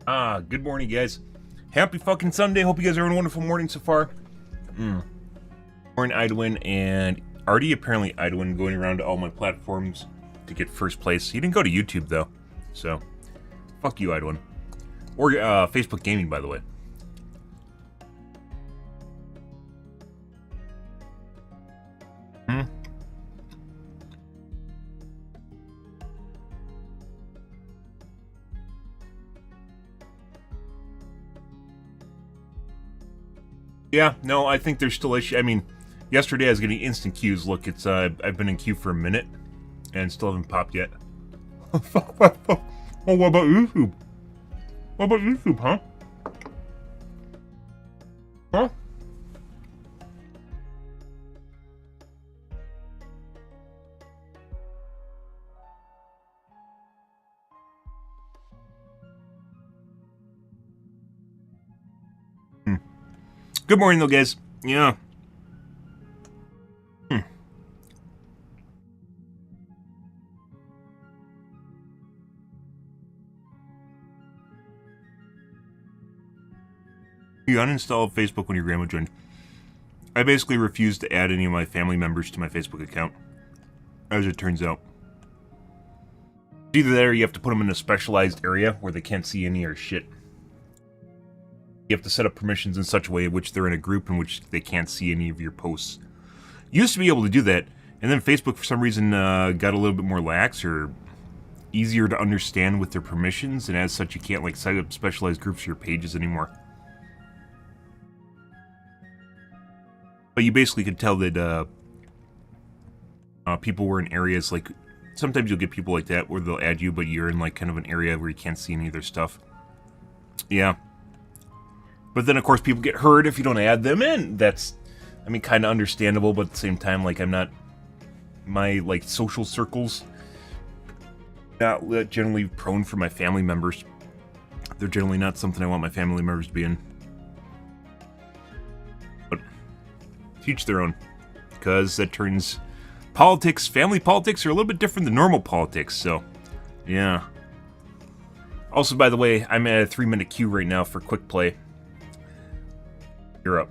Good morning, guys. Happy fucking Sunday. Hope you guys are having a wonderful morning so far. Morning, Idwin, and Artie, apparently Idwin, going around to all my platforms to get first place. He didn't go to YouTube, though. So, fuck you, Idwin. Or Facebook Gaming, by the way. Yeah, no, I think there's still issue. I mean, yesterday I was getting instant queues. Look, it's I've been in queue for a minute and still haven't popped yet. Oh, what about YouTube? What about YouTube, huh? Huh? Good morning, though, guys. Yeah. You uninstalled Facebook when your grandma joined. I basically refused to add any of my family members to my Facebook account, as it turns out. Either that or you have to put them in a specialized area where they can't see any of your shit. You have to set up permissions in such a way in which they're in a group in which they can't see any of your posts. You used to be able to do that, and then Facebook for some reason got a little bit more lax or easier to understand with their permissions, and as such you can't like set up specialized groups for your pages anymore. But you basically could tell that people were in areas like... Sometimes you'll get people like that where they'll add you, but you're in like kind of an area where you can't see any of their stuff. Yeah. But then, of course, people get hurt if you don't add them in. That's, I mean, kind of understandable, but at the same time, like, I'm not... My, like, social circles... Not generally prone for my family members. They're generally not something I want my family members to be in. But, teach their own. Because that turns... Politics, family politics are a little bit different than normal politics, so... Yeah. Also, by the way, I'm at a 3-minute queue right now for quick play. You're up.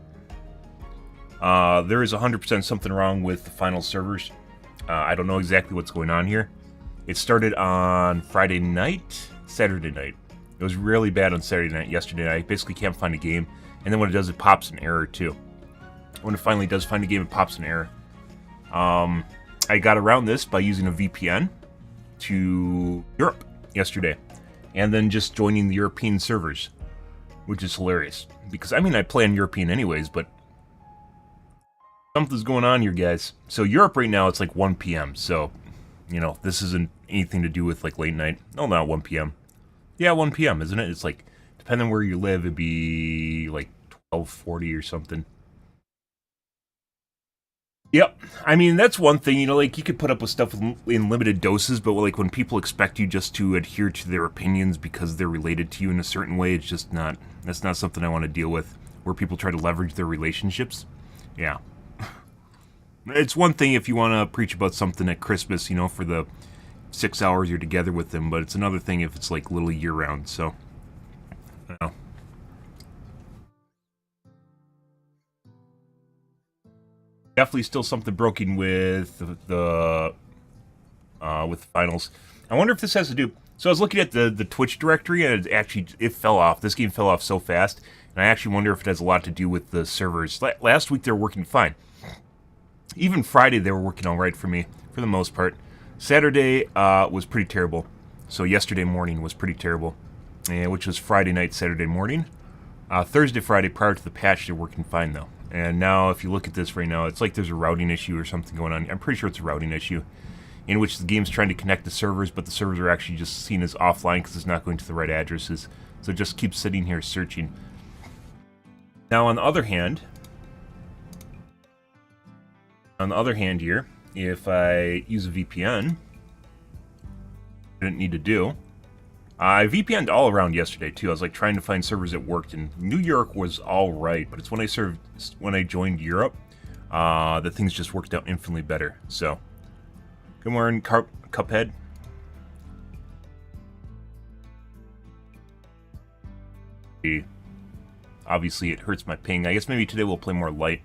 There is 100% something wrong with the final servers. I don't know exactly what's going on here. It started on Friday night, Saturday night. It was really bad on Saturday night. Yesterday night, I basically can't find a game. And then when it does, it pops an error too. When it finally does find a game, it pops an error. I got around this by using a VPN to Europe yesterday. And then just joining the European servers. Which is hilarious. Because, I mean, I play on European anyways, but... Something's going on here, guys. So, Europe right now, it's like 1 p.m. So, you know, this isn't anything to do with, like, late night. No, not 1 p.m. Yeah, 1 p.m., isn't it? It's like, depending on where you live, it'd be, like, 12:40 or something. Yep. I mean, that's one thing, you know, like, you could put up with stuff in limited doses, but, like, when people expect you just to adhere to their opinions because they're related to you in a certain way, it's just not... That's not something I want to deal with, where people try to leverage their relationships. Yeah. It's one thing if you want to preach about something at Christmas, you know, for the 6 hours you're together with them, but it's another thing if it's, like, literally year-round, so... I don't know. Definitely still something broken with the finals. I wonder if this has to do... So I was looking at the Twitch directory, and it fell off. This game fell off so fast, and I actually wonder if it has a lot to do with the servers. Last week they were working fine. Even Friday they were working all right for me, for the most part. Saturday was pretty terrible. So yesterday morning was pretty terrible, which was Friday night, Saturday morning. Thursday, Friday, prior to the patch, they're working fine, though. And now, if you look at this right now, it's like there's a routing issue or something going on. I'm pretty sure it's a routing issue, in which the game's trying to connect the servers, but the servers are actually just seen as offline because it's not going to the right addresses. So it just keeps sitting here searching. Now, on the other hand here, if I use a VPN, I didn't need to do. I VPN'd all around yesterday too. I was like trying to find servers that worked, and New York was all right, but it's when I joined Europe that things just worked out infinitely better. So, good morning, Cuphead. Obviously, it hurts my ping. I guess maybe today we'll play more light.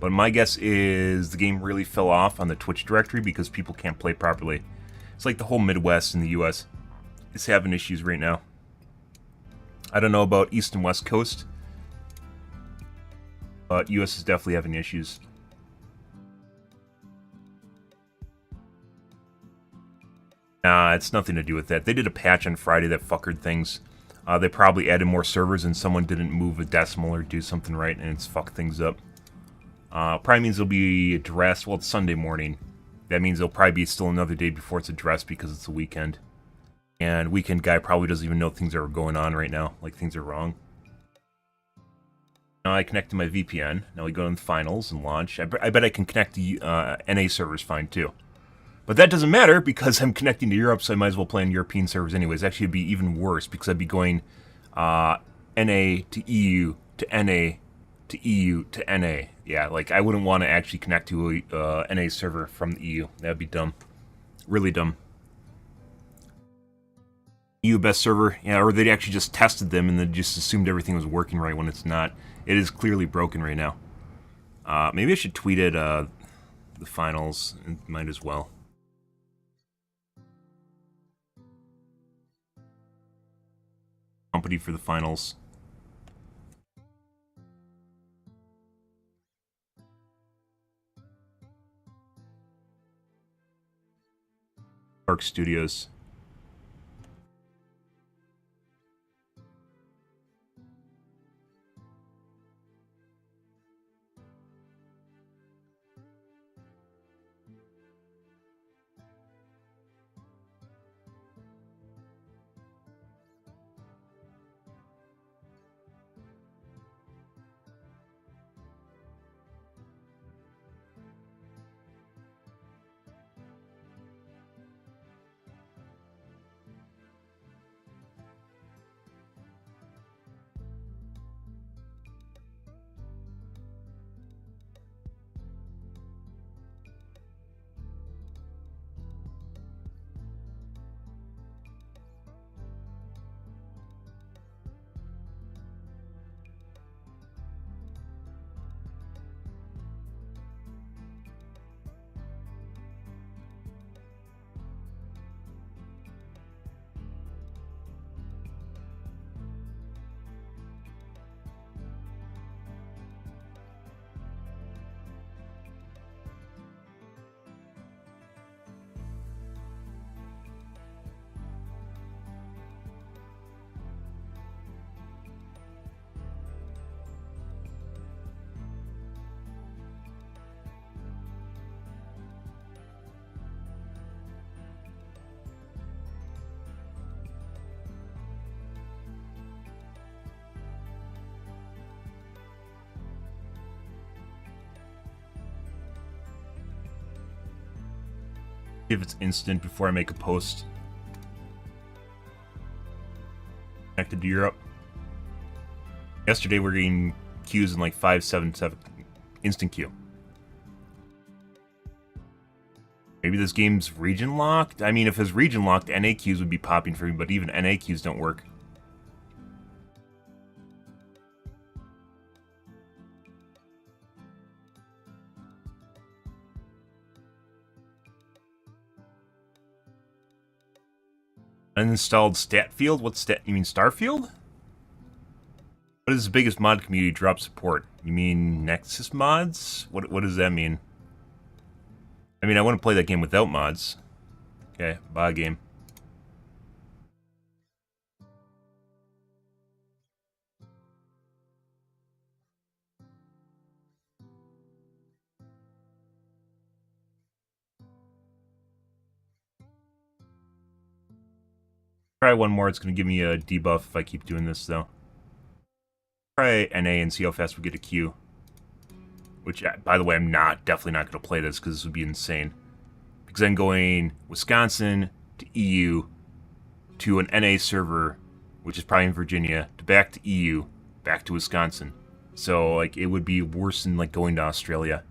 But my guess is the game really fell off on the Twitch directory because people can't play properly. It's like the whole Midwest in the US is having issues right now. I don't know about East and West Coast, but US is definitely having issues. Nah, it's nothing to do with that. They did a patch on Friday that fuckered things. They probably added more servers and someone didn't move a decimal or do something right and it's fucked things up. Probably means it'll be addressed. Well, it's Sunday morning. That means it'll probably be still another day before it's addressed because it's the weekend. And weekend guy probably doesn't even know things are going on right now. Like, things are wrong. Now I connect to my VPN. Now we go in the finals and launch. I bet I can connect to NA servers fine, too. But that doesn't matter because I'm connecting to Europe, so I might as well play on European servers anyways. Actually, it'd be even worse because I'd be going NA to EU to NA to EU to NA. Yeah, like, I wouldn't want to actually connect to a NA server from the EU. That'd be dumb. Really dumb. EU best server, yeah, or they actually just tested them and then just assumed everything was working right when it's not. It is clearly broken right now. Maybe I should tweet it the finals. Might as well. Company for the finals. Park Studios. If it's instant before I make a post. Connected to Europe. Yesterday we were getting queues in like 577 instant queue. Maybe this game's region locked? I mean, if it's region locked, NA queues would be popping for me, but even NA queues don't work. Uninstalled stat field? What's stat? You mean Starfield? What is the biggest mod community drop support? You mean Nexus mods? What does that mean? I mean, I want to play that game without mods. Okay, buy a game. Try one more. It's going to give me a debuff if I keep doing this, though. Try NA and see how fast we get a queue. Which, by the way, I'm definitely not going to play this because this would be insane. Because I'm going Wisconsin to EU to an NA server, which is probably in Virginia, to back to EU, back to Wisconsin. So, like, it would be worse than, like, going to Australia.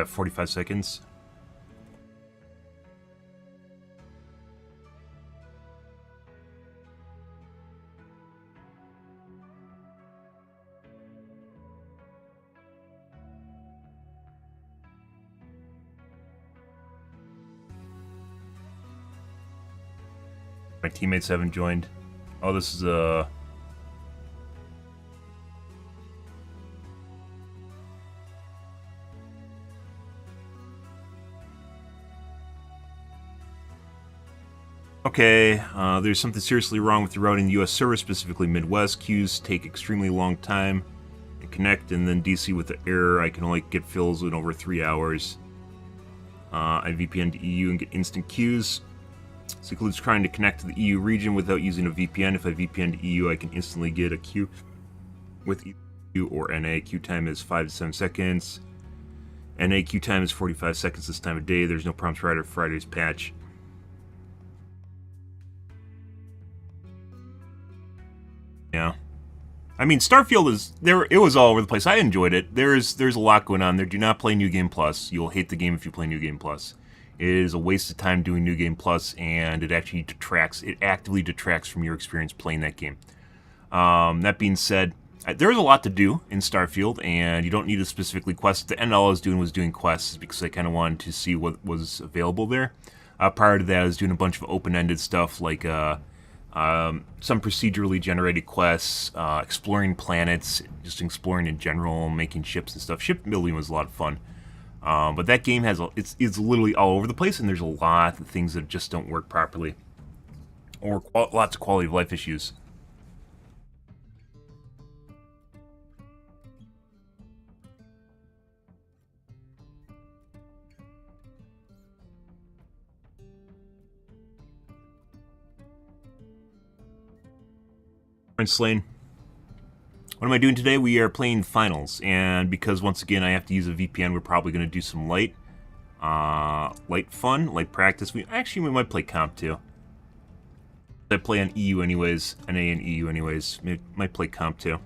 Got 45 seconds. My teammates haven't joined. Oh, this is a... Okay, there's something seriously wrong with the routing the US server, specifically Midwest. Queues take extremely long time to connect, and then DC with the error. I can only get fills in over 3 hours. I VPN to EU and get instant queues. This includes trying to connect to the EU region without using a VPN. If I VPN to EU, I can instantly get a queue with EU or NA. Queue time is 5 to 7 seconds. NA queue time is 45 seconds this time of day. There's no problems right after Friday's patch. Yeah. I mean, Starfield is there. It was all over the place. I enjoyed it. There's a lot going on there. Do not play New Game Plus. You'll hate the game if you play New Game Plus. It is a waste of time doing New Game Plus, and it actually detracts. It actively detracts from your experience playing that game. That being said, there's a lot to do in Starfield, and you don't need to specifically quest. The end all I was doing was doing quests because I kind of wanted to see what was available there. Prior to that, I was doing a bunch of open-ended stuff like some procedurally generated quests, exploring planets, just exploring in general, making ships and stuff. Ship building was a lot of fun. But that game has it's literally all over the place, and there's a lot of things that just don't work properly, or lots of quality of life issues. Slane. What am I doing today? We are playing finals, and because once again I have to use a VPN, we're probably going to do some light fun, light practice. We might play comp too. I play on EU anyways, NA and EU anyways. Might play comp too.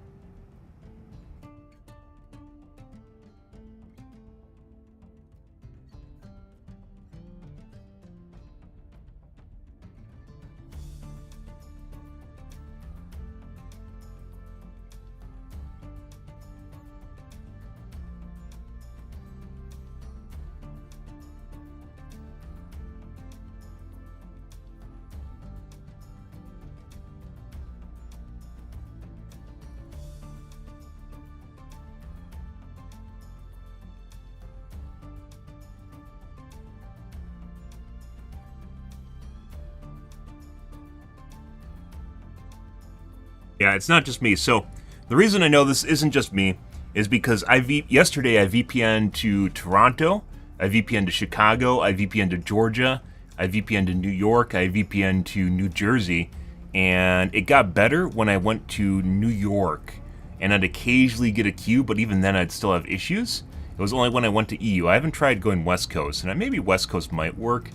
Yeah, it's not just me. So the reason I know this isn't just me is because yesterday I VPN'd to Toronto, I VPN'd to Chicago, I VPN'd to Georgia, I VPN'd to New York, I VPN'd to New Jersey, and it got better when I went to New York, and I'd occasionally get a queue, but even then I'd still have issues. It was only when I went to EU. I haven't tried going West Coast, and maybe West Coast might work.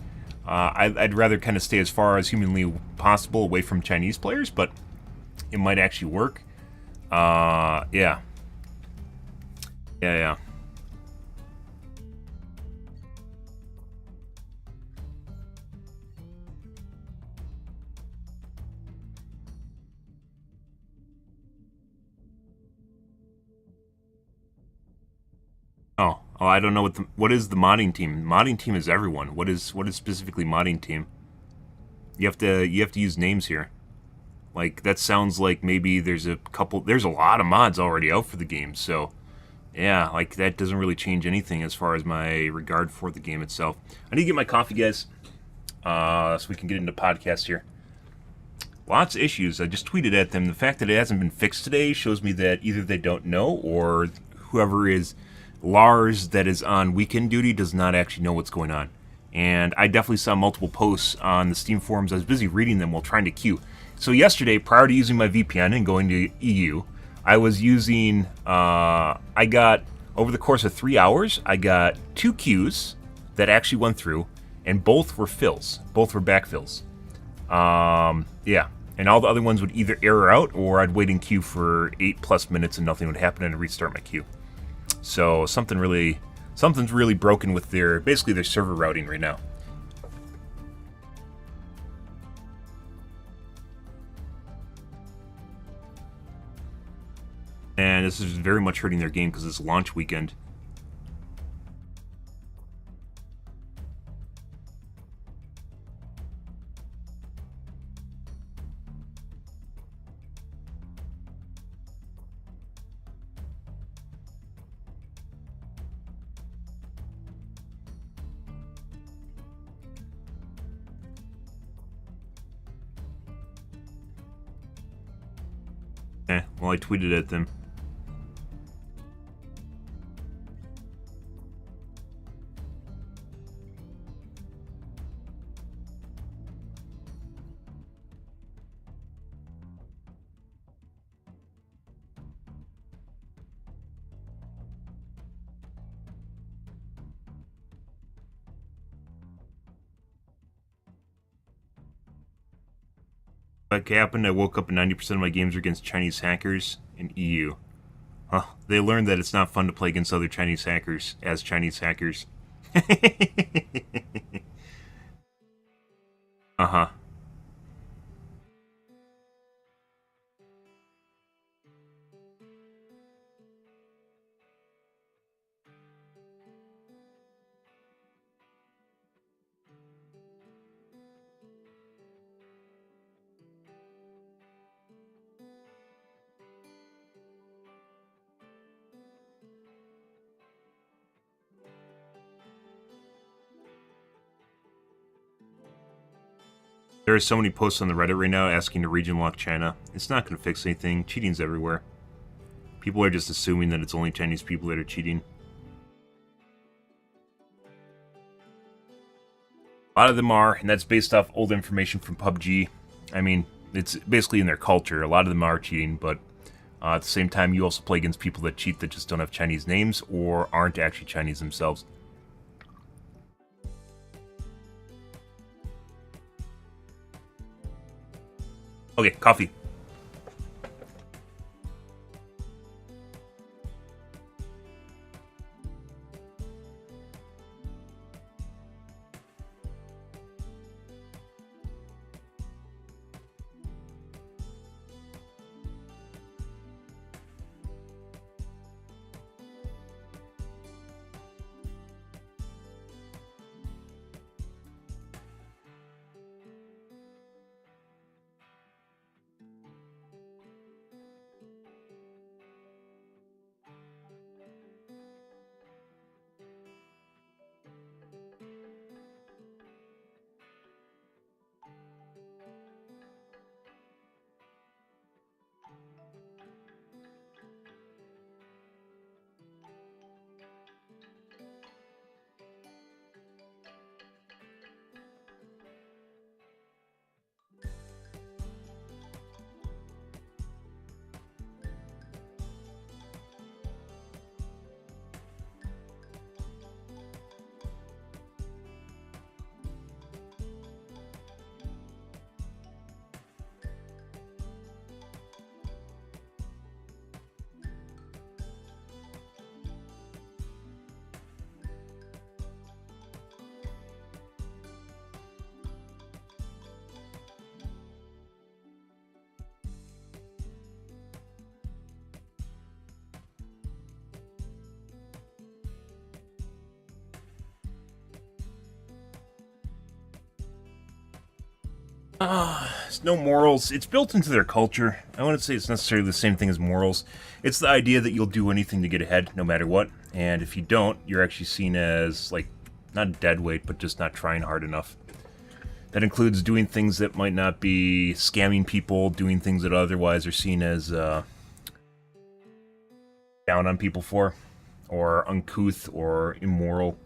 I'd rather kind of stay as far as humanly possible away from Chinese players, but it might actually work. Yeah. Oh, I don't know what is the modding team. Modding team is everyone. What is specifically modding team? You have to use names here. Like, that sounds like maybe there's a lot of mods already out for the game, so yeah, like, that doesn't really change anything as far as my regard for the game itself. I need to get my coffee, guys, so we can get into podcast here. Lots of issues. I just tweeted at them. The fact that it hasn't been fixed today shows me that either they don't know, or whoever is Lars that is on weekend duty does not actually know what's going on. And I definitely saw multiple posts on the Steam forums. I was busy reading them while trying to queue. So yesterday, prior to using my VPN and going to EU, I was using, I got, over the course of 3 hours, I got 2 queues that actually went through, and both were fills. Both were backfills. Yeah, and all the other ones would either error out, or I'd wait in queue for 8+ minutes and nothing would happen, and I'd restart my queue. So something really Something's really broken with basically their server routing right now. And this is very much hurting their game because it's launch weekend. Well, I tweeted at them. That happened, I woke up and 90% of my games are against Chinese hackers in EU. Huh. They learned that it's not fun to play against other Chinese hackers as Chinese hackers. Uh-huh. There are so many posts on the Reddit right now asking to region lock China. It's not going to fix anything. Cheating's everywhere. People are just assuming that it's only Chinese people that are cheating. A lot of them are, and that's based off old information from PUBG. I mean, it's basically in their culture. A lot of them are cheating, but at the same time, you also play against people that cheat that just don't have Chinese names or aren't actually Chinese themselves. Okay, coffee. It's no morals. It's built into their culture. I wouldn't say it's necessarily the same thing as morals. It's the idea that you'll do anything to get ahead, no matter what. And if you don't, you're actually seen as, like, not dead weight, but just not trying hard enough. That includes doing things that might not be scamming people, doing things that otherwise are seen as down on people for, or uncouth, or immoral.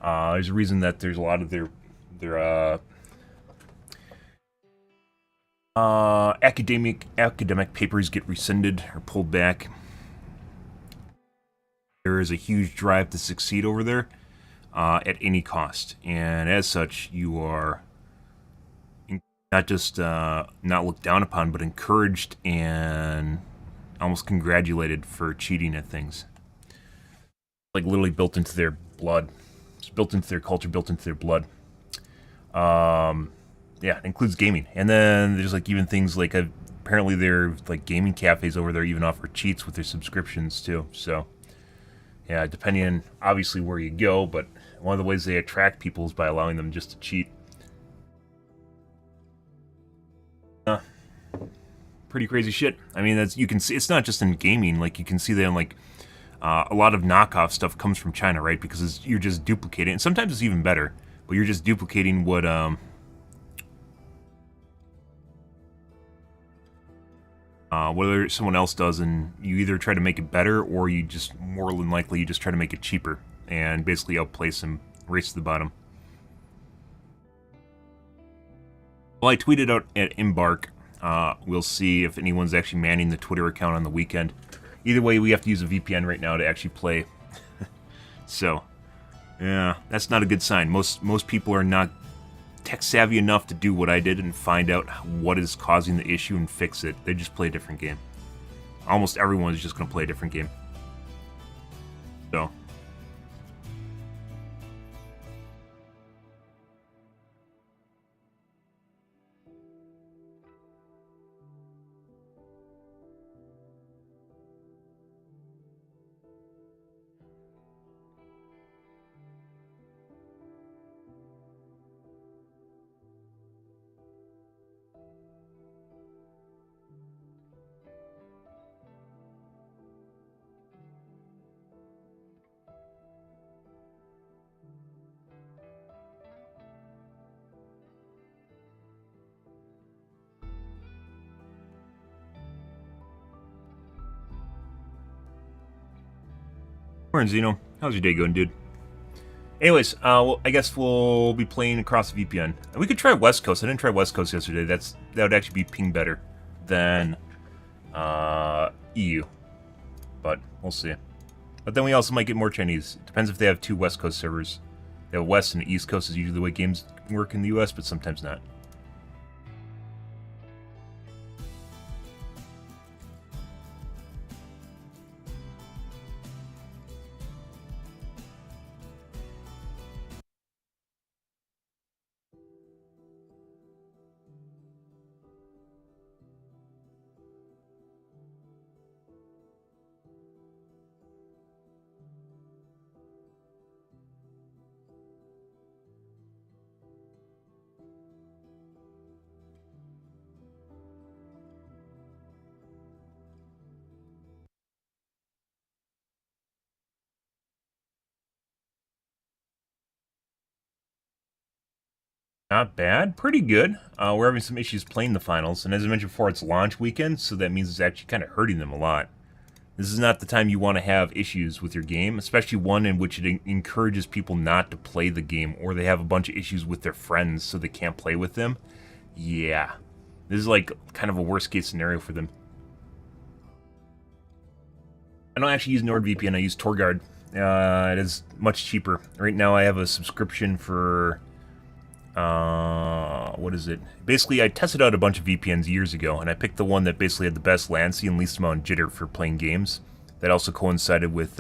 There's a reason that there's a lot of their academic papers get rescinded or pulled back. There is a huge drive to succeed over there at any cost, and as such, you are not just not looked down upon, but encouraged and almost congratulated for cheating at things. like literally built into their blood. It's built into their culture, built into their blood. Yeah, it includes gaming. And then there's like even things like apparently their like gaming cafes over there even offer cheats with their subscriptions too. So yeah, depending on obviously where you go, but one of the ways they attract people is by allowing them just to cheat. Pretty crazy shit. I mean, that's, you can see it's not just in gaming. Like you can see that in like a lot of knockoff stuff comes from China, right? Because you're just duplicating. And sometimes it's even better, but you're just duplicating what whether someone else does, and you either try to make it better or you just more than likely you just try to make it cheaper and basically outplace them, race to the bottom. Well, I tweeted out at Embark. We'll see if anyone's actually manning the Twitter account on the weekend. Either way, we have to use a VPN right now to actually play. So, yeah, that's not a good sign. Most people are not tech savvy enough to do what I did and find out what is causing the issue and fix it. They just play a different game. Almost everyone is just going to play a different game. So. Morning, Zeno. How's your day going, dude? Anyways, well, I guess we'll be playing across the VPN. And we could try West Coast. I didn't try West Coast yesterday. That would actually be ping better than EU. But we'll see. But then we also might get more Chinese. It depends if they have two West Coast servers. They have West and East Coast is usually the way games work in the US, but sometimes not. Not bad. Pretty good. We're having some issues playing the finals, and as I mentioned before, it's launch weekend, so that means it's actually kind of hurting them a lot. This is not the time you want to have issues with your game, especially one in which it encourages people not to play the game, or they have a bunch of issues with their friends so they can't play with them. Yeah. This is like kind of a worst case scenario for them. I don't actually use NordVPN, I use TorGuard. It is much cheaper. Right now I have a subscription for... what is it? Basically, I tested out a bunch of VPNs years ago, and I picked the one that basically had the best latency and least amount of jitter for playing games. That also coincided with,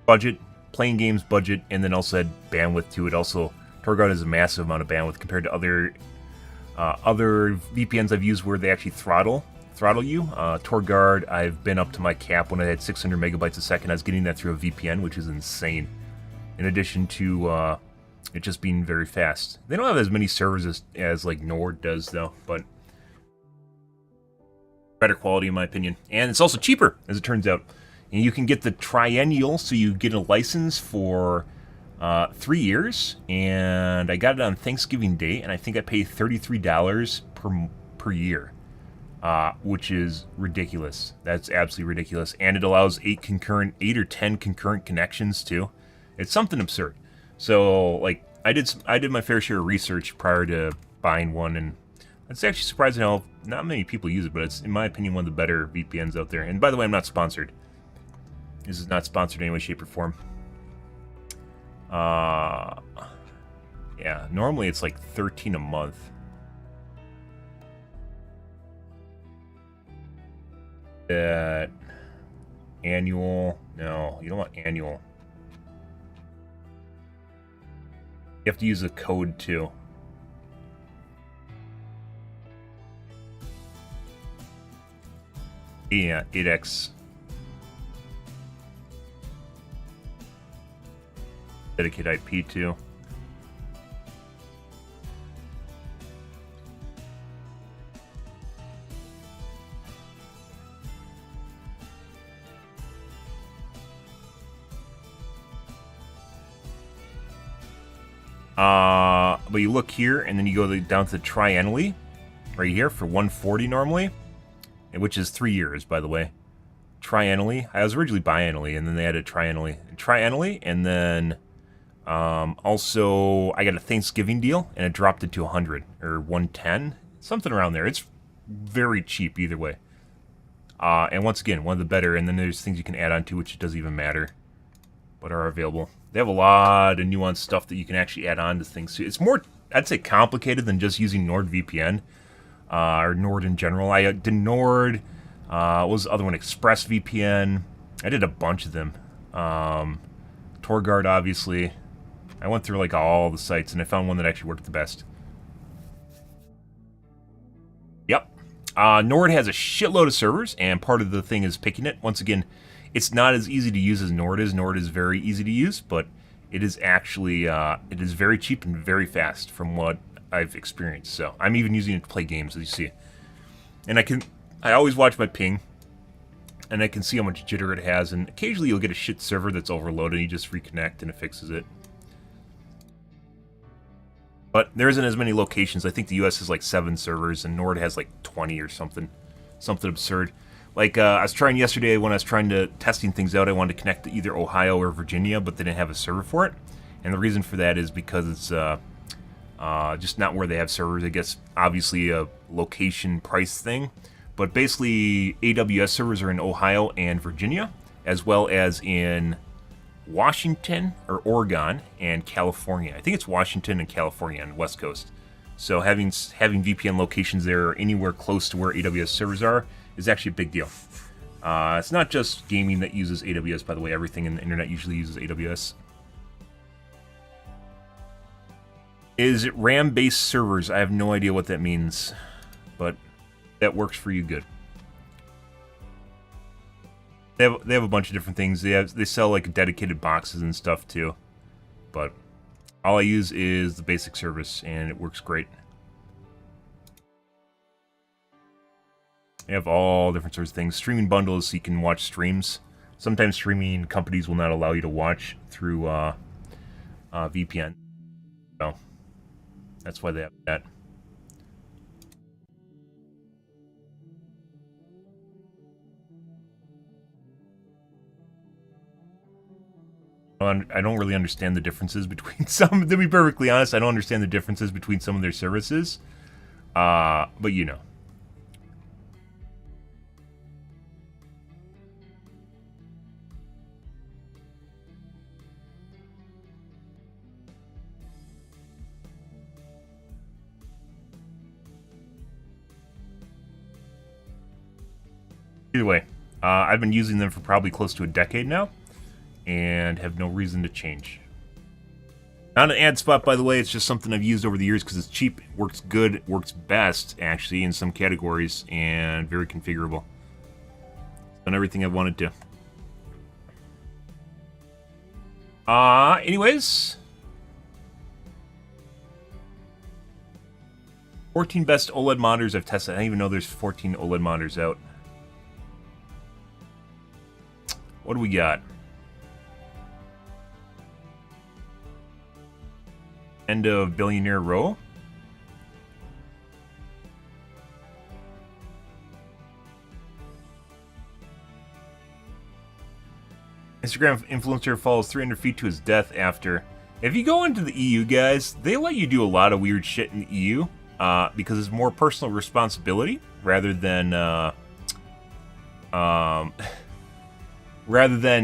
budget, playing games budget, and then also had bandwidth to it. Also, TorGuard has a massive amount of bandwidth compared to other VPNs I've used where they actually throttle you. TorGuard, I've been up to my cap when I had 600 megabytes a second. I was getting that through a VPN, which is insane. In addition to it just being very fast. They don't have as many servers as like Nord does, though, but better quality in my opinion. And it's also cheaper, as it turns out. And you can get the triennial, so you get a license for 3 years. And I got it on Thanksgiving Day, and I think I pay $33 per year. Which is ridiculous. That's absolutely ridiculous. And it allows 8 or 10 concurrent connections too. It's something absurd. So, like, I did my fair share of research prior to buying one, and it's actually surprising how not many people use it, but it's, in my opinion, one of the better VPNs out there. And by the way, I'm not sponsored. This is not sponsored in any way, shape, or form. Yeah, normally it's like $13 a month. That annual. No, you don't want annual. You have to use a code too. Yeah, 8x. Dedicate IP too. But you look here, and then you go down to the triennially, right here, for 140 normally, which is 3 years, by the way. Triennially. I was originally biennially, and then they added triennially. Triennially, and then also I got a Thanksgiving deal, and it dropped it to 100 or 110, something around there. It's very cheap either way. And once again, one of the better. And then there's things you can add on to, which it doesn't even matter, but are available. They have a lot of nuanced stuff that you can actually add on to things. It's more, I'd say, complicated than just using NordVPN or Nord in general. I did Nord. What was the other one? ExpressVPN. I did a bunch of them. TorGuard, obviously. I went through like all the sites, and I found one that actually worked the best. Yep. Nord has a shitload of servers, and part of the thing is picking it. Once again, it's not as easy to use as Nord is. Nord is very easy to use, but it is actually it is very cheap and very fast from what I've experienced. So I'm even using it to play games, as you see. And I always watch my ping, and I can see how much jitter it has. And occasionally you'll get a shit server that's overloaded, and you just reconnect and it fixes it. But there isn't as many locations. I think the US has like 7 servers, and Nord has like 20 or something absurd. Like, I was trying yesterday when I was testing things out, I wanted to connect to either Ohio or Virginia, but they didn't have a server for it. And the reason for that is because it's just not where they have servers. I guess, obviously, a location price thing. But basically, AWS servers are in Ohio and Virginia, as well as in Washington, or Oregon, and California. I think it's Washington and California on the West Coast. So having VPN locations there or anywhere close to where AWS servers are is actually a big deal. It's not just gaming that uses AWS, by the way. Everything in the internet usually uses AWS. Is it RAM-based servers? I have no idea what that means, but that works for you good. They have a bunch of different things. They sell like dedicated boxes and stuff too, but all I use is the basic service, and it works great. They have all different sorts of things. Streaming bundles, so you can watch streams. Sometimes streaming companies will not allow you to watch through VPN. So that's why they have that. I don't really understand the differences between some. To be perfectly honest, I don't understand the differences between some of their services. But you know. Either way, I've been using them for probably close to a decade now, and have no reason to change. Not an ad spot, by the way. It's just something I've used over the years because it's cheap, it works good, it works best, actually, in some categories, and very configurable. Done everything I wanted to. Anyways. 14 best OLED monitors I've tested. I didn't even know there's 14 OLED monitors out. What do we got? End of Billionaire Row. Instagram influencer falls 300 feet to his death after. If you go into the EU, guys, they let you do a lot of weird shit in the EU because it's more personal responsibility rather than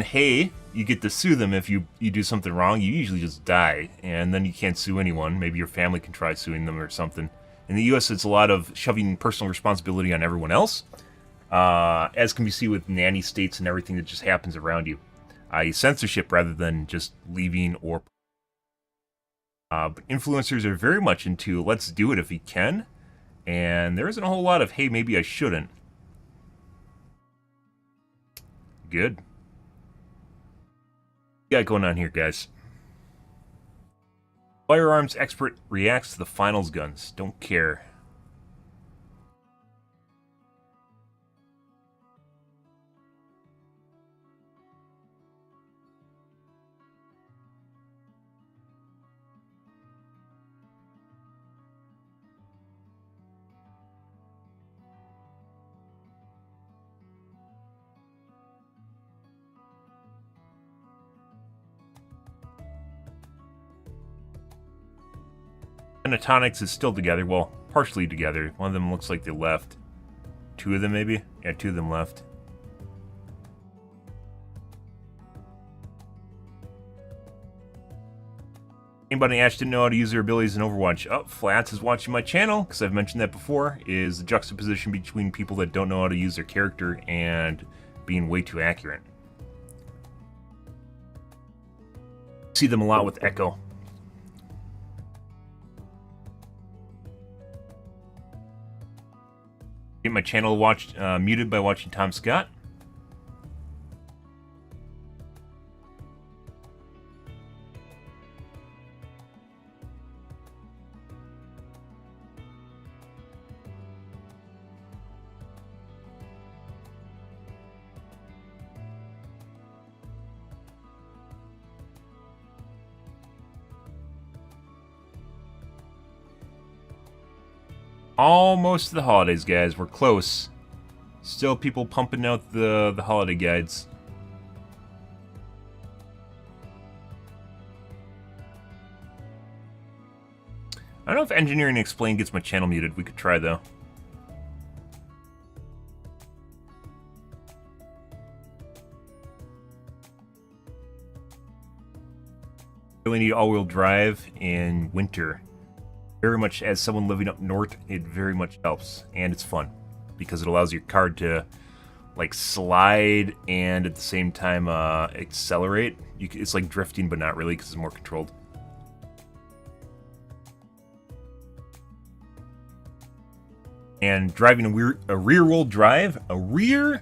hey, you get to sue them if you do something wrong. You usually just die, and then you can't sue anyone. Maybe your family can try suing them or something. In the US, it's a lot of shoving personal responsibility on everyone else. as can be seen with nanny states and everything that just happens around you. Censorship rather than just leaving or... but influencers are very much into let's do it if we can, and there isn't a whole lot of, hey, maybe I shouldn't. Good. What we got going on here, guys? Firearms expert reacts to the finals guns. Don't care. Pentatonics is still together. Well, partially together. One of them looks like they left. Two of them, maybe? Yeah, two of them left. Anybody actually didn't know how to use their abilities in Overwatch? Oh, Flats is watching my channel, because I've mentioned that before, is the juxtaposition between people that don't know how to use their character and being way too accurate. See them a lot with Echo. Get my channel watched muted by watching Tom Scott. Almost to the holidays, guys. We're close. Still people pumping out the holiday guides. I don't know if Engineering Explained gets my channel muted. We could try, though. Really need all-wheel drive in winter. Very much, as someone living up north, it very much helps, and it's fun because it allows your car to like slide and at the same time accelerate. It's like drifting, but not really because it's more controlled. And driving a rear-wheel drive, driving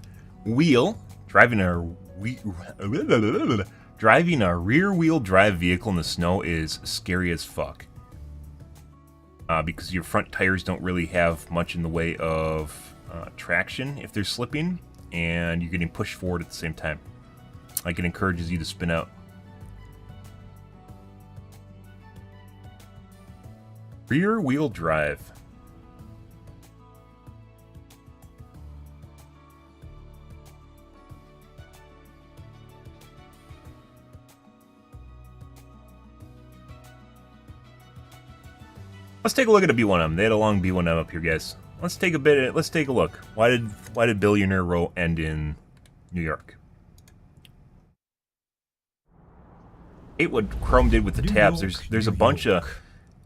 a rear-wheel drive vehicle in the snow is scary as fuck. Because your front tires don't really have much in the way of traction if they're slipping, and you're getting pushed forward at the same time. Like, it encourages you to spin out. Rear-wheel drive. Let's take a look at a B1M. They had a long B1M up here, guys. Let's take a look. Why did Billionaire Row end in New York? Hate what Chrome did with the tabs. There's a bunch of,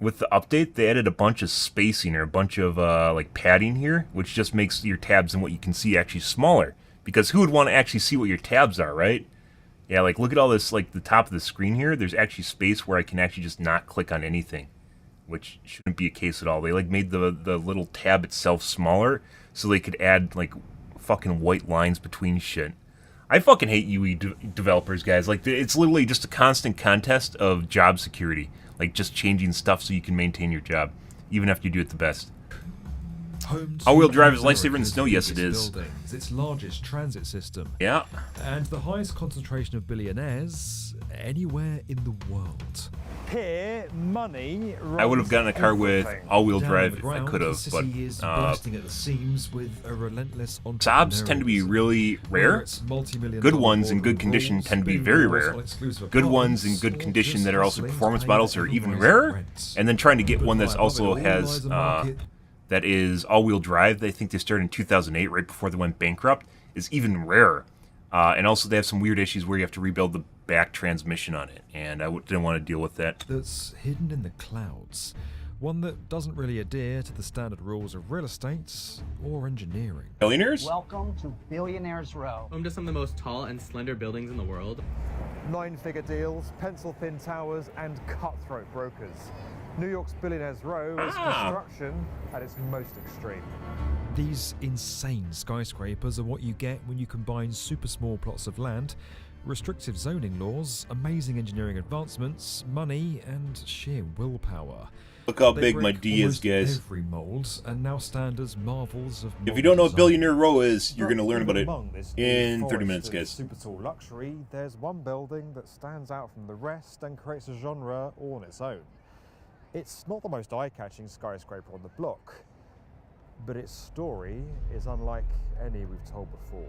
with the update, they added a bunch of spacing or a bunch of like padding here, which just makes your tabs and what you can see actually smaller. Because who would want to actually see what your tabs are, right? Yeah, like look at all this, like the top of the screen here. There's actually space where I can actually just not click on anything, which shouldn't be a case at all. They like made the little tab itself smaller so they could add like fucking white lines between shit. I fucking hate UE developers, guys. Like, it's literally just a constant contest of job security. Like, just changing stuff so you can maintain your job, even after you do it the best. All-wheel drive is a lifesaver in the snow. Yes, it is. It's its largest transit system. Yeah. And the highest concentration of billionaires anywhere in the world. Here, money I would have gotten a car with all-wheel drive if I could have, but bursting at the seams with a relentless Saabs tend to be really rare. Good ones in good condition tend to be very rare. Good ones in good condition that are also performance models are even rarer. And then trying to get one that's also has that is all-wheel drive. I think they started in 2008, right before they went bankrupt, is even rarer. And also they have some weird issues where you have to rebuild the back transmission on it, and I didn't want to deal with that. That's hidden in the clouds. one that doesn't really adhere to the standard rules of real estate or engineering. Billionaires? Welcome to Billionaires Row. Home to some of the most tall and slender buildings in the world. 9-figure deals, pencil-thin towers, and cutthroat brokers. New York's Billionaires Row is construction at its most extreme. These insane skyscrapers are what you get when you combine super small plots of land, restrictive zoning laws, amazing engineering advancements, money, and sheer willpower. Look how They big my break D is, almost guys. every mold and now stand as marvels of If you don't know what modern Billionaire design. Row is, you're going to learn about it Among this new in 30 forest minutes, of guys. Super tall luxury, there's one building that stands out from the rest and creates a genre all on its own. It's not the most eye-catching skyscraper on the block, but its story is unlike any we've told before.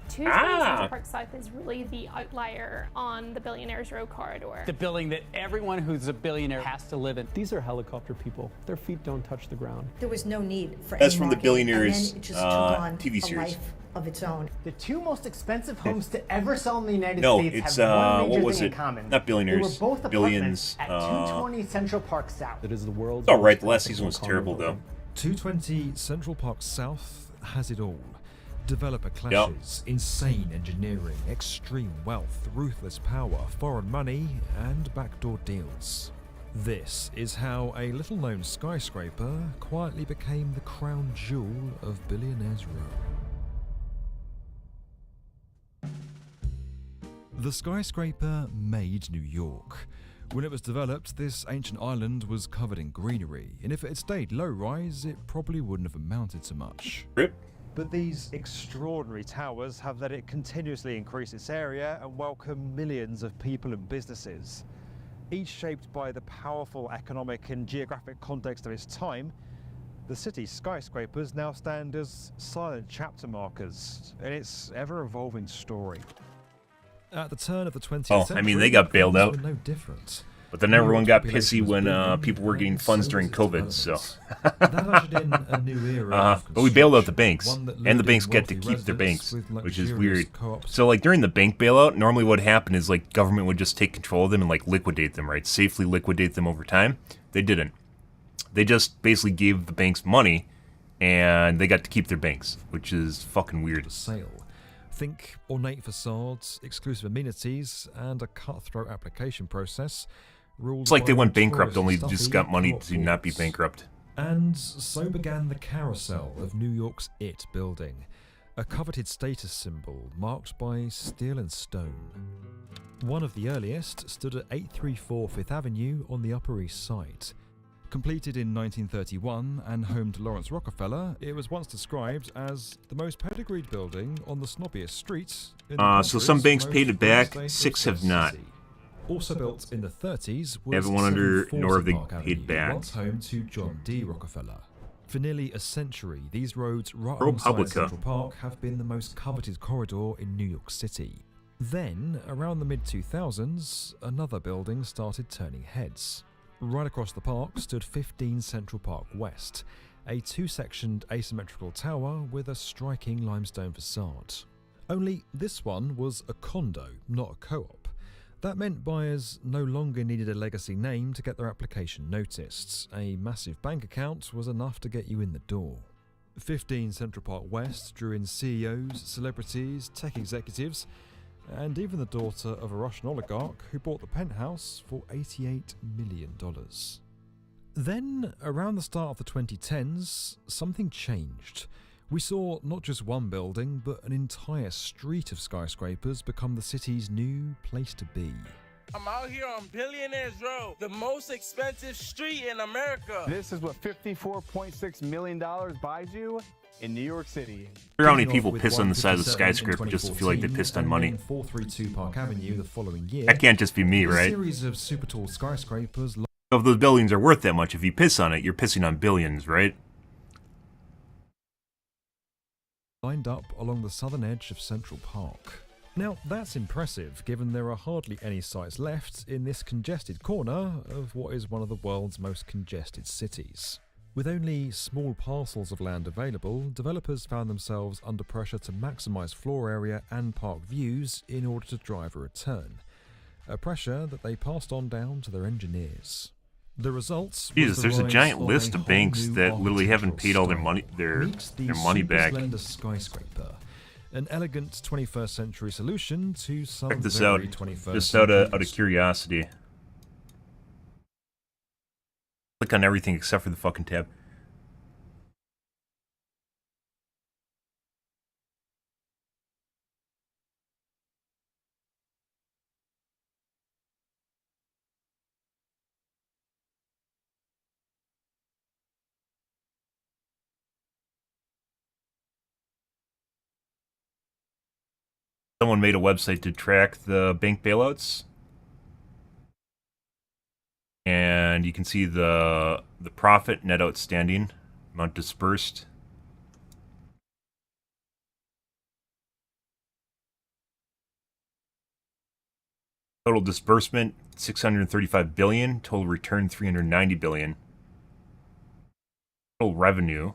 220 Central Park South is really the outlier on the Billionaires Row corridor. The building that everyone who's a billionaire has to live in. These are helicopter people. Their feet don't touch the ground. There was no need for That's any from the marketing, Billionaires, and then it just took on TV a series. life of its own. The two most expensive homes to ever sell in the United No, States it's, have one major what was thing it? in common. Not Billionaires, They were both Billions, apartments at 220 Central Park South. It is the world's It's alright, the most last season was profitable terrible, condo though. 220 Central Park South has it all. Developer clashes, insane engineering, extreme wealth, ruthless power, foreign money, and backdoor deals. This is how a little-known skyscraper quietly became the crown jewel of Billionaires Row. The skyscraper made New York. When it was developed, this ancient island was covered in greenery, and if it had stayed low-rise, it probably wouldn't have amounted to much. Rip. But these extraordinary towers have let it continuously increase its area and welcome millions of people and businesses. Each shaped by the powerful economic and geographic context of its time, the city's skyscrapers now stand as silent chapter markers in its ever-evolving story. At the turn of the 20th Oh, century, I mean, they got bailed things out. were no different. But then New everyone York's got population pissy was when booming, people were getting and funds so during was its COVID, so. development. That ushered in a new era of But we bailed out the construction, banks, one that and the lured banks in get to wealthy keep their residents banks, with which is luxurious weird. co-ops. So, like, during the bank bailout, normally what happened is, like, government would just take control of them and, like, liquidate them, right? Safely liquidate them over time. They didn't. They just basically gave the banks money, and they got to keep their banks, which is fucking weird. Sale. Think ornate facades, exclusive amenities, and a cutthroat application process. It's like they went bankrupt, only just got money to not be bankrupt. And so began the carousel of New York's It building, a coveted status symbol marked by steel and stone. One of the earliest stood at 834 Fifth Avenue on the Upper East Side. Completed in 1931 and home to Lawrence Rockefeller, it was once described as the most pedigreed building on the snobbiest street in the So some country's banks most paid it back, prosperous 6 have not. city. Also built in the 30s was Everyone under 740 Northern Park paid Avenue, back. once home to John D. Rockefeller. For nearly a century, these roads right ProPublica. alongside Central Park have been the most coveted corridor in New York City. Then, around the mid-2000s, another building started turning heads. Right across the park stood 15 Central Park West, a two-sectioned asymmetrical tower with a striking limestone facade. Only this one was a condo, not a co-op. That meant buyers no longer needed a legacy name to get their application noticed. A massive bank account was enough to get you in the door. 15 Central Park West drew in CEOs, celebrities, tech executives, and even the daughter of a Russian oligarch who bought the penthouse for $88 million. Then, around the start of the 2010s, something changed. We saw not just one building, but an entire street of skyscrapers become the city's new place to be. I'm out here on Billionaires Row, the most expensive street in America. This is what $54.6 million buys you in New York City. I wonder how many people piss on the side of the skyscraper just to feel like they pissed on money. 432 Park Avenue the following year. That can't just be me, A right? series of super tall skyscrapers If those buildings are worth that much, if you piss on it, you're pissing on billions, right? lined up along the southern edge of Central Park. Now, that's impressive, given there are hardly any sites left in this congested corner of what is one of the world's most congested cities. With only small parcels of land available, developers found themselves under pressure to maximise floor area and park views in order to drive a return. A pressure that they passed on down to their engineers. The results. Jesus, there's a giant list of banks that literally haven't paid all their money back. Slender skyscraper, an elegant 21st century solution to some Check this very out, 21st just century out of curiosity. Click on everything except for the fucking tab. Someone made a website to track the bank bailouts, and you can see the profit, net outstanding, amount dispersed. Total disbursement 635 billion, total return 390 billion. Total revenue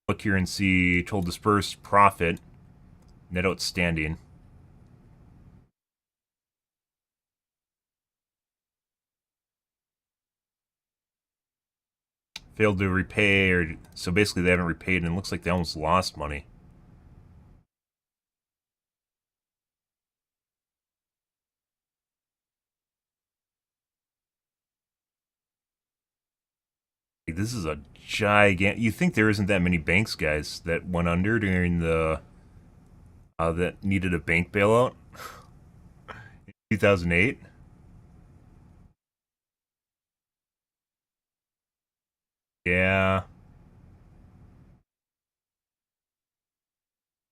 look here and see total dispersed profit, net outstanding. Failed to repay, or so basically they haven't repaid, and it looks like they almost lost money. This is a gigantic. You think there isn't that many banks, guys, that went under during the that needed a bank bailout in 2008? Yeah.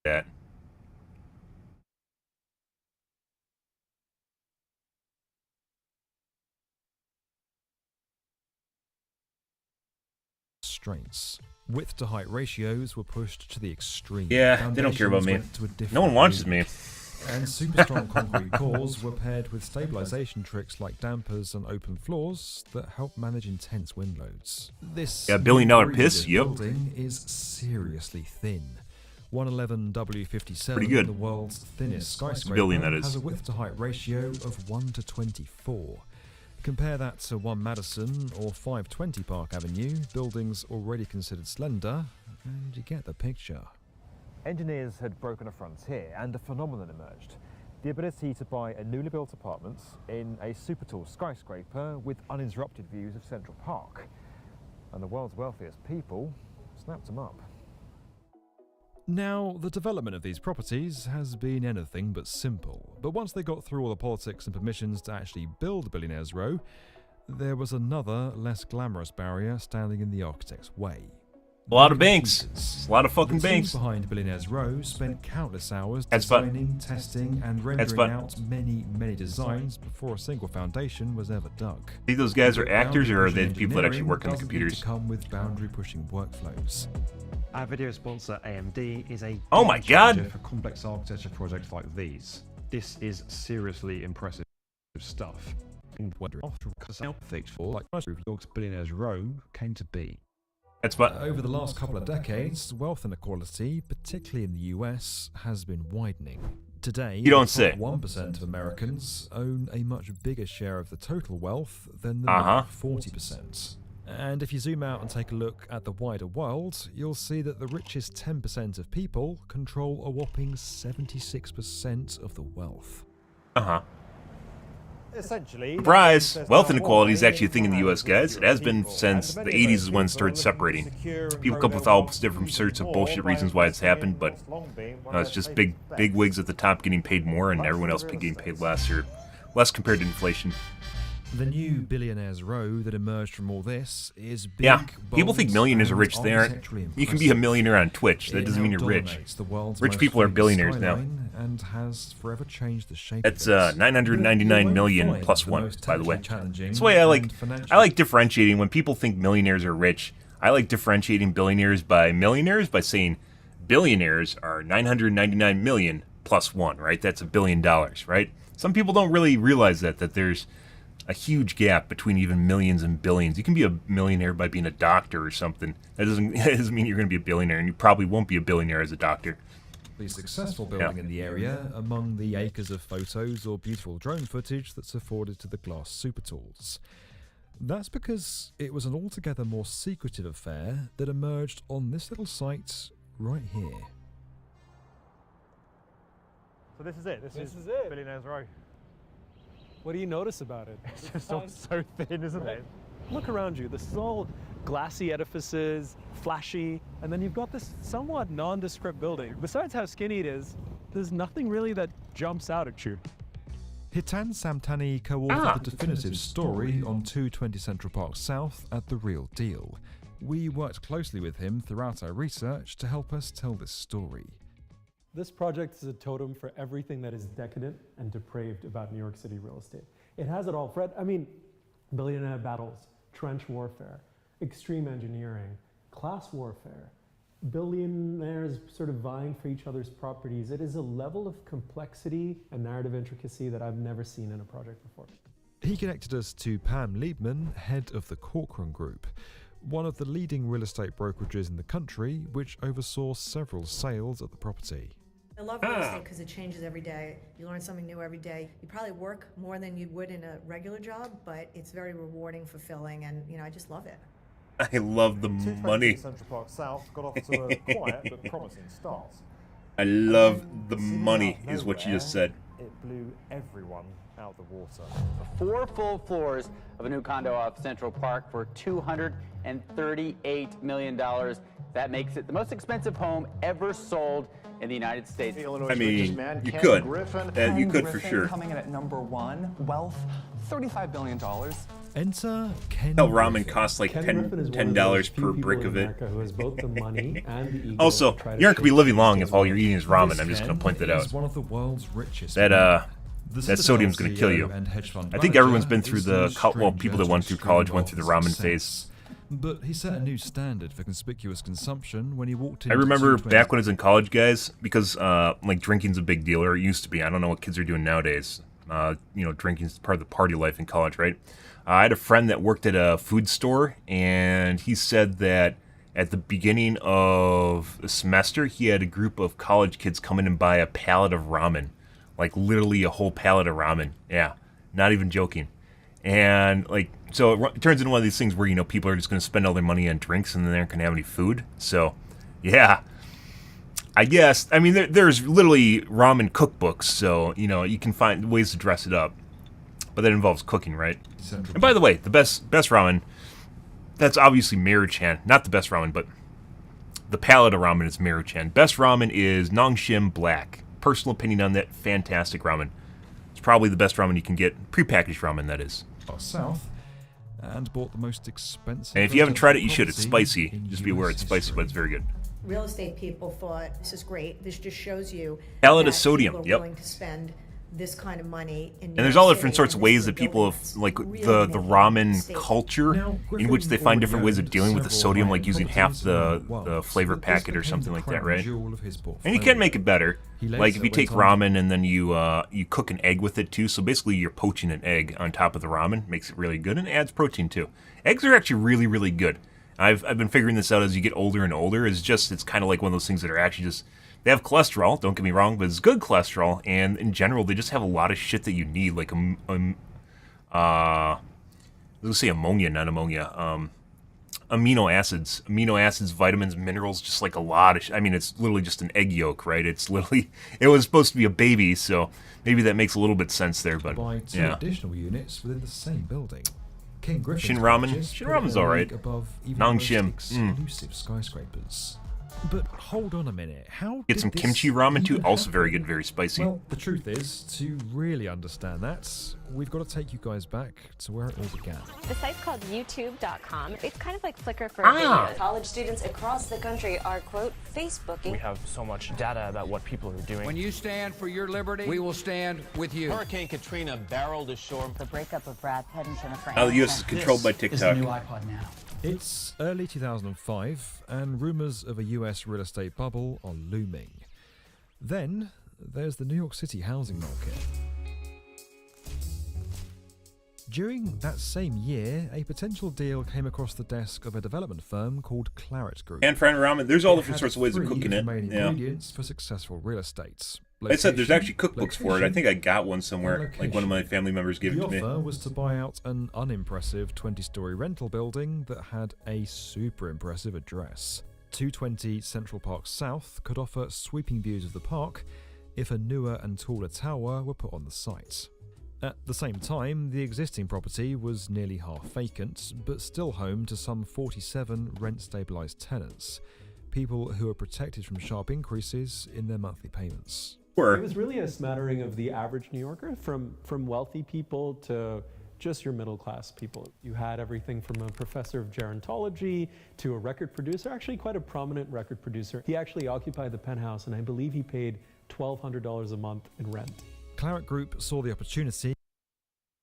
That. Constraints. Width to height ratios were pushed to the extreme. Yeah, they don't care about me. No one watches me. And super strong concrete cores were paired with stabilization tricks like dampers and open floors that help manage intense wind loads. This $1 billion piss, yep. building is seriously thin. 111 W57, Pretty good. the world's thinnest skyscraper, billion, that is. has a width to height ratio of 1 to 24. Compare that to 1 Madison or 520 Park Avenue, buildings already considered slender, and you get the picture. Engineers had broken a frontier and a phenomenon emerged. The ability to buy a newly built apartments in a super tall skyscraper with uninterrupted views of Central Park. And the world's wealthiest people snapped them up. Now, the development of these properties has been anything but simple, but once they got through all the politics and permissions to actually build Billionaires Row, there was another, less glamorous barrier standing in the architect's way. A lot of banks. A lot of fucking banks. The teams behind Billionaires Row spent countless hours designing, testing, and rendering out many designs before a single foundation was ever dug. Think those guys are actors, or are they people that actually work on the computers? Need to come with boundary-pushing workflows. Our video sponsor AMD is a oh my god for complex architecture projects like these. This is seriously impressive stuff. And wondering how York's Billionaires Row came to be. That's what. Over the last couple of decades, wealth inequality, particularly in the US, has been widening. Today, you don't say. 1% of Americans own a much bigger share of the total wealth than the 40%. And if you zoom out and take a look at the wider world, you'll see that the richest 10% of people control a whopping 76% of the wealth. Essentially, surprise! Wealth inequality is actually a thing in the US, guys. It has been since the 80s is when it started separating. People come up with all different sorts of bullshit reasons why it's happened, but it's just big wigs at the top getting paid more and everyone else getting paid less, or less compared to inflation. The new Billionaires Row that emerged from all this is big, yeah, people think millionaires are rich. They aren't. You can be a millionaire on Twitch. That doesn't mean you're rich. Rich people are billionaires now. And has forever changed the shape. That's 999 million plus one, by the way. That's why I like differentiating. When people think millionaires are rich, I like differentiating billionaires by millionaires by saying billionaires are 999 million plus one, right? That's $1 billion, right? Some people don't really realize that there's a huge gap between even millions and billions. You can be a millionaire by being a doctor or something. That doesn't mean you're going to be a billionaire, and you probably won't be a billionaire as a doctor. the successful building in the area among the acres of photos or beautiful drone footage that's afforded to the glass super tools. That's because it was an altogether more secretive affair that emerged on this little site right here. So this is it. This is it. Billionaires Row. What do you notice about it? It's just all so thin, isn't it? Look around you. This is all glassy edifices, flashy, and then you've got this somewhat nondescript building. Besides how skinny it is, there's nothing really that jumps out at you. Hitan Samtani co-authored the definitive story on 220 Central Park South at The Real Deal. We worked closely with him throughout our research to help us tell this story. This project is a totem for everything that is decadent and depraved about New York City real estate. It has it all, Fred. I mean, billionaire battles, trench warfare, extreme engineering, class warfare, billionaires sort of vying for each other's properties. It is a level of complexity and narrative intricacy that I've never seen in a project before. He connected us to Pam Liebman, head of the Corcoran Group, one of the leading real estate brokerages in the country, which oversaw several sales of the property. I love real estate because it changes every day. You learn something new every day. You probably work more than you would in a regular job, but it's very rewarding, fulfilling, and I just love it. I love the money. Central Park South got off to a quiet but promising start. I love the money, is what you just said. It blew everyone out the water. 4 full floors of a new condo off Central Park for $238 million. That makes it the most expensive home ever sold in the United States. I mean, you could. You could for sure. Coming in at number 1, wealth, $35 billion. Enter Ken Hell, ramen Griffin. costs like $10 per brick of it. Who has both the money and the ego Also, to try to you aren't gonna be shape living long his if all you're world. eating is ramen. This I'm just gonna Ken point that is out. one of the world's richest That men. that sodium's gonna kill you. I think everyone's been through the people that went through college went through the ramen phase. But he set a new standard for conspicuous consumption when he walked in. I remember back when I was in college, guys, because like drinking's a big deal, or it used to be. I don't know what kids are doing nowadays. Drinking's part of the party life in college, right? I had a friend that worked at a food store, and he said that at the beginning of the semester, he had a group of college kids come in and buy a pallet of ramen. Like, literally a whole pallet of ramen. Yeah, not even joking. And, like, so it turns into one of these things where, people are just going to spend all their money on drinks, and then they aren't going to have any food. So, yeah. I guess, I mean, there's literally ramen cookbooks, so, you can find ways to dress it up. But that involves cooking, right? And by the way, the best ramen, that's obviously Maruchan. Not the best ramen, but the palette of ramen is Maruchan. Best ramen is Nongshim Black. Personal opinion on that, fantastic ramen. It's probably the best ramen you can get. Prepackaged ramen, that is. South, and bought the most expensive. And if you haven't tried it, you should. It's spicy. Just be aware it's spicy, but it's very good. Real estate people thought, this is great. This just shows you Palette that of sodium, people are yep. willing to spend this kind of money in And there's all different sorts of ways that people have, like, the ramen culture, in which they find different ways of dealing with the sodium, like using half the flavor packet or something like that, right? And you can make it better. Like, if you take ramen and then you cook an egg with it, too, so basically you're poaching an egg on top of the ramen, makes it really good, and it adds protein, too. Eggs are actually really, really good. I've been figuring this out as you get older and older. It's kind of like one of those things that are actually just... They have cholesterol, don't get me wrong, but it's good cholesterol, and in general, they just have a lot of shit that you need, like, let's say ammonia, not ammonia, amino acids, vitamins, minerals, just like a lot of I mean, it's literally just an egg yolk, right? It was supposed to be a baby, so maybe that makes a little bit sense there, but, Buy 2 additional units within the same building. King Griffin's Shin ramen's alright. Nongshim, exclusive skyscrapers. But hold on a minute, how Get did some this kimchi ramen too, even also happen? very good, very spicy. Well, the truth is, to really understand that, we've got to take you guys back to where it all began. The site's called youtube.com. It's kind of like Flickr for videos. College students across the country are, quote, Facebooking. We have so much data about what people are doing. When you stand for your liberty, we will stand with you. Hurricane Katrina barreled ashore. The breakup of Brad Pitt and Jennifer Now the U.S. is controlled by This is TikTok. the new iPod now. It's early 2005, and rumours of a US real estate bubble are looming. Then, there's the New York City housing market. During that same year, a potential deal came across the desk of a development firm called Claret Group. And fried ramen. There's all It different had sorts of ways of 3 cooking it. main Yeah. ingredients for successful real estate. I said there's actually Location, cookbooks for it. I think I got one somewhere. location. Like one of my family members gave it The to me. offer was to buy out an unimpressive 20-story rental building that had a super impressive address. 220 Central Park South could offer sweeping views of the park if a newer and taller tower were put on the site. At the same time, the existing property was nearly half vacant, but still home to some 47 rent-stabilised tenants, people who are protected from sharp increases in their monthly payments. It was really a smattering of the average New Yorker, from wealthy people to just your middle class people. You had everything from a professor of gerontology to a record producer, actually quite a prominent record producer. He actually occupied the penthouse, and I believe he paid $1,200 a month in rent. Claret Group saw the opportunity.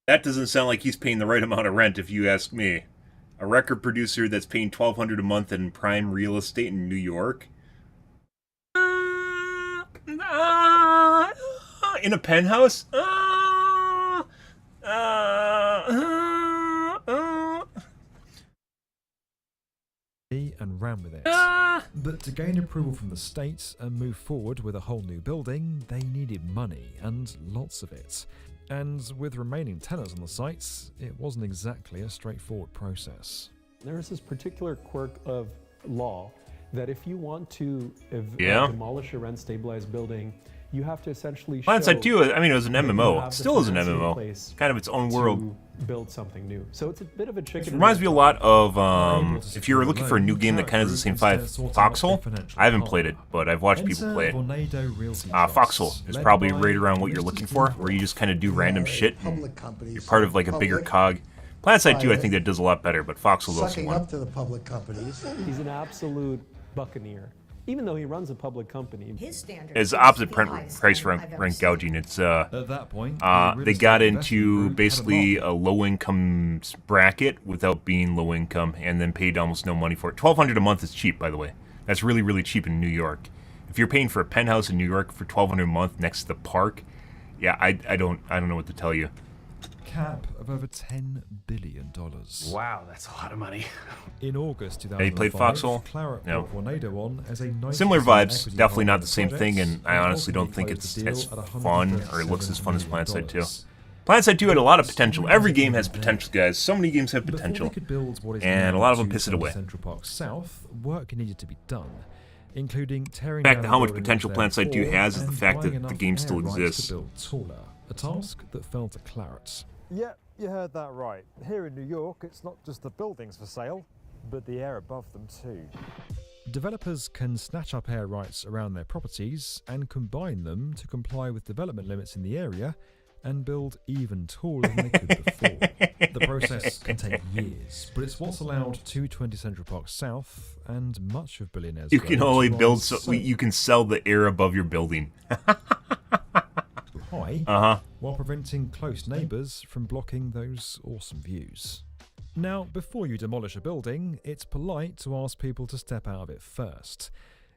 That doesn't sound like he's paying the right amount of rent, if you ask me. A record producer that's paying $1,200 a month in prime real estate in New York? In a penthouse? And ran with it. But to gain approval from the state and move forward with a whole new building, they needed money, and lots of it. And with remaining tenants on the sites, it wasn't exactly a straightsforward process. There is this particular quirk of law that if you want to demolish a rent-stabilized building, you have to essentially show... Planet Side 2, I mean, it was an that you MMO. have It the still is an financing in MMO. place Kind of its own world. to build something new. So it's a bit of a chicken. It reminds me a lot of, if you're looking for a new game that kind of has the same vibe, Foxhole. I haven't played it, but I've watched people play it. Foxhole is probably right around what you're looking for, where you just kind of do random shit. You're part of like a bigger cog. Planet Side 2, I think that does a lot better, but Foxhole's also Sucking one. up to the public companies. He's an absolute buccaneer. Even though he runs a public company. His standard It's opposite price rank gouging. It's At that point, they got into basically a low income bracket without being low income, and then paid almost no money for it. $1,200 a month is cheap, by the way. That's really, really cheap in New York. If you're paying for a penthouse in New York for $1,200 a month next to the park, yeah, I don't know what to tell you. Cap of over $10 billion. Wow, that's a lot of money. In August 2005, Have you played Foxhole? Claret No. brought Vornado on as a 90% Similar vibes, equity definitely holder not of the same thing, and I honestly don't think it's as fun or it looks as fun as Planet Side 2. Planet Side 2 had a lot of potential. Every game has potential, guys. So many games have potential, and a lot of them piss it away. Central Park South, work needed to be done, including tearing The fact down that how much buildings potential there Planet Side 2 before has is the and fact buying that the enough game still air rights exists. to build taller, a task that fell to Claret. Yeah, you heard that right. Here in New York, it's not just the buildings for sale, but the air above them too. Developers can snatch up air rights around their properties and combine them to comply with development limits in the area and build even taller than they could before. The process can take years, but it's what's allowed 220 Central Park South and much of Billionaires You Row can to only rise build so you can sell the air above your building. high while preventing close neighbours from blocking those awesome views. Now, before you demolish a building, it's polite to ask people to step out of it first.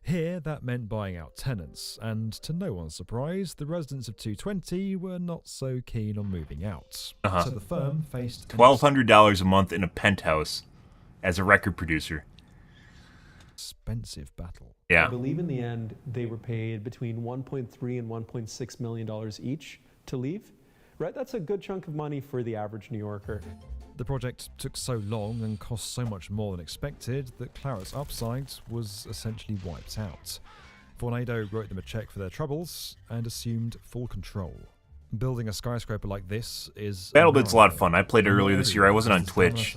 Here, that meant buying out tenants, and to no one's surprise, the residents of 220 were not so keen on moving out. So the firm faced $1,200 a month in a penthouse as a record producer. Expensive battle. Yeah. I believe in the end they were paid between $1.3 and $1.6 million each to leave. Right, that's a good chunk of money for the average New Yorker. The project took so long and cost so much more than expected that Claret's upside was essentially wiped out. Vornado wrote them a check for their troubles and assumed full control. Building a skyscraper like this is... BattleBit's a lot of fun. I played it earlier this year. I wasn't on Twitch.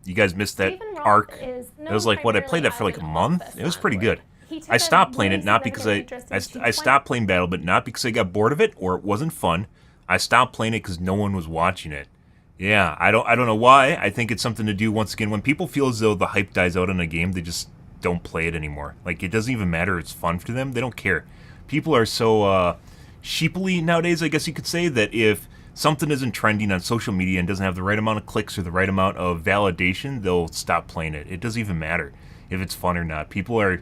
You guys missed that arc. It was like, what, I played that for like a month? It was pretty good. I stopped playing it not because I stopped playing BattleBit not because I got bored of it or it wasn't fun. I stopped playing it because no one was watching it. Yeah, I don't know why. I think it's something to do, once again, when people feel as though the hype dies out on a game, they just don't play it anymore. Like, it doesn't even matter. It's fun to them. They don't care. People are so sheepily nowadays, I guess you could say, that if something isn't trending on social media and doesn't have the right amount of clicks or the right amount of validation, they'll stop playing it. It doesn't even matter if it's fun or not. People are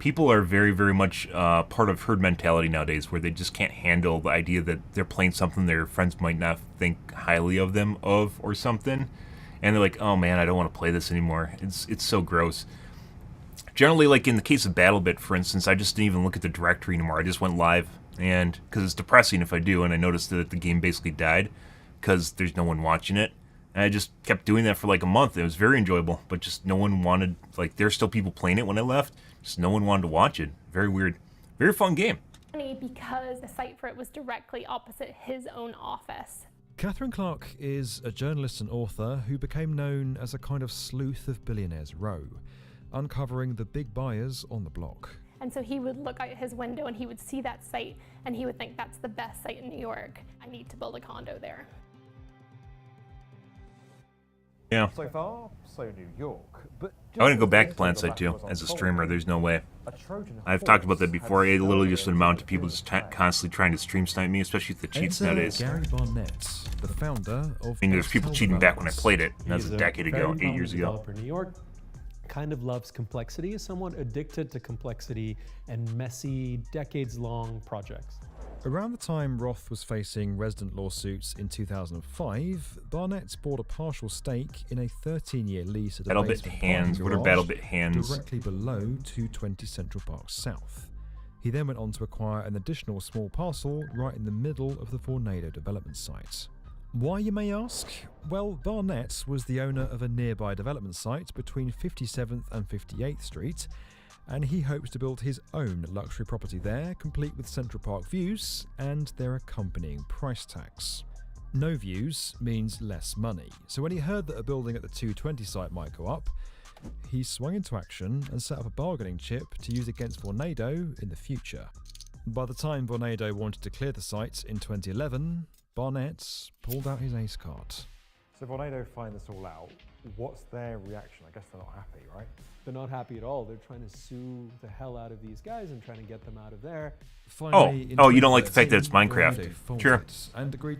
people are very, very much part of herd mentality nowadays, where they just can't handle the idea that they're playing something their friends might not think highly of them or something, and they're like, oh man, I don't want to play this anymore. It's so gross. Generally, like in the case of BattleBit, for instance, I just didn't even look at the directory anymore. I just went live, and because it's depressing if I do, and I noticed that the game basically died because there's no one watching it. And I just kept doing that for like a month. It was very enjoyable, but just no one wanted, like, there's still people playing it when I left. Just no one wanted to watch it. Very weird. Very fun game. Because the site for it was directly opposite his own office. Catherine Clark is a journalist and author who became known as a kind of sleuth of Billionaires Row, uncovering the big buyers on the block. And so he would look out his window and he would see that site and he would think, that's the best site in New York. I need to build a condo there. Yeah. So far, so New York. But I want to go back to PlanetSide too, as a streamer. There's no way. I've talked about that before. I literally just would amount to people just constantly trying to stream snipe me, especially with the cheats nowadays. Gary Barnett, the founder of... I mean, there's people cheating back when I played it. That was a decade ago, 8 years ago. Developer in New York, kind of loves complexity, is somewhat addicted to complexity and messy, decades-long projects. Around the time Roth was facing resident lawsuits in 2005, Barnett bought a partial stake in a 13-year lease at a BattleBit hands. What are BattleBit hands? Directly below 220 Central Park South. He then went on to acquire an additional small parcel right in the middle of the Vornado development site. Why, you may ask? Well, Barnett was the owner of a nearby development site between 57th and 58th Street, and he hopes to build his own luxury property there, complete with Central Park views and their accompanying price tags. No views means less money, so when he heard that a building at the 220 site might go up, he swung into action and set up a bargaining chip to use against Vornado in the future. By the time Vornado wanted to clear the site in 2011, Barnett pulled out his ace card. So Vornado find this all out. What's their reaction? I guess they're not happy, right? They're not happy at all. They're trying to sue the hell out of these guys and trying to get them out of there. Oh, you don't like the fact that it's Minecraft. Sure.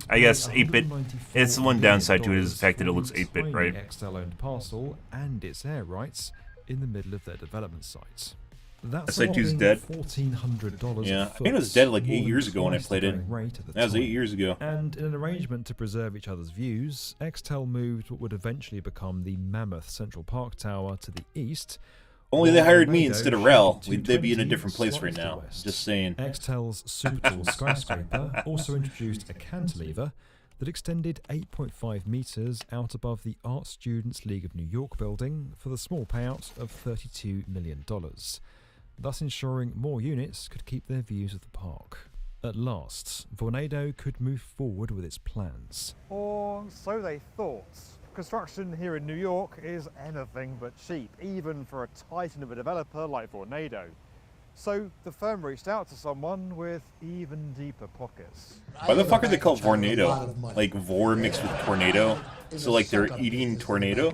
I guess 8-bit. It's the one downside to it is the fact that it looks 8-bit, right? Excel-owned parcel and its air rights in the middle of their development site. That's like 2's dead. $1,400 yeah, I think it was dead like 8 years ago when I played it. That was 8 years ago. And in an arrangement to preserve each other's views, Extel moved what would eventually become the mammoth Central Park Tower to the east. Only they hired me instead of Rel, they'd be in a different place right now. Just saying. Extel's super tall skyscraper also introduced a cantilever that extended 8.5 meters out above the Art Students League of New York building for the small payout of $32 million. Thus ensuring more units could keep their views of the park. At last, Vornado could move forward with its plans. Or so they thought. Construction here in New York is anything but cheap, even for a titan of a developer like Vornado. So the firm reached out to someone with even deeper pockets. Why the fuck are they called Vornado? Like Vor mixed with tornado? So like they're eating tornado?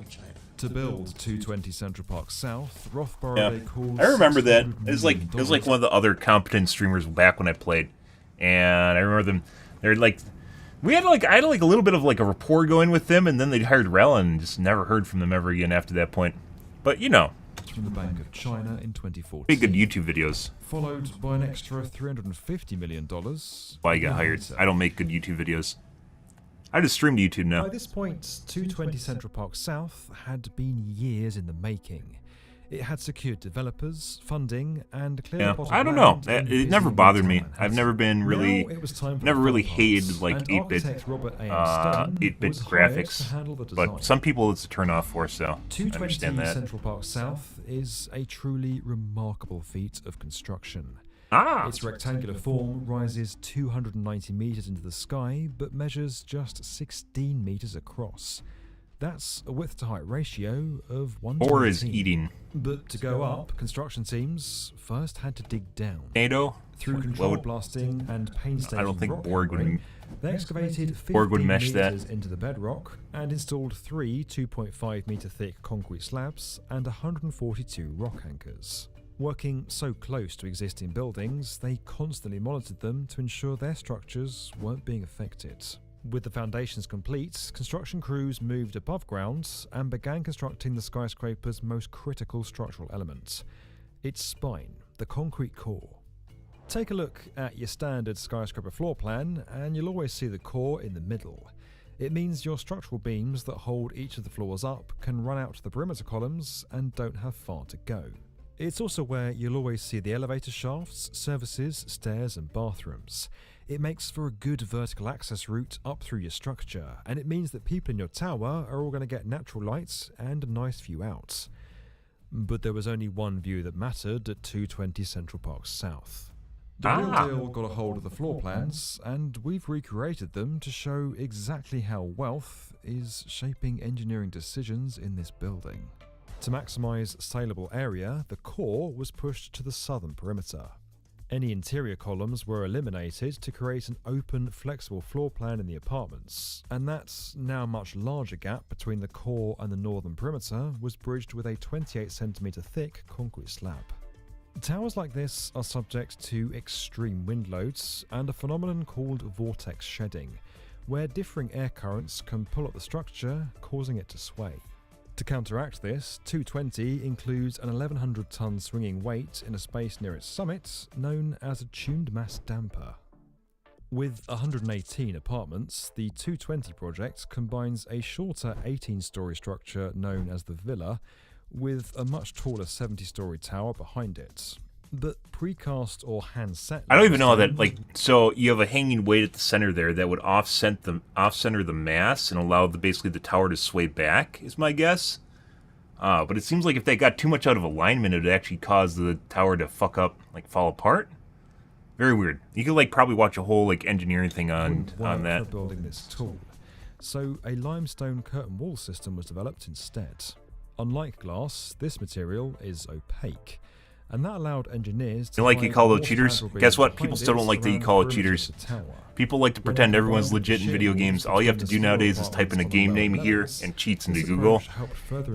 To build 220 Central Park South, Roth borrowed a cool... I remember that. It was like one of the other competent streamers back when I played. And I remember them, they're like... I had like a little bit of like a rapport going with them, and then they hired Rel and just never heard from them ever again after that point. But you know. From the Bank of China in 2014. Pretty good YouTube videos. Followed by an extra $350 million. Why you got hired. I don't make good YouTube videos. I just stream to YouTube now. By this point, 220 Central Park South had been years in the making. It had secured developers, funding, and clear. Yeah, I don't know. It never bothered me. I've never been really, never really hated like 8-bit, 8-bit graphics. But some people it's a turn off for, so I understand that. Central Park South is a truly remarkable feat of construction. Its rectangular form rises 290 meters into the sky, but measures just 16 meters across. That's a width-to-height ratio of 1 to 18. Or is eating. But to go up, construction teams first had to dig down. NATO? Through controlled blasting and painstaking I don't think rock Borg hammering, would. they excavated 15 mesh meters that into the bedrock and installed 3 2.5 meter thick concrete slabs and 142 rock anchors. Working so close to existing buildings, they constantly monitored them to ensure their structures weren't being affected. With the foundations complete, construction crews moved above ground and began constructing the skyscraper's most critical structural element, its spine, the concrete core. Take a look at your standard skyscraper floor plan and you'll always see the core in the middle. It means your structural beams that hold each of the floors up can run out to the perimeter columns and don't have far to go. It's also where you'll always see the elevator shafts, services, stairs and bathrooms. It makes for a good vertical access route up through your structure, and it means that people in your tower are all going to get natural lights and a nice view out. But there was only one view that mattered at 220 Central Park South. The real deal got a hold of the floor plans, and we've recreated them to show exactly how wealth is shaping engineering decisions in this building. To maximise saleable area, the core was pushed to the southern perimeter. Any interior columns were eliminated to create an open, flexible floor plan in the apartments, and that now much larger gap between the core and the northern perimeter was bridged with a 28cm thick concrete slab. Towers like this are subject to extreme wind loads and a phenomenon called vortex shedding, where differing air currents can pull up the structure, causing it to sway. To counteract this, 220 includes an 1,100-ton swinging weight in a space near its summit, known as a tuned mass damper. With 118 apartments, the 220 project combines a shorter 18-storey structure known as the Villa, with a much taller 70-storey tower behind it. But precast or hand set. I don't even know that, like, so you have a hanging weight at the center there that would off-center the mass and allow basically the tower to sway back, is my guess. But it seems like if they got too much out of alignment, it would actually cause the tower to fuck up, like fall apart. Very weird. You could like probably watch a whole like engineering thing on that. For building this tool. So a limestone curtain wall system was developed instead. Unlike glass, this material is opaque, and that allowed engineers to... You like you call those cheaters? Guess what? People still don't like that you call it cheaters. People like to pretend everyone's legit in video games. All you have to do nowadays is type in a game name here and cheats into Google,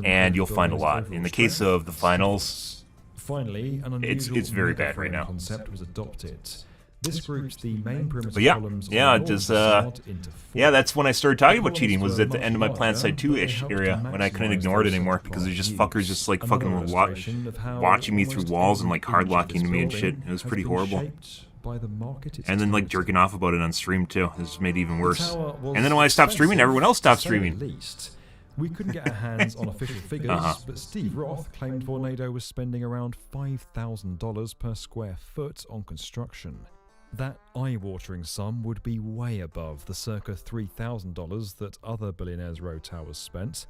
and you'll find a lot. In the case of the finals, finally, it's very bad right now. Concept was adopted. This groups the main perimeter but yeah, columns that's when I started talking about cheating, was at the end of my PlanetSide 2-ish area, when I couldn't ignore it anymore, because there's just fuckers just like fucking watching me through walls and like hardlocking me and shit. It was pretty horrible. And then like jerking off about it on stream too. This made it even worse. And then when I stopped streaming, everyone else stopped streaming. We couldn't get our hands on official figures, but Steve Roth claimed Vornado was spending around $5,000 per square foot on construction. That eye-watering sum would be way above the circa $3,000 that other billionaires' row towers spent,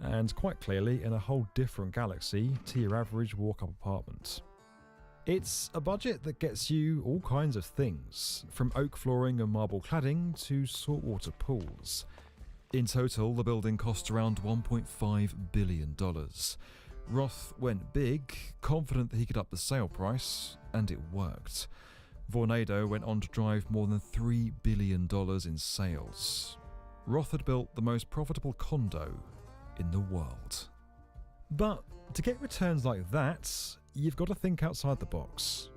and quite clearly in a whole different galaxy to your average walk-up apartment. It's a budget that gets you all kinds of things, from oak flooring and marble cladding to saltwater pools. In total, the building cost around $1.5 billion. Roth went big, confident that he could up the sale price, and it worked. Vornado went on to drive more than $3 billion in sales. Roth had built the most profitable condo in the world. But to get returns like that, you've got to think outside the box.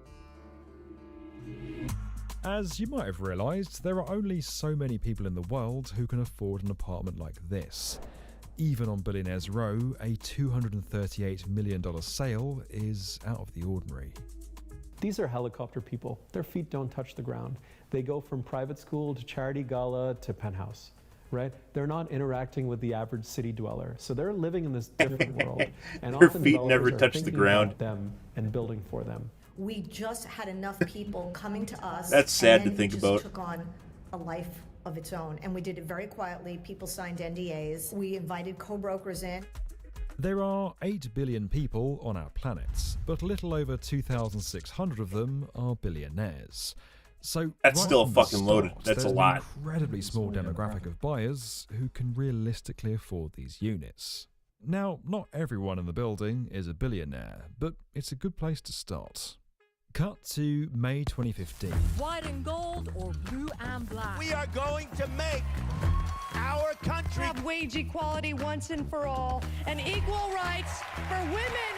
As you might have realised, there are only so many people in the world who can afford an apartment like this. Even on Billionaires Row, a $238 million sale is out of the ordinary. These are helicopter people. Their feet don't touch the ground. They go from private school to charity gala to penthouse, right? They're not interacting with the average city dweller. So they're living in this different world. And their feet never touch the ground. Them and building for them. We just had enough people coming to us. That's sad to think about. It just took on a life of its own. And we did it very quietly. People signed NDAs. We invited co-brokers in. There are 8 billion people on our planet, but a little over 2,600 of them are billionaires. So that's still fucking loaded. That's a lot. There's an incredibly small demographic of buyers who can realistically afford these units. Now, not everyone in the building is a billionaire, but it's a good place to start. Cut to May 2015. White and gold or blue and black. We are going to make our country have wage equality once and for all and equal rights for women.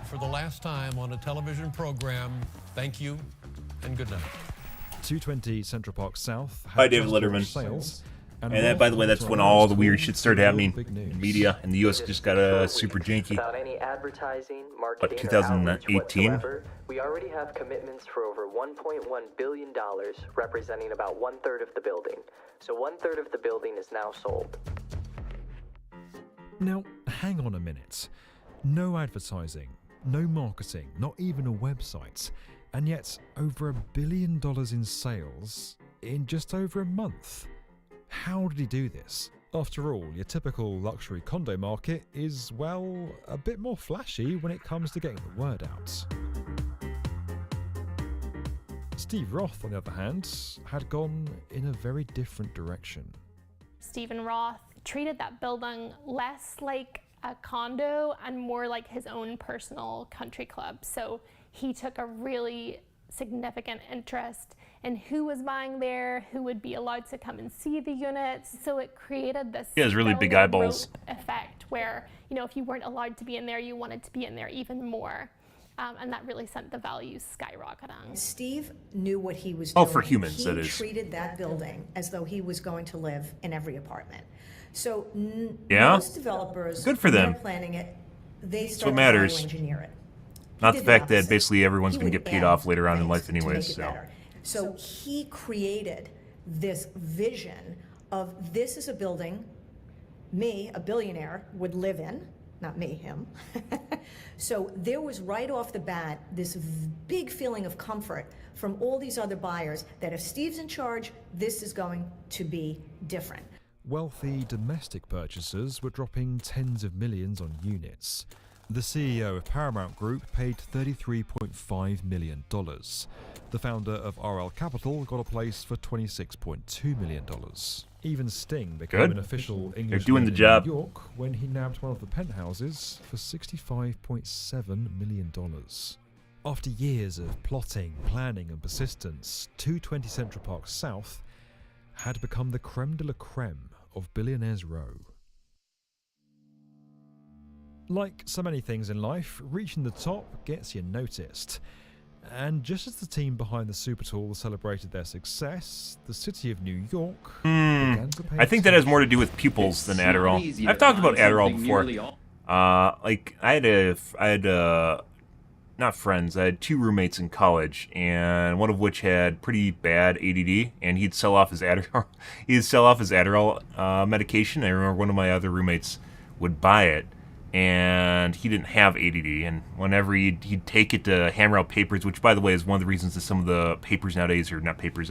For the last time on a television program, thank you and good night. 220 Central Park South Hi, David Letterman. Sales, And that, by the way, that's when all the weird shit started happening in media, and the U.S. just got super janky. Without any advertising, marketing, But 2018. whatsoever, we already have commitments for over $1.1 billion, representing about 1/3 of the building. So 1/3 of the building is now sold. Now, hang on a minute. No advertising, no marketing, not even a website, and yet over $1 billion in sales in just over a month. How did he do this? After all, your typical luxury condo market is, well, a bit more flashy when it comes to getting the word out. Steve Roth, on the other hand, had gone in a very different direction. Stephen Roth treated that building less like a condo and more like his own personal country club. So he took a really significant interest in who was buying there, who would be allowed to come and see the units. So it created this He has really big eyeballs effect where, you know, if you weren't allowed to be in there, you wanted to be in there even more. And that really sent the values skyrocketing. Steve knew what he was doing. Oh, for humans, that is. He treated that building as though he was going to live in every apartment. So most developers, good for them. They're planning it, they That's start what matters. to engineer it. Not the fact that basically everyone's going to get paid off later on in life anyways. So he created this vision of this is a building me, a billionaire, would live in. Not me, him. So there was right off the bat this big feeling of comfort from all these other buyers that if Steve's in charge, this is going to be different. Wealthy domestic purchasers were dropping tens of millions on units. The CEO of Paramount Group paid $33.5 million. The founder of RL Capital got a place for $26.2 million. Even Sting became an official English doing the in job. New York when he nabbed one of the penthouses for $65.7 million. After years of plotting, planning and persistence, 220 Central Park South had become the creme de la creme of Billionaires Row. Like so many things in life, reaching the top gets you noticed. And just as the team behind the Super Tool celebrated their success, the city of New York began to pay I think that has more to do with pupils than Adderall. I've talked about Adderall before. Like I had not friends. I had two roommates in college, and one of which had pretty bad ADD, and he'd sell off his Adderall. He'd sell off his Adderall medication. I remember one of my other roommates would buy it, and he didn't have ADD, and whenever he'd take it to hammer out papers, which by the way is one of the reasons that some of the papers nowadays, or not papers,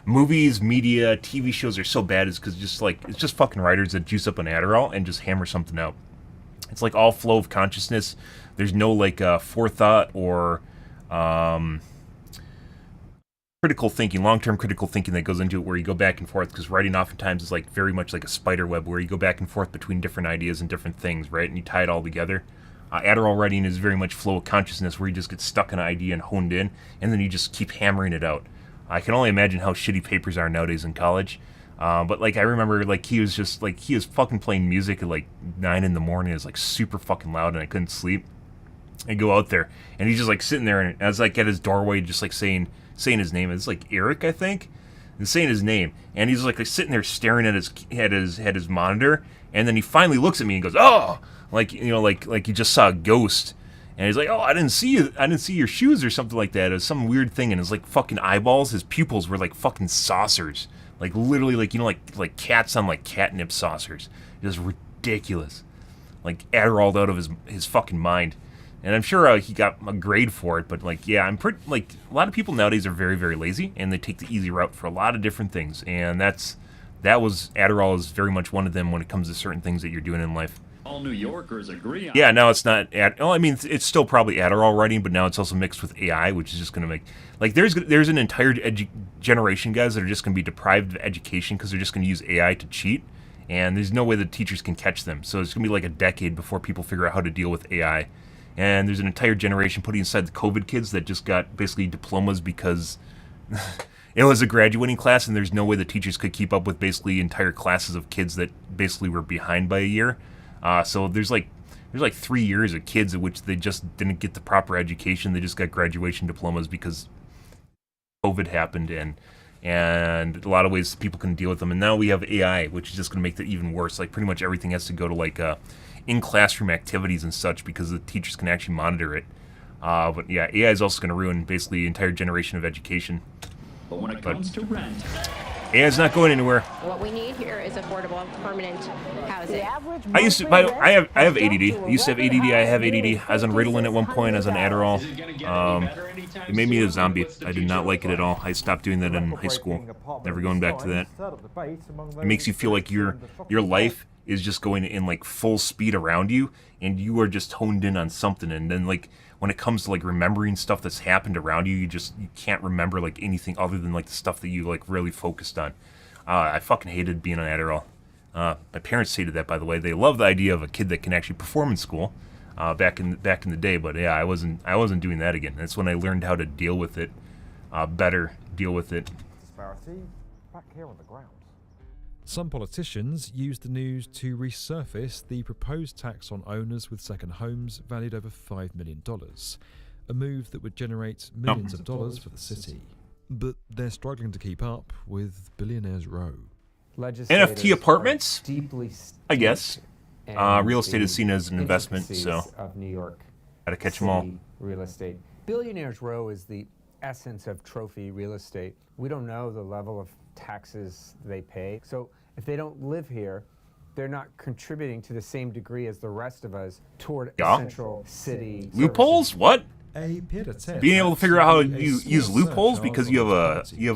movies, media, TV shows are so bad, is because it's just fucking writers that juice up an Adderall and just hammer something out. It's like all flow of consciousness. There's no like forethought or critical thinking, long-term critical thinking that goes into it, where you go back and forth, because writing oftentimes is like very much like a spider web where you go back and forth between different ideas and different things, right? And you tie it all together. Adderall writing is very much flow of consciousness, where you just get stuck in an idea and honed in, and then you just keep hammering it out. I can only imagine how shitty papers are nowadays in college. But like I remember, like he was fucking playing music at like 9 in the morning. It was like super fucking loud, and I couldn't sleep. I go out there, and he's just like sitting there, and I was like at his doorway, just like saying his name. It's like Eric, I think, and saying his name, and he's like sitting there staring at his monitor, and then he finally looks at me and goes, "Oh," like he just saw a ghost, and he's like, "Oh, I didn't see your shoes," or something like that. It was some weird thing, and his like fucking eyeballs, his pupils were like fucking saucers, like literally like cats on like catnip saucers. It was ridiculous, like Adderalled out of his fucking mind. And I'm sure he got a grade for it, but like, yeah, I'm pretty, like, a lot of people nowadays are very, very lazy, and they take the easy route for a lot of different things, and Adderall is very much one of them when it comes to certain things that you're doing in life. All New Yorkers agree on. Yeah, now it's not, I mean, it's still probably Adderall writing, but now it's also mixed with AI, which is just going to make, like, there's an entire generation, guys, that are just going to be deprived of education because they're just going to use AI to cheat, and there's no way that teachers can catch them, so it's going to be like a decade before people figure out how to deal with AI. And there's an entire generation putting aside the COVID kids that just got basically diplomas because it was a graduating class, and there's no way the teachers could keep up with basically entire classes of kids that basically were behind by a year. So there's like 3 years of kids at which they just didn't get the proper education. They just got graduation diplomas because COVID happened, and and a lot of ways people can deal with them. And now we have AI, which is just going to make that even worse. Like, pretty much everything has to go to, like, in-classroom activities and such because the teachers can actually monitor it. But yeah, AI is also going to ruin basically the entire generation of education. But when it comes to rent, AI is not going anywhere. What we need here is affordable, permanent housing. I used to. I have ADD. I used to have ADD. I have ADD. I was on Ritalin at one point. I was on Adderall. It made me a zombie. I did not like it at all. I stopped doing that in high school. Never going back to that. It makes you feel like your life is just going in like full speed around you, and you are just honed in on something. And then like when it comes to like remembering stuff that's happened around you, you can't remember like anything other than like the stuff that you like really focused on. I fucking hated being on Adderall. My parents hated that, by the way. They love the idea of a kid that can actually perform in school back in the day. But yeah, I wasn't doing that again. That's when I learned how to deal with it, better deal with it. Disparity back here on the ground. Some politicians used the news to resurface the proposed tax on owners with second homes valued over $5 million, a move that would generate millions of dollars for the city. But they're struggling to keep up with Billionaires Row. NFT apartments? I guess. Real estate is seen as an investment, so of New York gotta catch them all. Real estate. Billionaires Row is the essence of trophy real estate. We don't know the level of taxes they pay. So if they don't live here, they're not contributing to the same degree as the rest of us toward central city loopholes. What? Being able to figure out how to use loopholes because you have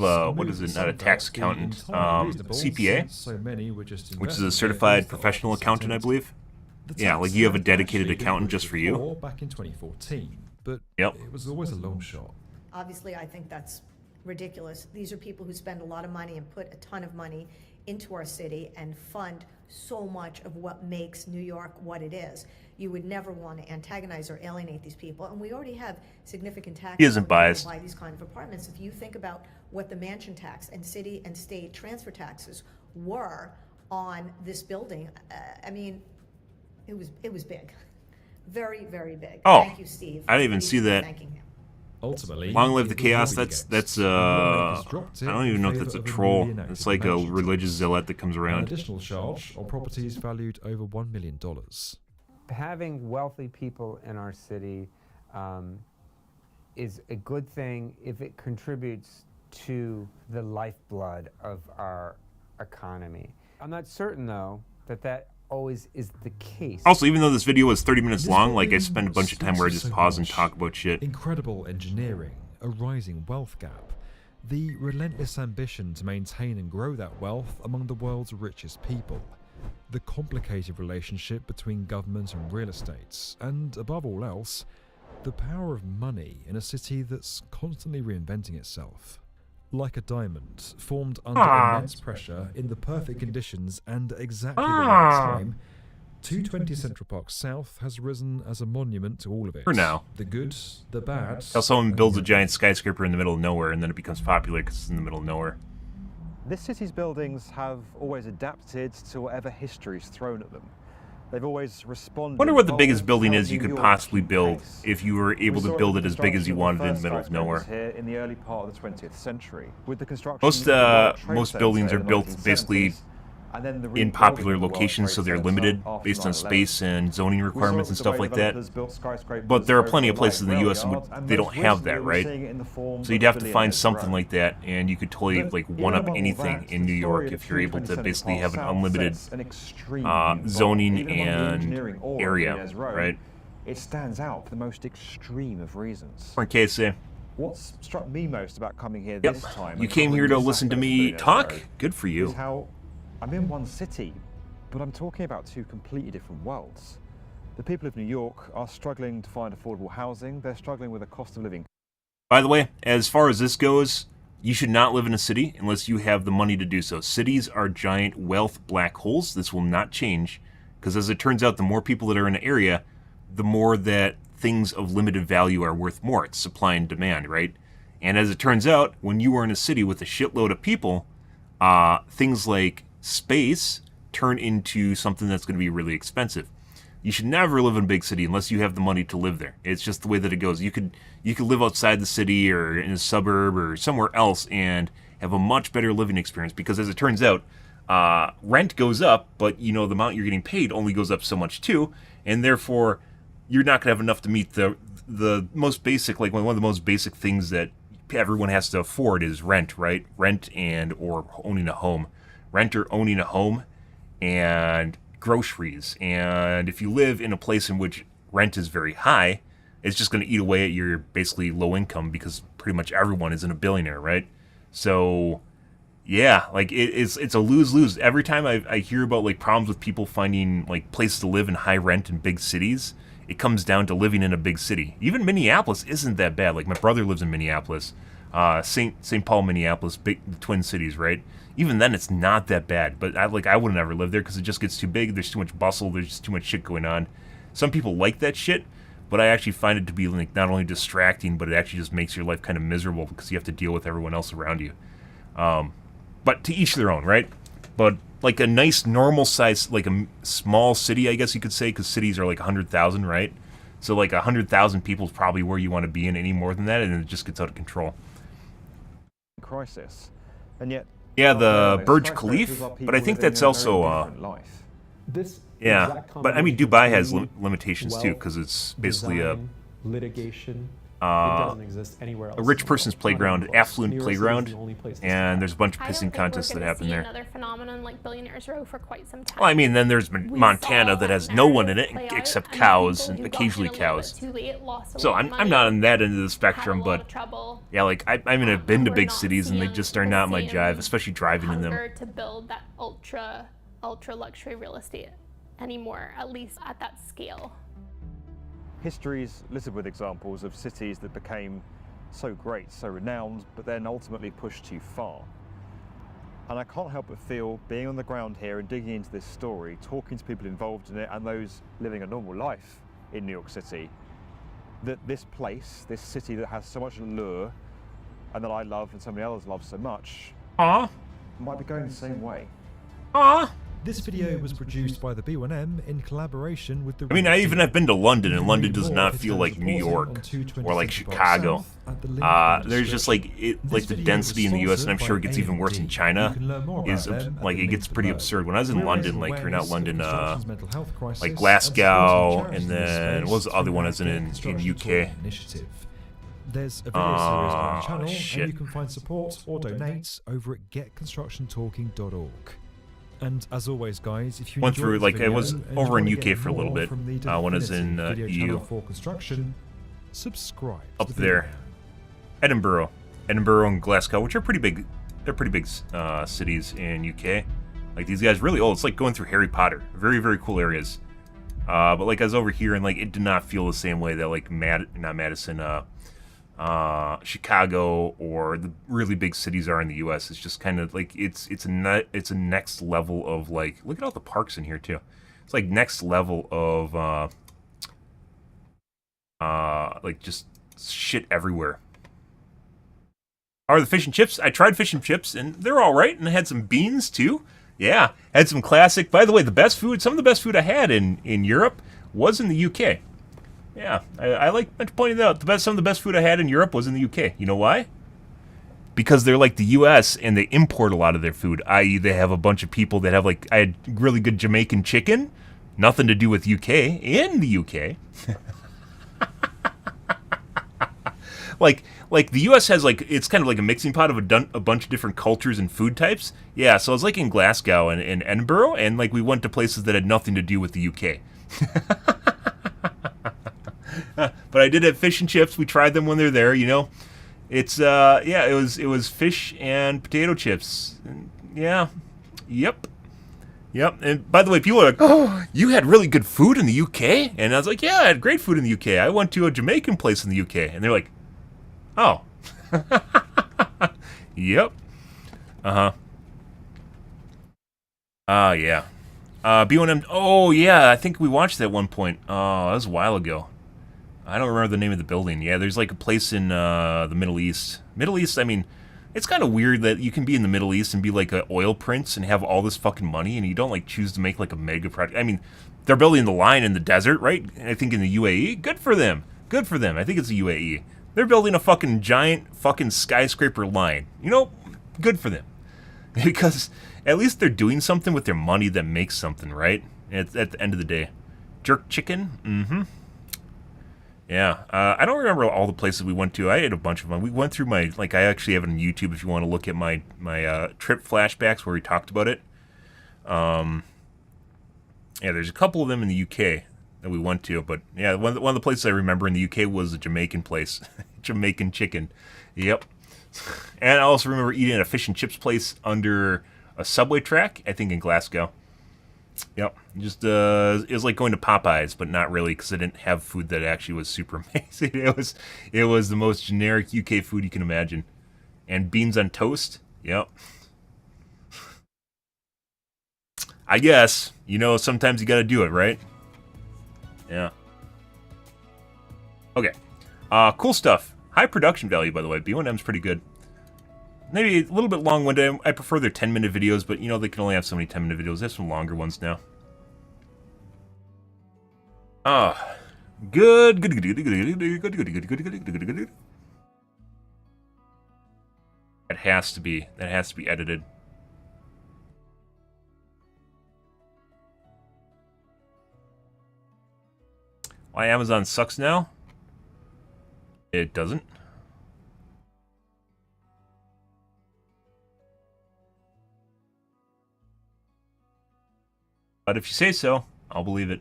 a what is it? Not a tax accountant, CPA, which is a certified professional accountant, I believe. Yeah, like you have a dedicated accountant just for you. Back in 2014, but yep. It was always a long shot. Obviously, I think that's ridiculous. These are people who spend a lot of money and put a ton of money into our city and fund so much of what makes New York what it is. You would never want to antagonize or alienate these people, and we already have significant taxes. He isn't biased. Buy these kind of apartments. If you think about what the mansion tax and city and state transfer taxes were on this building, I mean, it was big, very, very big. Oh, thank you, Steve. I didn't even see that. Ultimately, long live the chaos. That's I don't even know if that's a troll. It's like a religious zealot that comes around. An additional charge on properties valued over $1 million. Having wealthy people in our city is a good thing if it contributes to the lifeblood of our economy. I'm not certain, though, that always is the case. Also, even though this video was 30 minutes long, like I spend a bunch of time where I just pause and talk about shit. Incredible engineering, a rising wealth gap, the relentless ambition to maintain and grow that wealth among the world's richest people, the complicated relationship between government and real estate, and above all else, the power of money in a city that's constantly reinventing itself. Like a diamond, formed under immense pressure in the perfect conditions and exactly the right time, 220 Central Park South has risen as a monument to all of it. For now. The good, the bad. How someone builds a giant skyscraper in the middle of nowhere and then it becomes popular because it's in the middle of nowhere. This city's buildings have always adapted to whatever history's thrown at them. They've always responded. Wonder what the biggest building is you could possibly build if you were able to build it as big as you wanted in the middle of nowhere. Here in the early part of the 20th century, with the construction most buildings are built basically in popular locations, so they're limited based on space and zoning requirements and stuff like that. But there are plenty of places in the U.S. they don't have that, right? So you'd have to find something like that, and you could totally like one-up anything in New York if you're able to basically have an unlimited zoning and area, right? It stands out for the most extreme of reasons. For KSA. What struck me most about coming here this time... You came here to listen to me talk? Good for you. ...is how I'm in one city, but I'm talking about two completely different worlds. The people of New York are struggling to find affordable housing. They're struggling with a cost of living. By the way, as far as this goes, you should not live in a city unless you have the money to do so. Cities are giant wealth black holes. This will not change, because as it turns out, the more people that are in an area, the more that things of limited value are worth more. It's supply and demand, right? And as it turns out, when you are in a city with a shitload of people, things like space turn into something that's going to be really expensive. You should never live in a big city unless you have the money to live there. It's just the way that it goes. You could live outside the city or in a suburb or somewhere else and have a much better living experience because, as it turns out, rent goes up, but the amount you're getting paid only goes up so much too, and therefore you're not gonna have enough to meet the most basic, like one of the most basic things that everyone has to afford is rent, right? Rent and or owning a home, rent or owning a home, and groceries. And if you live in a place in which rent is very high, it's just going to eat away at your basically low income because pretty much everyone isn't a billionaire, right? So yeah, like it's a lose-lose. Every time I hear about like problems with people finding like places to live in high rent in big cities, it comes down to living in a big city. Even Minneapolis isn't that bad. Like my brother lives in Minneapolis, St. Paul, Minneapolis, the Twin Cities, right? Even then, it's not that bad. But I wouldn't ever live there because it just gets too big. There's too much bustle. There's just too much shit going on. Some people like that shit, but I actually find it to be like not only distracting, but it actually just makes your life kind of miserable because you have to deal with everyone else around you. But to each their own, right? But like a nice normal size, like a small city, I guess you could say, because cities are like 100,000, right? So like 100,000 people is probably where you want to be in. Any more than that, and it just gets out of control. Crisis, and yet. Yeah, the Burj Khalifa, but I think that's also yeah. But I mean, Dubai has limitations too because it's basically litigation. It doesn't exist anywhere else. A rich person's playground, an affluent playground, and there's a bunch of pissing contests that happen there. Another phenomenon like Billionaires Row for quite some time. Well, I mean, then there's Montana that has no one in it except cows and occasionally cows. So I'm not on that end of the spectrum, but yeah, like I mean, I've been to big cities and they just are not my jive, especially driving in them. To build that ultra luxury real estate anymore, at least at that scale. History is littered with examples of cities that became so great, so renowned, but then ultimately pushed too far. And I can't help but feel, being on the ground here and digging into this story, talking to people involved in it and those living a normal life in New York City, that this place, this city that has so much allure and that I love and so many others love so much, might be going the same way. This video was produced by the B1M in collaboration with the... I mean, I even have been to London, and London does not feel like New York or like Chicago. There's just like the density in the U.S., and I'm sure it gets even worse in China. Is like it gets pretty absurd. When I was in London, like or not London, like Glasgow, and then what was the other one? I was in UK. There's a video series on the channel, and you can find support or donate over at getconstructiontalking.org. And as always, guys, if you went through, like I was over in UK for a little bit when I was in EU. For construction, subscribe up there, Edinburgh and Glasgow, which are pretty big. They're pretty big cities in UK. Like these guys, really old. It's like going through Harry Potter. Very, very cool areas. But like I was over here, and like it did not feel the same way that like not Madison, Chicago or the really big cities are in the U.S. It's just kind of like it's a next level of like, look at all the parks in here too. It's like next level of like just shit everywhere. Are the fish and chips? I tried fish and chips and they're all right, and I had some beans too. Yeah, had some classic. By the way, the best food, some of the best food I had in Europe was in the UK. Yeah, I like to point it out. Some of the best food I had in Europe was in the UK. You know why? Because they're like the US and they import a lot of their food, i.e. they have a bunch of people that have like, I had really good Jamaican chicken, nothing to do with UK, in the UK. Like the US has like, it's kind of like a mixing pot of a bunch of different cultures and food types. Yeah, so I was like in Glasgow and Edinburgh, and like we went to places that had nothing to do with the UK. But I did have fish and chips. We tried them when they're there, you know. It's yeah, it was fish and potato chips. Yeah. Yep. And by the way, people are like, "Oh, you had really good food in the UK?" And I was like, "Yeah, I had great food in the UK. I went to a Jamaican place in the UK." And they're like, "Oh." Yep. Yeah. B1M. Oh, yeah. I think we watched that at one point. Oh, that was a while ago. I don't remember the name of the building. Yeah, there's like a place in the Middle East. I mean, it's kind of weird that you can be in the Middle East and be like an oil prince and have all this fucking money, and you don't like choose to make like a mega project. I mean, they're building the line in the desert, right? I think in the UAE. Good for them. I think it's the UAE. They're building a fucking giant fucking skyscraper line. You know, good for them. Because at least they're doing something with their money that makes something, right? At the end of the day. Jerk chicken? Mm-hmm. Yeah. I don't remember all the places we went to. I ate a bunch of them. We went through my, like, I actually have it on YouTube if you want to look at my trip flashbacks where we talked about it. Yeah, there's a couple of them in the UK that we went to, but yeah, one of the places I remember in the UK was a Jamaican place. Jamaican chicken. Yep. And I also remember eating at a fish and chips place under a subway track, I think in Glasgow. Yep. Just, it was like going to Popeyes, but not really, because I didn't have food that actually was super amazing. It was the most generic UK food you can imagine. And beans on toast? Yep. I guess, you know, sometimes you gotta do it, right? Yeah. Okay. Cool stuff. High production value, by the way. B1M's pretty good. Maybe a little bit long-winded. I prefer their 10-minute videos, but, you know, they can only have so many 10-minute videos. They have some longer ones now. Good. That has to be edited. Why Amazon sucks now? It doesn't. But if you say so, I'll believe it.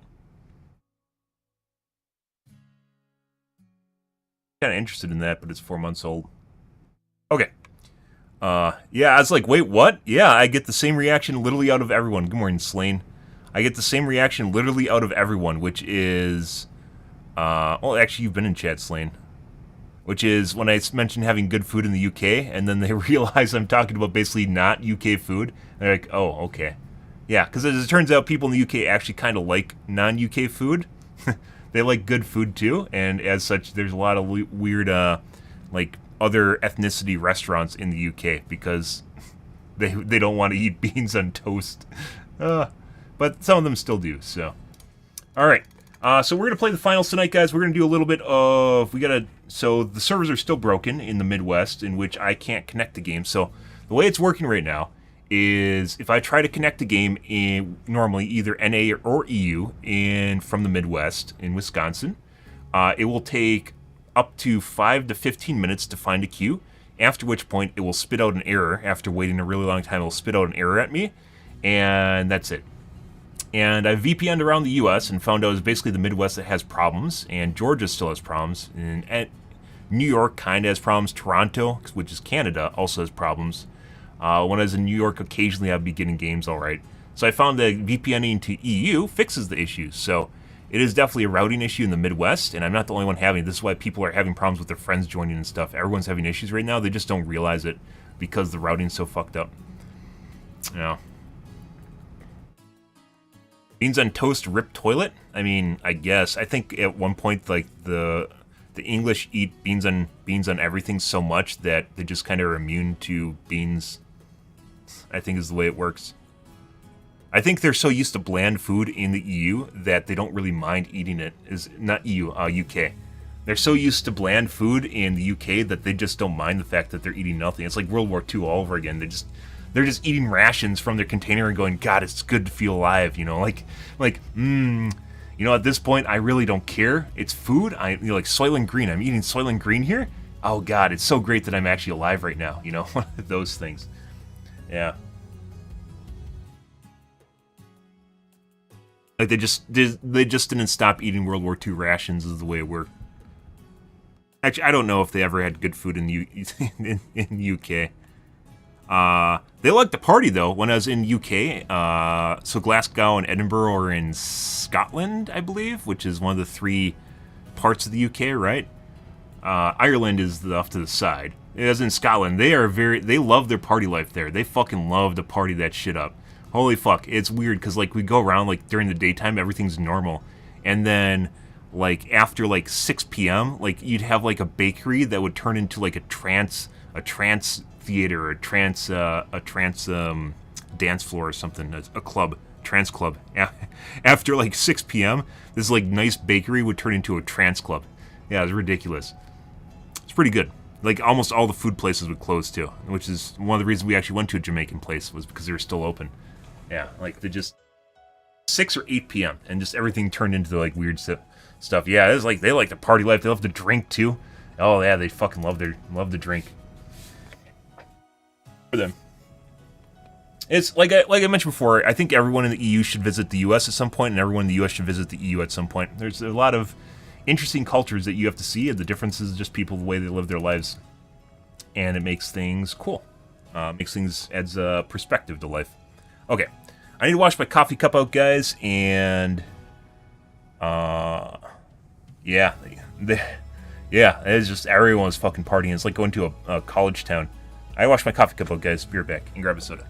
Kind of interested in that, but it's 4 months old. Okay. Yeah, I was like, wait, what? Yeah, I get the same reaction literally out of everyone. Good morning, Slane. I get the same reaction literally out of everyone, which is... well, actually, you've been in chat, Slane. Which is when I mention having good food in the UK, and then they realize I'm talking about basically not UK food. They're like, oh, okay. Yeah, because as it turns out, people in the UK actually kind of like non-UK food. They like good food, too. And as such, there's a lot of weird, like, other ethnicity restaurants in the UK because they don't want to eat beans on toast. But some of them still do, so. Alright. So we're going to play the finals tonight, guys. We're going to do a little bit of... So the servers are still broken in the Midwest, in which I can't connect the game. So the way it's working right now is if I try to connect the game in normally either NA or EU from the Midwest in Wisconsin, it will take up to 5 to 15 minutes to find a queue, after which point it will spit out an error. After waiting a really long time, it will spit out an error at me, and that's it. And I VPN'd around the US and found out it was basically the Midwest that has problems, and Georgia still has problems, and New York kind of has problems. Toronto, which is Canada, also has problems. When I was in New York, occasionally I'd be getting games all right. So I found that VPNing to EU fixes the issues. So it is definitely a routing issue in the Midwest, and I'm not the only one having it. This is why people are having problems with their friends joining and stuff. Everyone's having issues right now. They just don't realize it because the routing's so fucked up. Yeah. Beans on toast, rip toilet? I mean, I guess. I think at one point, like, the English eat beans on everything so much that they just kind of are immune to beans, I think is the way it works. I think they're so used to bland food in the EU that they don't really mind eating it. Not EU, UK. They're so used to bland food in the UK that they just don't mind the fact that they're eating nothing. It's like World War II all over again. They're just eating rations from their container and going, God, it's good to feel alive, you know, like, you know, at this point, I really don't care. It's food. Like Soylent Green. I'm eating Soylent Green here. Oh God, it's so great that I'm actually alive right now. You know, one of those things. Yeah. Like they just didn't stop eating World War II rations is the way it worked. Actually, I don't know if they ever had good food in the UK. They liked to party though. When I was in UK, so Glasgow and Edinburgh are in Scotland, I believe, which is one of the 3 parts of the UK, right? Ireland is off to the side. As in Scotland, they love their party life there. They fucking love to party that shit up. Holy fuck, it's weird because like we go around like during the daytime, everything's normal, and then like after like 6 p.m., like you'd have like a bakery that would turn into like a trance theater, a trance dance floor or something, a club, trance club. After like 6 p.m., this like nice bakery would turn into a trance club. Yeah, it was ridiculous. It's pretty good. like almost all the food places would close too, which is one of the reasons we actually went to a Jamaican place was because they were still open. Yeah, like they just 6 or 8 p.m. and just everything turned into like weird stuff. Yeah, it's like they like the party life. They love to drink too. Oh yeah, they fucking love the drink. For them, it's like I mentioned before. I think everyone in the EU should visit the US at some point, and everyone in the US should visit the EU at some point. There's a lot of interesting cultures that you have to see, and the differences is just people, the way they live their lives, and it makes things cool. Adds perspective to life. Okay, I need to wash my coffee cup out, guys, and yeah, it's just everyone's fucking partying. It's like going to a college town. I wash my coffee cup out, guys. Be right back and grab a soda.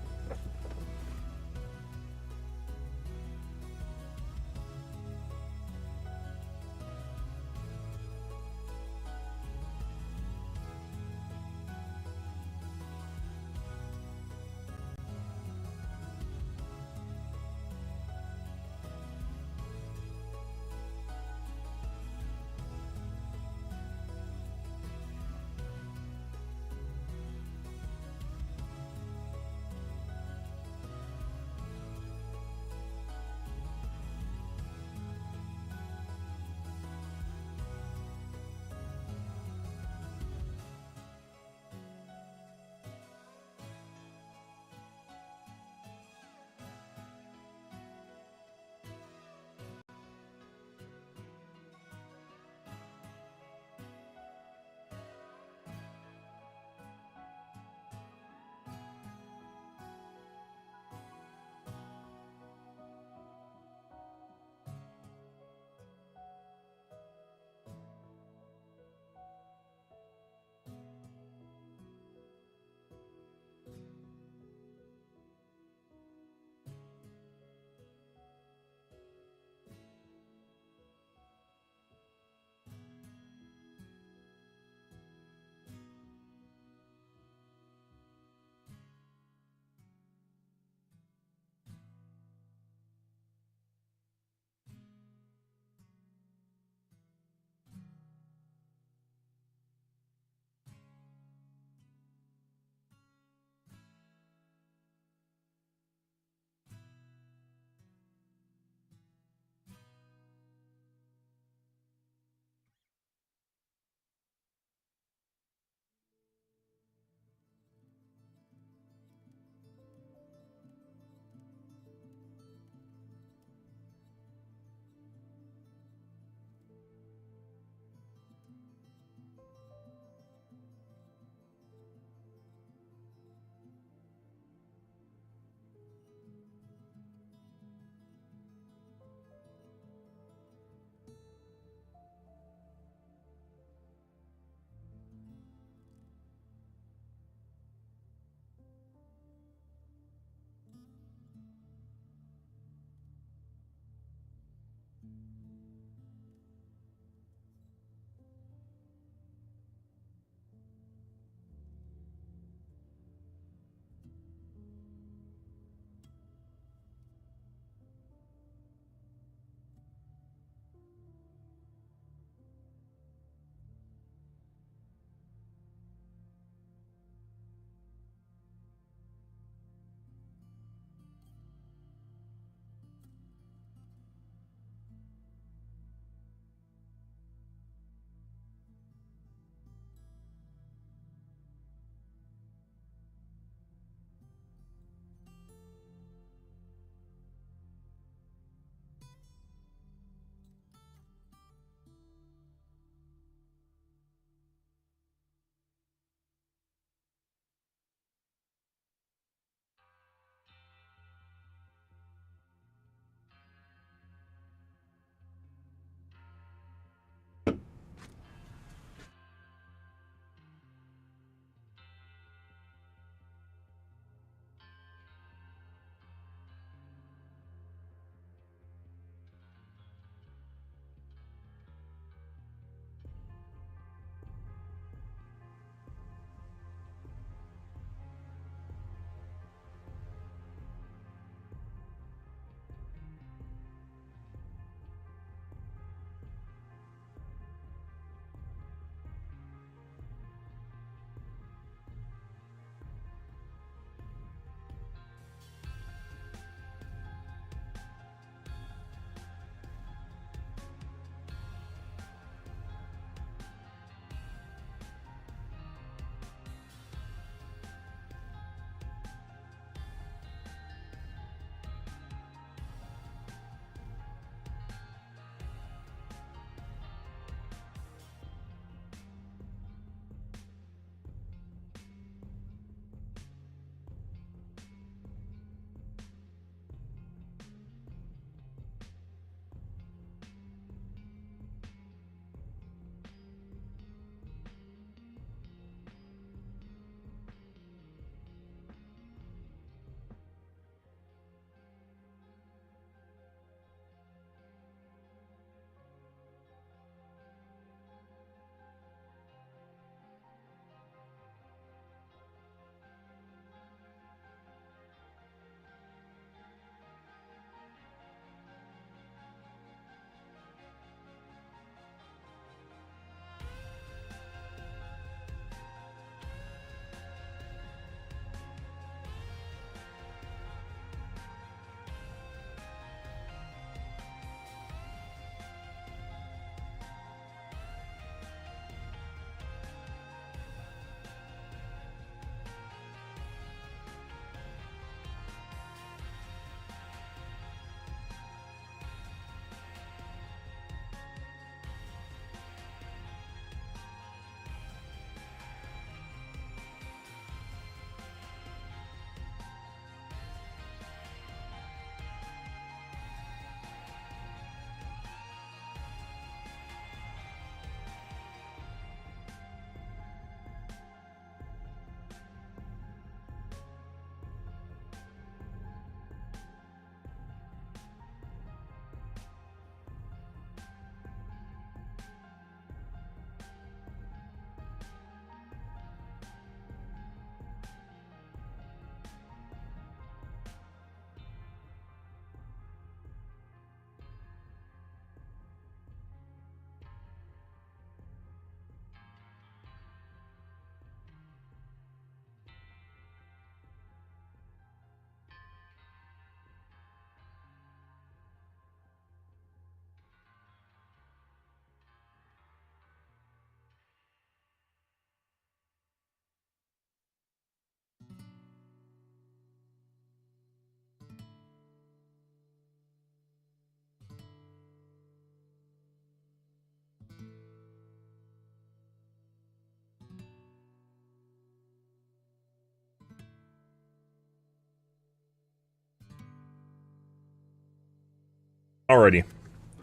Alrighty.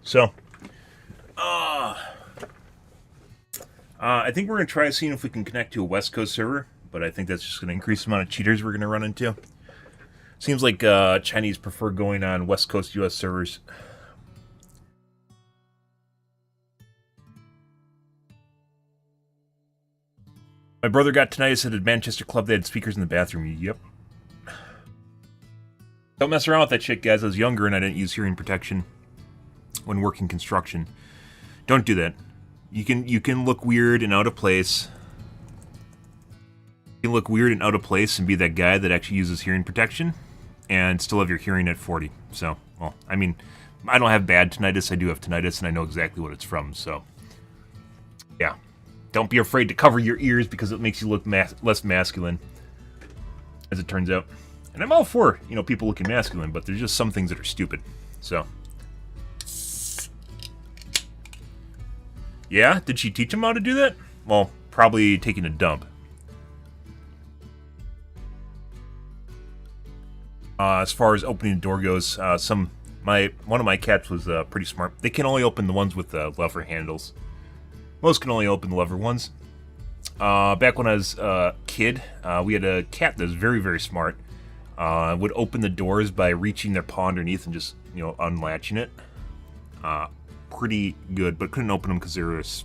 So, I think we're going to try seeing if we can connect to a West Coast server, but I think that's just going to increase the amount of cheaters we're going to run into. Seems like Chinese prefer going on West Coast US servers. My brother got tinnitus at a Manchester club. They had speakers in the bathroom. Yep. Don't mess around with that shit, guys. I was younger and I didn't use hearing protection when working construction. Don't do that. You can look weird and out of place. You can look weird and out of place and be that guy that actually uses hearing protection and still have your hearing at 40. So, well, I mean, I don't have bad tinnitus. I do have tinnitus and I know exactly what it's from. So, yeah. Don't be afraid to cover your ears because it makes you look less masculine, as it turns out. And I'm all for, you know, people looking masculine, but there's just some things that are stupid. So, yeah, did she teach him how to do that? Well, probably taking a dump. As far as opening the door goes, one of my cats was pretty smart. They can only open the ones with lever handles. Most can only open the lever ones. Back when I was a kid, we had a cat that was very, very smart. Would open the doors by reaching their paw underneath and just, you know, unlatching it. Pretty good, but couldn't open them because there was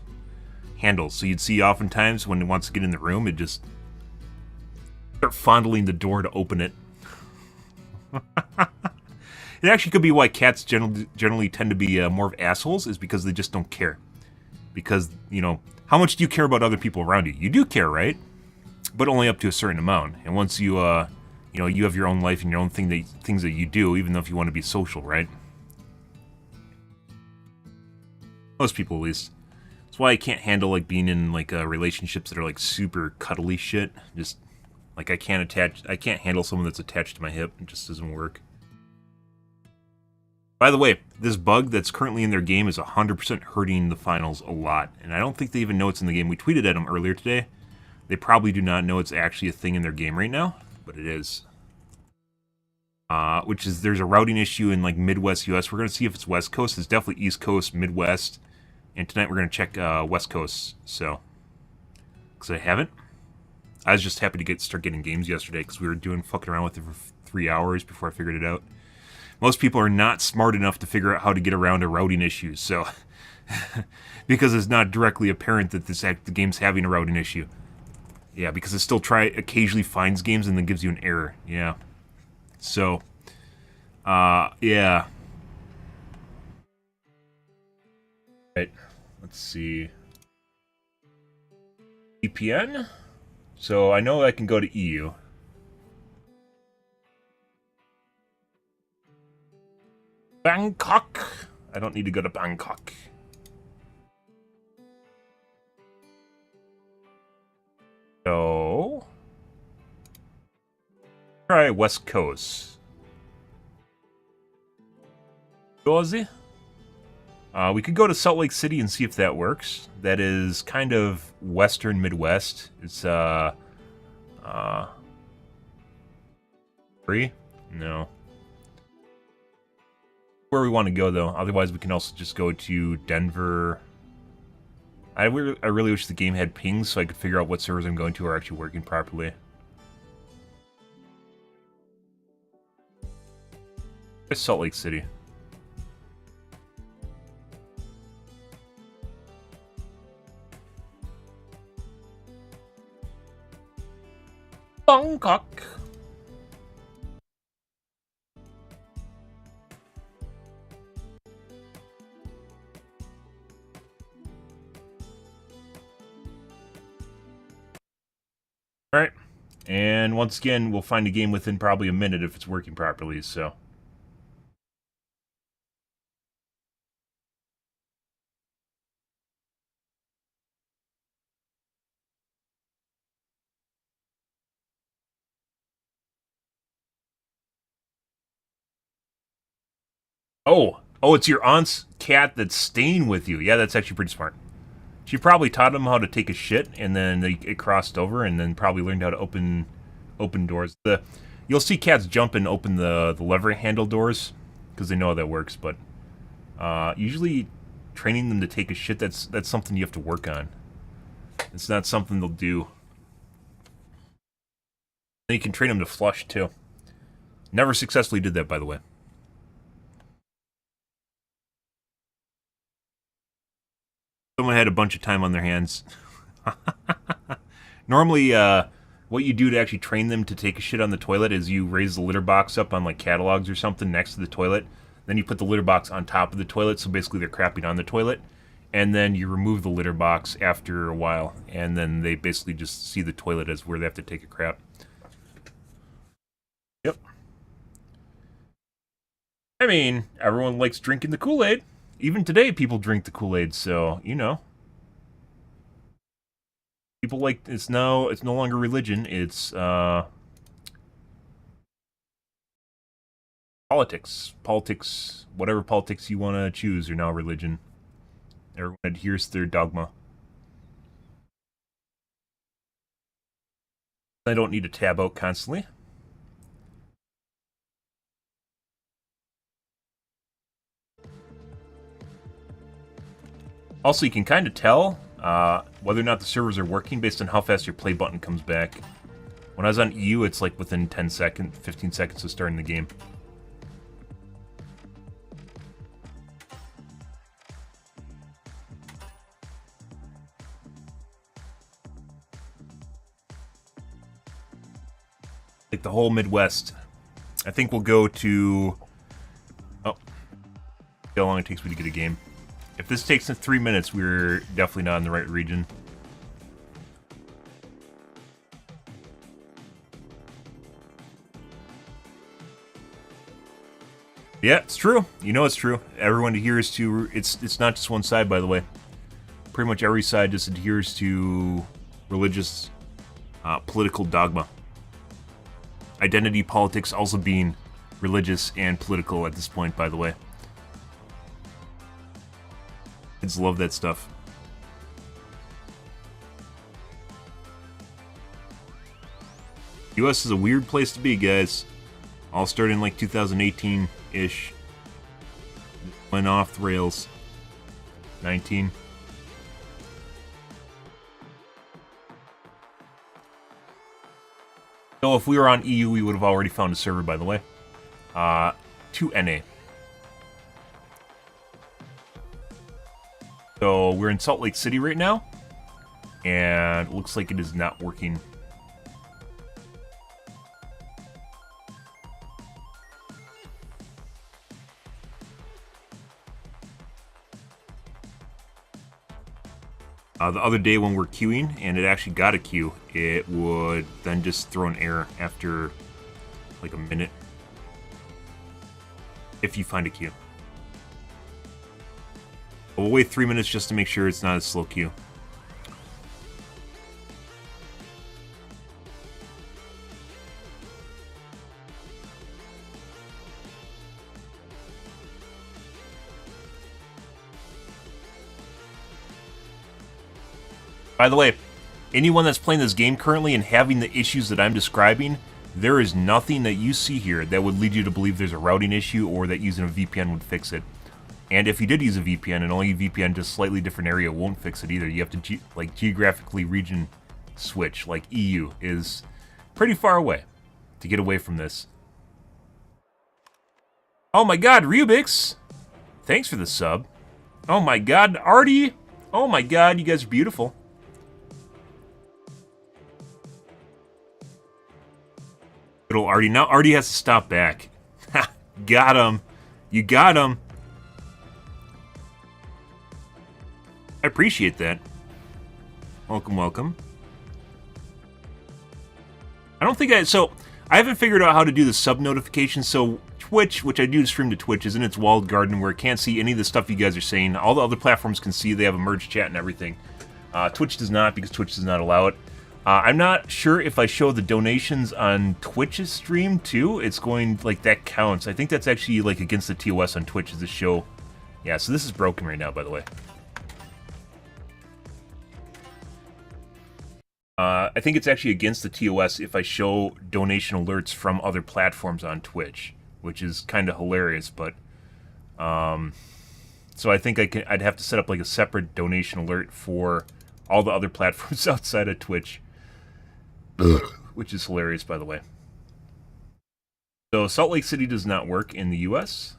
handles. So you'd see oftentimes when it wants to get in the room, it just start fondling the door to open it. It actually could be why cats generally tend to be more of assholes, is because they just don't care. Because, you know, how much do you care about other people around you? You do care, right? But only up to a certain amount. And once you, you know, you have your own life and your own things that you do, even though if you want to be social, right? Most people, at least. That's why I can't handle, like, being in, like, relationships that are, like, super cuddly shit. Just, like, I can't handle someone that's attached to my hip. It just doesn't work. By the way, this bug that's currently in their game is 100% hurting the finals a lot. And I don't think they even know it's in the game. We tweeted at them earlier today. They probably do not know it's actually a thing in their game right now, but it is. Which is, there's a routing issue in, like, Midwest US. We're going to see if it's West Coast. It's definitely East Coast, Midwest. And tonight we're going to check West Coast, so. Because I haven't. I was just happy to start getting games yesterday because we were fucking around with it for 3 hours before I figured it out. Most people are not smart enough to figure out how to get around a routing issue, so. Because it's not directly apparent that the game's having a routing issue. Yeah, because it still occasionally finds games and then gives you an error. Yeah. So, yeah. Right, let's see. VPN? So I know I can go to EU. Bangkok? I don't need to go to Bangkok. So, try West Coast. Dozy? We could go to Salt Lake City and see if that works. That is kind of western Midwest. It's, free? No. Where we want to go, though. Otherwise, we can also just go to Denver. I really wish the game had pings so I could figure out what servers I'm going to are actually working properly. It's Salt Lake City. Bangkok. Alright, and once again, we'll find a game within probably a minute if it's working properly, so. Oh, it's your aunt's cat that's staying with you. Yeah, that's actually pretty smart. She probably taught him how to take a shit, and then it crossed over, and then probably learned how to open doors. You'll see cats jump and open the lever handle doors, because they know how that works, but Usually training them to take a shit, that's something you have to work on. It's not something they'll do. And you can train them to flush, too. Never successfully did that, by the way. Someone had a bunch of time on their hands. Normally, what you do to actually train them to take a shit on the toilet is you raise the litter box up on, like, catalogs or something next to the toilet. Then you put the litter box on top of the toilet, so basically they're crapping on the toilet. And then you remove the litter box after a while, and then they basically just see the toilet as where they have to take a crap. Yep. I mean, everyone likes drinking the Kool-Aid. Even today, people drink the Kool-Aid, so, you know. People like, it's no longer religion, it's, politics. Politics, whatever politics you want to choose are now religion. Everyone adheres to their dogma. I don't need to tab out constantly. Also, you can kind of tell whether or not the servers are working based on how fast your play button comes back. When I was on EU, it's like within 10 seconds, 15 seconds of starting the game. Like the whole Midwest. I think we'll go to... Oh. See how long it takes me to get a game. If this takes 3 minutes, we're definitely not in the right region. Yeah, it's true. You know it's true. Everyone adheres to... It's not just one side, by the way. Pretty much every side just adheres to religious, political dogma. Identity politics also being religious and political at this point, by the way. Kids love that stuff. US is a weird place to be, guys. All started in like 2018-ish. Went off the rails. 19. So if we were on EU, we would have already found a server, by the way. 2NA. So we're in Salt Lake City right now, and it looks like it is not working. The other day when we're queuing, and it actually got a queue, it would then just throw an error after like a minute. If you find a queue. We'll wait 3 minutes just to make sure it's not a slow queue. By the way, anyone that's playing this game currently and having the issues that I'm describing, there is nothing that you see here that would lead you to believe there's a routing issue or that using a VPN would fix it. And if you did use a VPN and only VPN to a slightly different area won't fix it either. You have to geographically region switch, like EU is pretty far away to get away from this. Oh my god, Rubix! Thanks for the sub. Oh my god, Artie! Oh my god, you guys are beautiful. Good old Artie. Now Artie has to stop back. Ha! Got him. You got him. I appreciate that. Welcome, welcome. I don't think so I haven't figured out how to do the sub notifications, so Twitch, which I do stream to Twitch, is in its walled garden where it can't see any of the stuff you guys are saying. All the other platforms can see, they have a merge chat and everything. Twitch does not, because Twitch does not allow it. I'm not sure if I show the donations on Twitch's stream too. It's going, like, that counts. I think that's actually, like, against the TOS on Twitch, is the show. Yeah, so this is broken right now, by the way. I think it's actually against the TOS if I show donation alerts from other platforms on Twitch, which is kind of hilarious, but So I think I'd have to set up like a separate donation alert for all the other platforms outside of Twitch. Which is hilarious, by the way. So Salt Lake City does not work in the US.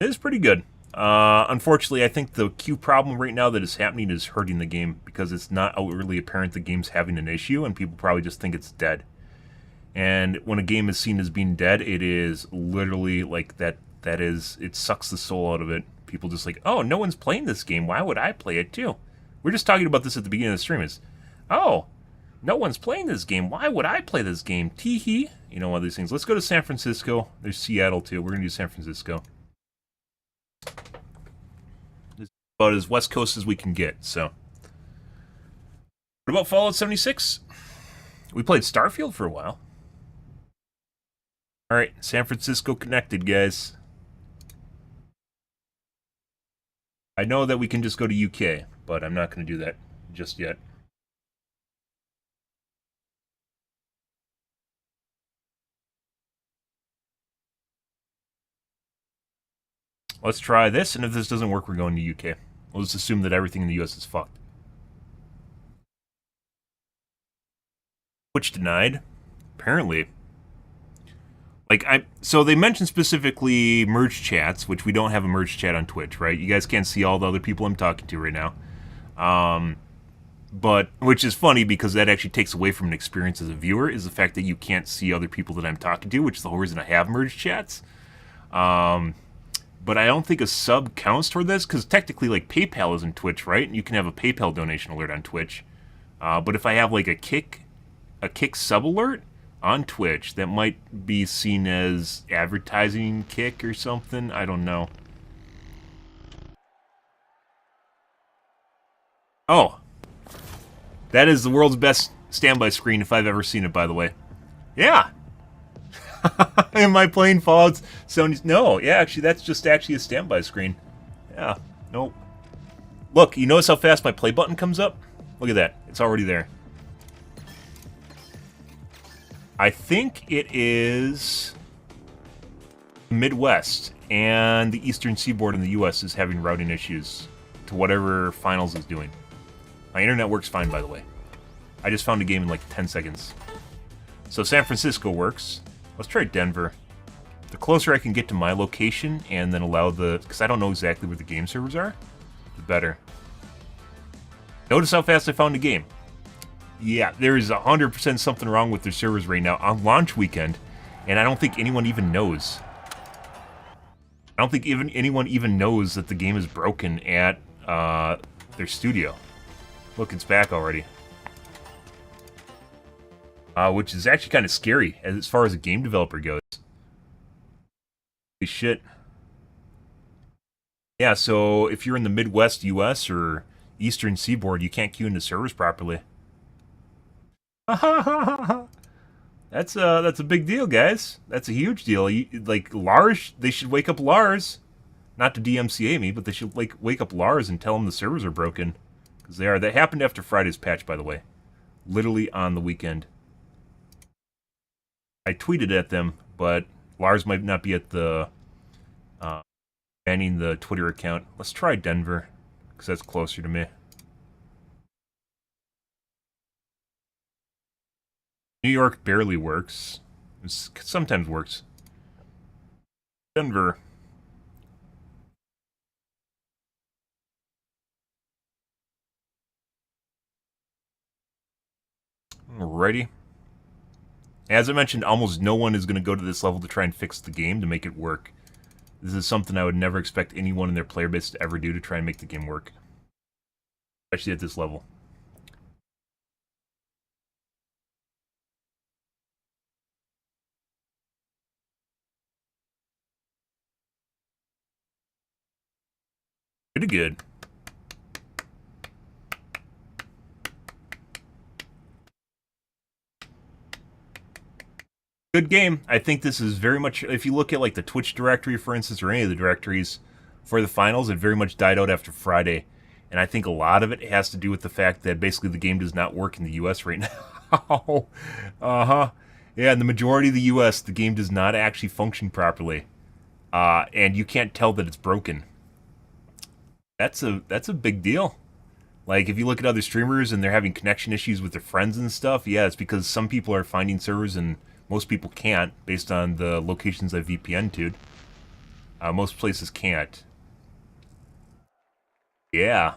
It is pretty good. Unfortunately, I think the queue problem right now that is happening is hurting the game because it's not outwardly apparent the game's having an issue, and people probably just think it's dead. And when a game is seen as being dead, it is literally like that. It sucks the soul out of it. People just like, oh, no one's playing this game. Why would I play it too? We're just talking about this at the beginning of the stream. Is, oh, no one's playing this game. Why would I play this game? Tee-hee. You know, one of these things. Let's go to San Francisco. There's Seattle too. We're gonna do San Francisco. About as West Coast as we can get, so. What about Fallout 76? We played Starfield for a while. Alright, San Francisco connected, guys. I know that we can just go to UK, but I'm not going to do that just yet. Let's try this, and if this doesn't work, we're going to UK. We'll just assume that everything in the US is fucked. Twitch denied. Apparently. So they mentioned specifically merge chats, which we don't have a merge chat on Twitch, right? You guys can't see all the other people I'm talking to right now. But, which is funny because that actually takes away from an experience as a viewer, is the fact that you can't see other people that I'm talking to, which is the whole reason I have merge chats. But I don't think a sub counts toward this, because technically, like, PayPal is in Twitch, right? And you can have a PayPal donation alert on Twitch. But if I have, like, a Kick sub alert on Twitch, that might be seen as advertising Kick or something. I don't know. Oh. That is the world's best standby screen if I've ever seen it, by the way. Yeah. Am I playing Fallout 70? No, yeah, actually, that's just actually a standby screen. Yeah, nope. Look, you notice how fast my play button comes up? Look at that. It's already there. I think it is Midwest and the Eastern Seaboard in the U.S. is having routing issues to whatever Finals is doing. My internet works fine, by the way. I just found a game in like 10 seconds. So San Francisco works. Let's try Denver. The closer I can get to my location and then allow the... because I don't know exactly where the game servers are, the better. Notice how fast I found a game. Yeah, there is 100% something wrong with their servers right now on launch weekend, and I don't think anyone even knows. I don't think anyone even knows that the game is broken at their studio. Look, it's back already. Which is actually kind of scary as far as a game developer goes. Holy shit. Yeah, so if you're in the Midwest US or Eastern Seaboard, you can't queue into servers properly. That's a big deal, guys. That's a huge deal. Like, Lars, they should wake up Lars. Not to DMCA me, but they should, like, wake up Lars and tell him the servers are broken. Because they are. That happened after Friday's patch, by the way. Literally on the weekend. I tweeted at them, but Lars might not be at the banning the Twitter account. Let's try Denver, because that's closer to me. New York barely works. It sometimes works. Denver. Alrighty. As I mentioned, almost no one is going to go to this level to try and fix the game to make it work. This is something I would never expect anyone in their player base to ever do to try and make the game work. Especially at this level. Pretty good. Good game. I think this is very much, if you look at like the Twitch directory, for instance, or any of the directories for the finals, it very much died out after Friday. And I think a lot of it has to do with the fact that basically the game does not work in the US right now. Yeah, in the majority of the U.S., the game does not actually function properly. And you can't tell that it's broken. That's a big deal. Like, if you look at other streamers and they're having connection issues with their friends and stuff, yeah, it's because some people are finding servers and most people can't, based on the locations I've VPN'd to. Most places can't. Yeah.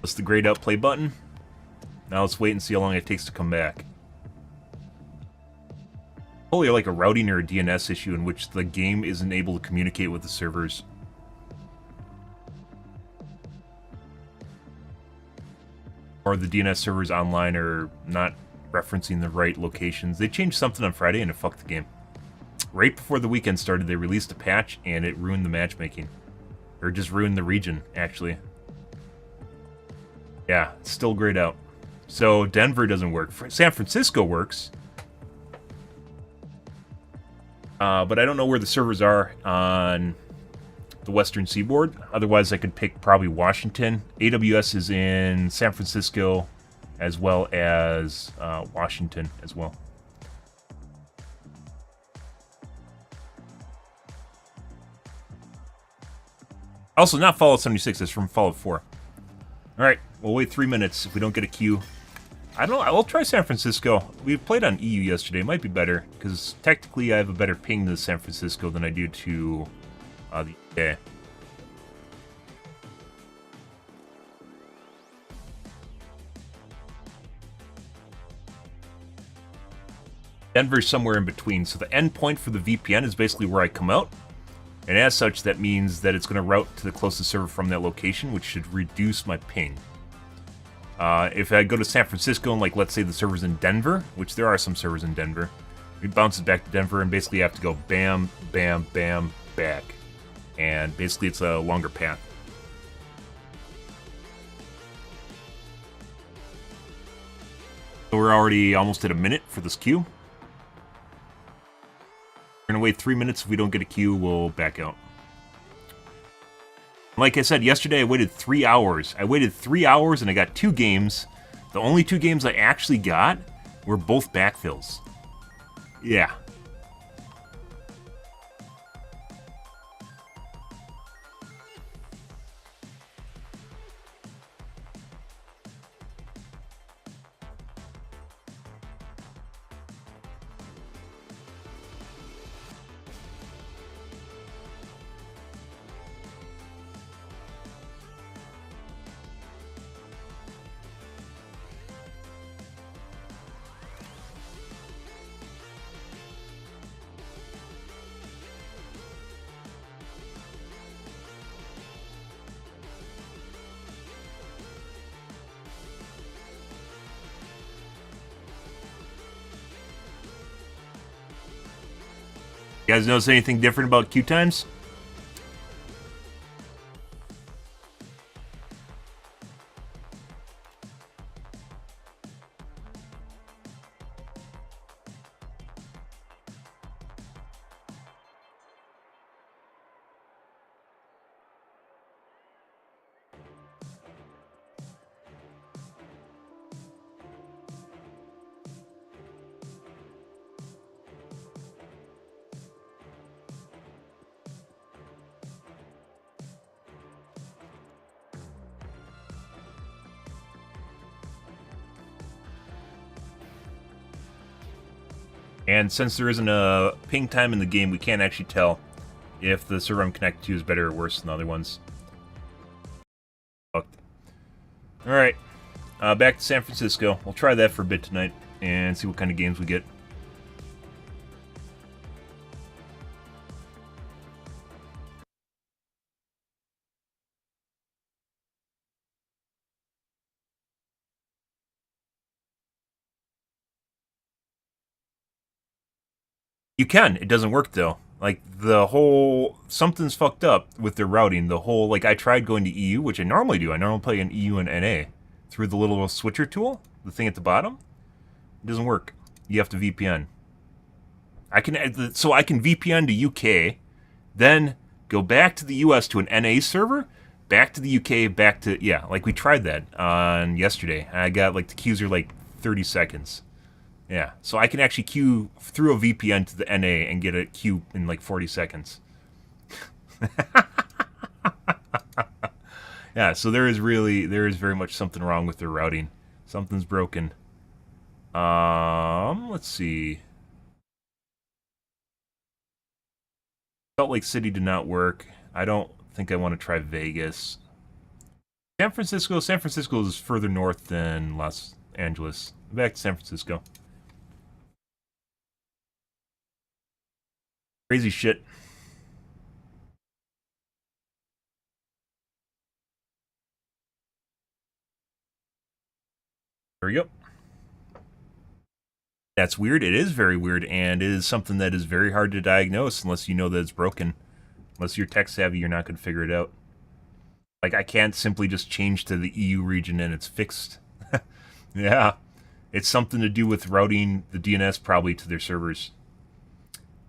That's the grayed out play button. Now let's wait and see how long it takes to come back. Probably like a routing or a DNS issue in which the game isn't able to communicate with the servers. Or the DNS servers online are not referencing the right locations. They changed something on Friday and it fucked the game. Right before the weekend started, they released a patch and it ruined the matchmaking. Or just ruined the region, actually. Yeah, it's still grayed out. So Denver doesn't work. San Francisco works. But I don't know where the servers are on the Western Seaboard. Otherwise, I could pick probably Washington. AWS is in San Francisco, as well as Washington as well. Also, not Fallout 76. That's from Fallout 4. All right, we'll wait 3 minutes if we don't get a queue. I don't know. I'll try San Francisco. We played on EU yesterday. It might be better because technically I have a better ping to San Francisco than I do to the UK. Denver's somewhere in between, so the endpoint for the VPN is basically where I come out, and as such, that means that it's going to route to the closest server from that location, which should reduce my ping. If I go to San Francisco and, like, let's say the server's in Denver, which there are some servers in Denver, it bounces back to Denver and basically you have to go bam, bam, bam, back. And basically it's a longer path. So we're already almost at a minute for this queue. We're going to wait 3 minutes. If we don't get a queue, we'll back out. Like I said, yesterday I waited 3 hours. I waited 3 hours and I got 2 games. The only 2 games I actually got were both backfills. Yeah. You guys notice anything different about queue times? And since there isn't a ping time in the game, we can't actually tell if the server I'm connected to is better or worse than the other ones. Alright, back to San Francisco. We'll try that for a bit tonight and see what kind of games we get. You can. It doesn't work, though. Like, the whole... Something's fucked up with their routing. The whole... Like, I tried going to EU, which I normally do. I normally play in EU and NA. Through the little switcher tool, the thing at the bottom. It doesn't work. You have to VPN. So I can VPN to UK, then go back to the US to an NA server, back to the UK, back to... Yeah, like, we tried that on yesterday. I got, like, the queues are, like, 30 seconds. Yeah, so I can actually queue through a VPN to the NA and get a queue in like 40 seconds. Yeah, so there is very much something wrong with their routing. Something's broken. Let's see. Salt Lake City did not work. I don't think I want to try Vegas. San Francisco is further north than Los Angeles. Back to San Francisco. Crazy shit. There we go. That's weird. It is very weird, and it is something that is very hard to diagnose unless you know that it's broken. Unless you're tech savvy, you're not going to figure it out. Like, I can't simply just change to the EU region and it's fixed. Yeah. It's something to do with routing the DNS probably to their servers.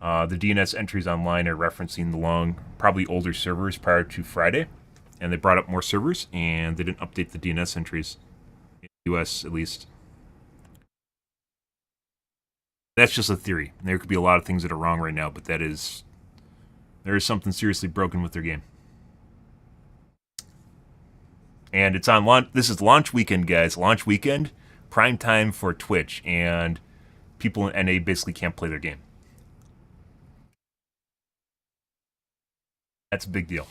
The DNS entries online are referencing the long, probably older servers prior to Friday. And they brought up more servers, and they didn't update the DNS entries. In the US, at least. That's just a theory. There could be a lot of things that are wrong right now, but there is something seriously broken with their game. And it's on launch. This is launch weekend, guys. Launch weekend, prime time for Twitch, and people in NA basically can't play their game. That's a big deal.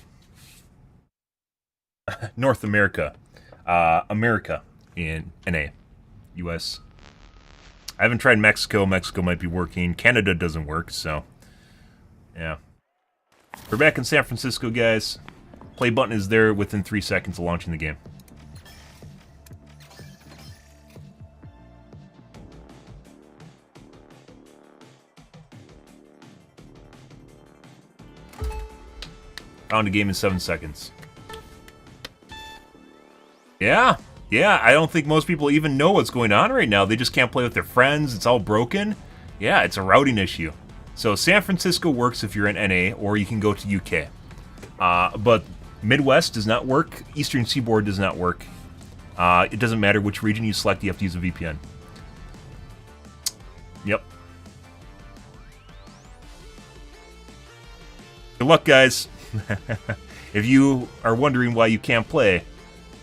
North America. America in NA. US. I haven't tried Mexico. Mexico might be working. Canada doesn't work, so yeah. We're back in San Francisco, guys. Play button is there within 3 seconds of launching the game. Found a game in 7 seconds. Yeah, I don't think most people even know what's going on right now. They just can't play with their friends. It's all broken. Yeah, it's a routing issue. So San Francisco works if you're in NA, or you can go to UK. But Midwest does not work. Eastern Seaboard does not work. It doesn't matter which region you select, you have to use a VPN. Yep. Good luck, guys. If you are wondering why you can't play,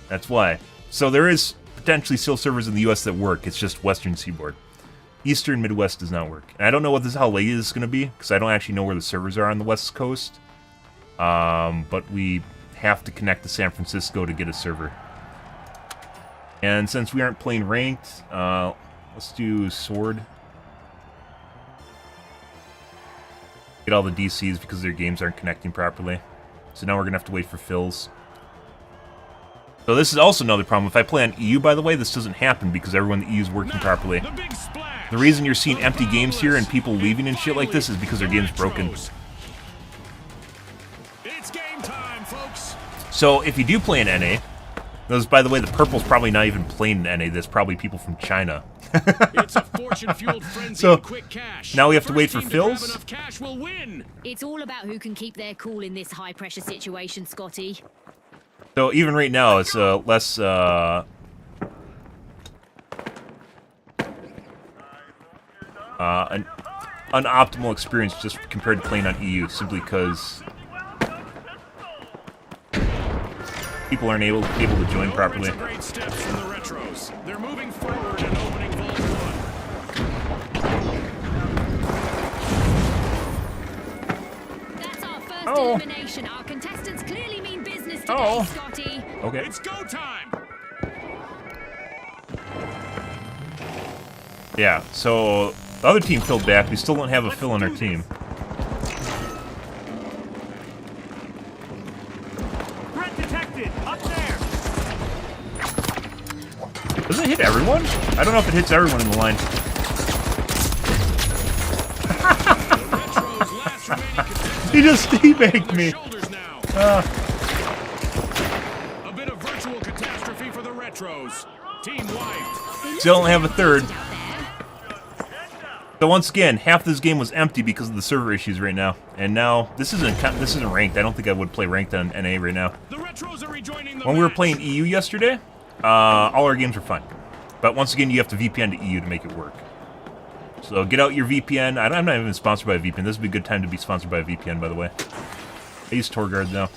that's why. So there is potentially still servers in the US that work. It's just Western Seaboard. Eastern Midwest does not work. And I don't know how late this is going to be, because I don't actually know where the servers are on the West Coast. But we have to connect to San Francisco to get a server. And since we aren't playing ranked, let's do Sword. Get all the DCs because their games aren't connecting properly. So now we're going to have to wait for fills. So this is also another problem. If I play on EU, by the way, this doesn't happen because everyone in the EU is working properly. The reason you're seeing empty games here and people leaving and shit like this is because their game's broken. It's game time, folks. So if you do play in NA, those, by the way, the purple's probably not even playing in NA. There's probably people from China. It's a fortune-fueled frenzy so and quick cash. now we have to wait for fills. Cash will win. It's all about who can keep their cool in this high-pressure situation, Scotty. So even right now, it's less an unoptimal experience just compared to playing on EU, simply because people aren't able to join properly. Great steps from the retros. They're moving forward and opening vault 1. That's our first elimination. Our contestants clearly mean business today, Scotty. Okay. It's go time. Yeah, so the other team filled back. We still don't have a fill on our team. Threat detected. Up there. Does it hit everyone? I don't know if it hits everyone in the line. He just teabagged me. A bit of virtual catastrophe for the retros. Team wiped. Still don't have a third. So once again, half this game was empty because of the server issues right now. And now this isn't ranked. I don't think I would play ranked on NA right now. The retros are rejoining the when we were playing EU yesterday, all our games were fine. But once again, you have to VPN to EU to make it work. So get out your VPN. I'm not even sponsored by a VPN. This would be a good time to be sponsored by a VPN, by the way. I use TorGuard, though.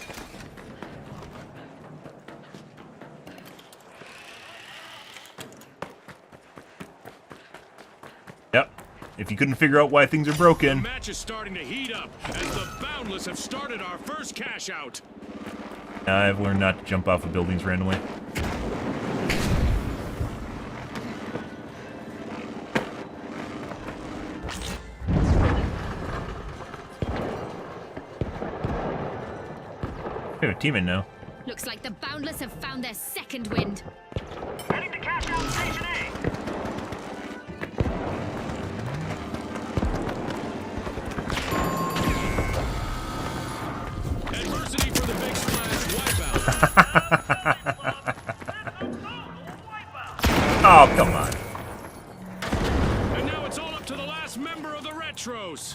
Yep. If you couldn't figure out why things are broken. The match is starting to heat up as the Boundless have started our first cash out. I've learned not to jump off of buildings randomly. We have a team in now. Looks like the Boundless have found their second wind. Heading to cash out Station A. Adversity for the big splash wipeout. Oh, come on. And now it's all up to the last member of the Retros.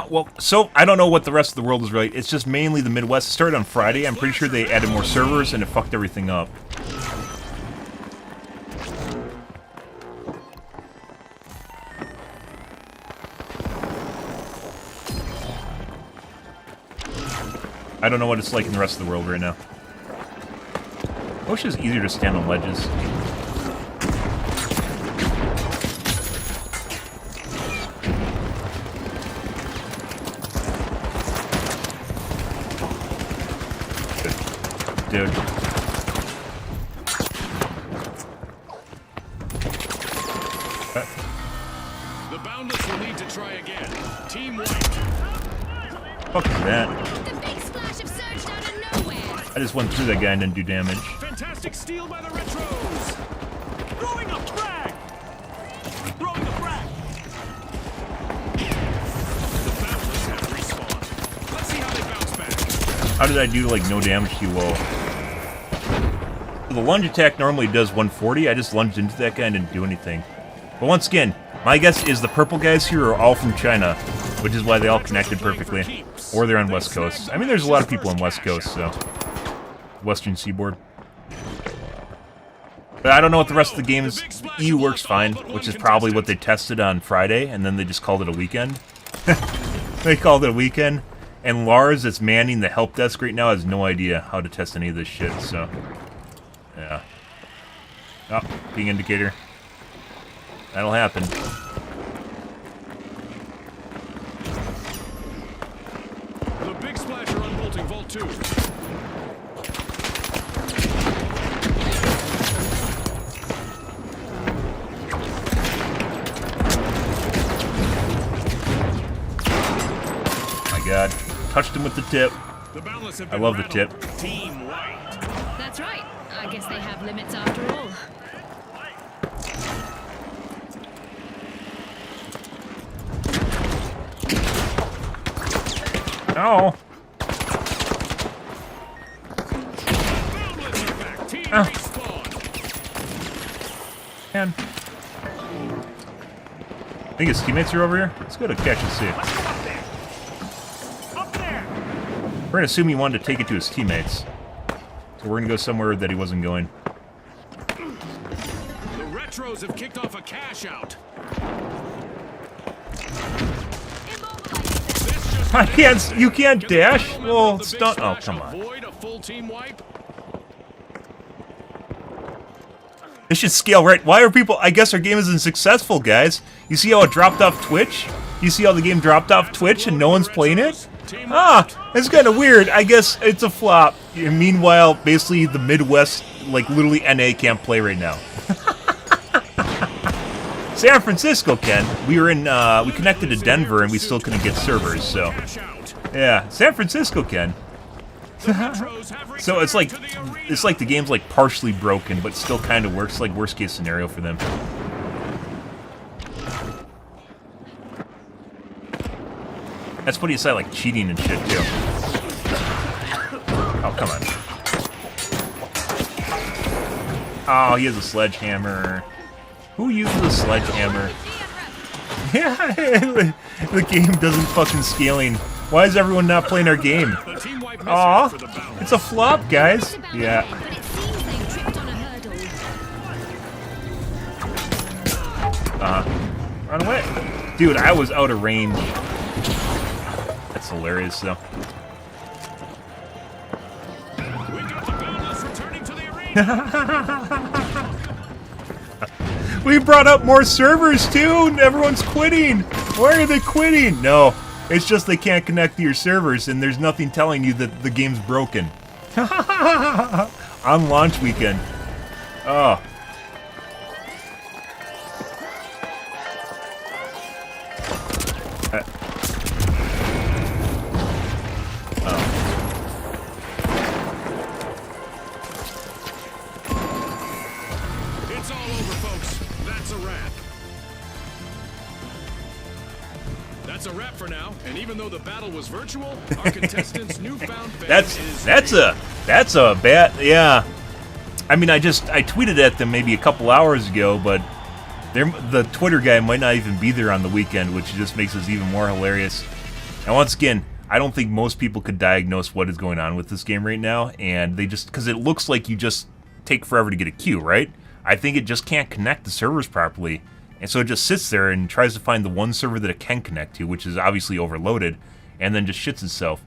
Well, so I don't know what the rest of the world is really. It's just mainly the Midwest. It started on Friday. I'm pretty sure they added more servers and it fucked everything up. I don't know what it's like in the rest of the world right now. I wish it was easier to stand on ledges. Dude. The Boundless will need to try again. Team White. Fuck is that? The big splash have surged out of nowhere. I just went through that guy and didn't do damage. Fantastic steal by the Retros. Throwing a frag. Throwing a frag. The Boundless have respawned. Let's see how they bounce back. How did I do like no damage to you all? The lunge attack normally does 140. I just lunged into that guy and didn't do anything. But once again, my guess is the purple guys here are all from China, which is why they all connected perfectly. Or they're on West Coast. I mean, there's a lot of people on West Coast, so... Western Seaboard. But I don't know what the rest of the game is. EU works fine, which is probably what they tested on Friday, and then they just called it a weekend. They called it a weekend. And Lars, that's manning the help desk right now, has no idea how to test any of this shit, so... Yeah. Oh, ping indicator. That'll happen. The big splash are unbolting Vault 2. My god. Touched him with the tip. I love the tip. Team White. That's right. I guess they have limits after all. Oh. Oh. Man. I think his teammates are over here. Let's go to catch and see. We're gonna assume he wanted to take it to his teammates. So we're gonna go somewhere that he wasn't going. The Retros have kicked off a cash out. I can't. You can't dash. Well, stunt. Oh, come on. Avoid a full team wipe. This should scale right. Why are people? I guess our game isn't successful, guys. You see how it dropped off Twitch? You see how the game dropped off Twitch and no one's playing it? Ah, it's kind of weird. I guess it's a flop. And meanwhile, basically the Midwest, like literally NA can't play right now. San Francisco can. We were in. We connected to Denver and we still couldn't get servers. So, yeah, San Francisco can. So it's like the game's like partially broken, but still kind of works. Like worst case scenario for them. That's putting aside like cheating and shit too. Oh, come on. Oh, he has a sledgehammer. Who uses a sledgehammer? Yeah, the game doesn't fucking scaling. Why is everyone not playing our game? Aw, it's a flop, guys. Yeah. Run away. Dude, I was out of range. That's hilarious, though. We got the boundless returning to the arena. We brought up more servers, too, and everyone's quitting. Why are they quitting? No, it's just they can't connect to your servers, and there's nothing telling you that the game's broken. On launch weekend. Oh. It's all over, folks. That's a wrap. That's a wrap for now, and even though the battle was virtual, our contestants' newfound fame That's a bad, yeah. I mean, I tweeted at them maybe a couple hours ago, but the Twitter guy might not even be there on the weekend, which just makes this even more hilarious. And once again, I don't think most people could diagnose what is going on with this game right now, and they just, because it looks like you just take forever to get a queue, right? I think it just can't connect the servers properly, and so it just sits there and tries to find the one server that it can connect to, which is obviously overloaded, and then just shits itself.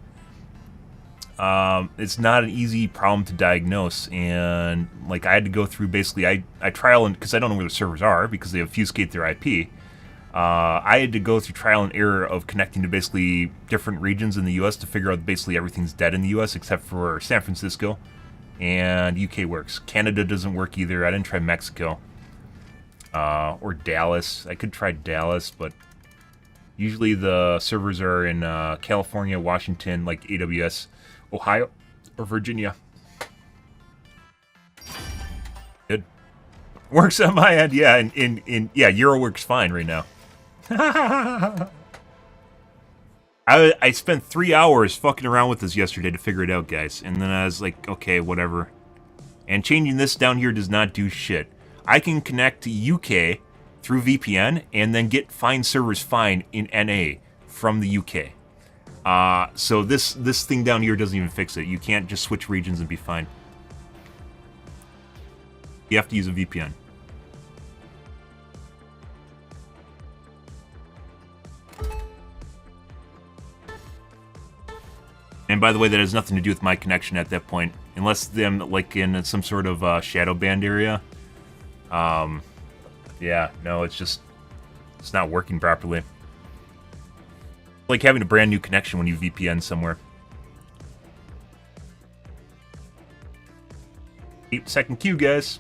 It's not an easy problem to diagnose, and like I had to go through basically, I trial and, because I don't know where the servers are, because they obfuscate their IP, I had to go through trial and error of connecting to basically different regions in the US to figure out basically everything's dead in the US except for San Francisco, and UK works. Canada doesn't work either. I didn't try Mexico. Or Dallas. I could try Dallas, but usually the servers are in California, Washington, like AWS, Ohio, or Virginia. Good. Works on my end, yeah. Yeah, Euro works fine right now. I spent 3 hours fucking around with this yesterday to figure it out, guys. And then I was like, okay, whatever. And changing this down here does not do shit. I can connect to UK through VPN and then get find servers fine in NA from the UK. So this thing down here doesn't even fix it. You can't just switch regions and be fine. You have to use a VPN. And by the way, that has nothing to do with my connection at that point. Unless them, like, in some sort of shadow band area. Yeah, no, it's not working properly. Like having a brand new connection when you VPN somewhere. 8-second queue, guys.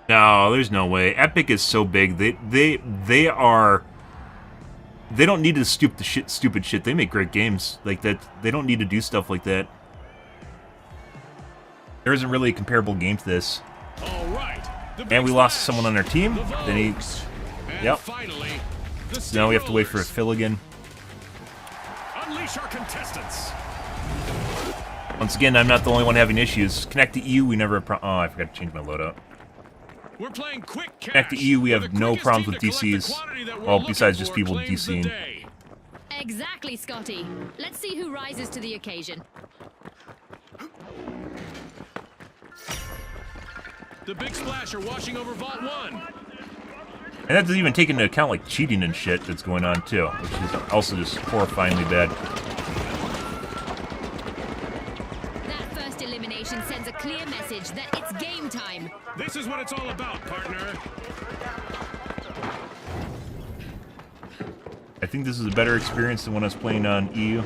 No, there's no way. Epic is so big. They don't need to stoop to stupid shit. They make great games like that. They don't need to do stuff like that. There isn't really a comparable game to this. All right. And we lost someone on our team. Then he, yep. Finally, So now we have to wait for a fill again. Unleash our contestants. Once again, I'm not the only one having issues. Connect to EU, we never. Oh, I forgot to change my loadout. We're playing quick cash. Connect to EU, we have no problems with DCs. Well, besides just people DCing. Exactly, Scotty. Let's see who rises to the occasion. The big splash are washing over Vault 1. And that doesn't even take into account like cheating and shit that's going on too, which is also just horrifyingly bad. That first elimination sends a clear message that it's game time. This is what it's all about, partner. I think this is a better experience than when I was playing on EU.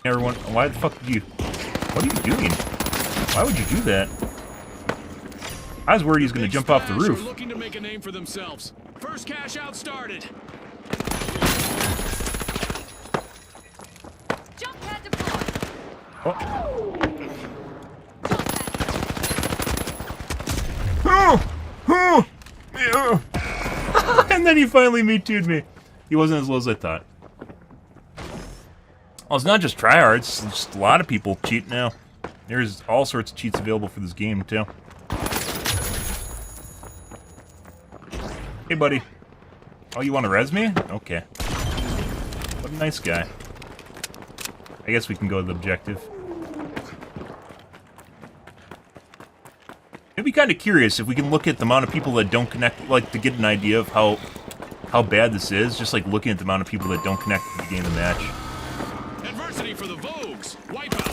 Everyone, why the fuck did you... What are you doing? Why would you do that? I was worried he was going to jump off the roof. Looking to make a name for themselves. First cash out started. And then he finally Me Too'd me. He wasn't as low as I thought. Well, it's not just tryhards. There's just a lot of people cheat now. There's all sorts of cheats available for this game, too. Hey, buddy. Oh, you want to res me? Okay. What a nice guy. I guess we can go to the objective. It'd be kind of curious if we can look at the amount of people that don't connect, like, to get an idea of how bad this is, just like looking at the amount of people that don't connect to the game and match. Adversity for the Vogues. Wipeout.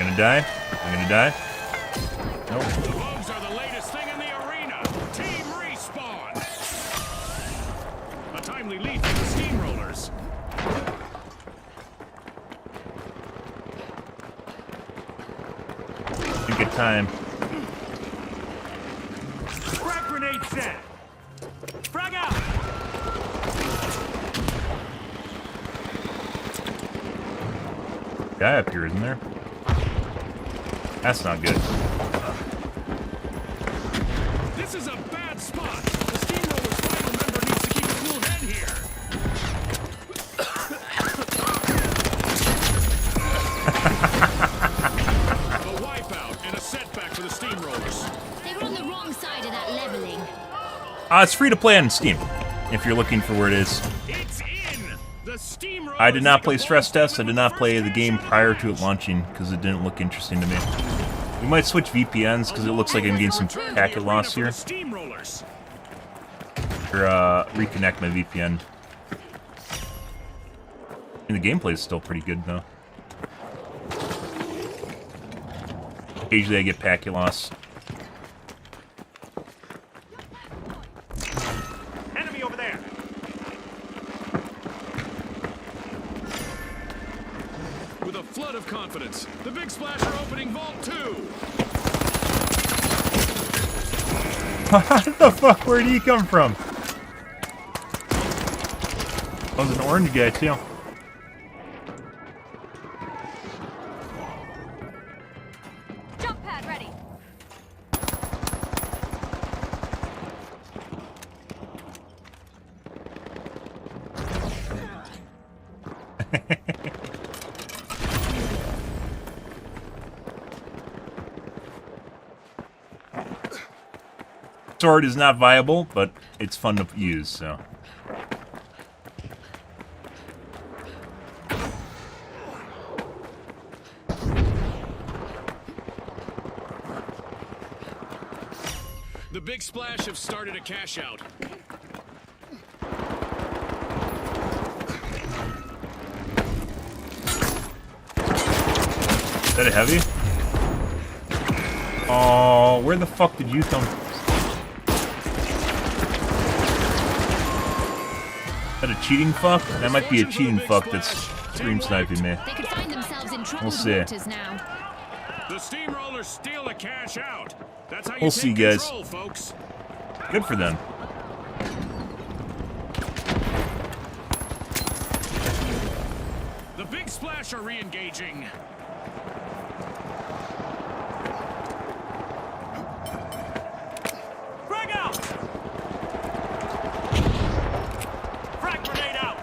Gonna die? I'm gonna die? Nope. The Vogues are the latest thing in the arena. Team Respawn. A timely lead for the Steamrollers. Good time. Frag grenade set. Frag out. Guy up here, isn't there? That's not good. This is a bad spot. The Steamrollers final member needs to keep a cool head here. A wipeout and a setback for the Steamrollers. They were on the wrong side of that leveling. It's free to play on Steam, if you're looking for where it is. It's in. The Steamrollers. I did not play Stress Test. I did not play the game prior to it launching, because it didn't look interesting to me. We might switch VPNs, because it looks like I'm getting some packet loss here. Or reconnect my VPN. And the gameplay is still pretty good, though. Occasionally I get packet loss. Enemy over there. With a flood of confidence, the Big Splash are opening Vault 2. What the fuck? Where did he come from? That was an orange guy, too. Jump pad ready. Sword is not viable, but it's fun to use, so. The Big Splash have started a cash out. Is that a heavy? Oh, where the fuck did you come from? Is that a cheating fuck? That might be a cheating fuck that's stream sniping me. They could find themselves in troubled We'll see. waters now. The Steamrollers steal a cash out. That's how you We'll take see, guys. control, folks. Good for them. The Big Splash are re-engaging. Frag out. Frag grenade out.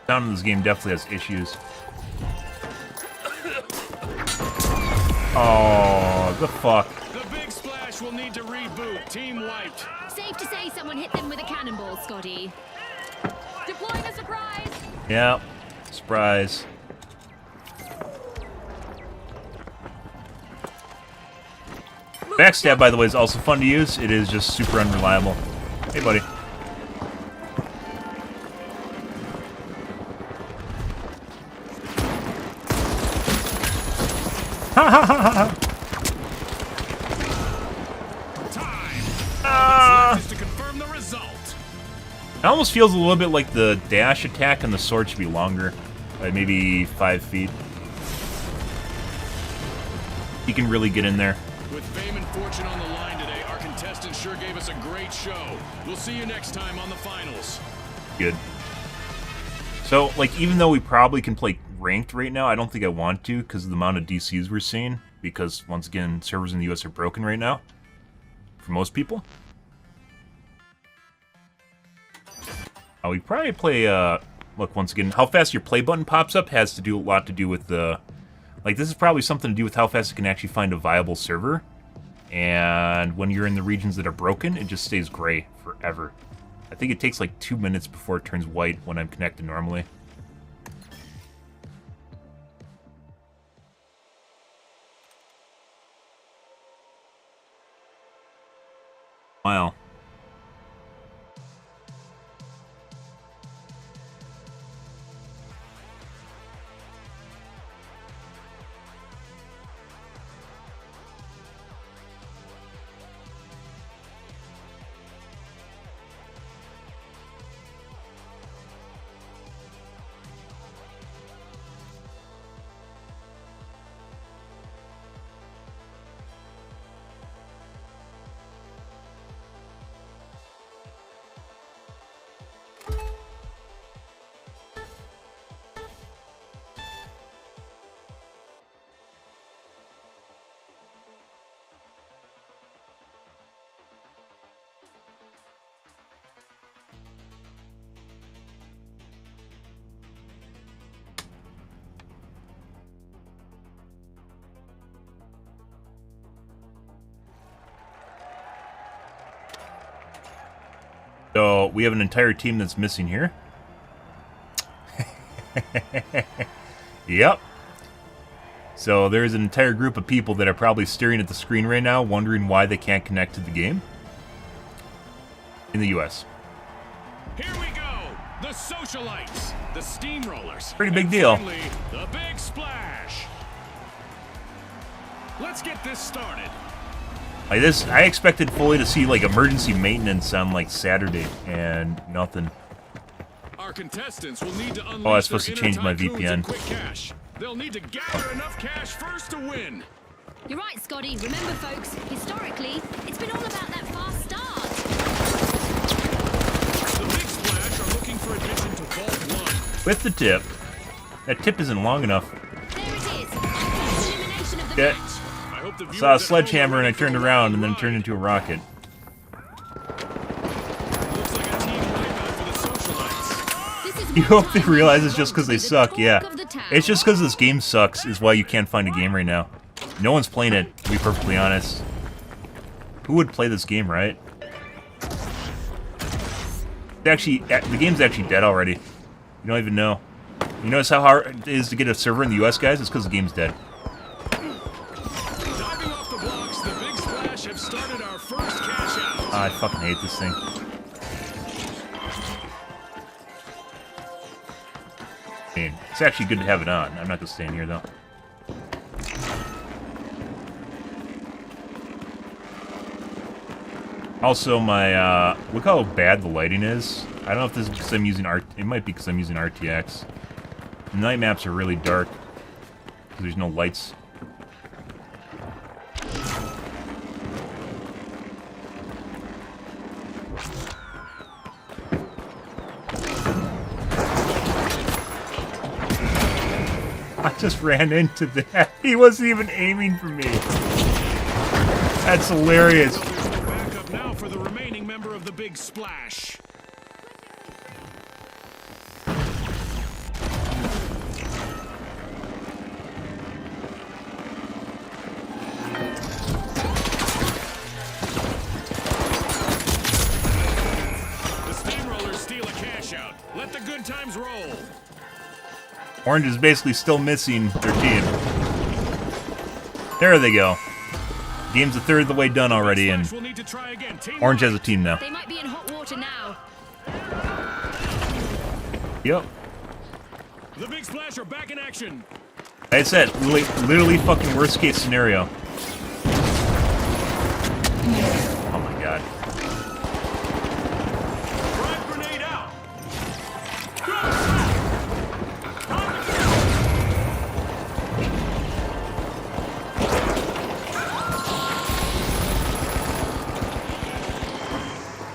Sound in this game definitely has issues. Oh, the fuck. The Big Splash will need to reboot. Team wiped. Safe to say someone hit them with a cannonball, Scotty. Deploying a surprise. Yeah, surprise. Backstab, by the way, is also fun to use. It is just super unreliable. Hey, buddy. Ha ha ha ha! To confirm the result. It almost feels a little bit like the dash attack and the sword should be longer. Like maybe 5 feet. You can really get in there. With fame and fortune on the line today, our contestants sure gave us a great show. We'll see you next time on the finals. Good. So, like, even though we probably can play ranked right now, I don't think I want to because of the amount of DCs we're seeing. Because, once again, servers in the US are broken right now. For most people. We probably play, look, once again, how fast your play button pops up has to do a lot to do with the, like, this is probably something to do with how fast it can actually find a viable server. And when you're in the regions that are broken, it just stays gray forever. I think it takes like 2 minutes before it turns white when I'm connected normally. Wow. So, we have an entire team that's missing here. Yep. So, there's an entire group of people that are probably staring at the screen right now, wondering why they can't connect to the game. In the US. Here we go! The socialites, the steamrollers. Pretty big deal. Finally, the big splash. Let's get this started. Like this, I expected fully to see like emergency maintenance on like Saturday, and nothing. Our contestants will need to unleash Oh, I was supposed to change my VPN. quick cash. They'll need to gather enough cash first to win. You're right, Scotty. Remember, folks, historically, it's been all about that fast start. The Big Splash are looking for admission to Vault 1. With the tip. That tip isn't long enough. There it is. First elimination of the Yeah. match. I saw a sledgehammer and I turned around and then it turned into a rocket. You hope they realize it's just because they suck, yeah. It's just because this game sucks is why you can't find a game right now. No one's playing it, to be perfectly honest. Who would play this game, right? Actually, the game's actually dead already. You don't even know. You notice how hard it is to get a server in the US, guys? It's because the game's dead. Diving off the blocks, the Big Splash have started our first cash out. I fucking hate this thing. I mean, it's actually good to have it on. I'm not gonna stay in here though. Also, my look how bad the lighting is. I don't know if this is because I'm using it might be because I'm using RTX. The night maps are really dark because there's no lights. I just ran into that. He wasn't even aiming for me. That's hilarious. Back up now for the remaining member of the Big Splash. The steamrollers steal a cash out. Let the good times roll. Orange is basically still missing their team. There they go. Game's a third of the way done already, and Orange has a team now. They might be in hot water now. Yep. The Big Splash are back in action. Like I said, literally fucking worst case scenario. Oh my god. Frag grenade out.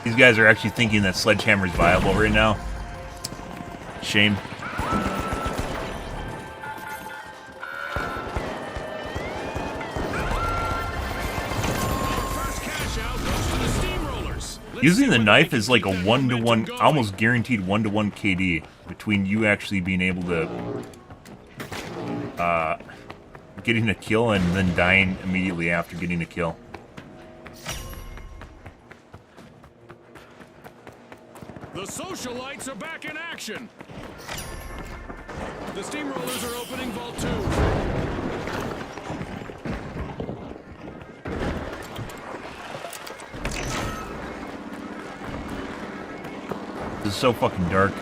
These guys are actually thinking that Sledgehammer is viable right now. Shame. Using the knife is like a 1-to-1, almost guaranteed 1-to-1 KD between you actually being able to getting a kill and then dying immediately after getting a kill. The socialites are back in action. The steamrollers are opening Vault 2. This is so fucking dark.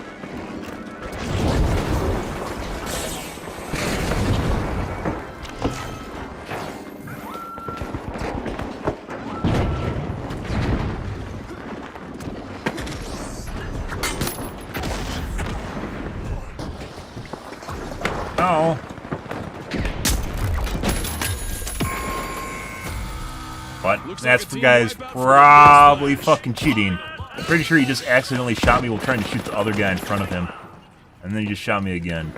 Oh. What? That's for guys probably fucking cheating. Pretty sure he just accidentally shot me while trying to shoot the other guy in front of him. And then he just shot me again.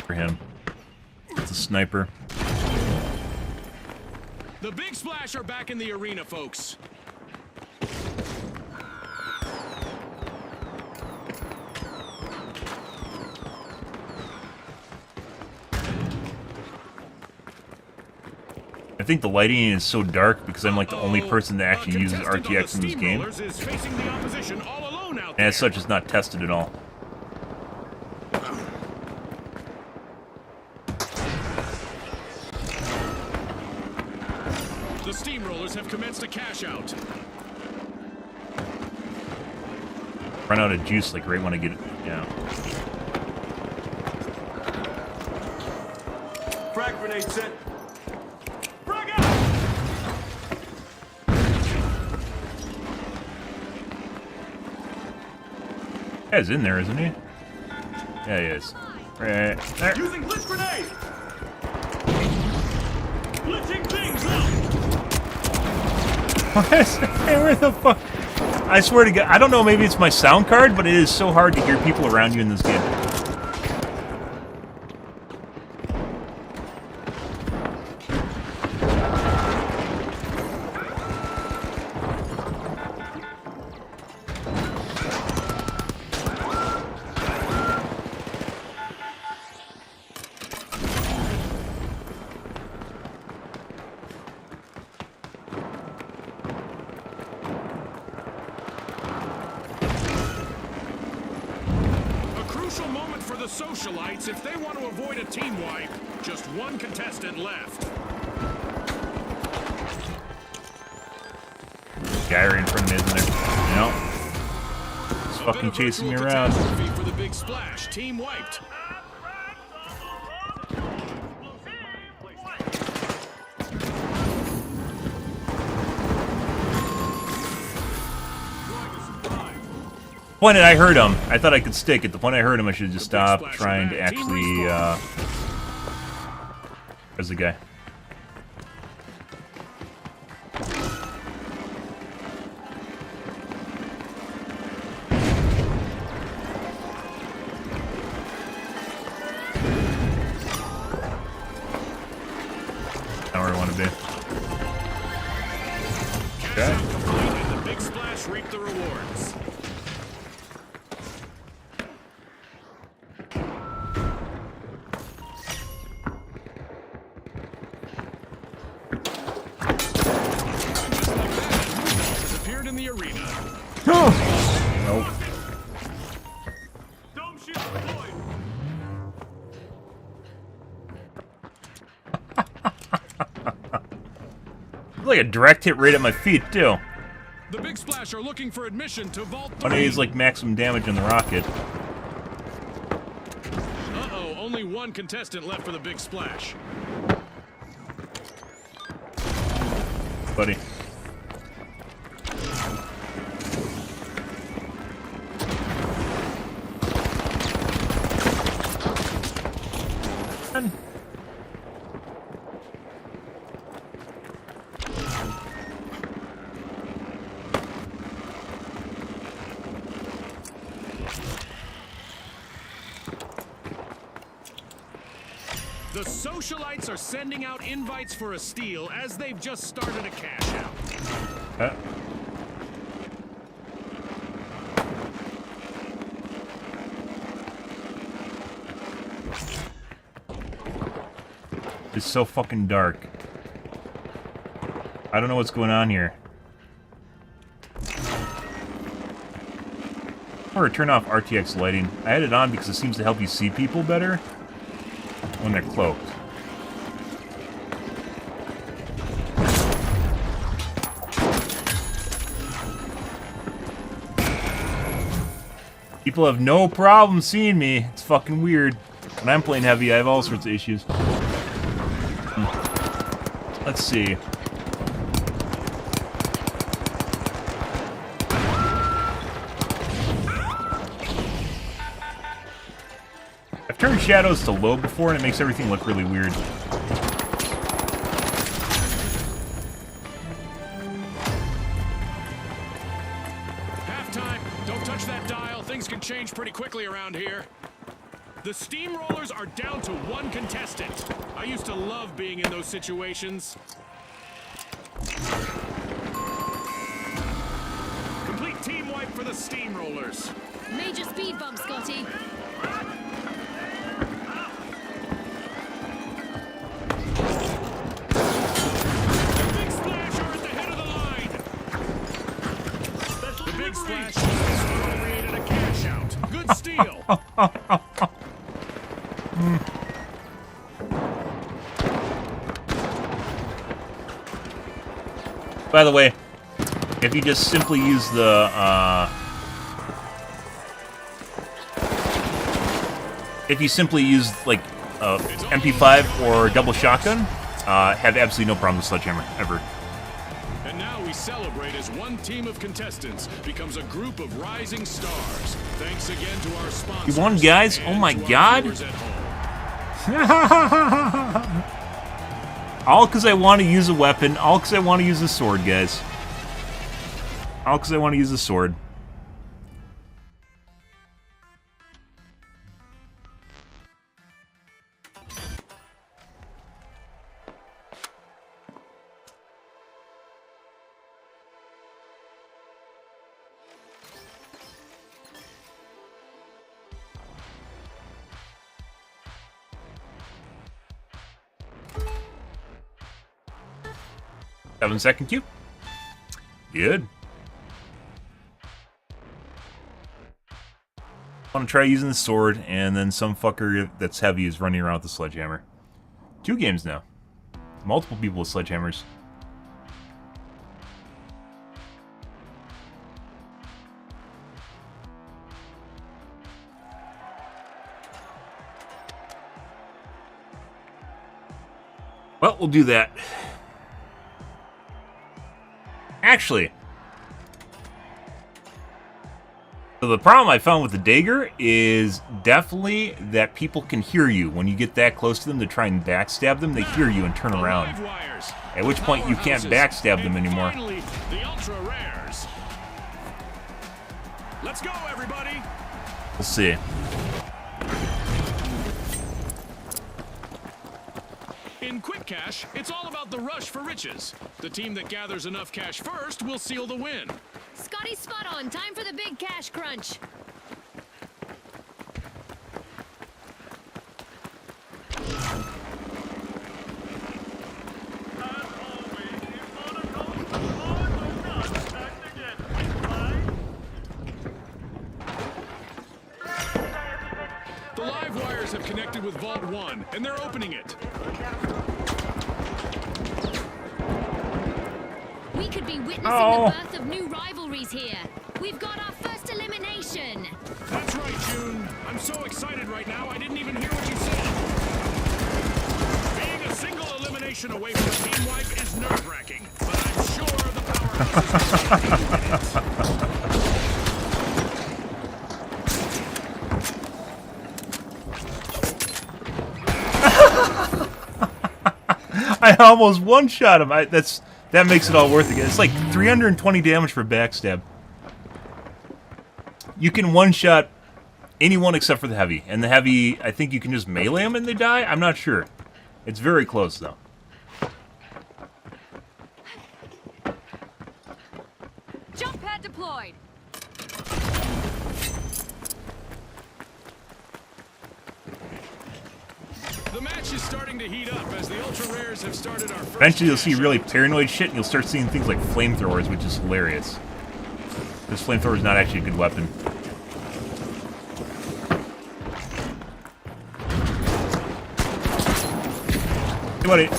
For him. It's a sniper. The Big Splash are back in the arena, folks. I think the lighting is so dark because I'm like the only person that actually uses RTX in this game. And as such, it's not tested at all. The steamrollers have commenced a cash out. Run out of juice like right when I get it. Yeah. Frag grenade set. Guy's in there, isn't he? Yeah, he is. Right there. Using blitz grenade. Blitzing things What is hey, where the fuck? I swear to God, I don't know, maybe it's my sound card, but it is so hard to hear people around you in this game. Socialites, if they want to avoid a team wipe, just one contestant left. Guy right in front of me, isn't there? Nope. He's fucking chasing me around. For the Big Splash, team wiped. Point I heard him. I thought I could stick. At the point I heard him, I should just stop trying to actually, There's the guy. Not where I want to be. Okay. And the Big Splash reaped the rewards. In the arena. Nope. Like a direct hit right at my feet, too. The Big Splash are looking for admission to Vault 3. But he's like maximum damage on the rocket. Uh-oh, only one contestant left for the Big Splash. Buddy. The socialites are sending out invites for a steal as they've just started a cash out. It's so fucking dark. I don't know what's going on here. Or turn off RTX lighting. I had it on because it seems to help you see people better when they're cloaked. People have no problem seeing me. It's fucking weird. When I'm playing heavy, I have all sorts of issues. Let's see. I've turned shadows to low before and it makes everything look really weird. Halftime. Don't touch that dial. Things can change pretty quickly around here. The Steamrollers are down to one contestant. I used to love being in those situations. Complete team wipe for the Steamrollers. Major speed bump, Scotty. The Big Splash are at the head of the line. The Big Splash has created a cash out. Good steal. By the way, if you just simply use the, if you simply use, like, MP5 or double shotgun, have absolutely no problem with Sledgehammer, ever. And now we celebrate as one team of contestants becomes a group of rising stars. Thanks again to our sponsors. You won, guys? Oh my god! All because I want to use a weapon. All because I want to use a sword, guys. All because I want to use a sword. Second cue. Good. I want to try using the sword, and then some fucker that's heavy is running around with the sledgehammer. 2 games now. Multiple people with sledgehammers. Well, we'll do that. Actually, so the problem I found with the dagger is definitely that people can hear you when you get that close to them to try and backstab them. They hear you and turn around. At which point you can't backstab them anymore. Finally, the ultra rares. Let's go, everybody. We'll see. In Quick Cash, it's all about the rush for riches. The team that gathers enough cash first will seal the win. Scotty's spot on. Time for the big cash crunch. The live wires have connected with Vault 1, and they're opening it. could be witnessing the birth of new rivalries here. We've got our first elimination. That's right, June. I'm so excited right now, I didn't even hear what you said. Being a single elimination away from a team wipe is nerve-wracking, but I'm sure the powerhouse I almost one-shot him. That makes it all worth it. It's like 320 damage for backstab. You can one-shot anyone except for the heavy. And the heavy, I think you can just melee them and they die? I'm not sure. It's very close, though. Jump pad deployed. The match is starting to heat up as the ultra rares have started our first. Eventually you'll see really paranoid shit and you'll start seeing things like flamethrowers, which is hilarious. This flamethrower is not actually a good weapon. Hey, buddy.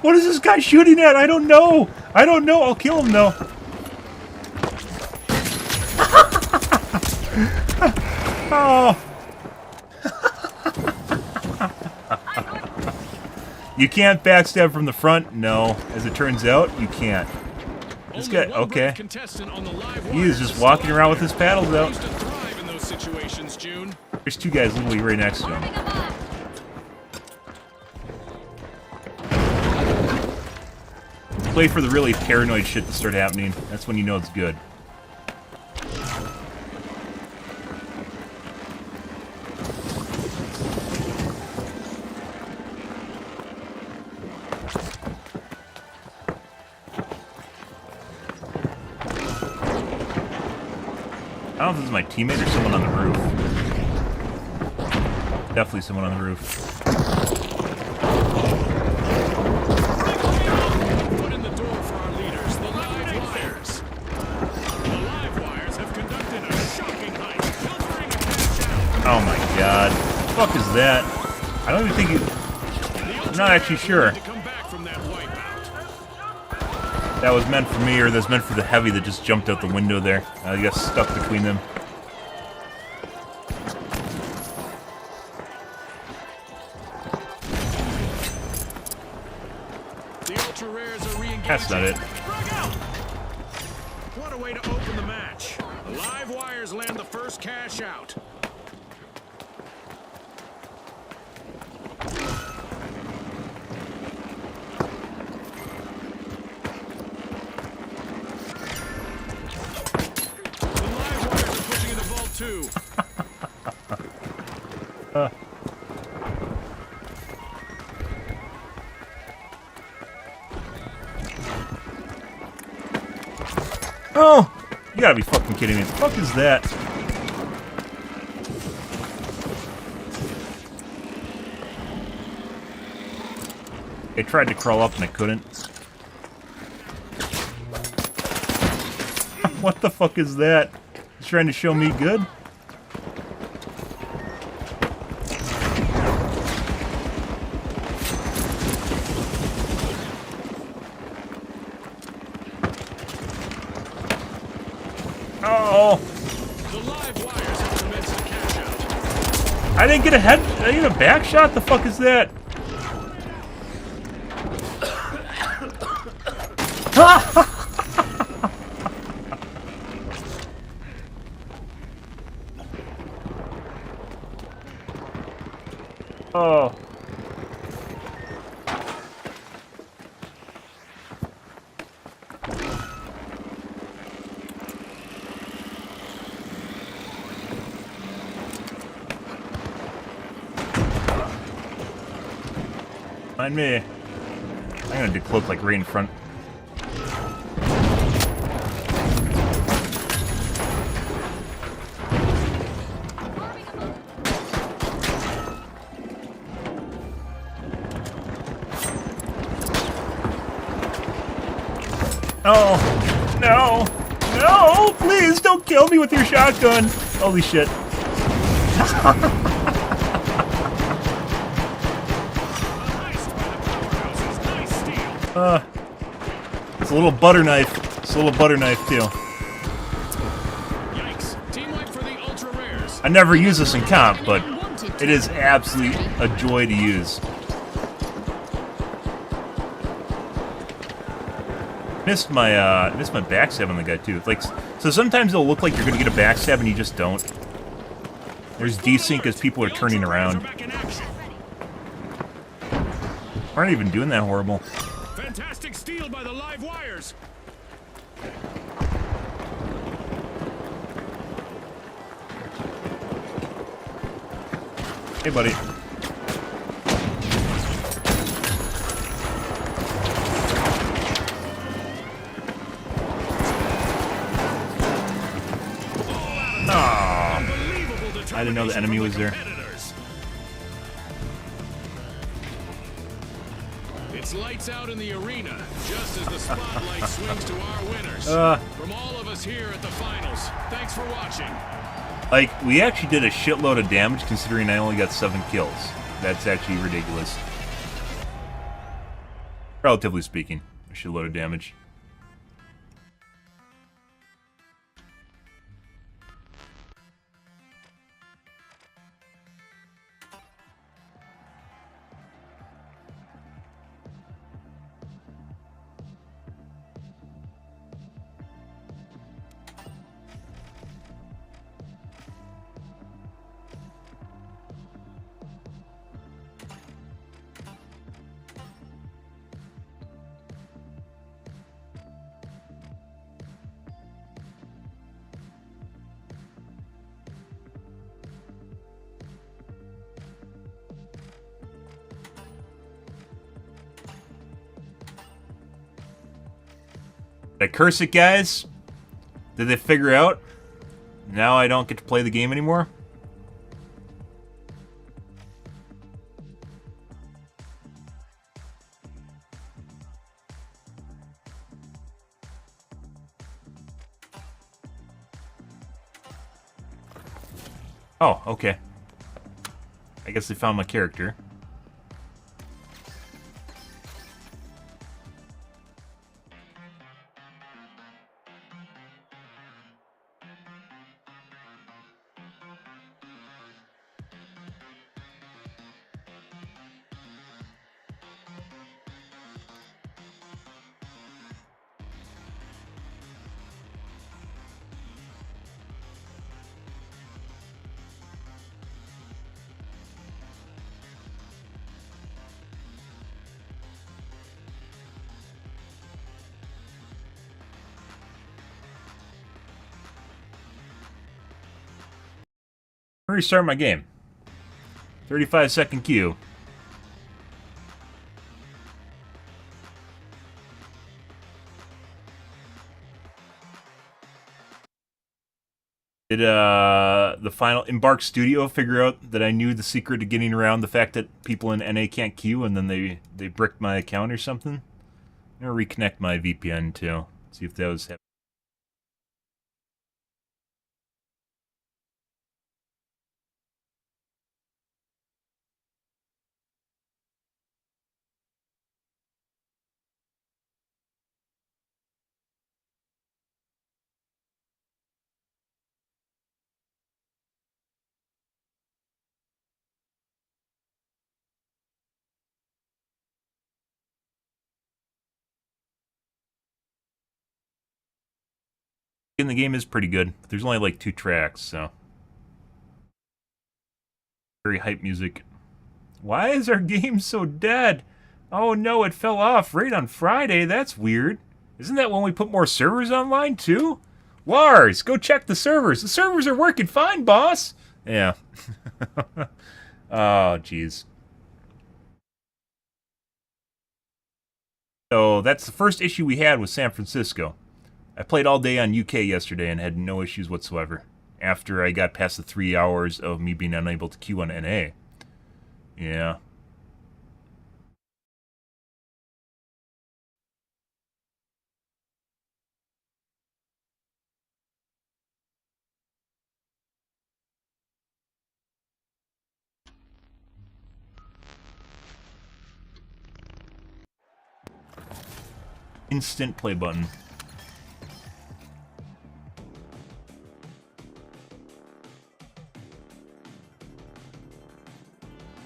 What is this guy shooting at? I don't know. I don't know. I'll kill him though. Oh. You can't backstab from the front? No. As it turns out, you can't. This guy, okay. He is just walking around with his paddles out. There's two guys literally right next to him. Play for the really paranoid shit to start happening. That's when you know it's good. I don't know if this is my teammate or someone on the roof. Definitely someone on the roof. Oh my god. What the fuck is that? I don't even think you... I'm not actually sure. That was meant for me, or that's meant for the heavy that just jumped out the window there. I got stuck between them. That's not it. What a way to open the match. The live wires land the first cash out. Oh! You gotta be fucking kidding me. What the fuck is that? I tried to crawl up and I couldn't. What the fuck is that? He's trying to show me good? Oh! I didn't get a head. I didn't get a back shot. The fuck is that? Oh. Mind me. I'm gonna decloak like right in front. Oh, no, no, please don't kill me with with your shotgun. Holy shit. It's a little butter knife. It's a little butter knife too. Yikes. Team wipe for the ultra rares. I never use this in comp, but it is absolutely a joy to use. Missed my backstab on the guy too. Like, so sometimes it'll look like you're gonna get a backstab and you just don't. There's desync as people are turning around. Aren't even doing that horrible. Fantastic steal by the live wires. Hey, buddy. I didn't know the enemy was there. It's lights out in the arena, just as the spotlight swings to our winners. From all of us here at the finals, thanks for watching. Like, we actually did a shitload of damage considering I only got 7 kills. That's actually ridiculous. Relatively speaking, a shitload of damage. Did I curse it, guys? Did they figure out? Now I don't get to play the game anymore? Oh, okay. I guess they found my character. Restart my game. 35-second queue. Did the final Embark Studio figure out that I knew the secret to getting around the fact that people in NA can't queue, and then they bricked my account or something? I'm gonna reconnect my VPN too. See if that was. The game is pretty good. There's only like 2 tracks, so very hype music. Why is our game so dead? Oh no, it fell off right on Friday. That's weird. Isn't that when we put more servers online too? Lars, go check the servers. The servers are working fine, boss. Yeah. Oh, jeez. So that's the first issue we had with San Francisco. I played all day on UK yesterday and had no issues whatsoever after I got past the 3 hours of me being unable to queue on NA. Yeah. Instant play button.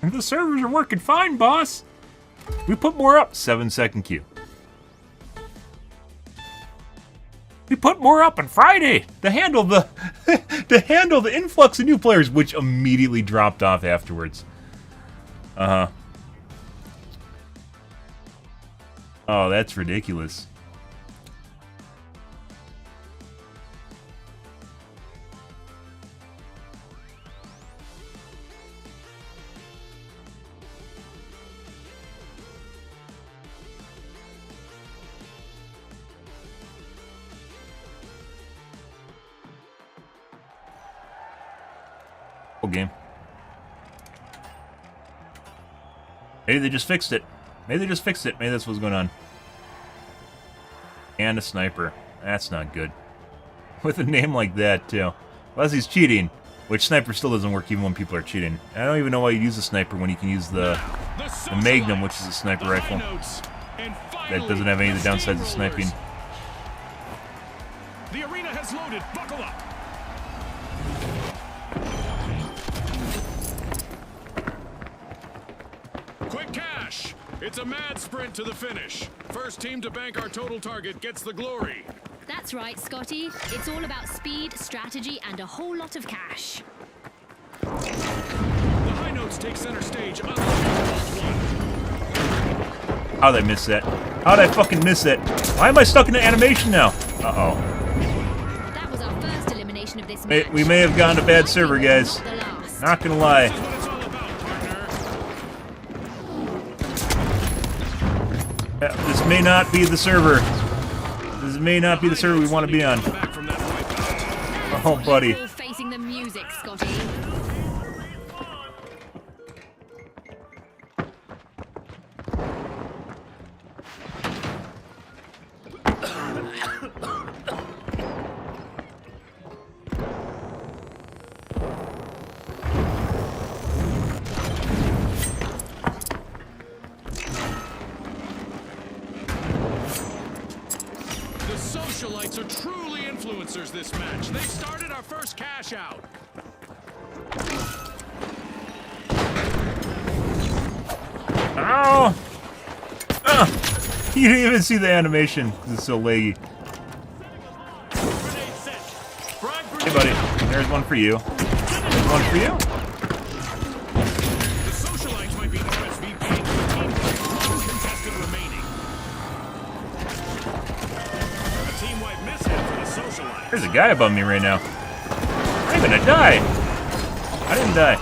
The servers are working fine, boss. We put more up. 7-second queue. We put more up on Friday to handle the the influx of new players, which immediately dropped off afterwards. Uh-huh. Oh, that's ridiculous. Game. Maybe they just fixed it. Maybe they just fixed it. Maybe that's what's going on. And a sniper. That's not good. With a name like that, too. Unless he's cheating. Which sniper still doesn't work even when people are cheating. I don't even know why you use a sniper when you can use the Magnum, which is a sniper rifle. That doesn't have any of the downsides of sniping. The arena has loaded. Buckle up. Quick cash. It's a mad sprint to the finish. First team to bank our total target gets the glory. That's right, Scotty. It's all about speed, strategy, and a whole lot of cash. The high notes take center stage. How'd I miss that? How'd I fucking miss that? Why am I stuck in the animation now? Uh-oh. That was our first elimination of this match. We may have gone to bad server, guys. Not gonna lie. This may not be the server. This may not be the server we want to be on. Oh, buddy. Facing the music, Scotty. Socialites are truly influencers this match. They've started our first cash out. Ow! You didn't even see the animation because it's so laggy. Hey, buddy. There's one for you. There's one for you. The Socialites might be RSVP to the team with one contestant remaining. Team-wide mishap for the Socialites. There's a guy above me right now. I'm gonna die. I didn't die.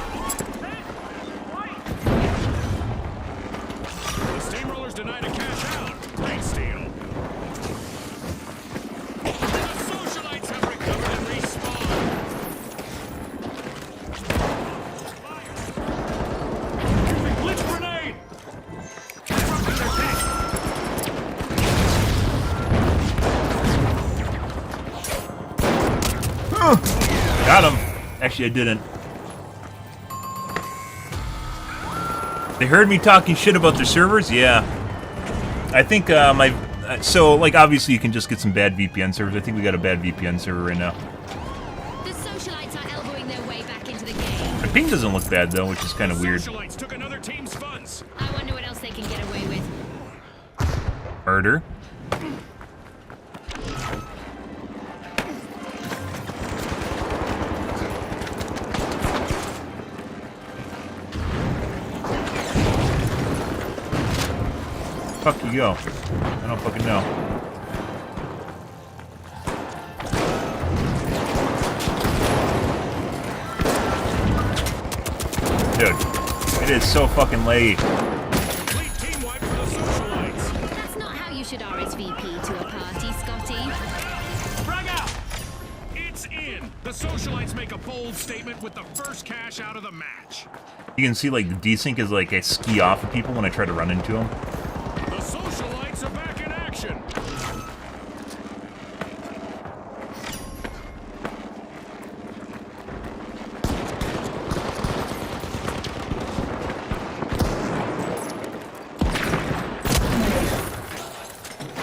The Steamrollers denied a cash out. Great steal. The Socialites have recovered and respawned. Blitz grenade. Got him. Actually, I didn't. They heard me talking shit about their servers? Yeah. I think so, like, obviously you can just get some bad VPN servers. I think we got a bad VPN server right now. The Socialites are elbowing their way back into the game. The ping doesn't look bad, though, which is kind of weird. Socialites took another team's funds. I wonder what else they can get away with. Murder. Fuck you go. I don't fucking know. Dude, it is so fucking laggy. That's not how you should RSVP to a party, Scotty. Frag out! It's in! The Socialites make a bold statement with the first cash out of the match. You can see, like, the desync is like I ski off of people when I try to run into them. The Socialites are back in action.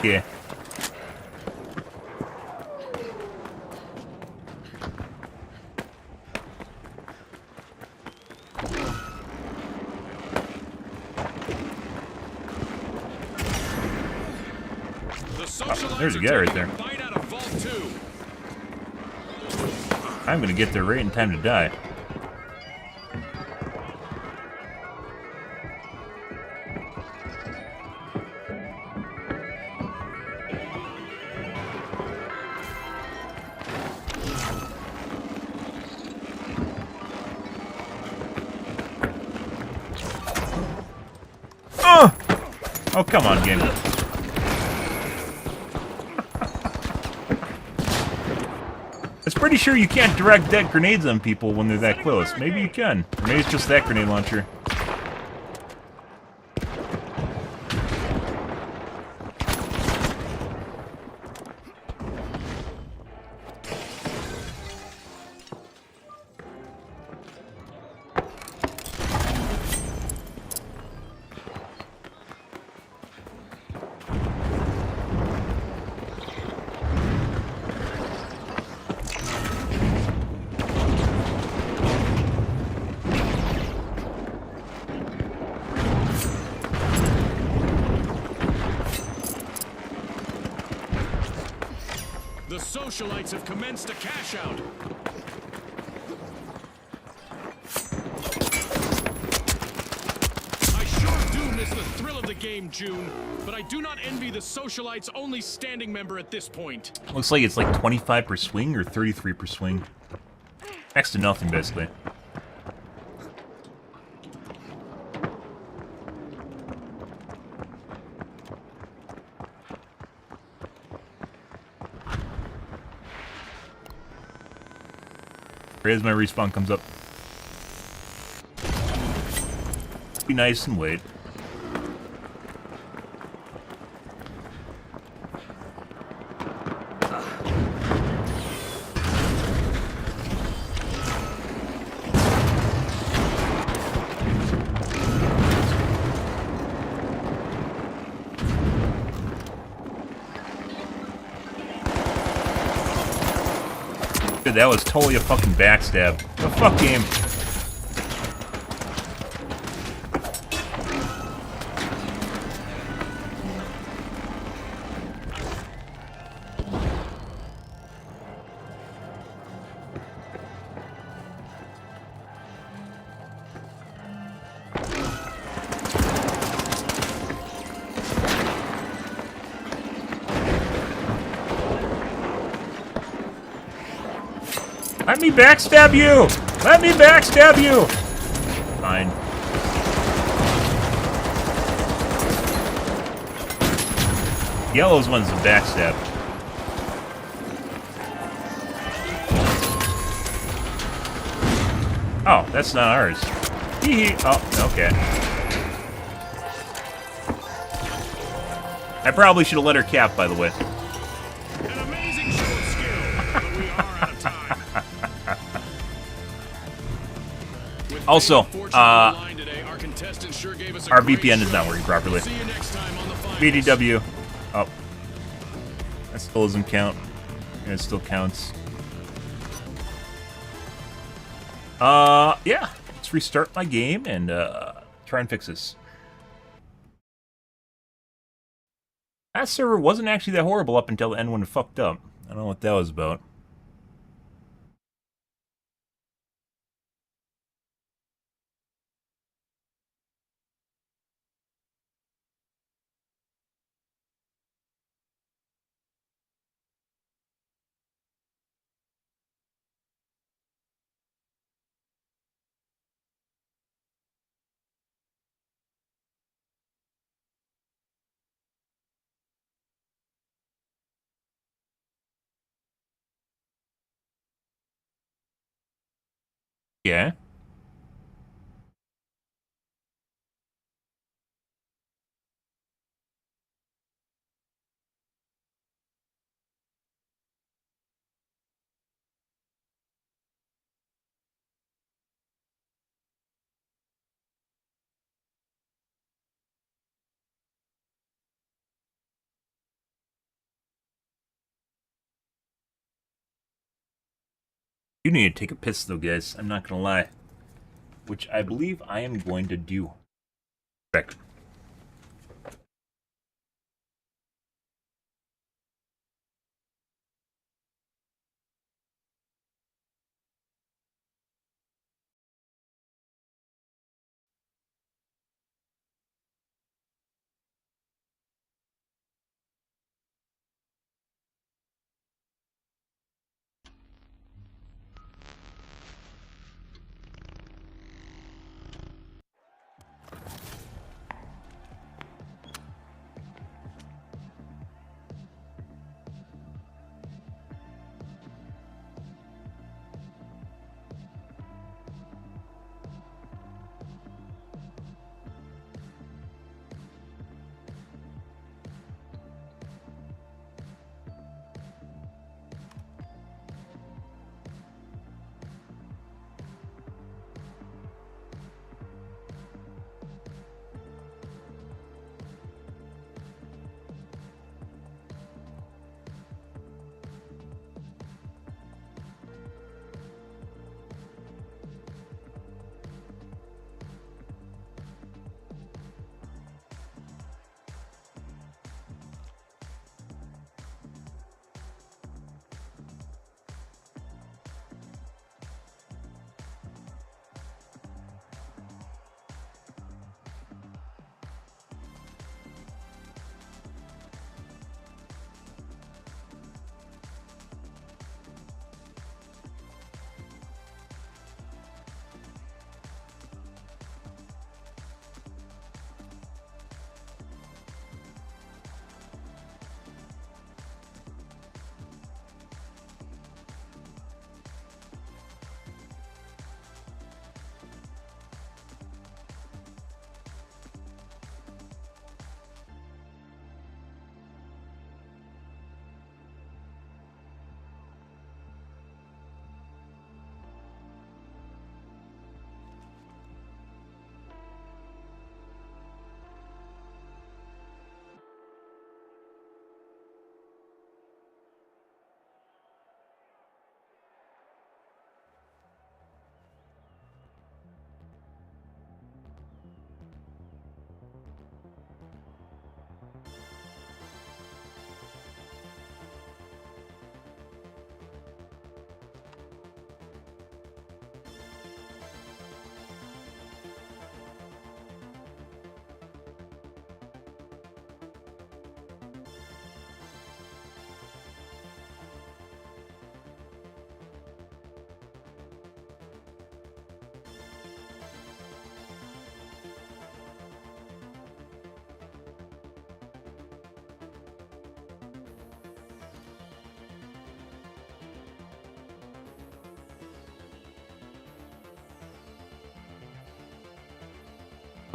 Yeah. There's a guy right there. I'm gonna get there right in time to die. Oh, come on, game. It's pretty sure you can't direct that grenades on people when they're that close. Maybe you can. Or maybe it's just that grenade launcher. The socialites have commenced a cash out. I sure do miss the thrill of the game, June, but I do not envy the socialites' only standing member at this point. Looks like it's like 25 per swing or 33 per swing. Next to nothing, basically. As my respawn comes up. Be nice and wait. Dude, that was totally a fucking backstab. The fuck game. Let me backstab you! Let me backstab you! Fine. Yellow's one's a backstab. Oh, that's not ours. Hee hee. Oh, okay. I probably should have let her cap, by the way. An amazing show of skill, but we are out of time. Also, Today, our contestants sure gave us a our great VPN is show. not working properly. See you next time on the finals. BDW. Oh. That still doesn't count. Yeah, it still counts. Yeah. Let's restart my game and, try and fix this. That server wasn't actually that horrible up until the end when it fucked up. I don't know what that was about. Yeah. You need to take a piss, though, guys. I'm not gonna lie. Which I believe I am going to do. Correct.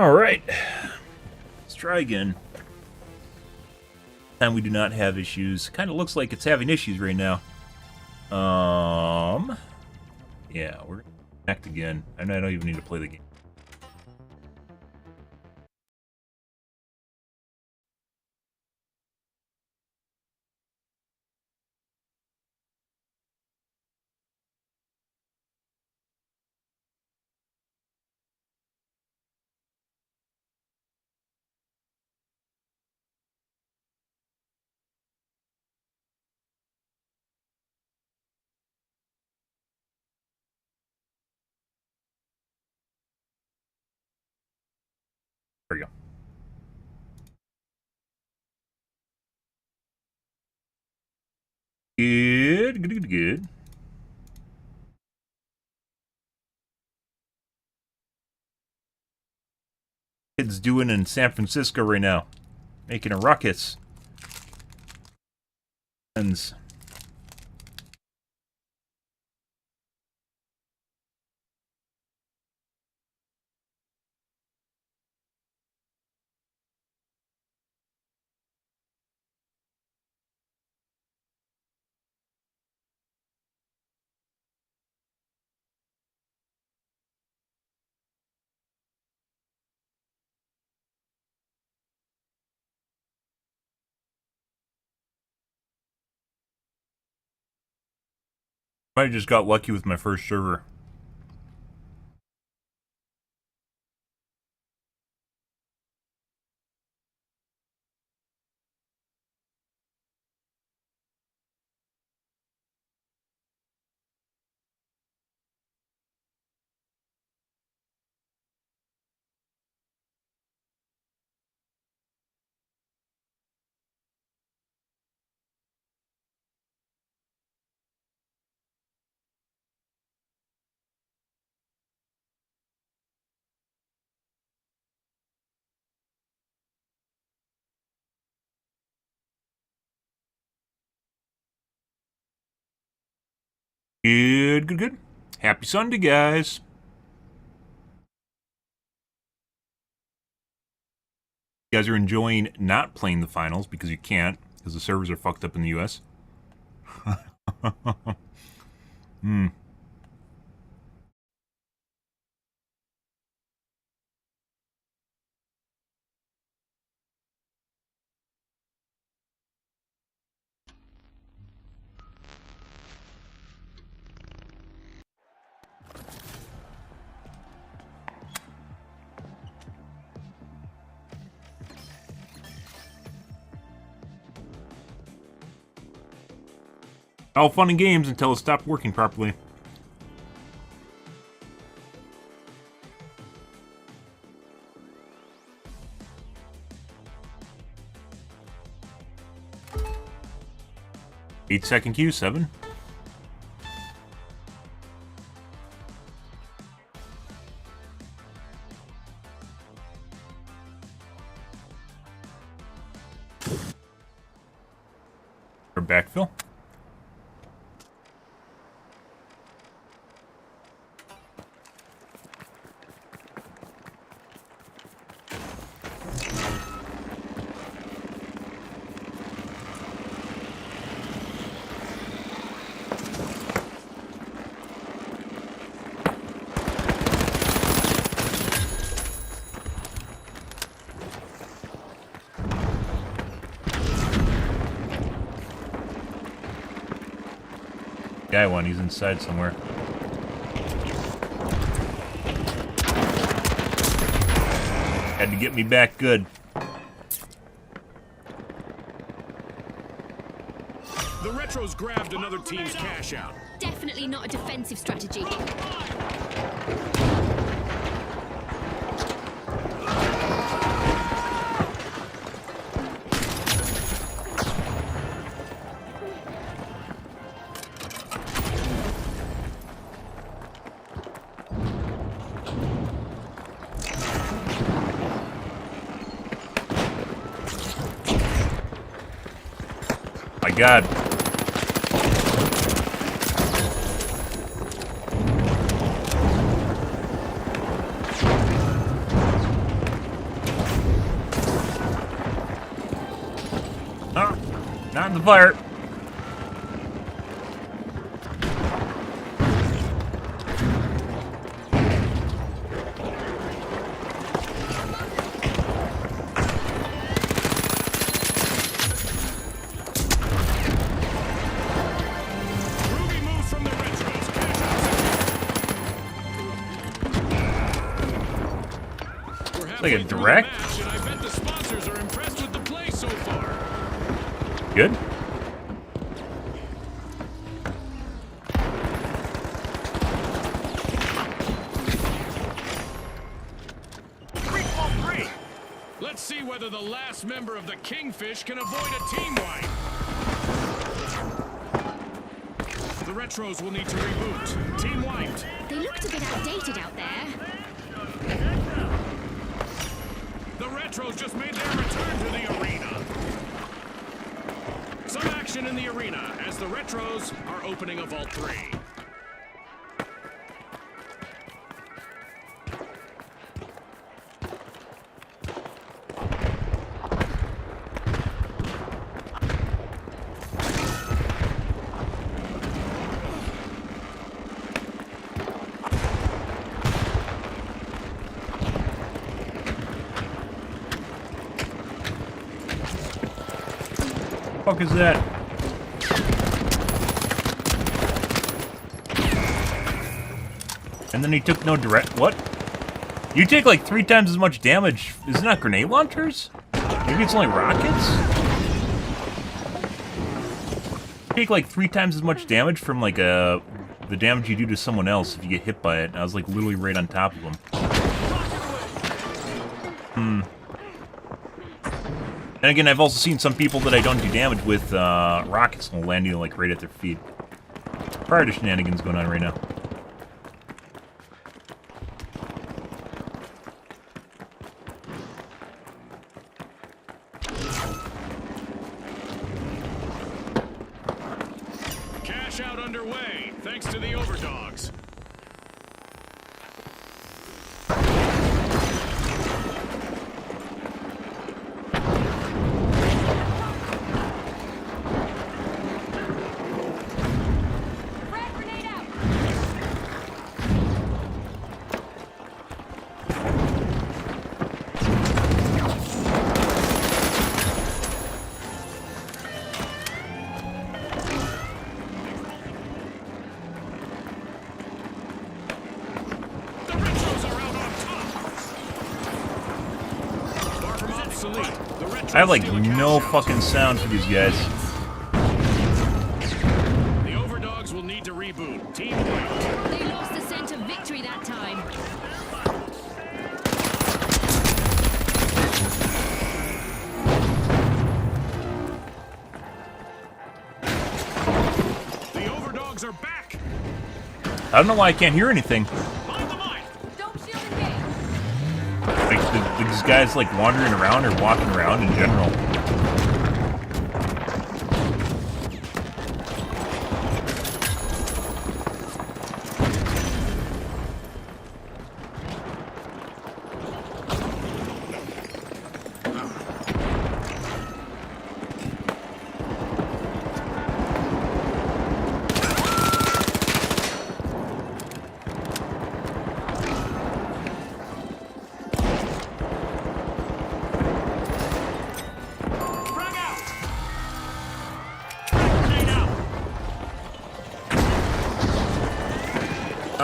Alright. Let's try again. This time we do not have issues. Kind of looks like it's having issues right now. Yeah, we're going to connect again. I don't even need to play the game. There we go. Good. Kids doing in San Francisco right now? Making a ruckus. Friends. I just got lucky with my first server. Good. Happy Sunday, guys. You guys are enjoying not playing the finals because you can't, because the servers are fucked up in the US. All fun and games until it stopped working properly. Eight-second queue, 7. Or backfill. Guy one, he's inside somewhere. Had to get me back good. The Retros grabbed another team's cash out. Definitely not a defensive strategy. My God. Grab the fire. Like a direct? And I bet the sponsors are impressed with the play so far. Good. Let's see whether the last member of the Kingfish can avoid a team wipe. The Retros will need to reboot. Team wiped. They looked a bit outdated out there. The Retros just made their return to the arena. Some action in the arena as the Retros are opening a Vault 3. What the fuck is that? And then he took no direct. What? You take like 3 times as much damage. Isn't that grenade launchers? Maybe it's only rockets? You take like 3 times as much damage from like the damage you do to someone else if you get hit by it. And I was like literally right on top of him. And again, I've also seen some people that I don't do damage with rockets and landing like right at their feet. Prior to shenanigans going on right now. Cash out underway, thanks to the overdogs. I have like no fucking sound for these guys. The overdogs will need to reboot. Team white. They lost the scent of victory that time. The overdogs are back. I don't know why I can't hear anything. Like, these guys like wandering around or walking around in general.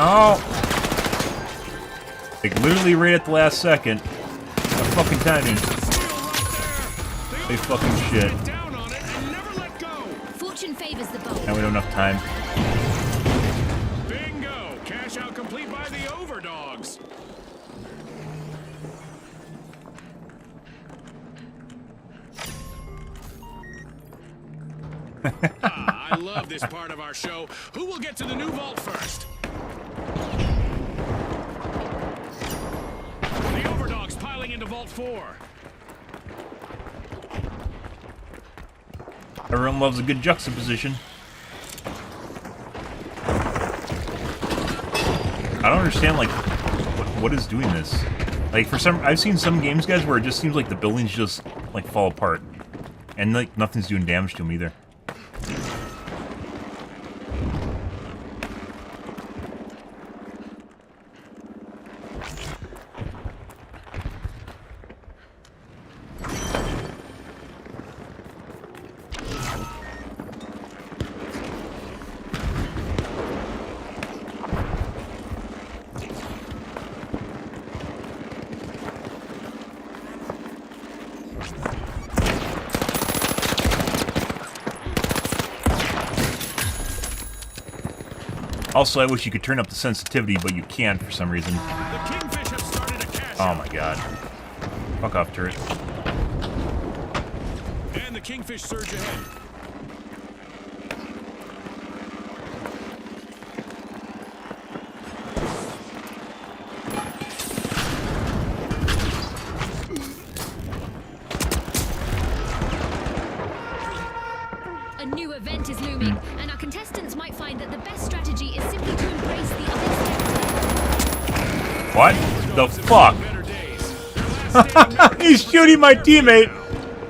Oh! Like, literally right at the last second. What fucking timing. They fucking shit. Fortune favors the bold. Now we don't have enough time. Bingo! Cash out complete by the overdogs. I love this part of our show. Who will get to the new vault first? The overdogs piling into Vault 4. Everyone loves a good juxtaposition. I don't understand, like, what is doing this? Like, for some, I've seen some games, guys, where it just seems like the buildings just, like, fall apart. And like nothing's doing damage to him either. Also, I wish you could turn up the sensitivity, but you can't for some reason. Oh my god. Fuck off, turret. And the Kingfish surge ahead. A new event is looming, and our contestants might find that the best strategy is simply to embrace the unexpected. What the fuck? He's shooting my teammate,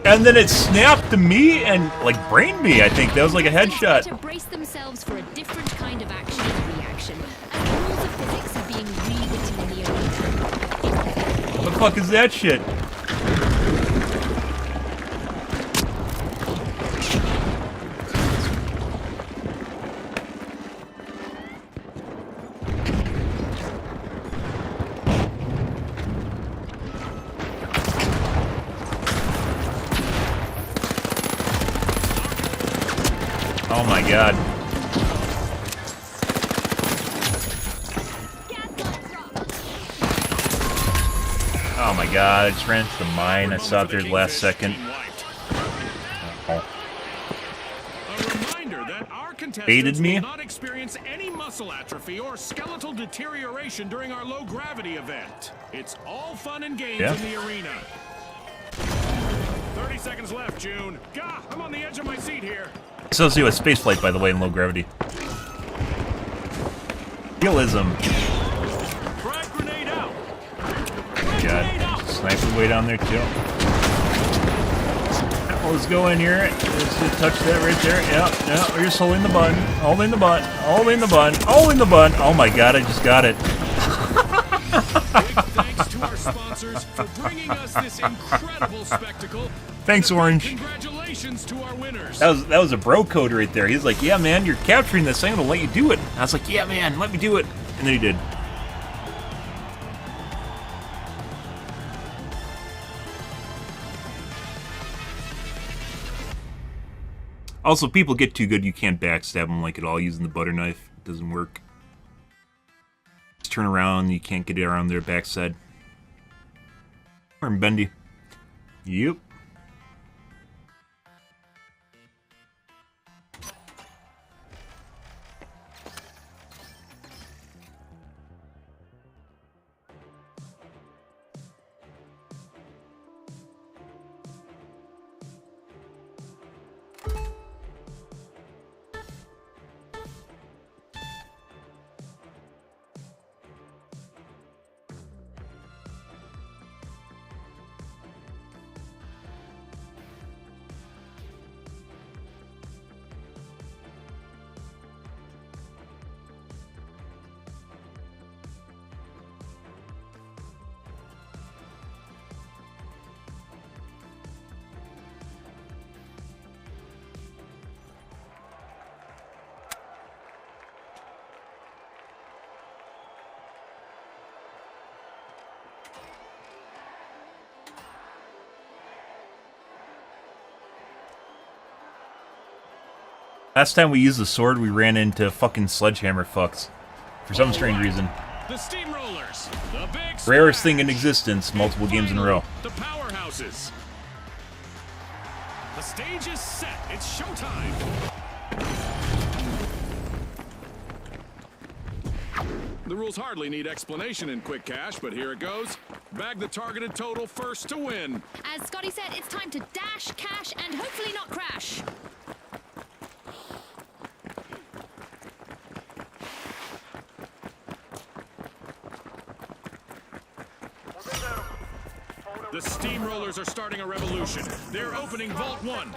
and then it snapped to me and like brained me. I think that was like a headshot. To brace themselves for a different kind of action and reaction, as the rules of physics are being rewritten in the arena. What the fuck is that shit? Oh my god. Oh my god, I just ran into the mine. I saw it there last second. Oh. Baited me? Will not experience any muscle atrophy or skeletal deterioration during our low gravity event. It's all fun and games in the arena. 30 seconds left, June. Gah, I'm on the edge of my seat here. Associated with spaceflight, by the way, in low gravity. Realism. Frag grenade out. God, sniper way down there too. Let's go in here. Let's just touch that right there. Yeah, we're just holding the button. Holding the button. Holding the button. Holding the button. Oh my god, I just got it. Big thanks to our sponsors for bringing us this incredible spectacle. Thanks, Orange. Congratulations to our winners. That was a bro code right there. He's like, yeah, man, you're capturing this. I'm gonna let you do it. I was like, yeah, man, let me do it. And then he did. Also, people get too good, you can't backstab them like at all using the butter knife. It doesn't work. Just turn around, you can't get it around their backside. Or bendy. Yep. Last time we used the sword, we ran into fucking sledgehammer fucks. For some strange reason. The steamrollers, the big Rarest thing in existence, multiple games in a row. The powerhouses. The stage is set. It's showtime. The rules hardly need explanation in Quick Cash, but here it goes. Bag the targeted total first to win. As Scotty said, it's time to dash, cash, and hopefully not crash. The steamrollers are starting a revolution. They're opening Vault 1.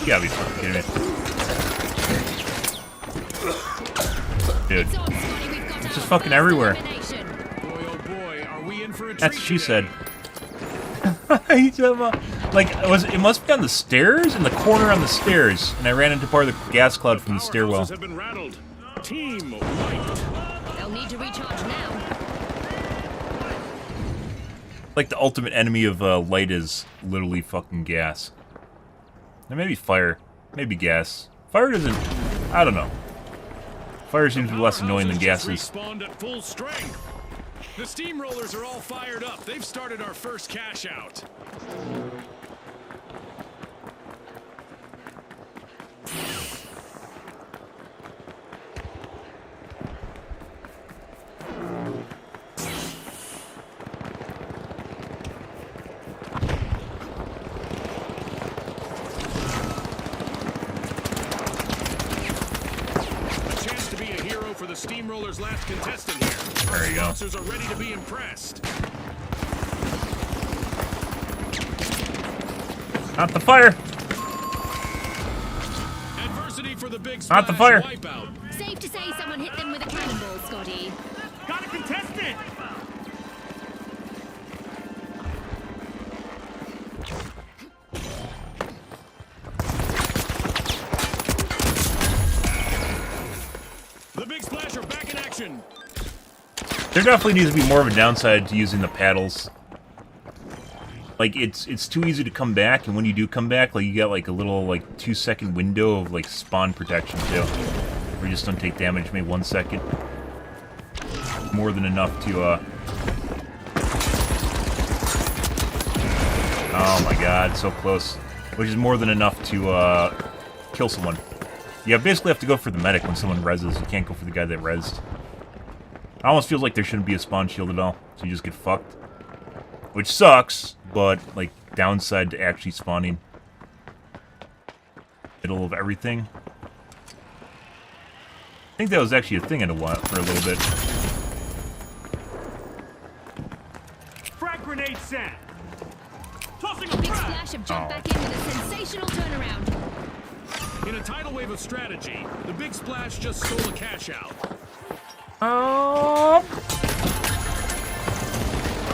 You gotta be fucking kidding me. Dude. It's just fucking everywhere. Boy, oh boy, are we in for a treat? That's what she said. Like, it must be on the stairs, in the corner on the stairs, and I ran into part of the gas cloud from the stairwell. Have been rattled. Team wiped. They'll need to recharge now. Like, the ultimate enemy of light is literally fucking gas. And maybe fire. Maybe gas. Fire doesn't... I don't know. Fire seems to be less annoying than gas is. Respawned at full strength. The steamrollers are all fired up. They've started our first cash out. For the steamroller's last contestant here. There you go. Sponsors are ready to be impressed. Not the fire. Adversity for the big Not the fire. Wipeout. Safe to say someone hit them with a cannonball, Scotty. Got a contestant! There definitely needs to be more of a downside to using the paddles. Like, it's too easy to come back, and when you do come back, like, you get like a little like 2-second window of like spawn protection too, where you just don't take damage, maybe 1 second. More than enough to oh my god, so close. Which is more than enough to kill someone. You basically have to go for the medic when someone reses. You can't go for the guy that resed. It almost feels like there shouldn't be a spawn shield at all, so you just get fucked. Which sucks, but, like, downside to actually spawning. Middle of everything. I think that was actually a thing for a little bit. Frag grenade set! Tossing a Big frag! Splash have jumped back in with a sensational turnaround. In a tidal wave of strategy, the Big Splash just stole a cash out. Oh! Our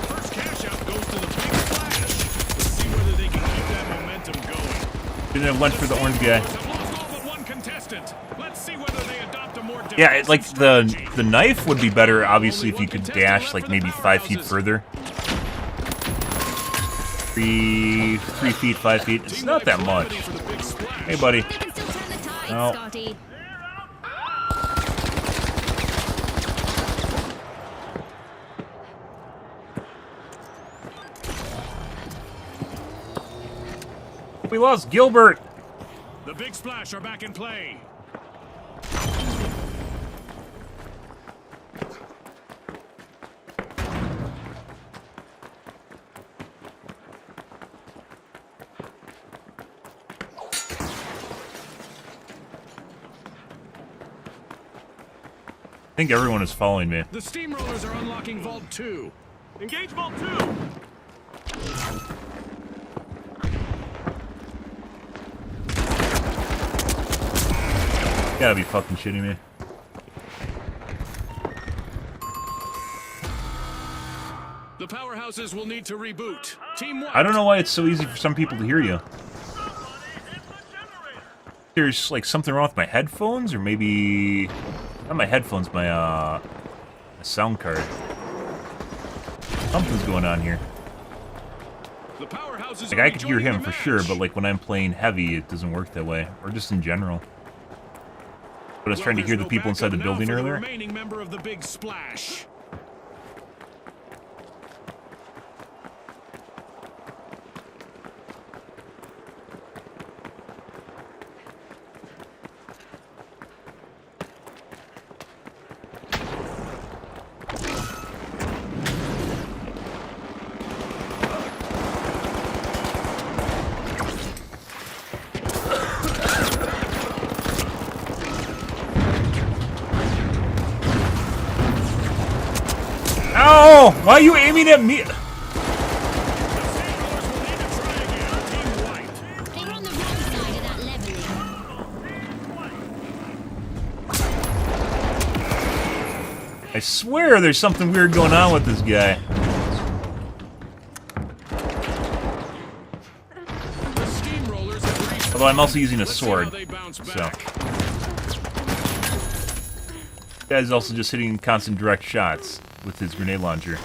first cash out goes to the Big Splash. Let's see whether they can keep that momentum going. Didn't have went for the orange guy. Have lost all but one contestant. Let's see whether they adopt a more Yeah, like the knife would be better, obviously, if you could dash like maybe 5 feet further. 3 feet, 5 feet. It's not that much. Hey, buddy. No. We lost Gilbert. The Big Splash are back in play. I think everyone is following me. The steamrollers are unlocking Vault 2. Engage Vault 2! You gotta be fucking shitting me. The powerhouses will need to reboot. Team 1. I don't know why it's so easy for some people to hear you. There's like something wrong with my headphones, or maybe not my headphones, my sound card. Something's going on here. The powerhouses Like I could hear him for sure, but like when I'm playing heavy, it doesn't work that way, or just in general. But I was trying to hear the people inside the building earlier. Remaining member of the Big Splash. No! Why are you aiming at me? I swear there's something weird going on with this guy. Although I'm also using a sword, so. This guy's also just hitting constant direct shots with his grenade launcher.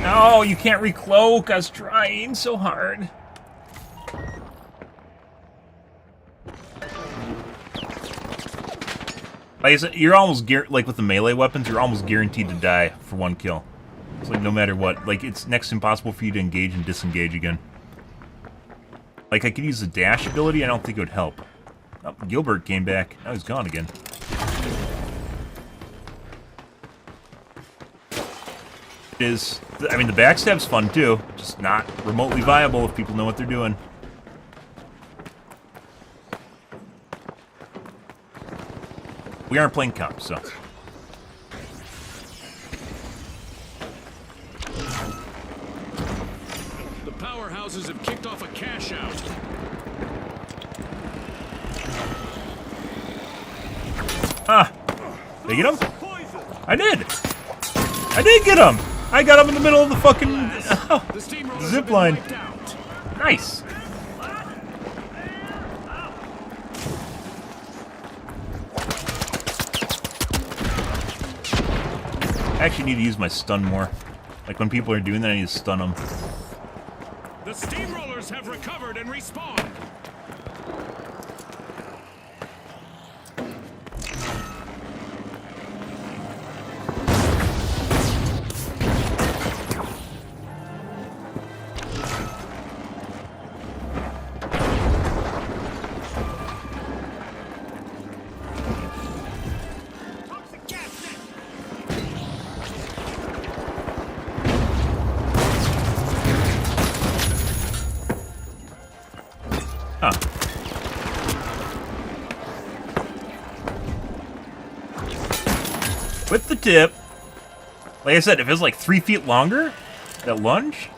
No, you can't recloak. I was trying so hard. Like I said, you're almost like with the melee weapons, you're almost guaranteed to die for one kill. It's like no matter what, like it's next to impossible for you to engage and disengage again. Like I could use the dash ability, I don't think it would help. Oh, Gilbert came back. Now he's gone again. I mean, the backstab's fun too, just not remotely viable if people know what they're doing. We aren't playing comp, so. The powerhouses have kicked off a cash out. Ah! Did I get him? I did! I did get him! I got him in the middle of the fucking zip line. Nice. I actually need to use my stun more. Like when people are doing that, I need to stun them. The steamrollers have recovered and respawned. Huh. With the tip. Like I said, if it was like 3 feet longer, that lunge.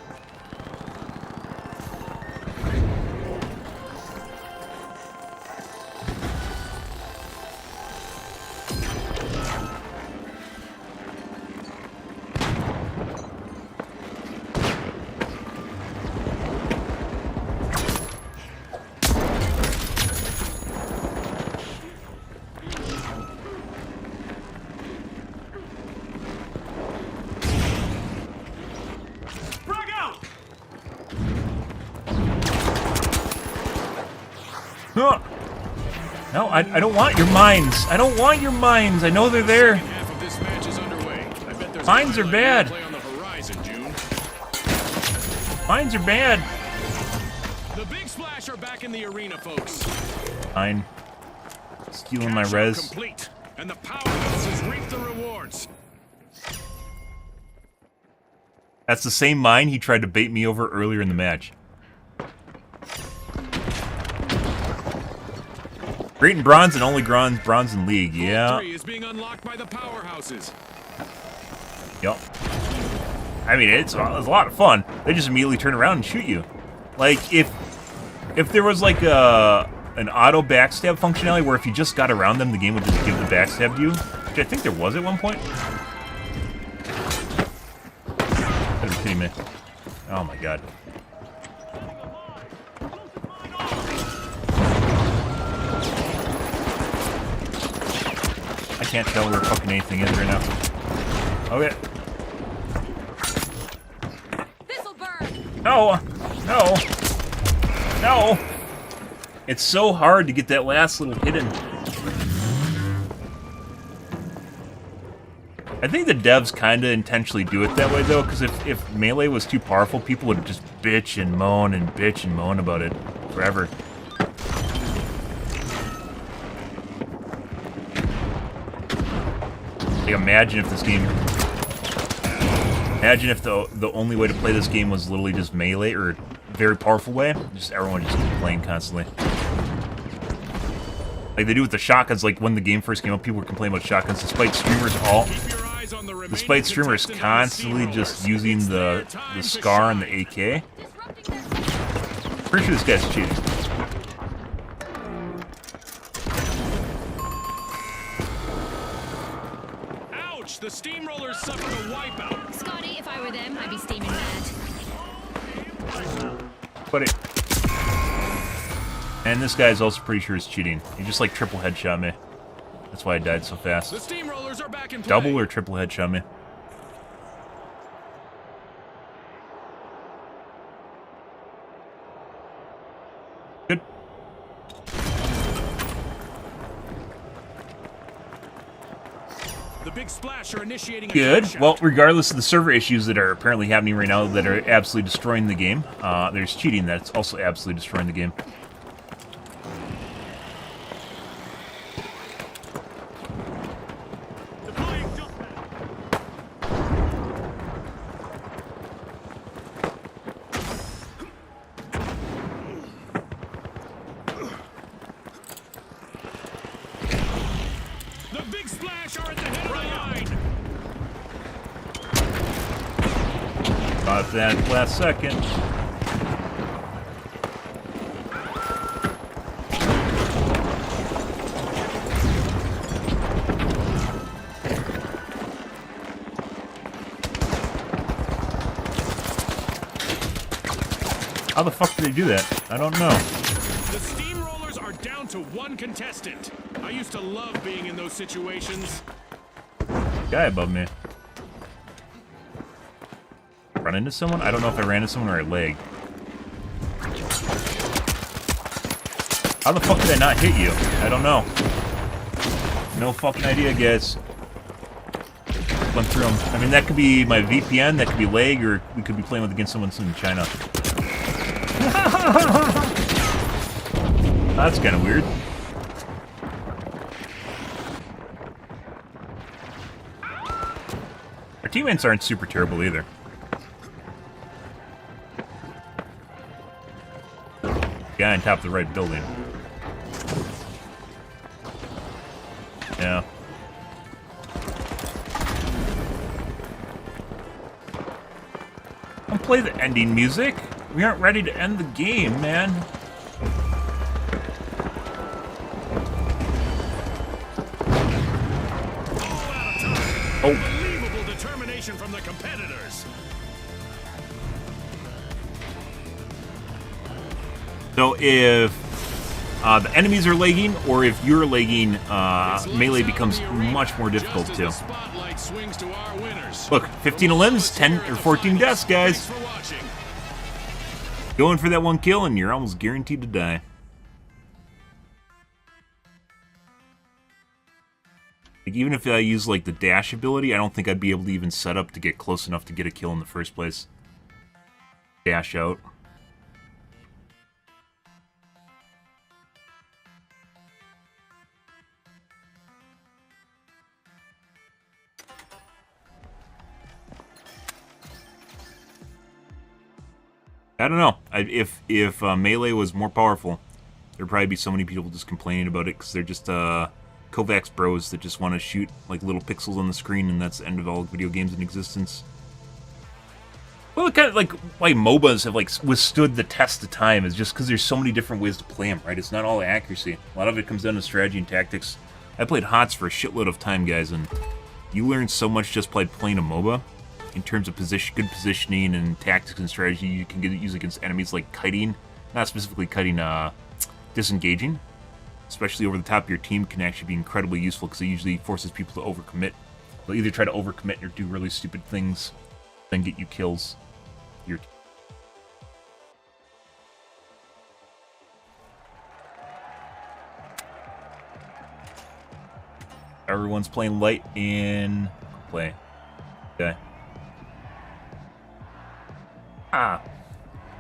Huh. No, I don't want your mines. I don't want your mines. I know they're there. Mines are bad. Mines are bad. The big splash are back in the arena, folks. Fine. Stealing my res. Complete, and the powerhouses reap the rewards. That's the same mine he tried to bait me over earlier in the match. Great in bronze and only bronze in league, yeah. 3 is being unlocked by the powerhouses. Yep. I mean, it's a lot of fun. They just immediately turn around and shoot you. Like, if there was like an auto backstab functionality where if you just got around them, the game would just give the backstab to you, which I think there was at one point. Are you kidding me? Oh my god. I can't tell where fucking anything is right now. Okay. This'll burn. No! No! No! It's so hard to get that last little hit in. I think the devs kind of intentionally do it that way, though, because if Melee was too powerful, people would just bitch and moan about it forever. Like, imagine if this game... Imagine if the only way to play this game was literally just Melee, or a very powerful way. Just everyone just playing constantly. Like they do with the shotguns, like when the game first came out, people were complaining about shotguns, despite streamers constantly just using the SCAR and the AK. Pretty sure this guy's cheating. Ouch! The steamrollers suffered a wipeout. Scotty, if I were them, I'd be steaming mad. But it... And this guy's also pretty sure is cheating. He just like triple headshot me. That's why I died so fast. The steamrollers are back in play. Double or triple headshot me. Good. The big splash are initiating a Good. Well, regardless of the server issues that are apparently happening right now that are absolutely destroying the game, there's cheating that's also absolutely destroying the game. That last second. How the fuck did they do that? I don't know. The steamrollers are down to one contestant. I used to love being in those situations. Guy above me. Run into someone? I don't know if I ran into someone or I lagged. How the fuck did I not hit you? I don't know. No fucking idea, guys. Went through them. I mean, that could be my VPN, that could be lag, or we could be playing against someone in China. That's kind of weird. Our teammates aren't super terrible either. Guy on top of the right building. Yeah. Don't play the ending music. We aren't ready to end the game, man. Unbelievable determination from the competitors. So if the enemies are lagging, or if you're lagging, Melee becomes much more difficult too. Look, 15 limbs, 10 or 14 deaths, guys. Going for that one kill, and you're almost guaranteed to die. Like, even if I use like the dash ability, I don't think I'd be able to even set up to get close enough to get a kill in the first place. Dash out. I don't know. If Melee was more powerful, there'd probably be so many people just complaining about it because they're just Kovacs bros that just want to shoot like little pixels on the screen, and that's the end of all video games in existence. Well, it kind of like why MOBAs have like withstood the test of time is just because there's so many different ways to play them, right? It's not all accuracy. A lot of it comes down to strategy and tactics. I played HOTS for a shitload of time, guys, and you learn so much just by playing a MOBA. In terms of good positioning and tactics and strategy, you can use against enemies like kiting, not specifically kiting, disengaging, especially over the top of your team, can actually be incredibly useful because it usually forces people to overcommit. They'll either try to overcommit or do really stupid things, then get you kills. Everyone's playing light in gameplay. Okay.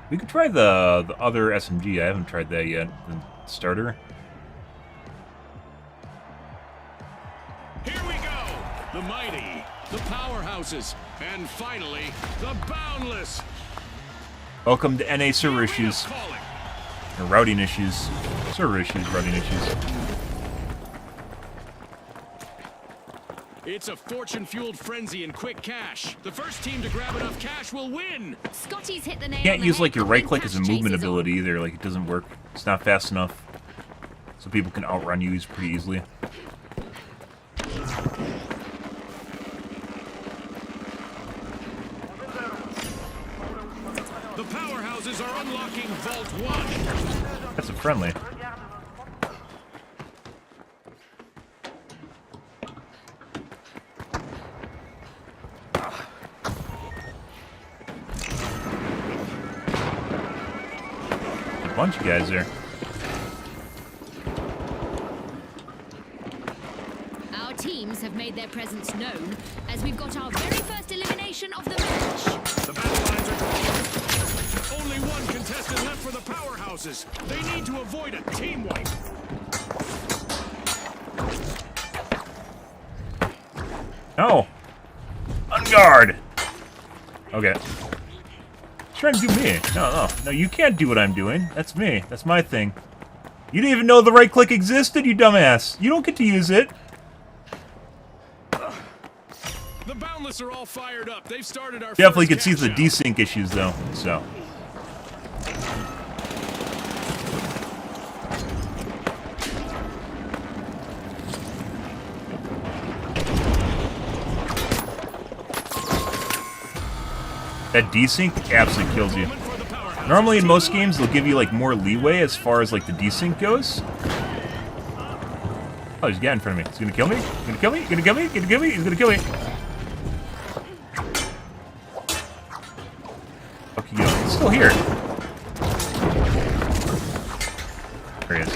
We could try the other SMG. I haven't tried that yet. The starter. Here we go! The mighty, the powerhouses, and finally, the boundless. Welcome to NA server issues. Or routing issues. Server issues, routing issues. It's a fortune-fueled frenzy and quick cash. The first team to grab enough cash will win. Scotty's hit the nail. You can't use like your right click as a movement ability either. Like it doesn't work. It's not fast enough. So people can outrun you pretty easily. The powerhouses are unlocking Vault 1. That's a friendly. Bunch of guys there. Our teams have made their presence known as we've got our very first elimination of the match. The battle lines are drawn. Only one contestant left for the powerhouses. They need to avoid a team wipe. No. On guard. Okay. Trying to do me. No, you can't do what I'm doing. That's me. That's my thing. You didn't even know the right click existed, you dumbass. You don't get to use it. The boundless are all fired up. They've started our Definitely first could see the catch-out. desync issues though. So. That desync absolutely kills you. Normally in most games they'll give you like more leeway as far as like the desync goes. Oh, there's a guy in front of me. He's gonna kill me? He's gonna kill me? He's gonna kill me? He's gonna kill me? He's gonna kill me. Fuck you go. He's still here. There he is.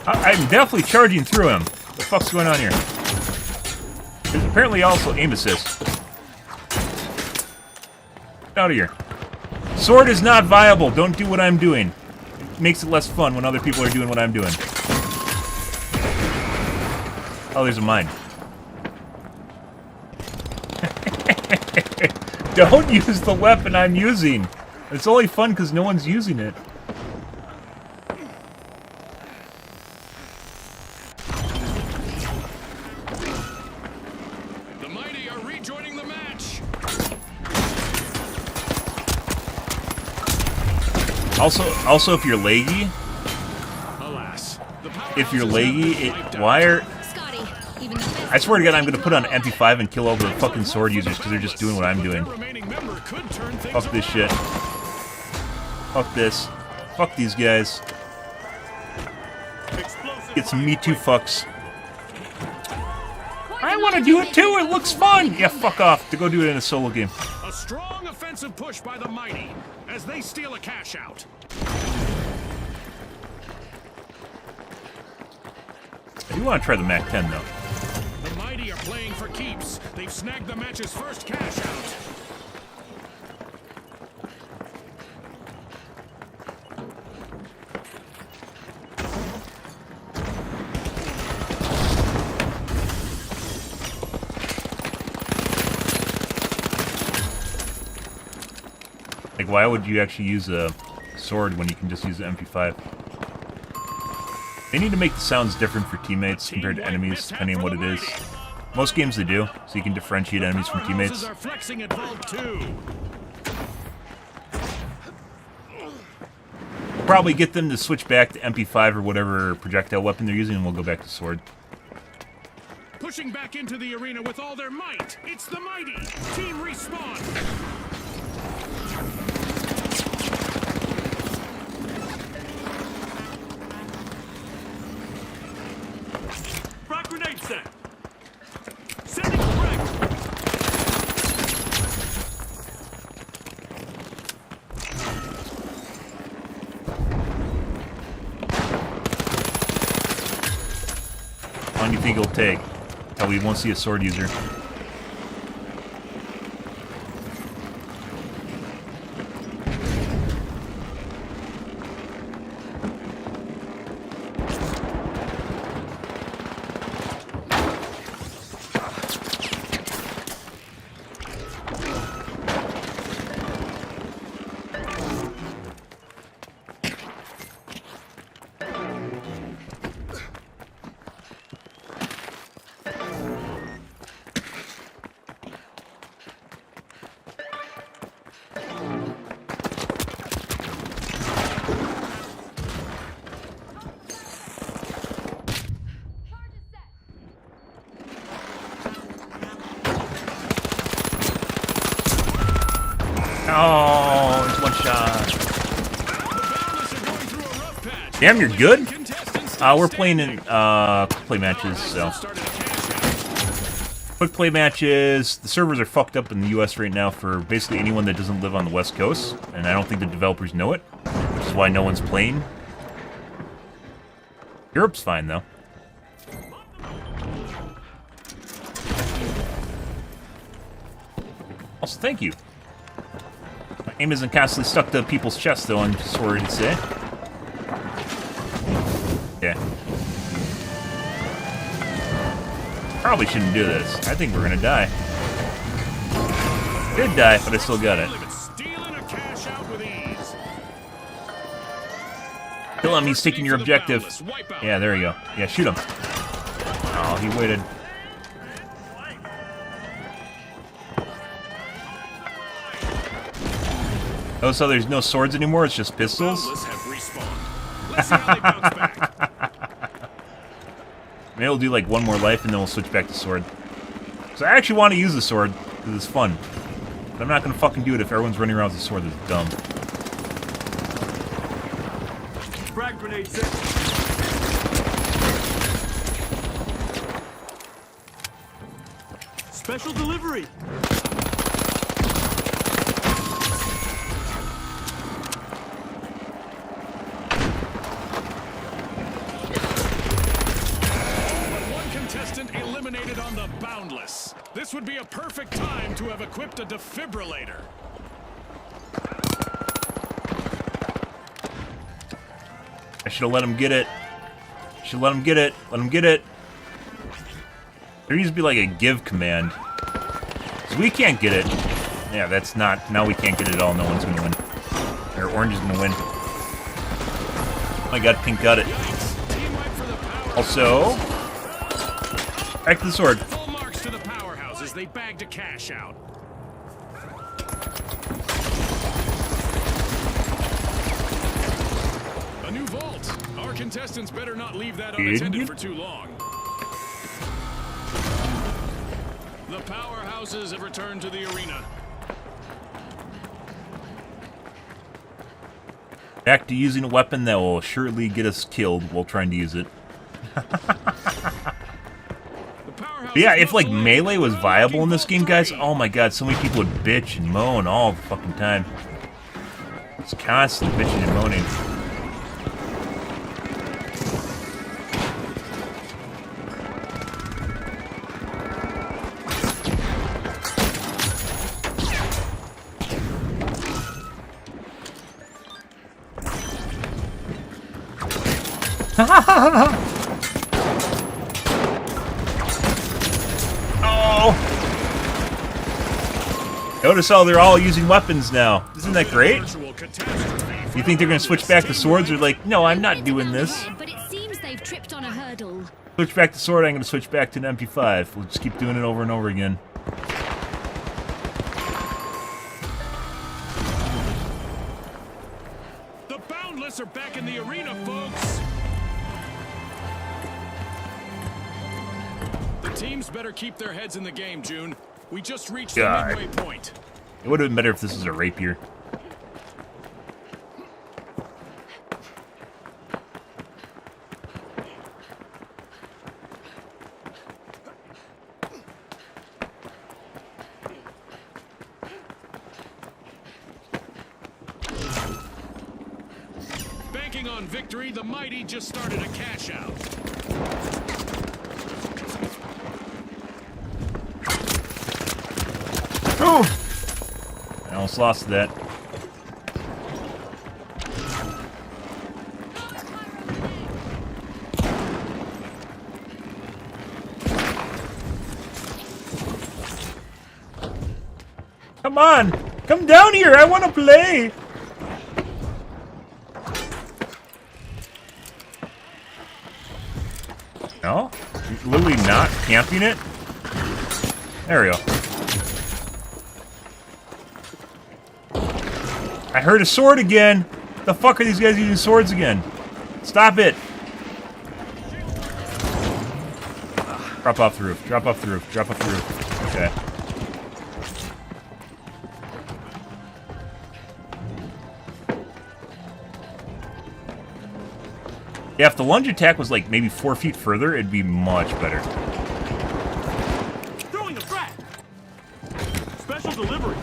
I'm definitely charging through him. What the fuck's going on here? There's apparently also aim assist. Get out of here. Sword is not viable. Don't do what I'm doing. It makes it less fun when other people are doing what I'm doing. Oh, there's a mine. Don't use the weapon I'm using. It's only fun because no one's using it. Also, if you're laggy, I swear to God, I'm gonna put on MP5 and kill all the fucking sword users because they're just doing what I'm doing. Fuck this shit. Fuck this. Fuck these guys. Get some Me Too fucks. I want to do it too. It looks fun. Yeah, fuck off. To go do it in a solo game. A strong offensive push by the mighty as they steal a cash out. I do want to try the Mac 10 though. The mighty are playing for keeps. They've snagged the match's first cash out. Like, why would you actually use a sword when you can just use the MP5? They need to make the sounds different for teammates compared to enemies, depending on what it is. Most games they do, so you can differentiate enemies from teammates. Are flexing at Vault 2. We'll probably get them to switch back to MP5 or whatever projectile weapon they're using, and we'll go back to sword. Pushing back into the arena with all their might. It's the mighty. Team respawn. Frag grenade set. Sending a frag. How long do you think it'll take till we won't see a sword user? Oh, it's one shot. Damn, you're good? We're playing in play matches, so. Quick play matches. The servers are fucked up in the US right now for basically anyone that doesn't live on the West Coast, and I don't think the developers know it, which is why no one's playing. Europe's fine, though. Also, thank you. My aim isn't constantly stuck to people's chests, though, I'm sorry to say. Yeah. Probably shouldn't do this. I think we're gonna die. Did die, but I still got it. Kill him, he's taking your objective. Yeah, there you go. Yeah, shoot him. Oh, he waited. Oh, so there's no swords anymore, it's just pistols? Maybe we'll do like one more life and then we'll switch back to sword. So I actually want to use the sword, because it's fun. But I'm not going to fucking do it if everyone's running around with a sword that's dumb. Frag grenade set. Special delivery. Eliminated on the Boundless. This would be a perfect time to have equipped a defibrillator. I should have let him get it. Should let him get it. Let him get it. There needs to be like a give command. So we can't get it. Yeah, that's not. Now we can't get it at all. No one's gonna win. Or Orange is gonna win. Oh my god, Pink got it. Also. Back to the sword. Full marks to the powerhouses. They bagged a cash out. A new vault. Our contestants better not leave that unattended for too long. The powerhouses have returned to the arena. Back to using a weapon that will surely get us killed while trying to use it. Yeah, if like melee was viable in this game, guys, oh my god, so many people would bitch and moan all the fucking time. It's constantly bitching and moaning. Notice how they're all using weapons now. Isn't that great? You think they're going to switch back to swords? Or like, no, I'm not doing this. But it seems they've tripped on a hurdle. Switch back to sword, I'm going to switch back to an MP5. We'll just keep doing it over and over again. The Boundless are back in the arena, folks. The teams better keep their heads in the game, June. We just reached the midway point. It would have been better if this was a rapier. Banking on victory, the mighty just started a cash out. Ooh! I almost lost that. Come on! Come down here! I want to play! No? You're literally not camping it? There we go. I heard a sword again! The fuck are these guys using swords again? Stop it! Drop off the roof, drop off the roof, drop off the roof. Okay. Yeah, if the lunge attack was like maybe 4 feet further, it'd be much better. Throwing a frag. Special delivery.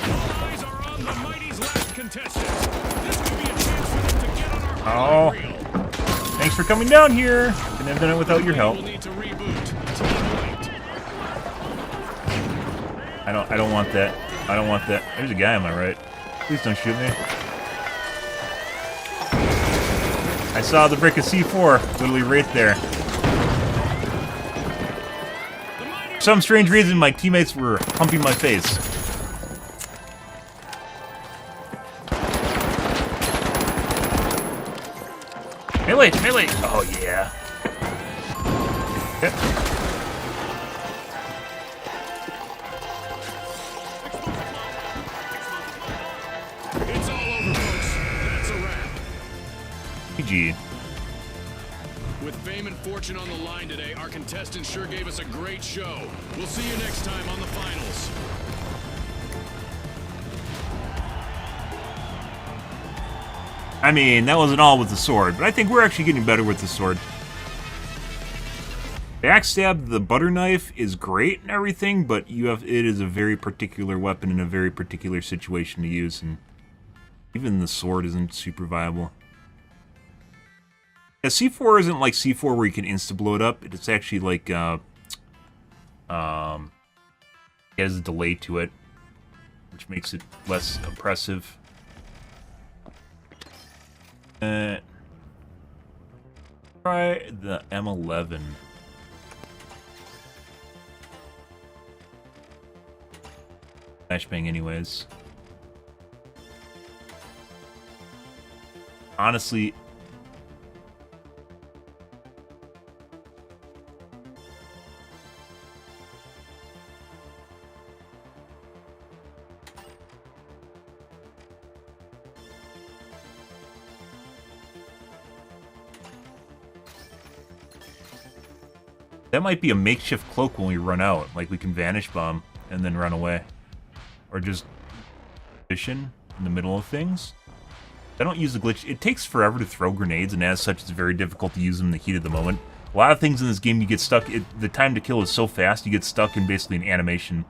All eyes are on the Mighty's last contestants. This could be a chance for them to get on our highlight reel. Thanks for coming down here. Couldn't have done it without your help. We'll need to reboot. I don't want that. I don't want that. There's a guy on my right. Please don't shoot me. I saw the brick of C4, literally right there. For some strange reason, my teammates were humping my face. Melee, melee! Oh yeah. Yep. It's all over, folks. That's a wrap. GG. With fame and fortune on the line today, our contestants sure gave us a great show. We'll see you next time on the finals. I mean, that wasn't all with the sword, but I think we're actually getting better with the sword. Backstab the butter knife is great and everything, but it is a very particular weapon in a very particular situation to use, and even the sword isn't super viable. Yeah, C4 isn't like C4 where you can insta-blow it up. It's actually like, it has a delay to it, which makes it less oppressive. Try the M11. Flashbang anyways. Honestly, that might be a makeshift cloak when we run out. Like, we can vanish bomb and then run away. Or just position in the middle of things. I don't use the glitch. It takes forever to throw grenades, and as such, it's very difficult to use them in the heat of the moment. A lot of things in this game, you get stuck. The time to kill is so fast, you get stuck in basically an animation.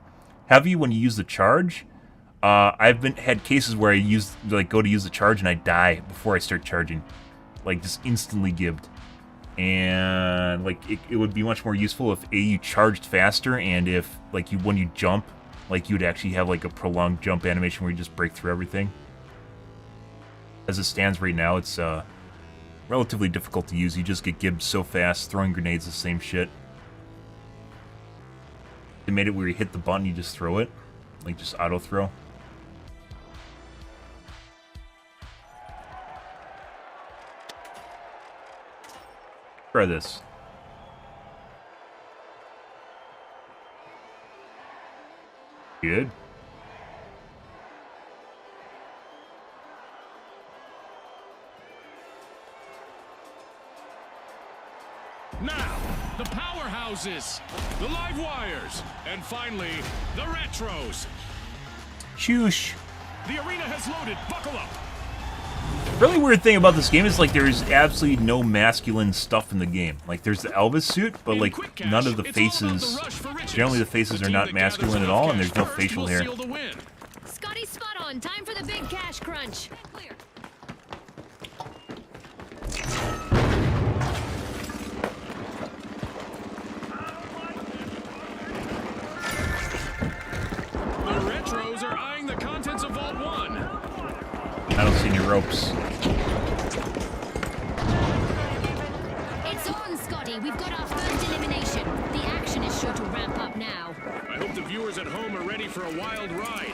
Heavy, when you use the charge, I've had cases where I go to use the charge and I die before I start charging. Like, just instantly gibbed. And like it would be much more useful if you charged faster, and if like when you jump, like you'd actually have like a prolonged jump animation where you just break through everything. As it stands right now, it's relatively difficult to use. You just get gibbed so fast. Throwing grenades, the same shit. They made it where you hit the button, you just throw it, like just auto throw. Try this. Good. Now, the powerhouses, the live wires, and finally, the retros. Shoosh. The arena has loaded. Buckle up. Really weird thing about this game is like there's absolutely no masculine stuff in the game. Like there's the Elvis suit, but like none of the faces, generally the faces are not masculine at all, and there's no facial hair. Scotty, spot on. Time for the big cash crunch. ropes. It's on, Scotty. We've got our first elimination. The action is sure to ramp up now. I hope the viewers at home are ready for a wild ride.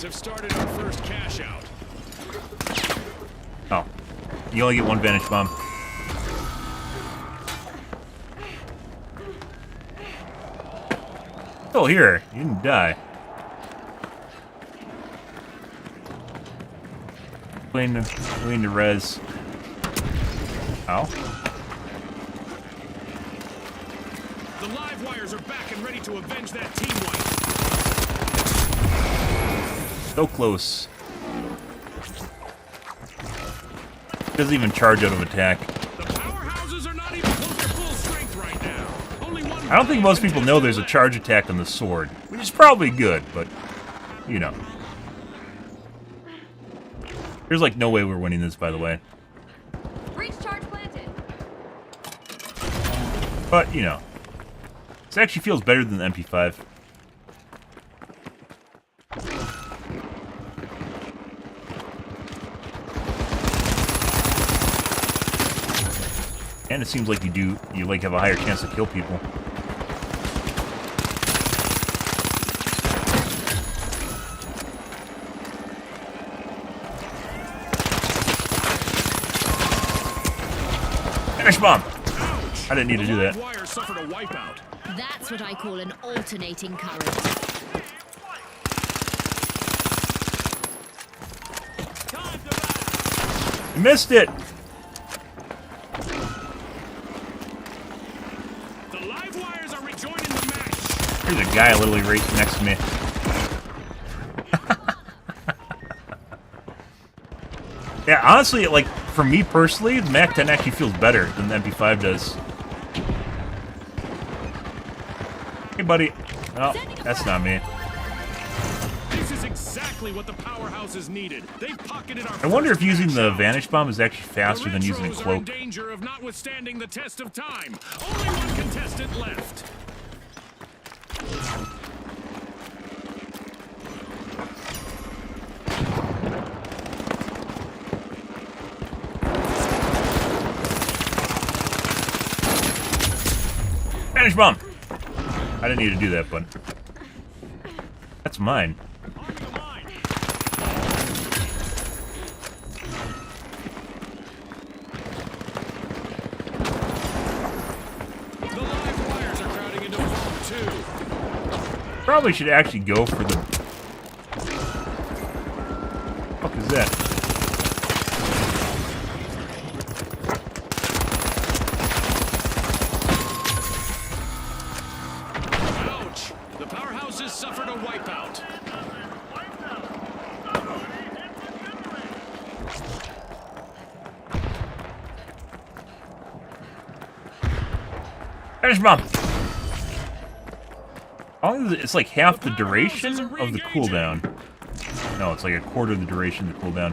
Have started our first cash out. Oh. You only get one Vanish Bomb. Oh, here. You didn't die. Waiting to res. Ow. The live wires are back and ready to avenge that team wipe. So close. Doesn't even charge out of attack. The powerhouses are not even close to full strength right now. Only one. I don't think most people know there's a charge attack on the sword, which is probably good, but you know. There's like no way we're winning this, by the way. Breach charge planted. But you know, this actually feels better than the MP5. And it seems like you like have a higher chance to kill people. Finish bomb! I didn't need to do that. Wire suffered a wipeout. That's what I call an alternating current. You missed it! There's a guy literally right next to me. Yeah, honestly, like, for me personally, the Mac 10 actually feels better than the MP5 does. Hey, buddy. Oh, that's not me. This is exactly what the powerhouses needed. They've pocketed our. I wonder if using the Vanish Bomb is actually faster than using a Retros are in cloak. danger of not withstanding the test of time. Only one contestant left. Vanish Bomb! I didn't need to do that, but that's mine. Probably should actually go for the... What the fuck is that? Ouch! The powerhouses suffered a wipeout. Finish bomb! It's like half the duration of the cooldown. No, it's like a quarter of the duration of the cooldown.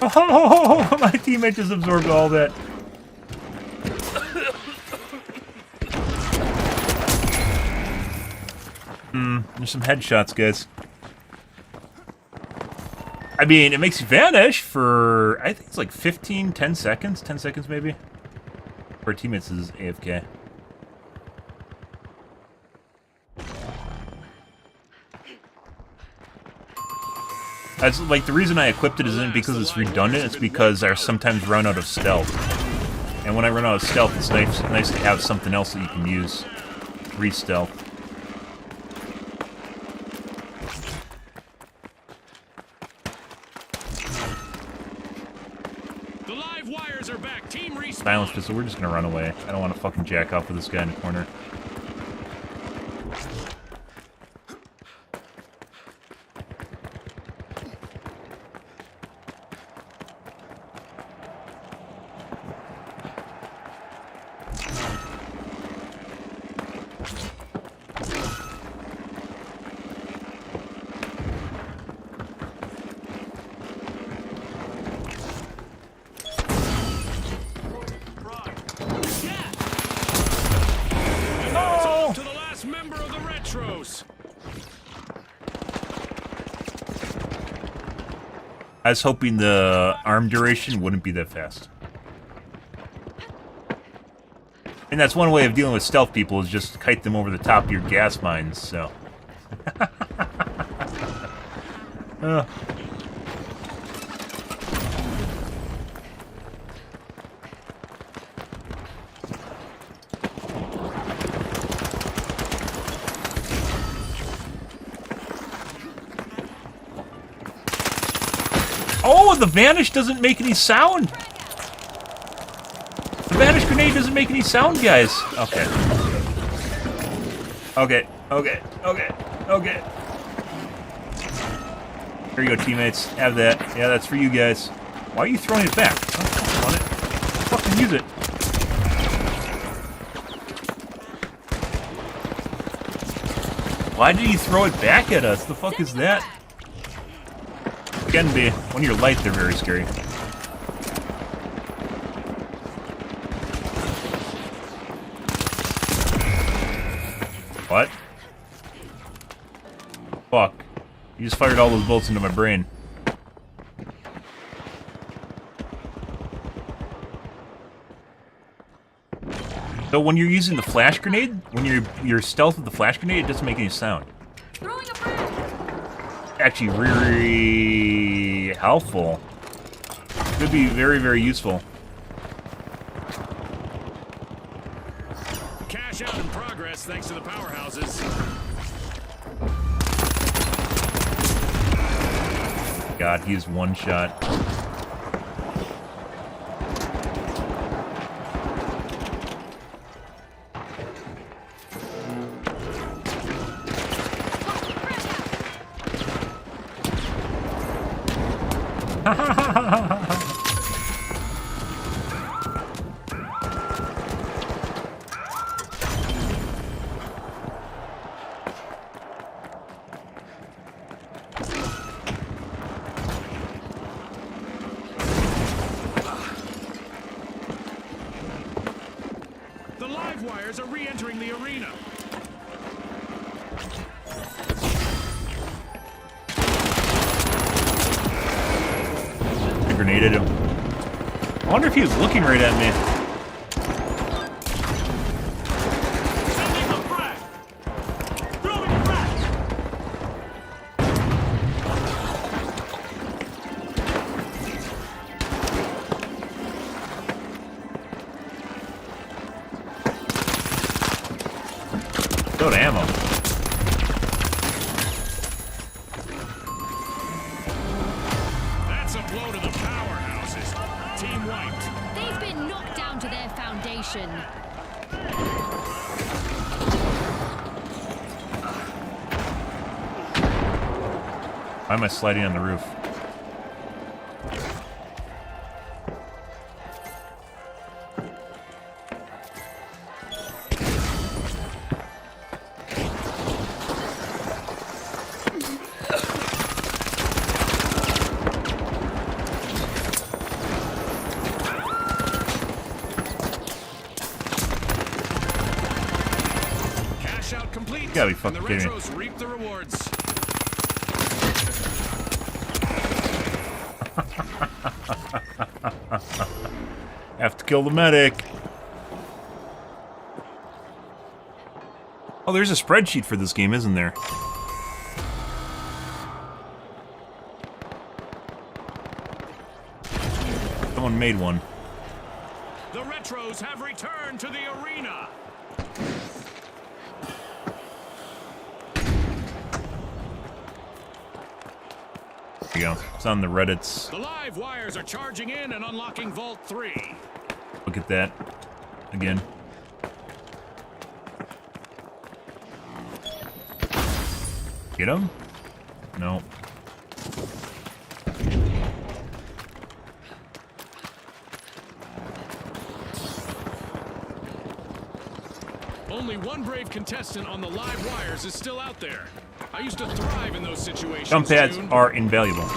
Oh, my teammate just absorbed all that. There's some headshots, guys. I mean, it makes you vanish for, I think it's like 10 seconds? 10 seconds, maybe? For teammates is AFK. That's, like, the reason I equipped it isn't because it's redundant, it's because I sometimes run out of stealth. And when I run out of stealth, it's nice to have something else that you can use to re-stealth. Silence pistol, we're just gonna run away. I don't want to fucking jack off with this guy in the corner. I was hoping the arm duration wouldn't be that fast. And that's one way of dealing with stealth people, is just kite them over the top of your gas mines, so. Oh, the vanish doesn't make any sound! The vanish grenade doesn't make any sound, guys! Okay. Okay, okay, okay, okay. Here you go, teammates. Have that. Yeah, that's for you guys. Why are you throwing it back? I don't want it. Fucking use it. Why did you throw it back at us? The fuck is that? Can be. When you're light, they're very scary. What? Fuck. You just fired all those bolts into my brain. So when you're using the flash grenade, when you're stealth with the flash grenade, it doesn't make any sound. Actually, really helpful. Could be very, very useful. Cash out in progress thanks to the powerhouses. God, he is one shot. The live wires are re-entering the arena. I grenaded him. I wonder if he was looking right at me. Go to ammo. That's a blow to the powerhouses. Team wiped. They've been knocked down to their foundation. Why am I sliding on the roof? Cash out complete. You gotta be fucking and the kidding me. retros reap the rewards. Have to kill the medic. Oh, there's a spreadsheet for this game, isn't there? Someone made one. The retros have returned to the arena. There you go. It's on the Reddits. The live wires are charging in and unlocking Vault 3. Look at that. Again. Get him? No. Only one brave contestant on the live wires is still out there. I used to thrive in those situations. Jump pads June. are invaluable.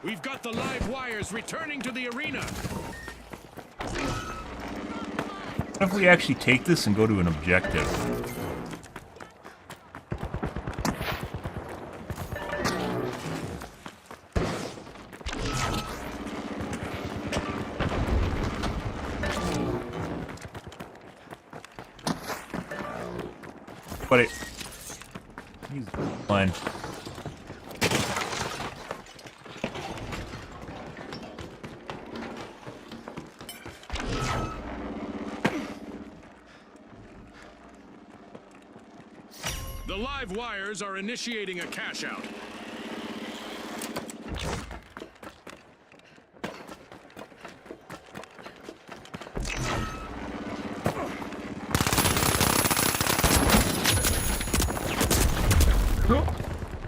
We've got the live wires returning to the arena. What if we actually take this and go to an objective? But it... He's fine. The live wires are initiating a cash out.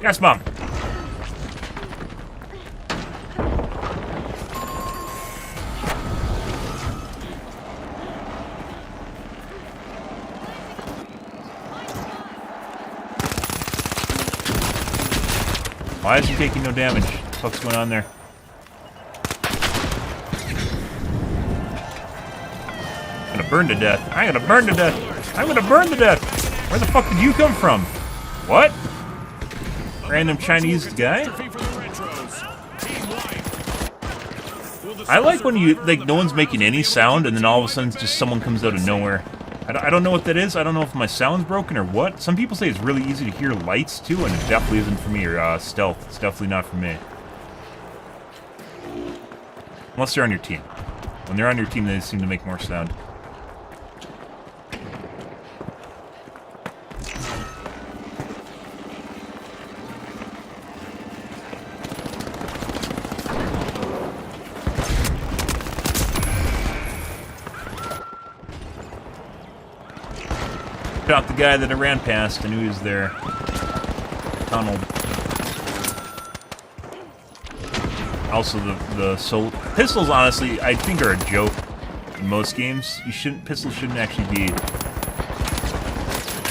Gas bomb. Why is he taking no damage? What the fuck's going on there? I'm gonna burn to death. I'm gonna burn to death. I'm gonna burn to death. Where the fuck did you come from? What? Random Chinese guy? I like when you, like, no one's making any sound and then all of a sudden just someone comes out of nowhere. I don't know what that is. I don't know if my sound's broken or what. Some people say it's really easy to hear lights too, and it definitely isn't for me, or stealth. It's definitely not for me. Unless they're on your team. When they're on your team, they seem to make more sound. Shot the guy that I ran past. I knew he was there. Tunnel. Also, the pistols, honestly, I think are a joke in most games. Pistols shouldn't actually be.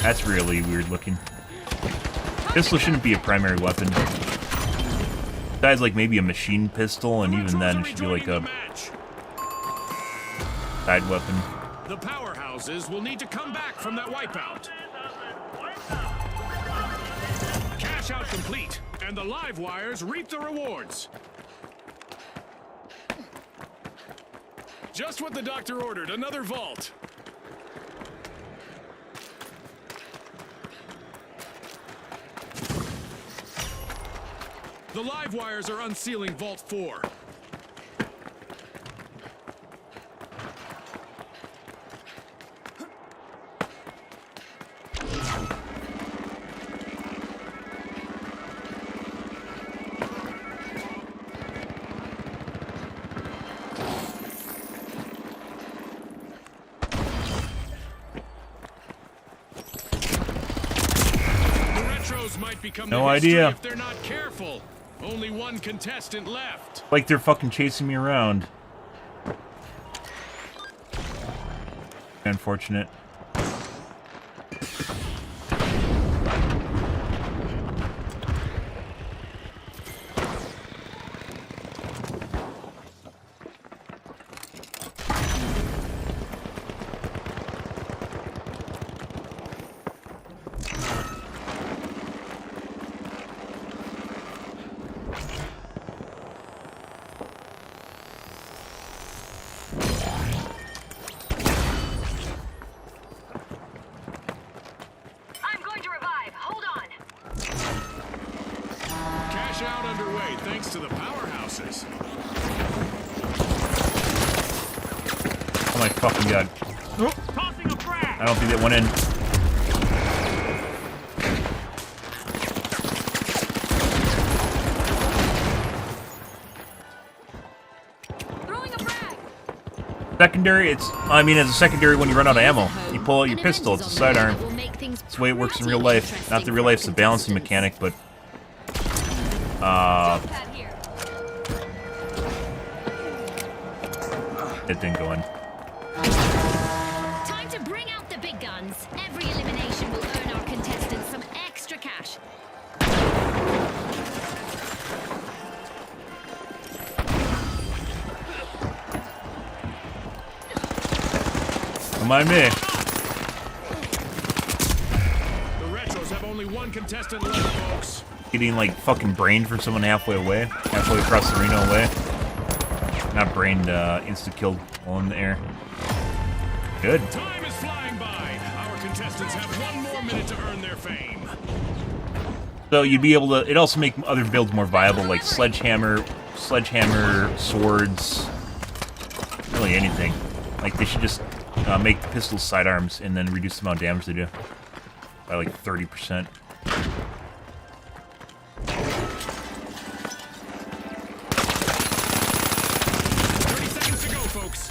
That's really weird looking. Pistol shouldn't be a primary weapon. Besides, like maybe a machine pistol, and even then, it should be like a side weapon. The powerhouses will need to come back from that wipeout. Cash out complete, and the live wires reap the rewards. Just what the doctor ordered, another vault. The live wires are unsealing Vault 4. No idea. If they're not careful. Only one contestant left. Like they're fucking chasing me around. Unfortunate. Out underway thanks to the powerhouses. Oh my fucking god. I don't think that went in. Throwing a frag. Secondary, I mean, as a secondary when you run out of ammo. You pull out your pistol, it's a sidearm. That's the way it works in real life. Not that real life's a balancing mechanic, but it didn't go in. Time to bring out the big guns. Every elimination will earn our contestants some extra cash. mind me. The Retros have only one contestant left, folks. Getting like fucking brained from someone halfway away, halfway across the arena away. Not brained, insta-killed while in the air. Good. Time is flying by. Our contestants have one more minute to earn their fame. So you'd be able to, it also make other builds more viable, like sledgehammer, swords, really anything. Like they should just make the pistols sidearms and then reduce the amount of damage they do by like 30%. 30 seconds to go, folks.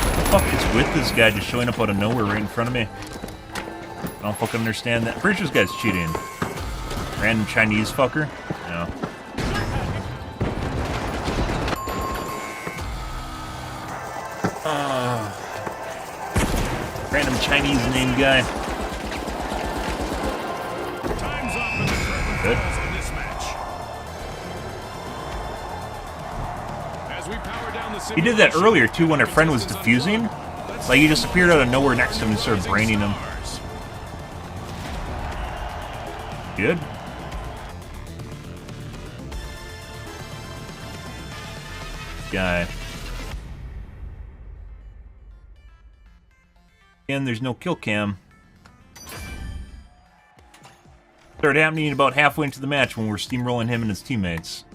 What the fuck is with this guy just showing up out of nowhere right in front of me? I don't fucking understand that. I'm pretty sure this guy's cheating. Random Chinese fucker? No. Random Chinese name guy. Time's up in the curtain Good. in this match. As we power down the He did that earlier too when our friend was defusing. Like he just appeared out of nowhere next to him and started braining him. Good. Guy. And there's no kill cam. Started happening about halfway into the match when we're steamrolling him and his teammates.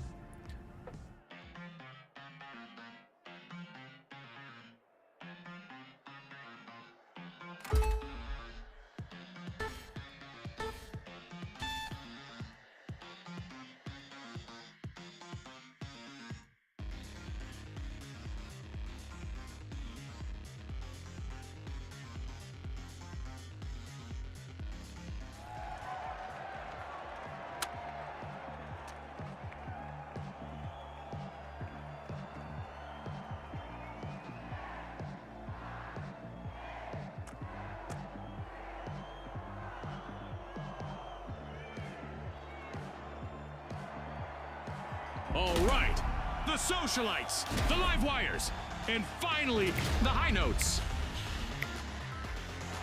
All right, the socialites, the live wires, and finally, the high notes.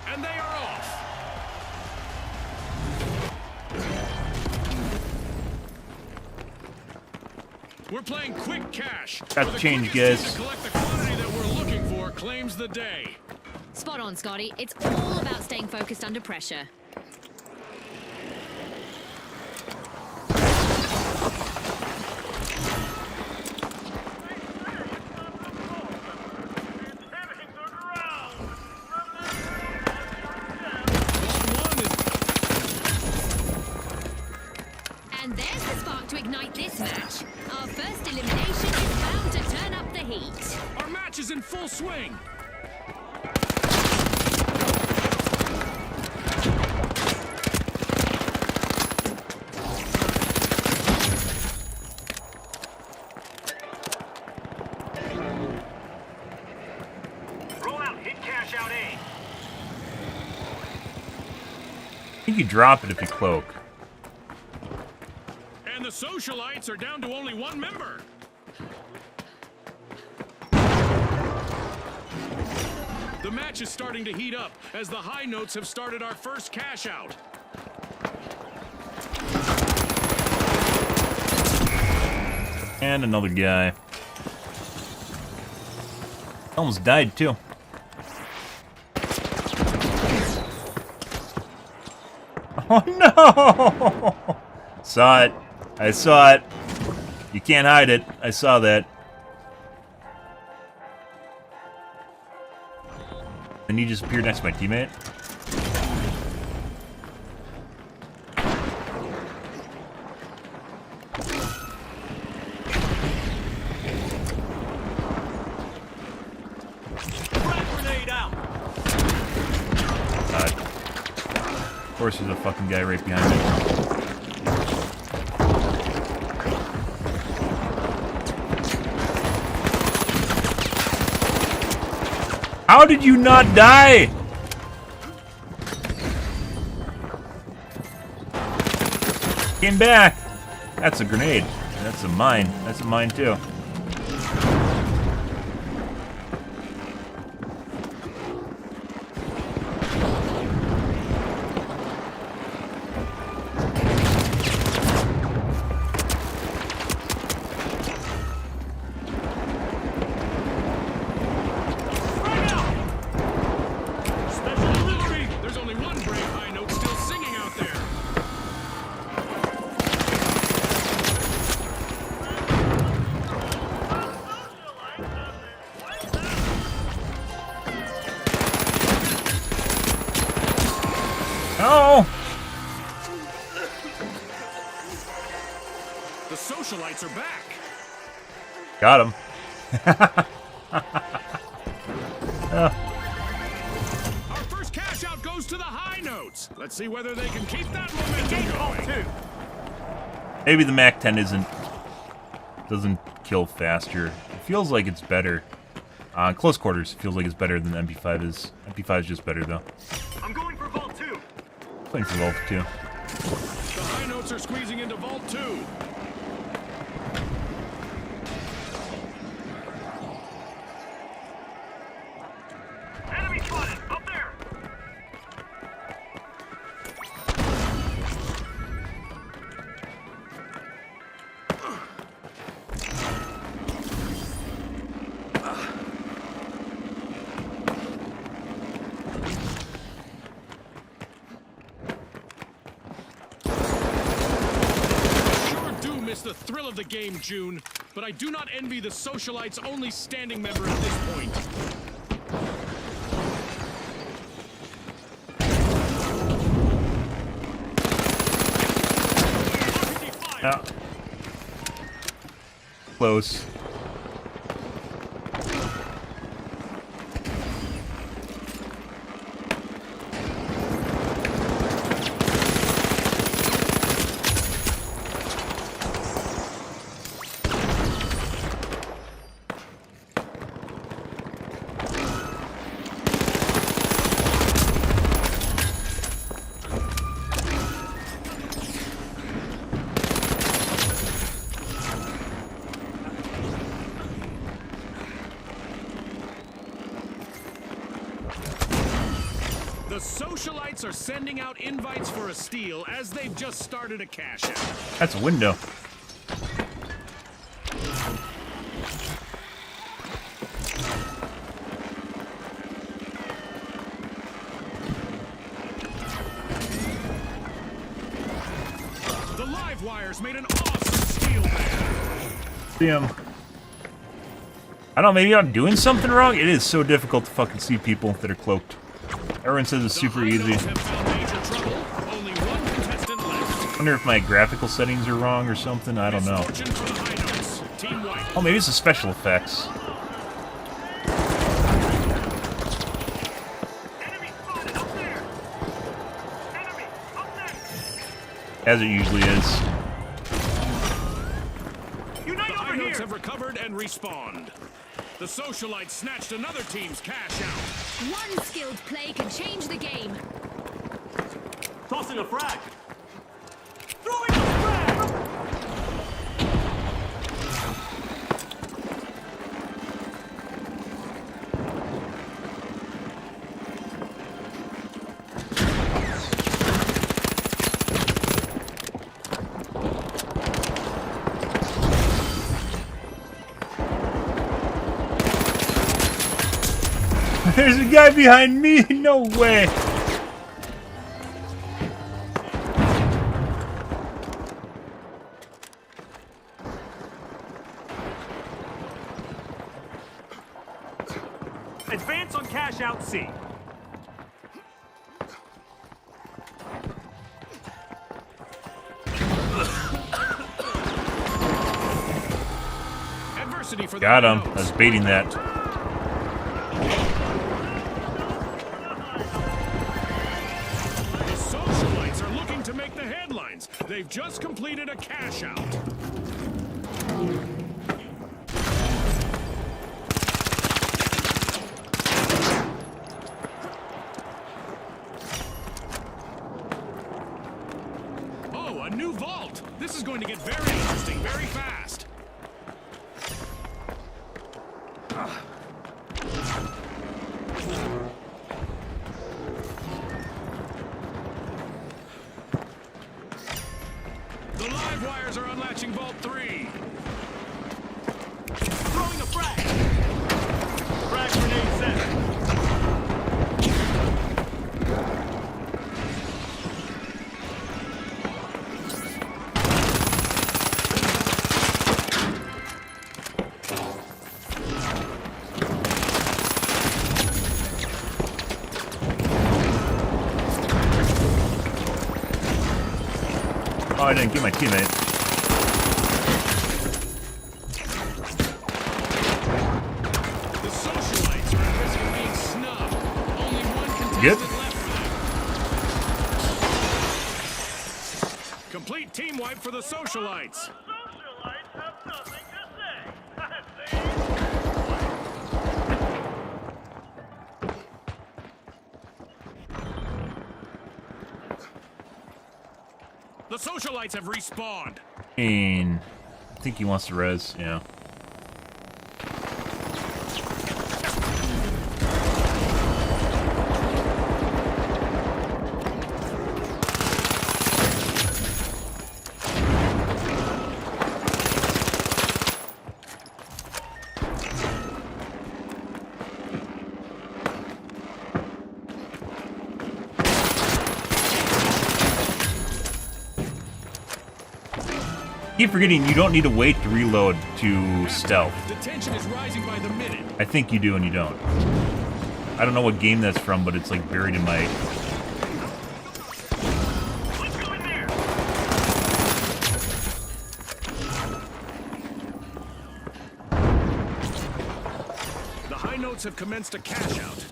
And they are off. We're playing quick cash. Got to change, guys. To collect the quantity that we're looking for claims the day. Spot on, Scotty. It's all about staying focused under pressure. And there's the spark to ignite this match. Our first elimination is bound to turn up the heat. Our match is in full swing. Roll out, hit cash out A. I think you drop it if you cloak. And the socialites are down to only one member. The match is starting to heat up as the high notes have started our first cash out. And another guy. Almost died too. Oh no! Saw it. I saw it. You can't hide it. I saw that. Then you just appeared next to my teammate. Grenade out. Of course there's a fucking guy right behind me. How did you not die? Came back. That's a grenade. That's a mine. That's a mine too. socialites are back. Got him. Our first cash out goes to the high notes. Let's see whether they can keep that momentum going. Maybe the MAC-10 doesn't kill faster. It feels like it's better. Close quarters, it feels like it's better than the MP5 is. MP5 is just better though. I'm going for Vault 2. Playing for Vault 2. The high notes are squeezing into Vault 2. Enemy spotted. Up there. Miss the thrill of the game, June, but I do not envy the socialites' only standing member at this point. Yeah. Close. The socialites are sending out invites for a steal as they've just started a cash out. That's a window. The live wires made an awesome steal there. Damn. I don't know, maybe I'm doing something wrong? It is so difficult to fucking see people that are cloaked. Everyone says it's super easy. I wonder if my graphical settings are wrong or something. I don't know. Oh, maybe it's the special effects. As it usually is. The high notes have recovered and respawned. The socialites snatched another team's cash out. One skilled play can change the game. Tossing a frag. Throwing a frag. There's a guy behind me! No way! Advance on cash out C. Adversity for Got him. I was baiting that. The socialites are looking to make the headlines. They've just completed a cash out. Oh, a new vault. This is going to get very interesting very fast. The live wires are unlatching Vault 3. Throwing a frag. Frag grenade set. Oh, I didn't get my teammate. Good. Complete team wipe for the socialites. The socialites have respawned. I think he wants to res, yeah. Keep forgetting you don't need to wait to reload to stealth. The tension is rising by the minute. I think you do and you don't. I don't know what game that's from, but it's like buried in my... The high notes have commenced a cash out.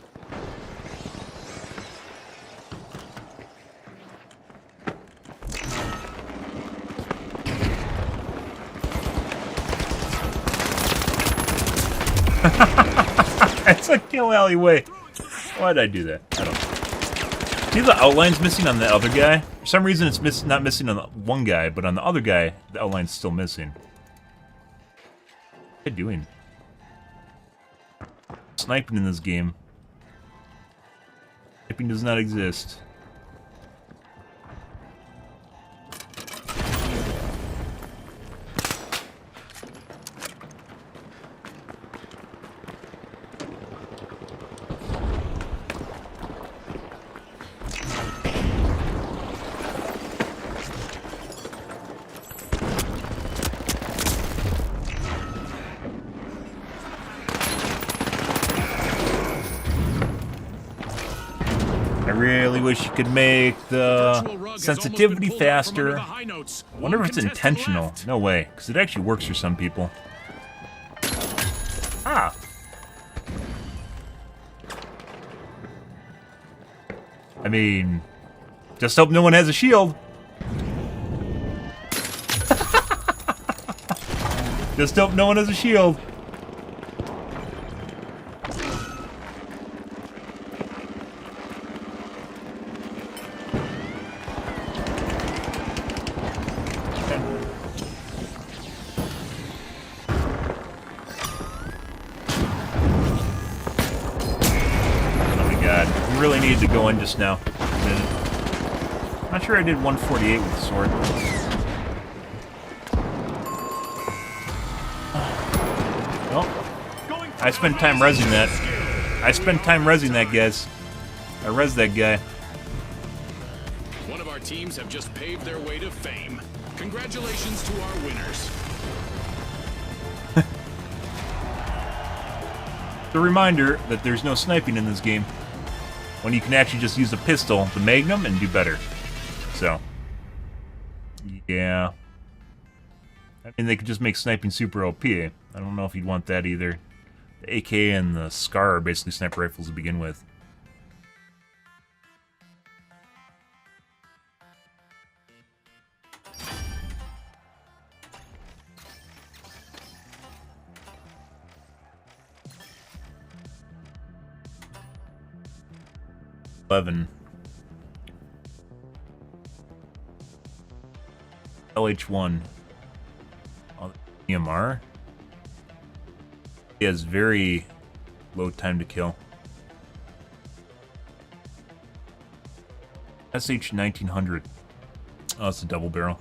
It's a kill alleyway. Why'd I do that? I don't know. See the outline's missing on the other guy? For some reason it's not missing on the one guy, but on the other guy, the outline's still missing. What are you doing? Sniping in this game. Sniping does not exist. I really wish you could make the sensitivity faster. I wonder if it's intentional. No way, because it actually works for some people. Ah. I mean, just hope no one has a shield. Just hope no one has a shield. Really needed to go in just now. Not sure I did 148 with the sword. Well, I spent time rezzing that. Guys. I rezzed that guy. One of our teams have just paved their way to fame. Congratulations to our winners. It's a reminder that there's no sniping in this game. When you can actually just use the pistol, the Magnum, and do better. So, yeah. I mean, they could just make sniping super OP. I don't know if you'd want that either. The AK and the SCAR are basically sniper rifles to begin with. LH1. Oh, EMR. He has very low time to kill. SH-1900. Oh, it's a double barrel.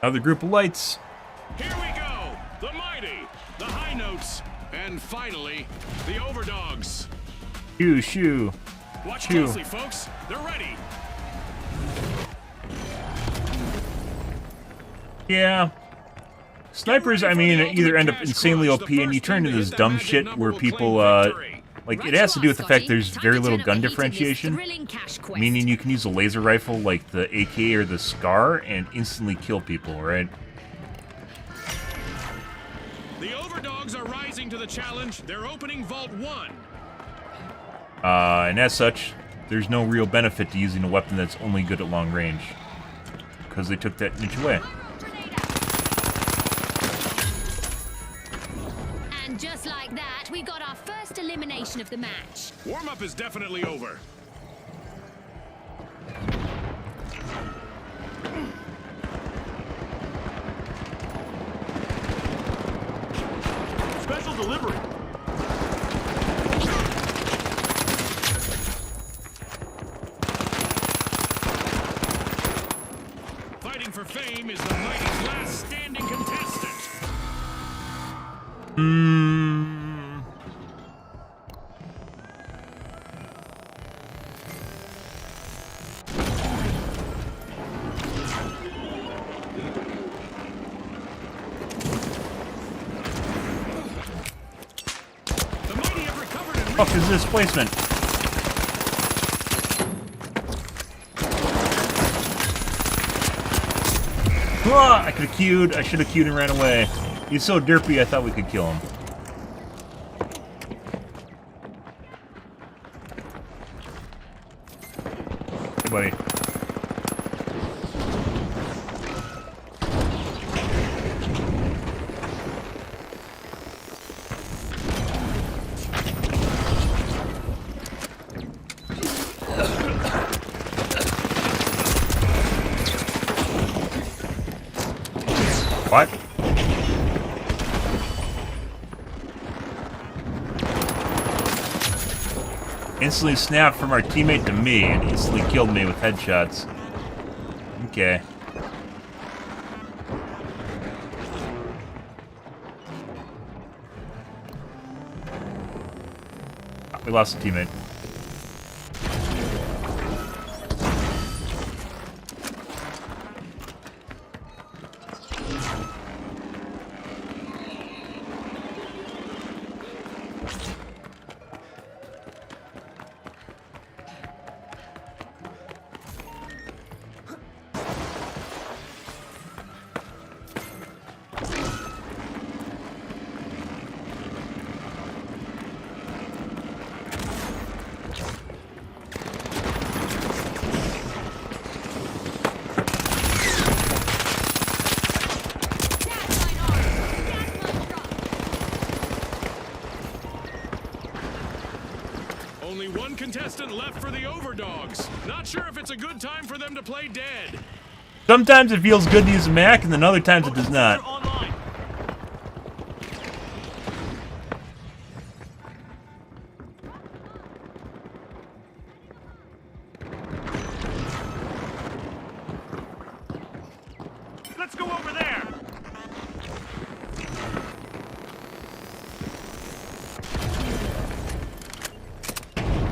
Another group of lights. Here we go. The mighty, the high notes, and finally, the overdogs. Shoo. Watch closely, folks. They're ready. Yeah. Snipers, I mean, either end up insanely OP and you turn into this dumb shit where people, like, it has to do with the fact there's very little gun differentiation, meaning you can use a laser rifle like the AK or the SCAR and instantly kill people, right? The overdogs are rising to the challenge. They're opening Vault 1. And as such, there's no real benefit to using a weapon that's only good at long range, because they took that niche away. And just like that, we got our first elimination of the match. Warm-up is definitely over. Special delivery. Fighting for fame is the mighty's last standing contestant. The mighty have recovered and Fuck is this placement? I could have queued. I should have queued and ran away. He's so derpy, I thought we could kill him. Hey, buddy. What? Instantly snapped from our teammate to me and instantly killed me with headshots. Okay. We lost a teammate. Only one contestant left for the overdogs. Not sure if it's a good time for them to play dead. Sometimes it feels good to use a Mac, and then other times it does not. Let's go over there.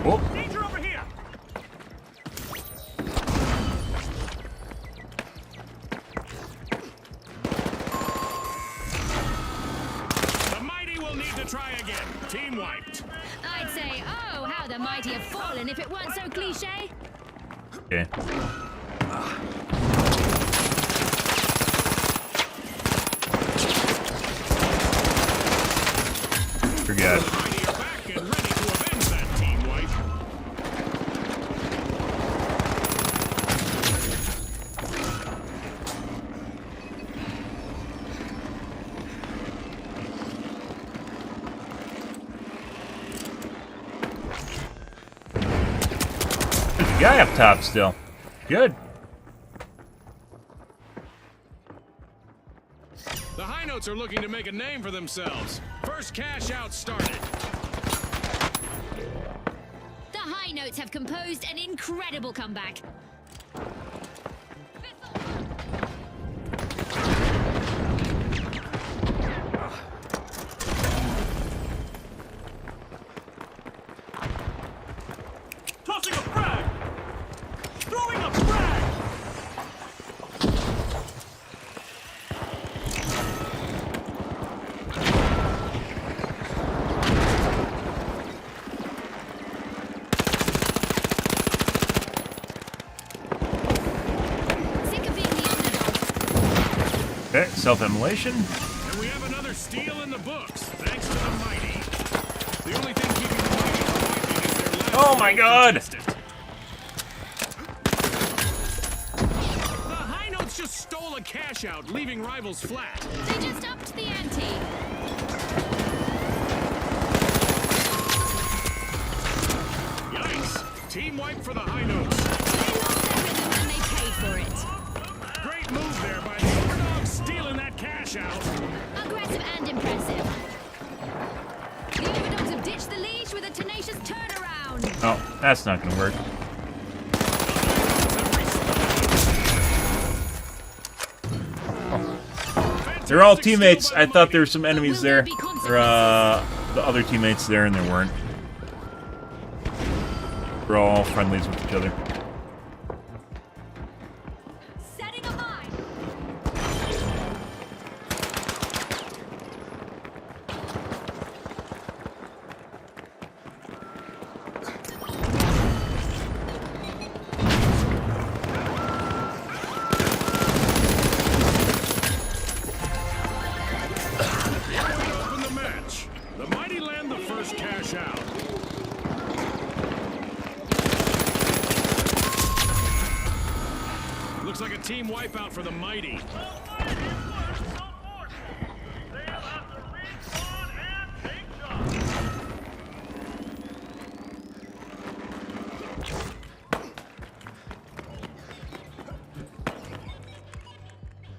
Oh. Danger over here. The mighty will need to try again. Team wiped. I'd say, oh, how the mighty have fallen if it weren't so cliche. Okay. Forget. There's a guy up top still. Good. The high notes are looking to make a name for themselves. First cash out started. The high notes have composed an incredible comeback. self-immolation. And we have another steal in the books, thanks to the mighty. The only thing keeping the mighty from wiping is their last Oh my god! The high notes just stole a cash out, leaving rivals flat. They just upped the ante. Yikes! Team wipe for the high notes. They lost everything and they paid for it. Great move there by the overdog, stealing that cash out. Aggressive and impressive. The overdogs have ditched the leash with a tenacious turnaround. Oh, that's not gonna work. They're all teammates. I thought there were some enemies there. Or, the other teammates there, and there weren't. We're all friendlies with each other. Setting a mine. Open the match. The mighty land the first cash out. Looks like a team wipeout for the mighty.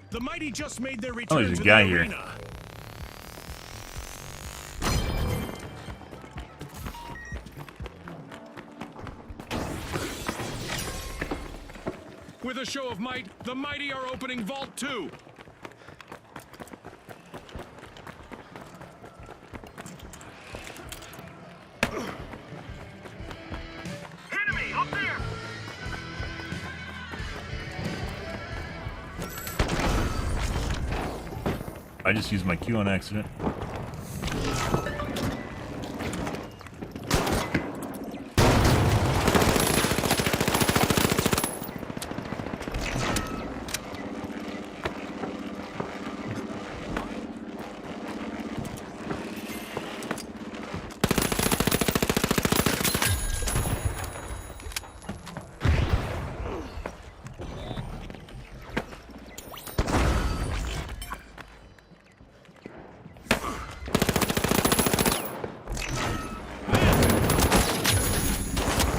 The mighty just made their return there's a to guy the here. arena. With a show of might, the mighty are opening Vault 2. Enemy up there! I just used my Q on accident.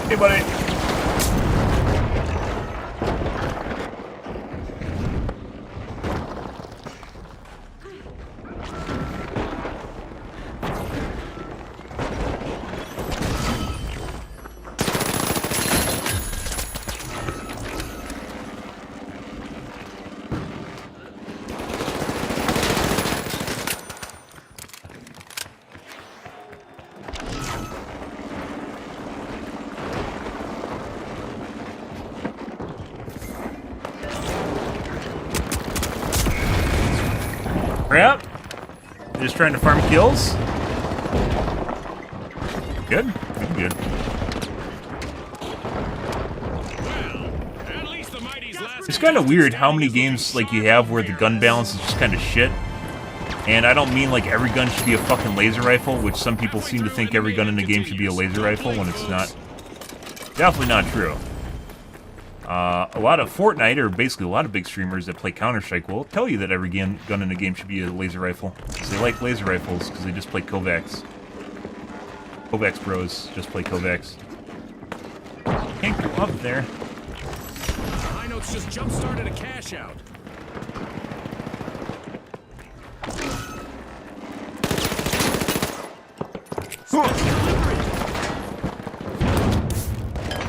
Hey, buddy. Crap. Just trying to farm kills. Good. Good. It's kind of weird how many games like you have where the gun balance is just kind of shit. And I don't mean like every gun should be a fucking laser rifle, which some people seem to think every gun in the game should be a laser rifle when it's not. Definitely not true. A lot of Fortnite, or basically a lot of big streamers that play Counter-Strike, will tell you that every gun in the game should be a laser rifle. Because they like laser rifles, because they just play Kovacs. Kovacs bros just play Kovacs. Can't go up there. High notes just jump-started a cash out.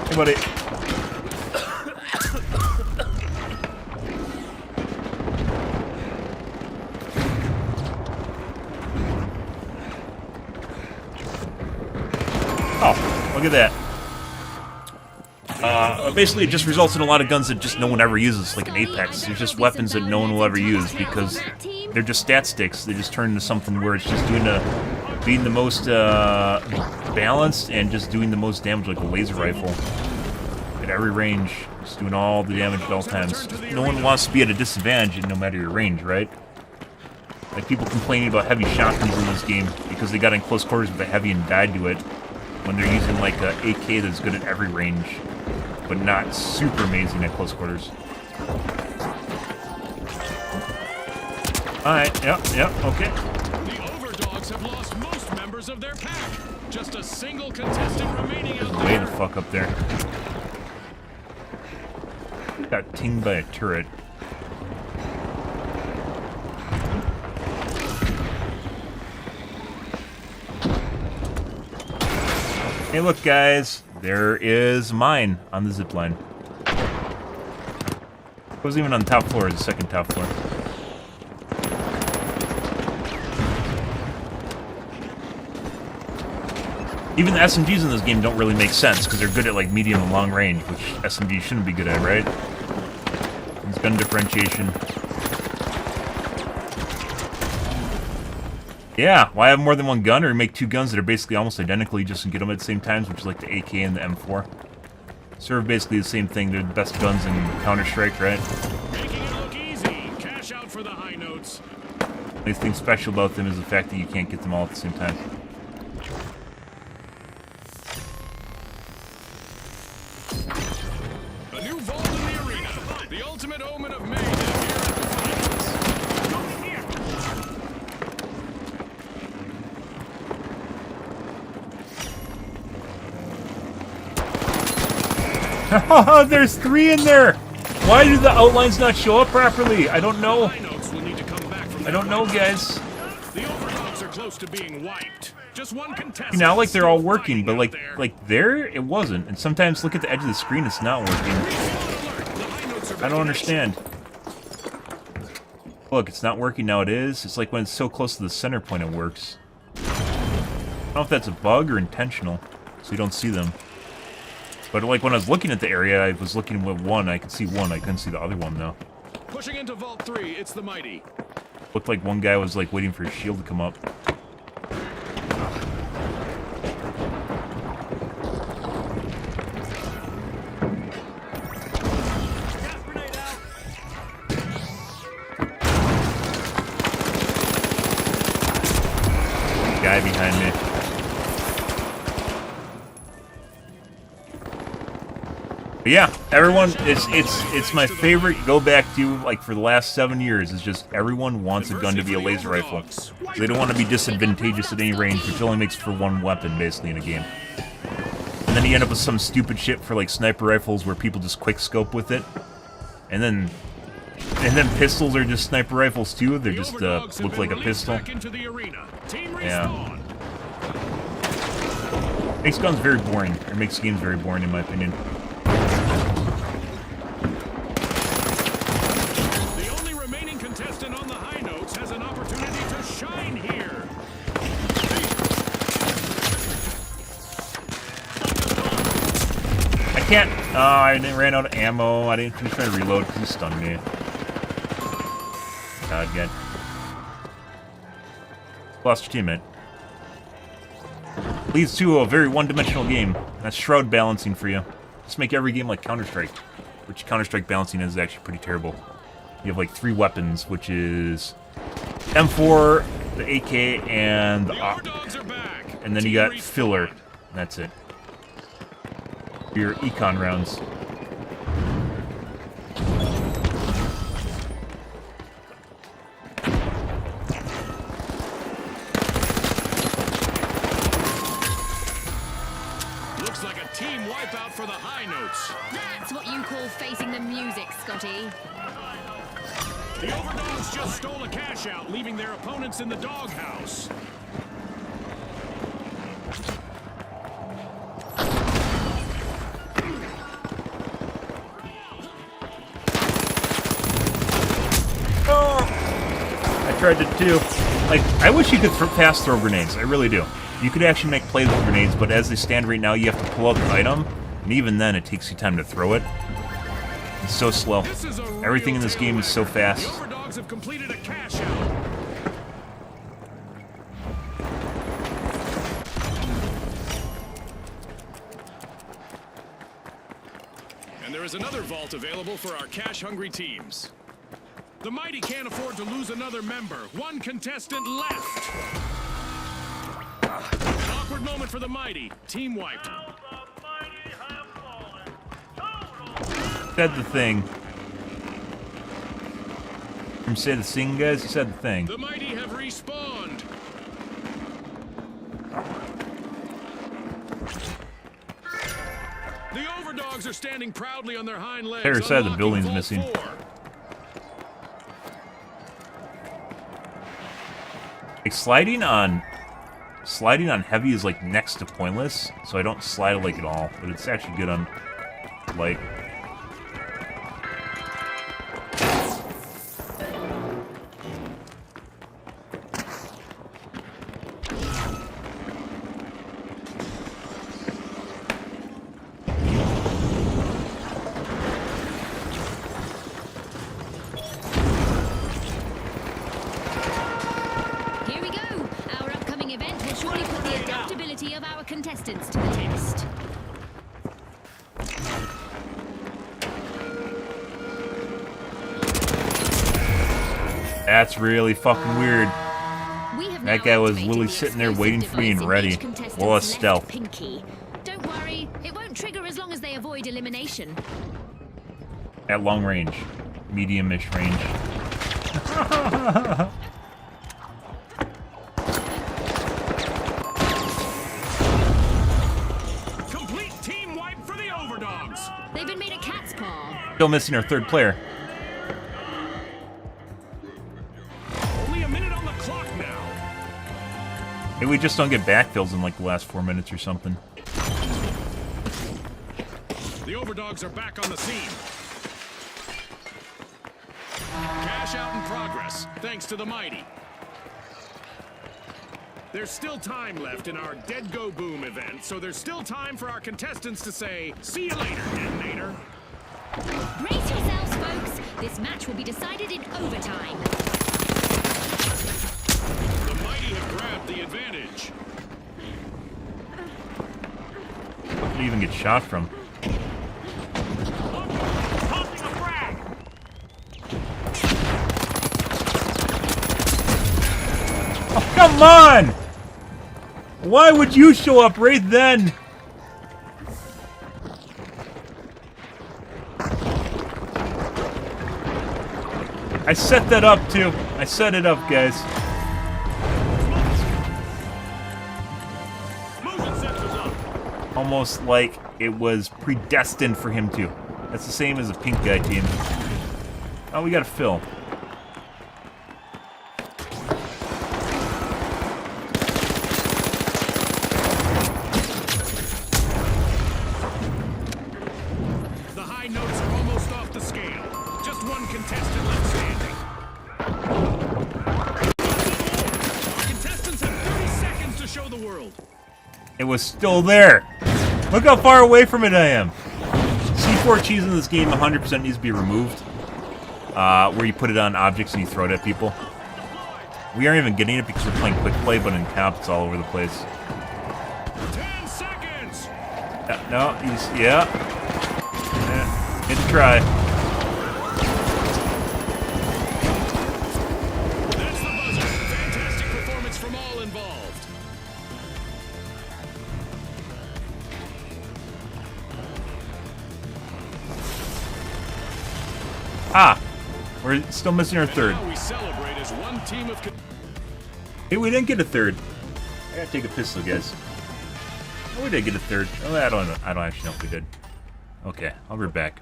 Hey, buddy. Oh, look at that. Basically, it just results in a lot of guns that just no one ever uses, like an Apex. There's just weapons that no one will ever use because they're just stat sticks. They just turn into something where it's just being the most balanced and just doing the most damage, like a laser rifle. At every range, just doing all the damage at all times. No one wants to be at a disadvantage no matter your range, right? Like people complaining about heavy shotguns in this game because they got in close quarters with a heavy and died to it when they're using like a AK that's good at every range, but not super amazing at close quarters. Alright, yep, okay. The overdogs have lost most members of their pack. Just a single contestant remaining out there. Way the fuck up there. Got tinged by a turret. Hey look guys, there is mine on the zipline. It wasn't even on the top floor, it was the second top floor. Even the SMGs in this game don't really make sense, because they're good at like medium and long range, which SMGs shouldn't be good at, right? It's gun differentiation. Yeah, why have more than one gun, or make two guns that are basically almost identical, you just get them at the same times, which is like the AK and the M4. Serve basically the same thing, they're the best guns in Counter-Strike, right? Making it look easy. Cash out for the high notes. The only thing special about them is the fact that you can't get them all at the same time. A new vault in the arena. The ultimate omen of mayhem here at the finals. Oh, there's 3 in there! Why do the outlines not show up properly? I don't know. I don't know, guys. The overdogs are close to being wiped. Just one contestant. You know, like they're all working, but like there, it wasn't. And sometimes look at the edge of the screen, it's not working. I don't understand. Look, it's not working now, it is. It's like when it's so close to the center point it works. I don't know if that's a bug or intentional, so you don't see them. But like when I was looking at the area, I was looking with one, I could see one, I couldn't see the other one though. Pushing into Vault 3, it's the mighty. Looked like one guy was like waiting for his shield to come up. Guy behind me. But yeah, everyone, it's my favorite go back to, like, for the last 7 years, is just everyone wants a gun to be a laser rifle. They don't want to be disadvantageous at any range, which only makes for one weapon, basically, in a game. And then you end up with some stupid shit for, like, sniper rifles where people just quick scope with it. And then pistols are just sniper rifles, too. They just, look like a pistol. Yeah. Makes guns very boring, or makes games very boring, in my opinion. I can't. Oh, I ran out of ammo. I didn't finish trying to reload because he stunned me. God, good. Lost your teammate. Leads to a very one-dimensional game. That's shroud balancing for you. Just make every game like Counter-Strike, which Counter-Strike balancing is actually pretty terrible. You have like 3 weapons, which is M4, the AK, and the AUK. And then you got filler. And that's it. Your econ rounds. Looks like a team wipeout for the high notes. That's what you call facing the music, Scotty. The overdogs just stole a cash out, leaving their opponents in the doghouse. I tried to do. Like, I wish you could fast throw grenades. I really do. You could actually make plays with grenades, but as they stand right now, you have to pull out the item, and even then, it takes you time to throw it. It's so slow. Everything in this game is so fast. The overdogs have completed a cash out. And there is another vault available for our cash-hungry teams. The Mighty can't afford to lose another member. One contestant left. Awkward moment for the Mighty. Team wiped. Said the thing. From Say the Sing, guys, you said the thing. The Mighty have respawned. The Overdogs are standing proudly on their hind legs. Terror said the building's missing. 4. Like sliding on heavy is like next to pointless, so I don't slide it like at all. But it's actually good on light. Here we go. Our upcoming event will surely put the adaptability of our contestants to the test. That's really fucking weird. We have That now guy was activated literally the sitting there explosive waiting for me and device in ready. each contestant's Well, a left stealth. pinky. Don't worry, it won't trigger as long as they avoid elimination. At long range. Medium-ish range. Complete team wipe for the Overdogs. They've been made a cat's paw. Still missing our third player. Only a minute on the clock now. Maybe we just don't get backfills in like the last 4 minutes or something. The Overdogs are back on the scene. Cash out in progress, thanks to the Mighty. There's still time left in our Dead Go Boom event, so there's still time for our contestants to say, "See you later, Detonator." Brace yourselves, folks. This match will be decided in overtime. The Mighty have grabbed the advantage. Where did he even get shot from? Oh, come on! Why would you show up right then? I set that up too. I set it up, guys. Almost like it was predestined for him to. That's the same as a pink guy team. Oh, we got to fill. The high notes are almost off the scale. Just one contestant left standing. Our contestants have 30 seconds to show the world. It was still there. Look how far away from it I am. C4 cheese in this game 100% needs to be removed. Where you put it on objects and you throw it at people. We aren't even getting it because we're playing quick play, but in comp it's all over the place. 10 seconds. No, he's yeah. Good try. That's the buzzer. Fantastic performance from all involved. Ah, we're still missing our third. Now we celebrate as one team of. Hey, we didn't get a third. I gotta take a pistol, guys. Oh, we did get a third. Oh, I don't know. I don't actually know if we did. Okay, I'll be back.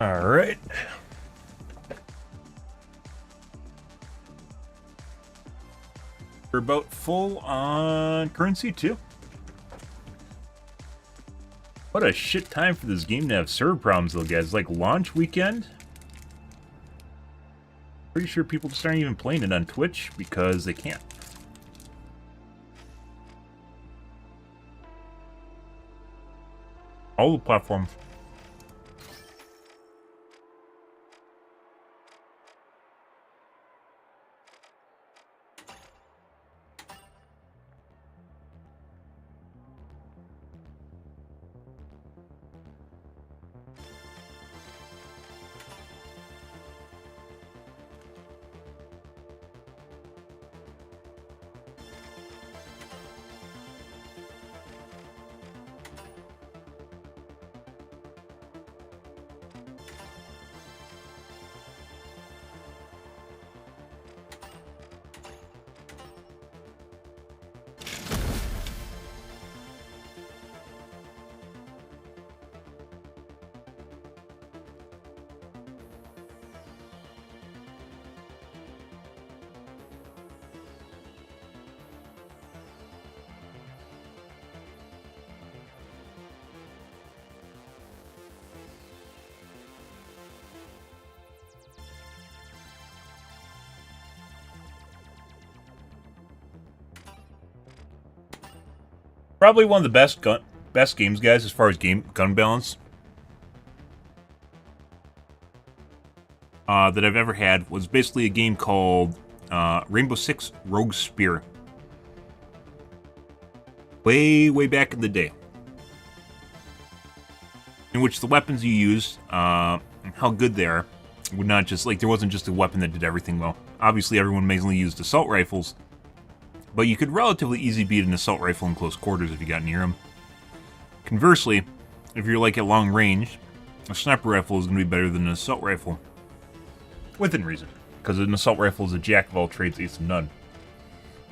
Alright. We're about full on currency, too. What a shit time for this game to have server problems, though, guys. Like, launch weekend? Pretty sure people just aren't even playing it on Twitch because they can't. All the platforms. Probably one of the best games, guys, as far as gun balance that I've ever had was basically a game called Rainbow Six Rogue Spear. Way back in the day. In which the weapons you used, how good they are, would not just, like, there wasn't just a weapon that did everything well. Obviously, everyone mainly used assault rifles, but you could relatively easily beat an assault rifle in close quarters if you got near them. Conversely, if you're like at long range, a sniper rifle is going to be better than an assault rifle. Within reason, because an assault rifle is a jack of all trades, ace of none.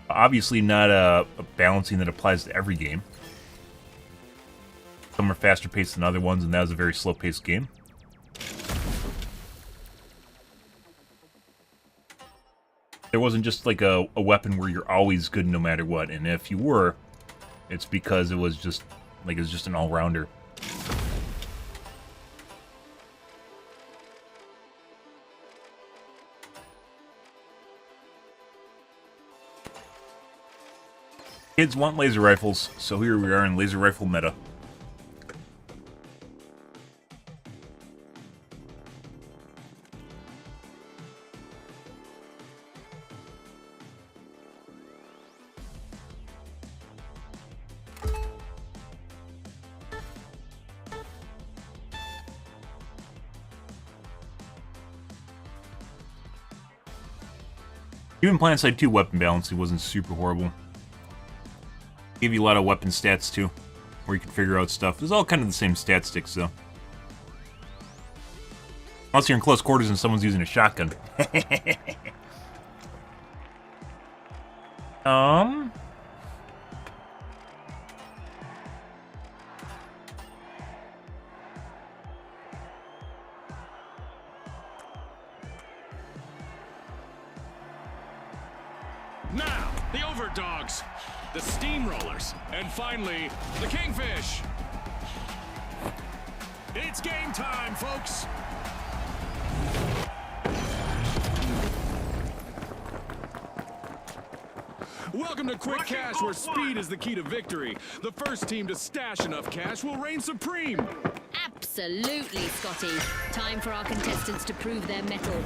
Obviously not a balancing that applies to every game. Some are faster paced than other ones, and that was a very slow paced game. There wasn't just like a weapon where you're always good no matter what, and if you were, it's because it was just an all-rounder. Kids want laser rifles, so here we are in laser rifle meta. Even PlanetSide 2 weapon balancing wasn't super horrible. Gave you a lot of weapon stats too, where you can figure out stuff. It was all kind of the same stat sticks though. Unless you're in close quarters and someone's using a shotgun. Now, the overdogs, the steamrollers, and finally, the kingfish. It's game time, folks. Welcome to Quick Cash, where speed is the key to victory. The first team to stash enough cash will reign supreme. Absolutely, Scotty. Time for our contestants to prove their mettle.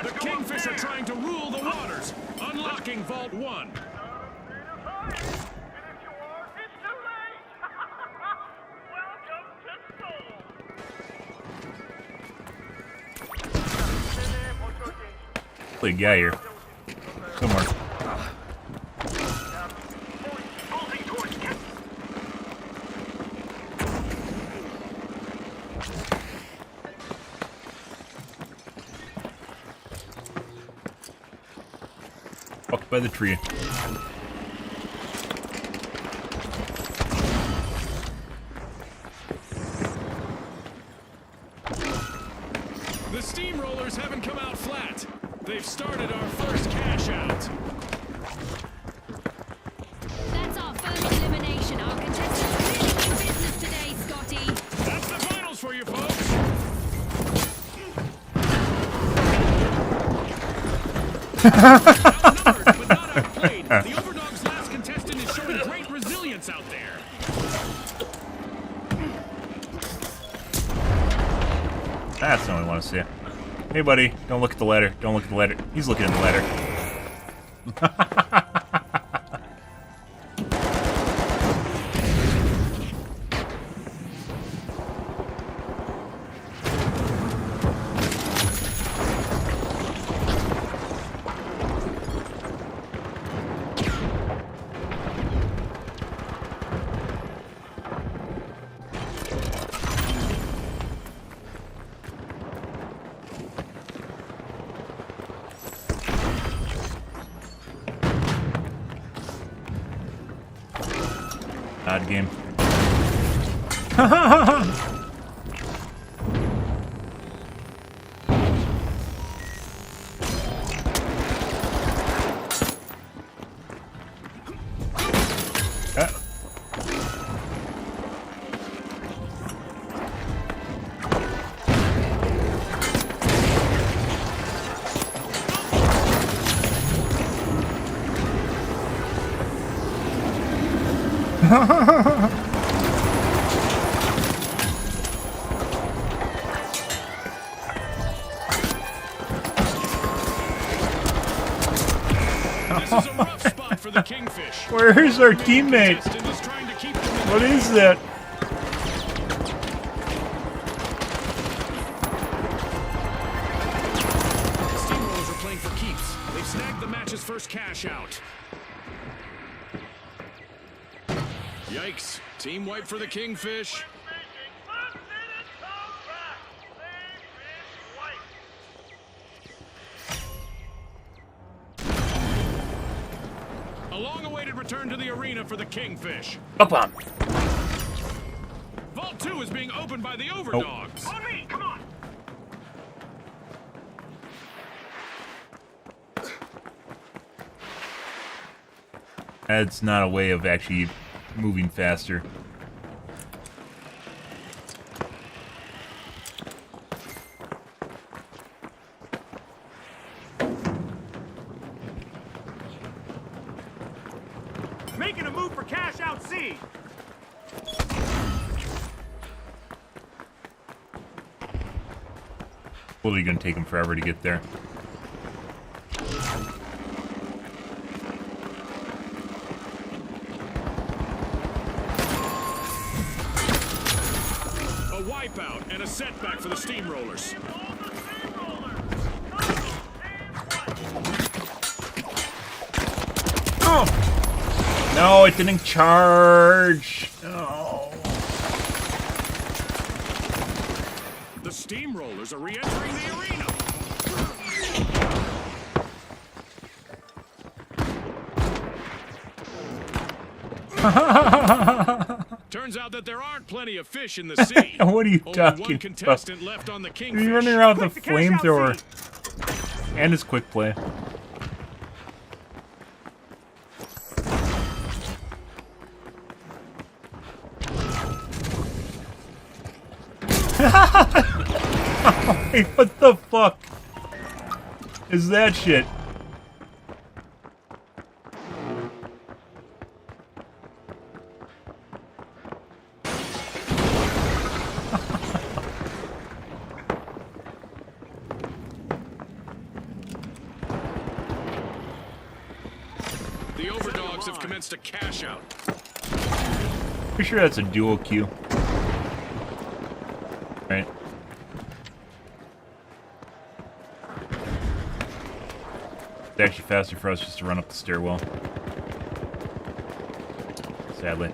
The kingfish are trying to rule the waters, unlocking Vault 1. Play a guy here. Somewhere. Up by the tree. The steamrollers haven't come out flat. They've started our first cash out. That's our first elimination. Our contestants clearly mean business today, Scotty. That's the finals for you folks. Outnumbered, but not outplayed. The Overdog's last contestant is showing great resilience out there. That's not what I want to see. Hey, buddy, don't look at the ladder. Don't look at the ladder. He's looking at the ladder. Odd game. This is a rough spot for the Kingfish. Where's our teammate? What is that? The Steamrollers are playing for keeps. They've snagged the match's first cash out. Yikes. Team wipe for the Kingfish. A long-awaited return to the arena for the Kingfish. Buck bomb. Vault 2 is being opened by the Overdogs. On me, come on. That's not a way of actually moving faster. Making a move for cash out C. Probably gonna take him forever to get there. A wipeout and a setback for the Steamrollers. Oh! No, it didn't charge. No. The Steamrollers are re-entering the arena. Turns out that there aren't plenty of fish in the sea. What are you Only talking one contestant about? left on the He's Kingfish. running around with a flamethrower. And his quick play. Wait, what the fuck is that shit? The Overdogs have commenced a cash out. Pretty sure that's a dual queue. Right. It's actually faster for us just to run up the stairwell. Sadly.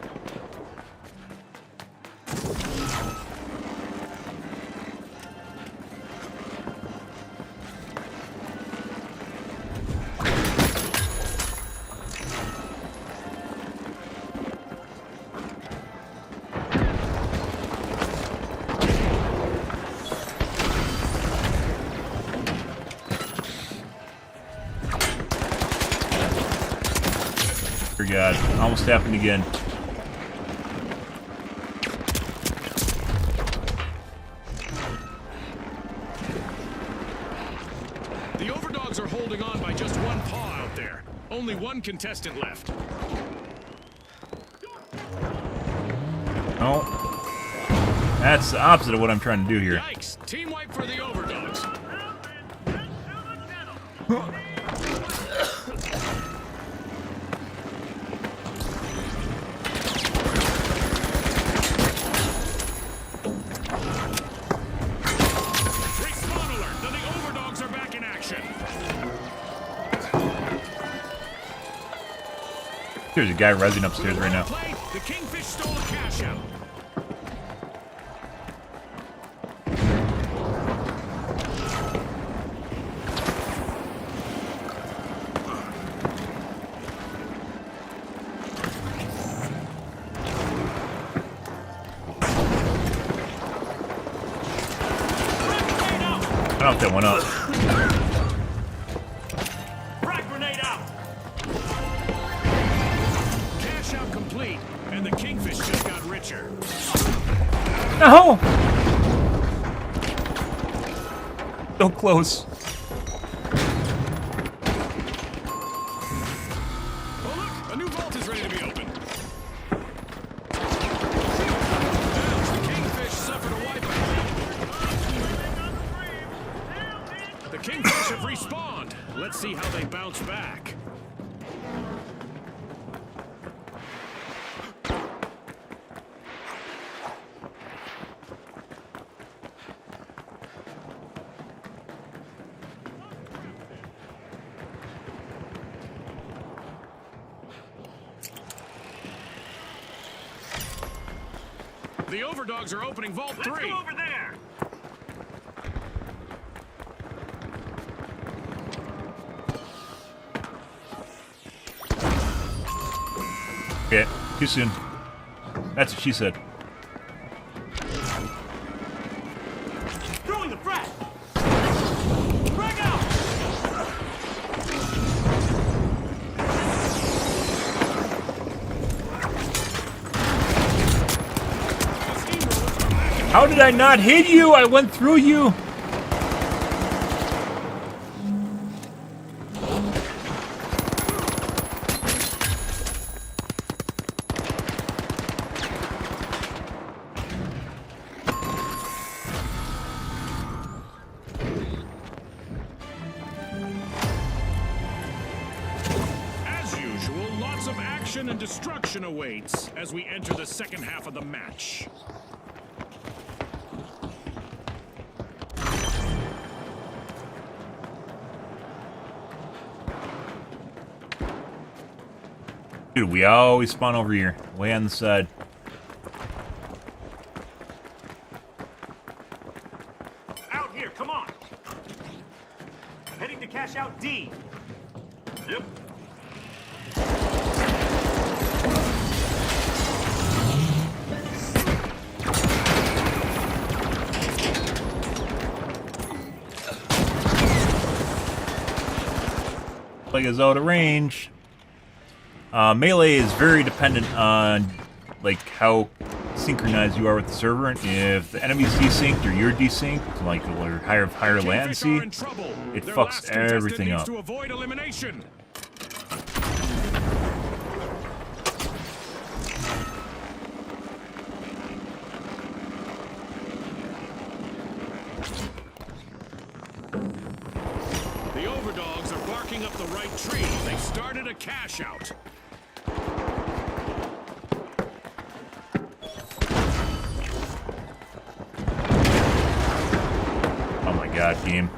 Almost happened again. The overdogs are holding on by just one paw out there. Only one contestant left. Oh. That's the opposite of what I'm trying to do here. Yikes! Team wipe for the overdogs. Respawn alert! The overdogs are back in action. There's a guy rising upstairs right now. The Kingfish stole a cash out. I don't know if that went up. Frag grenade out! Cash out complete, and the Kingfish just got richer. No! So close. Oh look, a new vault is ready to be opened. The Kingfish suffered a wipeout. The Kingfish have respawned. Let's see how they bounce back. The overdogs are opening Vault 3. Let's go over there! Okay, too soon. That's what she said. Throwing the frag! Frag out! How did I not hit you? I went through you. As usual, lots of action and destruction awaits as we enter the second half of the match. Dude, we always spawn over here, way on the side. Out here, come on! Heading to cash out D. Yep. Like it's out of range. Melee is very dependent on like how synchronized you are with the server. If the enemy's desynced or you're desynced, like or higher latency, it fucks everything up. To avoid elimination. The overdogs are barking up the right tree. They started a cash out. Oh my god, game.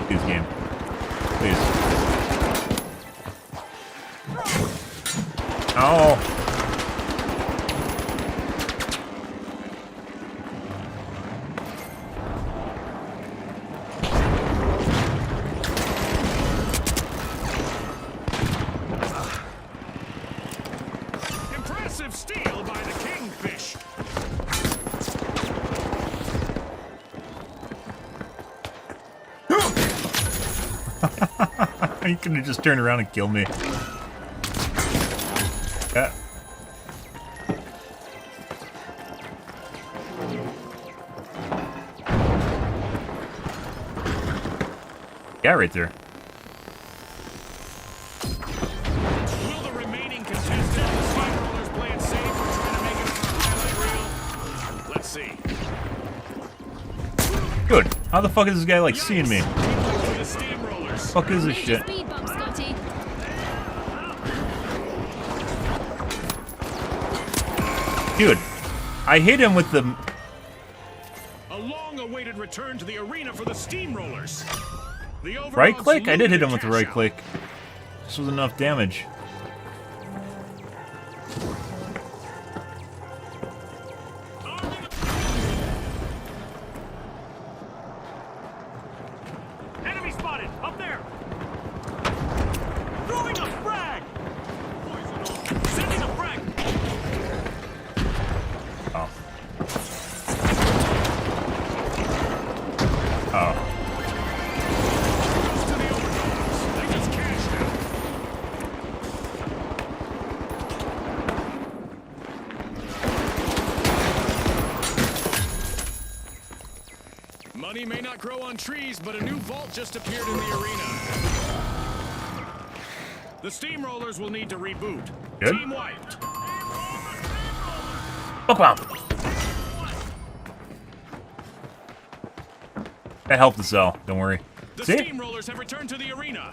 Please, game. Please. Oh! Impressive steal by the Kingfish. You could have just turned around and killed me. Yeah, right there. Will the remaining contestants, the steamrollers, play it safe or try to make it for a highlight reel? Let's see. Good. How the fuck is this guy like seeing me? To the steamrollers. Fuck is this shit? Speed bump, Scotty. Dude, I hit him with the... A long-awaited return to the arena for the steamrollers. The right click? I did hit looted him with the cash right out. click. This was enough damage. Enemy spotted! Up there! Throwing a frag! Sending a frag! Oh. Oh. To the overdogs. They just cashed out. Money may not grow on trees, but a new vault just appeared in the arena. The steamrollers will need to reboot. Good. Team wiped. Bump out. That helped us all. Don't worry. The See? steamrollers have returned to the arena.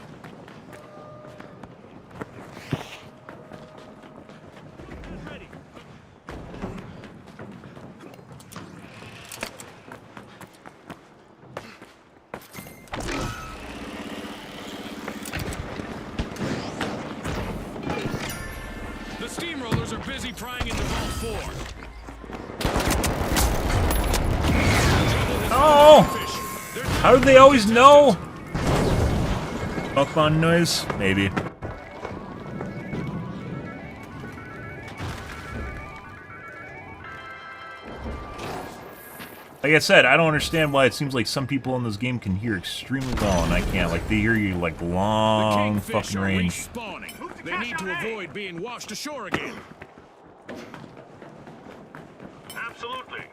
The steamrollers are busy prying into Vault 4. Oh! How do they always know? Pokemon noise? Maybe. Like I said, I don't understand why it seems like some people in this game can hear extremely well and I can't. Like, they hear you, like, long fucking range. Respawning. They need to avoid being washed ashore again. Absolutely.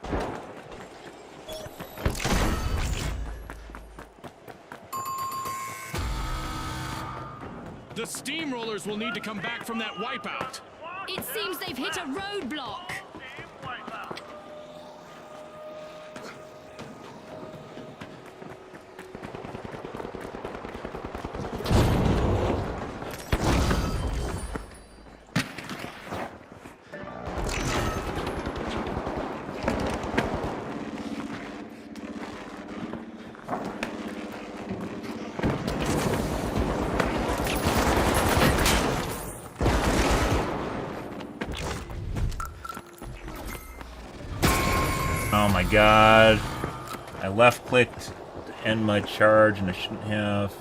The steamrollers will need to come back from that wipeout. It seems they've hit a roadblock. Oh my god. I left clicked to end my charge and I shouldn't have.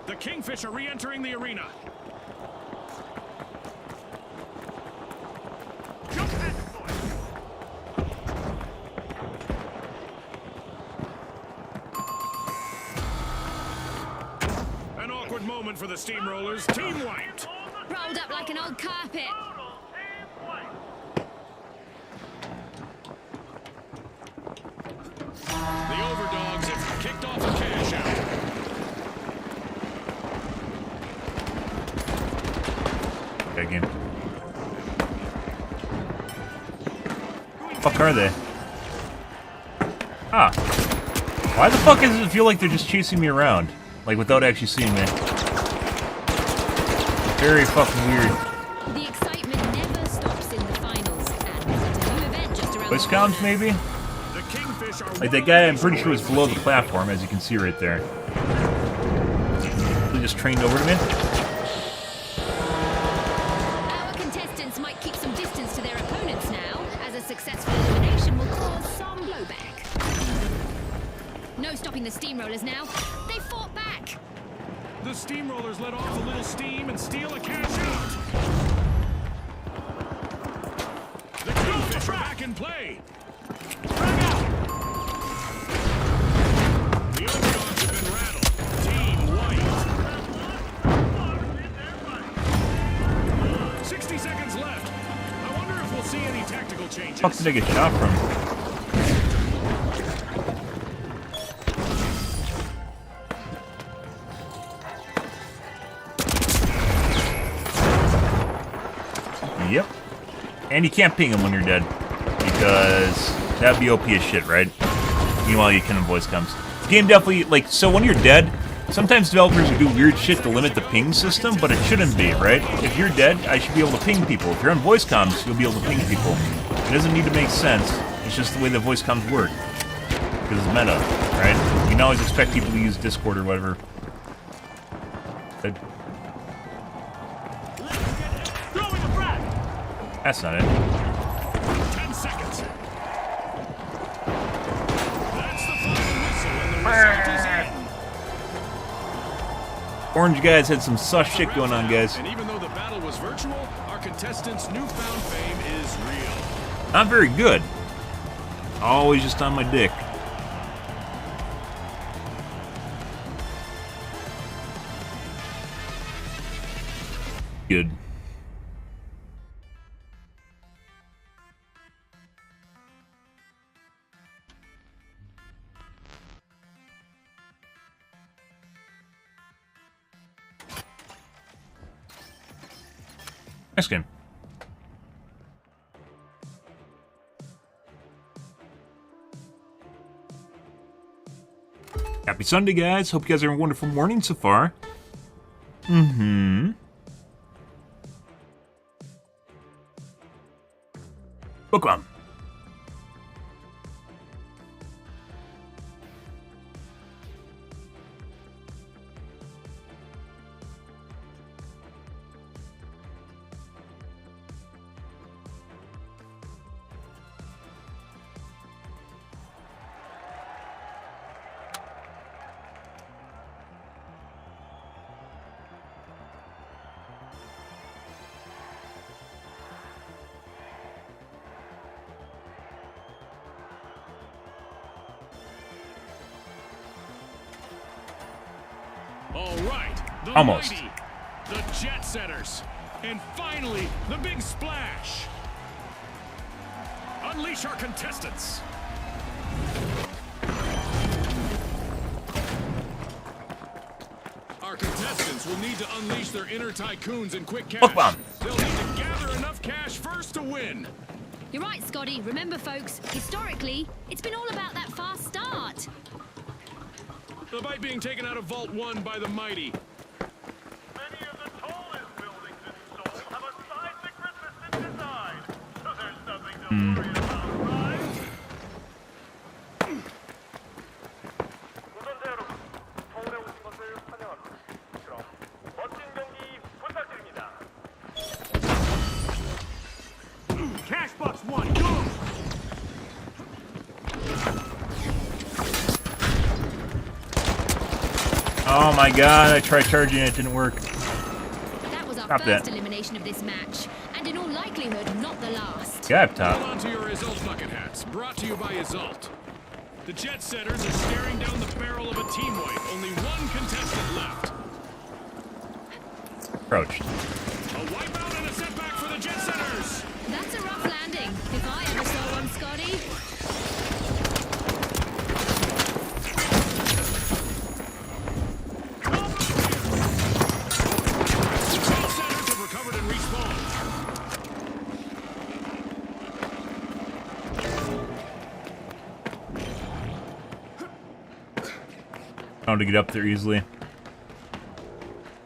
The Kingfish are re-entering the arena. An awkward moment for the steamrollers. Team wiped. Rolled up like an old carpet. The overdogs have kicked off a cash out. Okay, game. Fuck are they? Ah. Why the fuck does it feel like they're just chasing me around? Like, without actually seeing me. Very fucking weird. The excitement never stops in the finals, and there's a new event just around Voice the comms, corner. maybe? The Kingfish are Like, that guy, I'm pretty sure was below the platform, as you can see right there. He just trained over to me. Our contestants might keep some distance to their opponents now, as a successful elimination will cause some blowback. No stopping the steamrollers now. They fought back. The steamrollers let off a little steam and steal a cash out. The Kingfish are back in play. The overdogs have been rattled. Team white. fuck did I get shot from? Yep. And you can't ping him when you're dead. Because that'd be OP as shit, right? Meanwhile, you can in voice comms. The game definitely, like, so when you're dead, sometimes developers will do weird shit to limit the ping system, but it shouldn't be, right? If you're dead, I should be able to ping people. If you're on voice comms, you'll be able to ping people. It doesn't need to make sense. It's just the way the voice comms work. Because it's meta, right? You can always expect people to use Discord or whatever. But that's not it. 10 seconds. That's the final whistle, and the result is in. Orange guys had some sus shit going on, guys. And even though the battle was virtual, our contestants' newfound fame is real. Not very good. Always just on my dick. Good. Nice game. Happy Sunday, guys. Hope you guys are having a wonderful morning so far. Bookworm. All right, the Almost. mighty, the Jet Setters, and finally, the big splash. Unleash our contestants. Our contestants will need to unleash their inner tycoons in quick cash. They'll need to gather enough cash first to win. You're right, Scotty. Remember, folks, historically, it's been all about that fast start. The bite being taken out of Vault 1 by the mighty. Many of the tallest buildings in Seoul have a seismic resistant design, so there's nothing to worry about, right? 우선자 여러분, 서울에 오신 것을 환영합니다. 그럼 멋진 경기 부탁드립니다. Cash box 1, go! Oh my god, I tried charging it, didn't work. That was our Stop first that. elimination of this match, and in all likelihood, not the last. Yeah, up top. Hold on to your Result bucket hats. Brought to you by Result. The Jet Setters are staring down the barrel of a team wipe. Only one contestant left. Approached. A wipeout and a setback for the Jet Setters. That's a rough landing, if I ever saw one, Scotty. Jet Setters have recovered and respawned. How to get up there easily.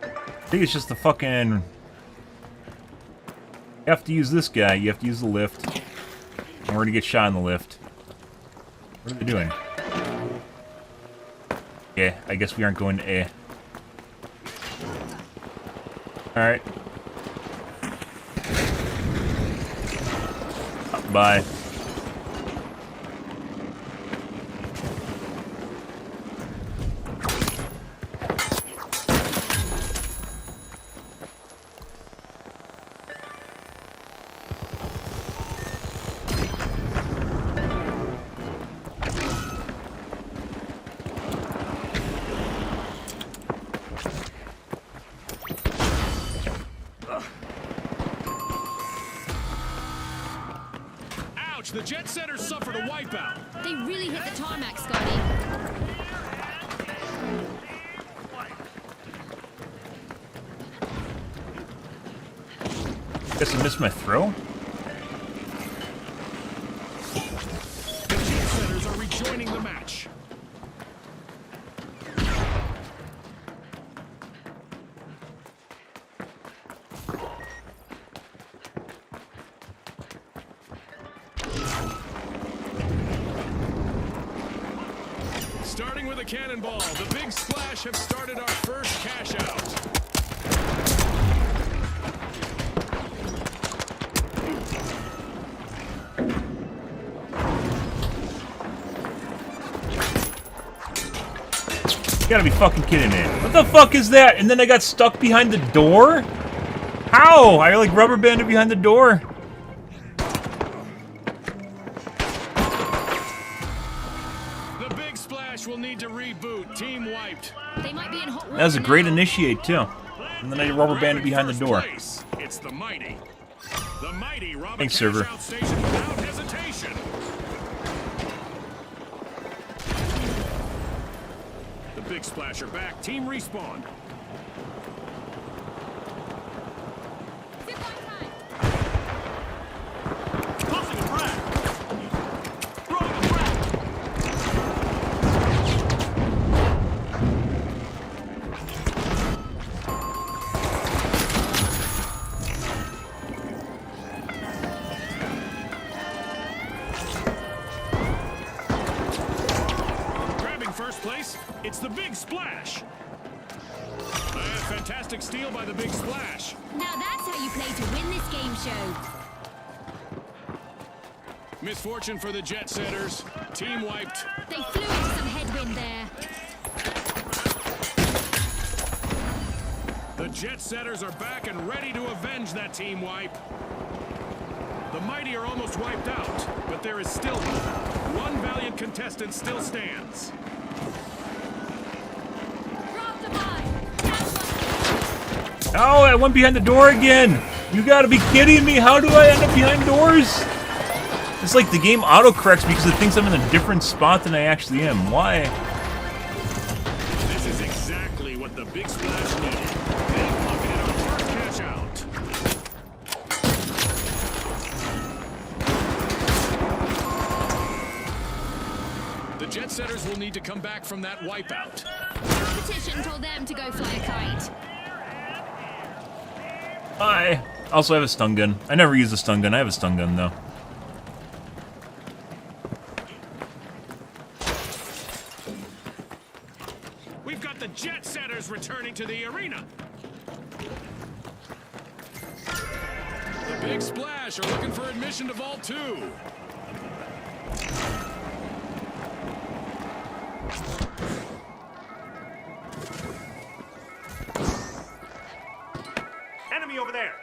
I think it's just the fucking... You have to use this guy, you have to use the lift. And we're gonna get shot in the lift. What are they doing? Yeah, I guess we aren't going to A. Alright. Bye. The jet setters suffered a wipeout. They really hit the tarmac, Scotty. Guess I missed my throw? The jet setters are rejoining the match. Starting with a cannonball, the Big Splash have started our first cash out. You gotta be fucking kidding me. What the fuck is that? And then I got stuck behind the door? How? I like rubber banded behind the door. The Big Splash will need to reboot. Team wiped. They might be in hot water. That was a great now. initiate too. And then I rubber banded behind the door. Place, it's the mighty. The mighty rob a Thanks, cash server. out station without hesitation. The Big Splash are back. Team respawn. Tossing a frag. Throwing a frag. Grabbing first place, it's the Big Splash. A fantastic steal by the Big Splash. Now that's how you play to win this game show. Misfortune for the jet setters. Team wiped. They flew into some headwind there. The jet setters are back and ready to avenge that team wipe. The mighty are almost wiped out, but there is still hope. One valiant contestant still stands. Oh, I went behind the door again! You gotta be kidding me! How do I end up behind doors? It's like the game autocorrects because it thinks I'm in a different spot than I actually am. Why? This is exactly what the Big Splash needed. They pocketed our first cash out. The jet setters will need to come back from that wipeout. Competition told them to go fly a kite. I also have a stun gun. I never use a stun gun. I have a stun gun though. We've got the jet setters returning to the arena. The Big Splash are looking for admission to Vault 2. Enemy over there.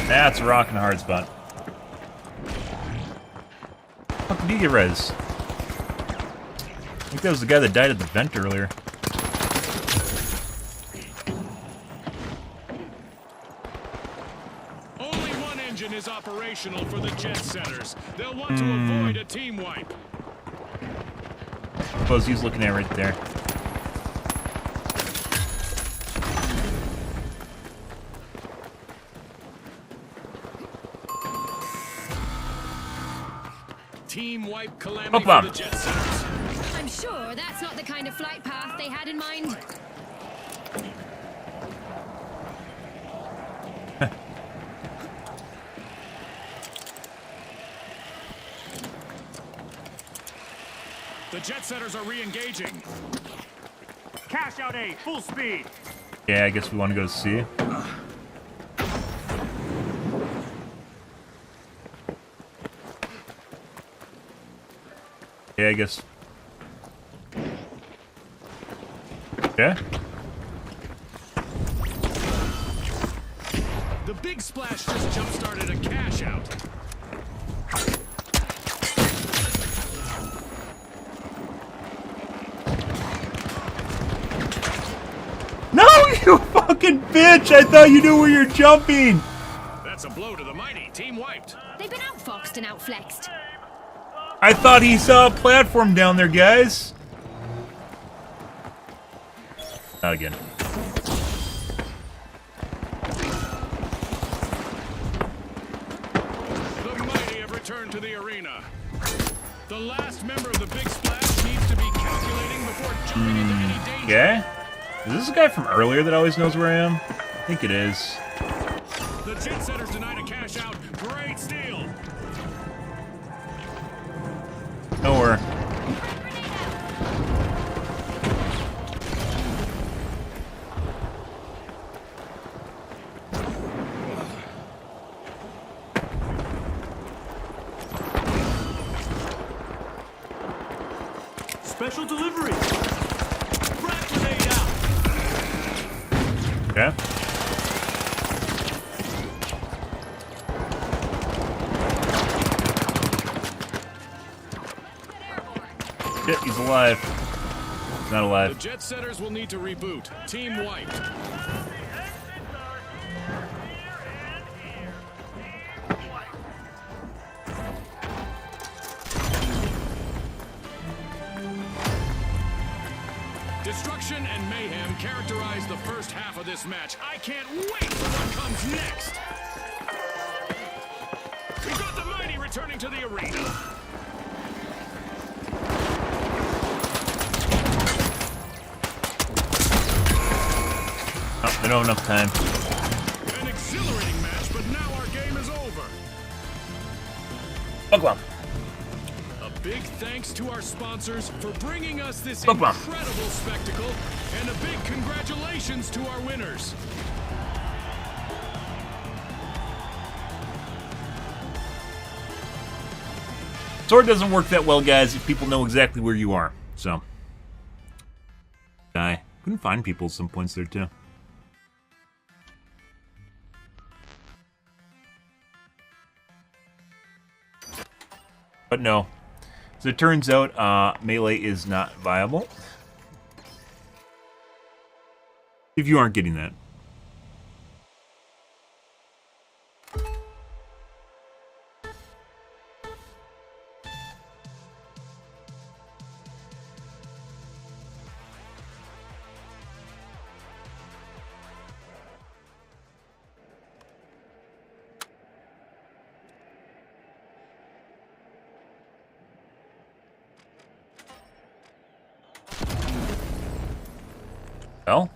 That's a rockin' hard spot. How did he get res? I think that was the guy that died at the vent earlier. Only one engine is operational for the jet setters. They'll want to avoid a team wipe. Suppose he's looking at right there. Team wipe calamity for the jet setters. I'm sure that's not the kind of flight path they had in mind. The jet setters are re-engaging. Cash out A, full speed. Yeah, I guess we want to go to C. Yeah, I guess. Yeah? The Big Splash just jump-started a cash out. No, you fucking bitch! I thought you knew where you're jumping! That's a blow to the mighty. Team wiped. They've been outfoxed and outflexed. I thought he saw a platform down there, guys. Not again. The mighty have returned to the arena. The last member of the Big Splash needs to be calculating before jumping into any danger. Okay. Is this a guy from earlier that always knows where I am? I think it is. The Jet Setters denied a cash out. Great steal. Nowhere. Special delivery. Frag grenade out. Okay. Shit, he's alive. He's not The alive. Jet Setters will need to reboot. Team wiped. Destruction and mayhem characterize the first half of this match. I can't wait for what comes next. We've got the mighty returning to the arena. Oh, I don't have enough time. An exhilarating match, but now our game is over. Bugwam. A big thanks to our sponsors for bringing us this Bugwam. incredible spectacle, and a big congratulations to our winners. Sword doesn't work that well, guys, if people know exactly where you are. So. I couldn't find people at some points there, too. But no. So it turns out melee is not viable. If you aren't getting that. Well,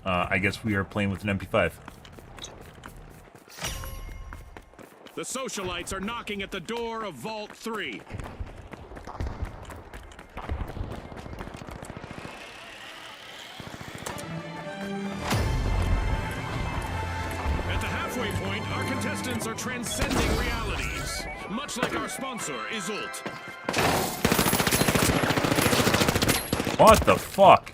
I guess we are playing with an MP5. The socialites are knocking at the door of Vault 3. At the halfway point, our contestants are transcending realities, much like our sponsor, Isolt. What the fuck?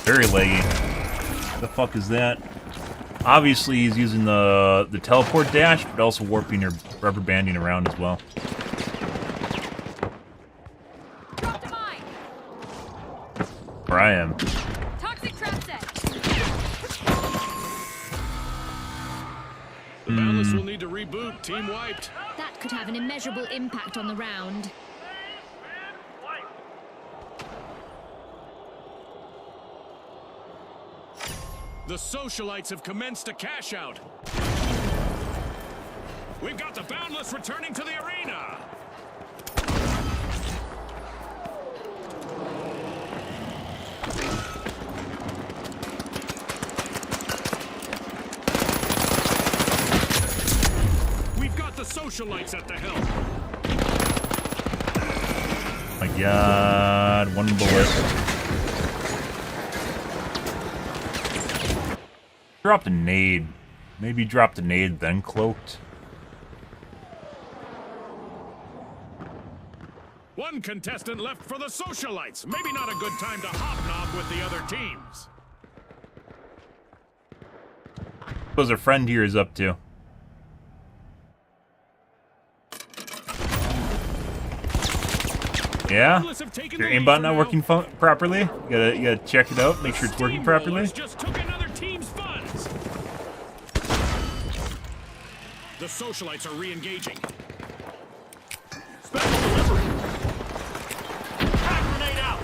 Very laggy. What the fuck is that? Obviously, he's using the teleport dash, but also warping or rubber banding around as well. Where I am. Toxic trap set. The Boundless will need to reboot. Team wiped. That could have an immeasurable impact on the round. The socialites have commenced a cash out. We've got the Boundless returning to the arena. We've got the socialites at the helm. My god, one bullet. Dropped a nade. Maybe dropped a nade, then cloaked. One contestant left for the socialites. Maybe not a good time to hobnob with the other teams. Suppose our friend here is up to. Yeah? Is your aimbot not working properly? You gotta check it out, make sure it's working properly. Just took another team's funds. The socialites are re-engaging. Special delivery. Pack grenade out.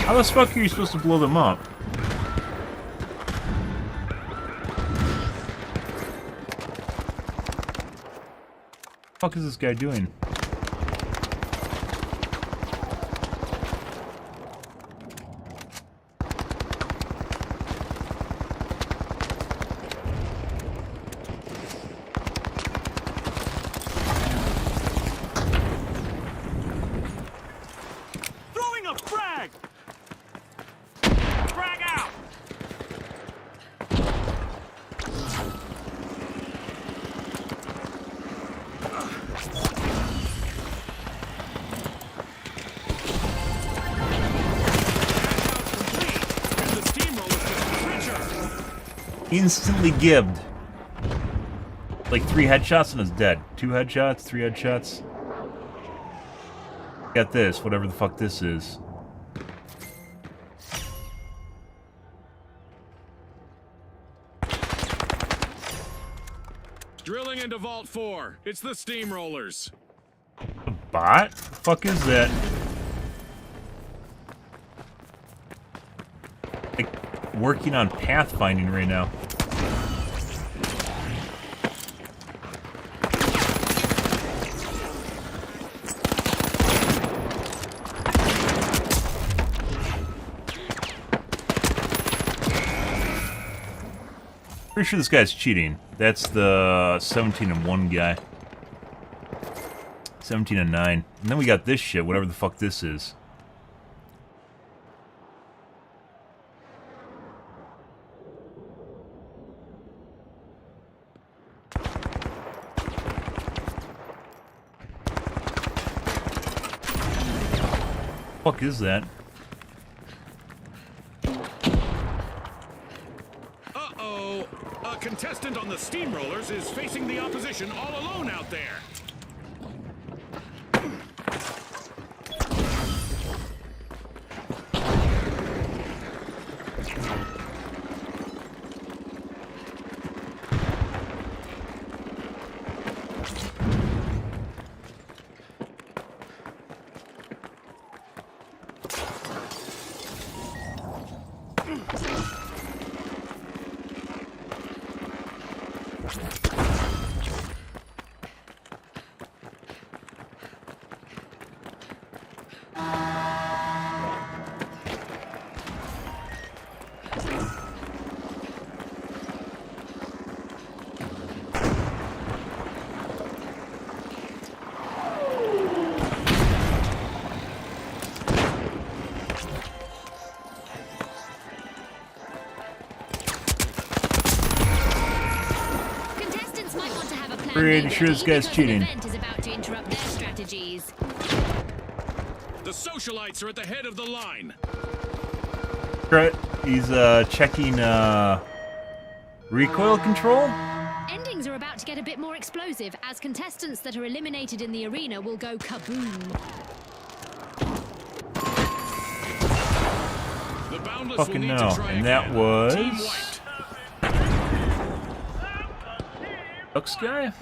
How the fuck are you supposed to blow them up? What the fuck is this guy doing? Throwing a frag. Frag out. Instantly gibbed. Like 3 headshots and is dead. 2 headshots, 3 headshots. Got this, whatever the fuck this is. Drilling into Vault 4. It's the steamrollers. A bot? The fuck is that? Like, working on pathfinding right now. Pretty sure this guy's cheating. That's the 17-1 guy. 17-9. And then we got this shit, whatever the fuck this is. Fuck is that? Uh-oh. A contestant on the steamrollers is facing the opposition all alone out there. Pretty sure this guy's cheating. The socialites are at the head of the line. Right, he's checking recoil control. Endings are about to get a bit more explosive as contestants that are eliminated in the arena will go kaboom. The boundless Fucking will need no. to try And again. that was Team wiped. Looks guy.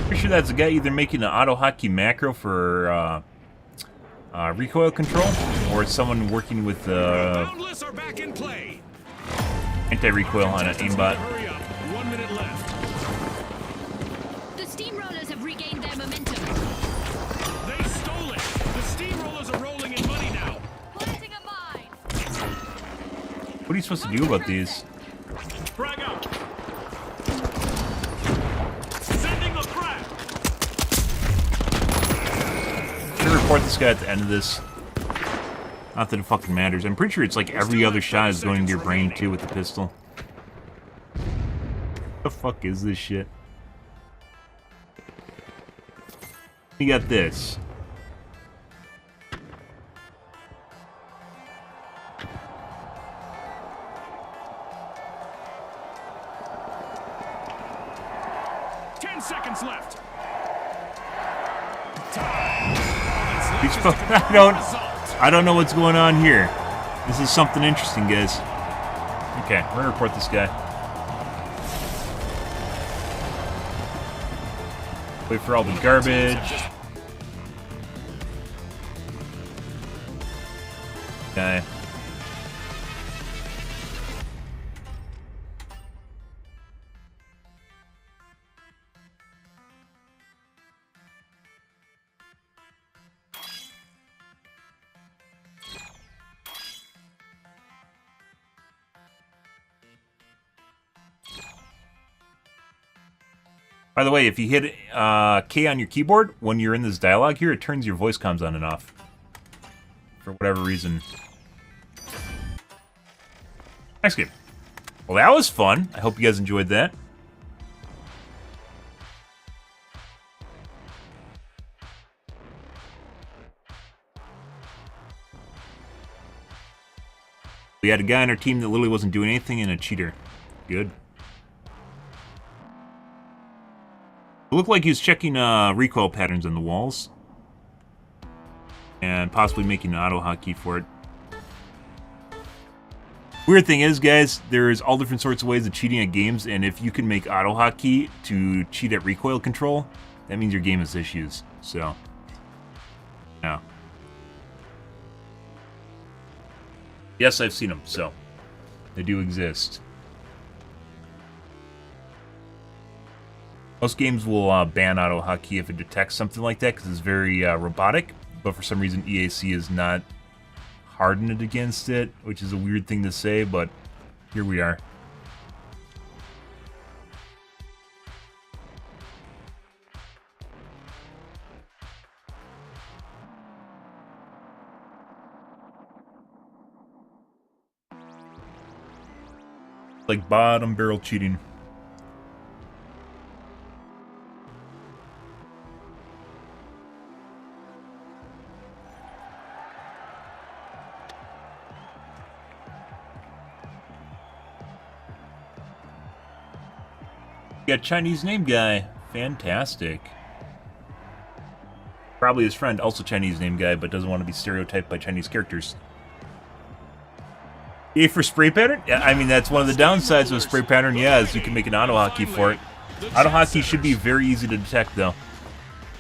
Pretty sure that's a guy either making an auto hotkey macro for recoil control, or it's someone working with Boundless are back in play. anti-recoil on an aimbot. Hurry up. 1 minute left. The steamrollers have regained their momentum. They stole it. The steamrollers are rolling in money now. Planting a mine. What are you supposed to do about these? Frag out. Sending a frag. report this guy at the end of this. Not that it fucking matters. I'm pretty sure it's like every other shot is going into your brain too with the pistol. What the fuck is this shit? You got this. Seconds left. I don't know what's going on here. This is something interesting, guys. Okay, we're gonna report this guy. Wait for all the garbage. Okay. By the way, if you hit K on your keyboard, when you're in this dialogue here, it turns your voice comms on and off. For whatever reason. Next game. Well, that was fun. I hope you guys enjoyed that. We had a guy on our team that literally wasn't doing anything and a cheater. Good. It looked like he was checking recoil patterns on the walls. And possibly making an auto hotkey for it. Weird thing is, guys, there's all different sorts of ways of cheating at games, and if you can make auto hotkey to cheat at recoil control, that means your game has issues. So, yeah. Yes, I've seen them, so they do exist. Most games will ban auto hotkey if it detects something like that because it's very robotic, but for some reason EAC is not hardened against it, which is a weird thing to say, but here we are. Like bottom barrel cheating. Got Chinese name guy. Fantastic. Probably his friend, also Chinese name guy, but doesn't want to be stereotyped by Chinese characters. A for spray pattern? Yeah, I mean, that's one of the downsides of spray pattern, yeah, is you can make an auto hotkey for it. Auto hotkey should be very easy to detect, though.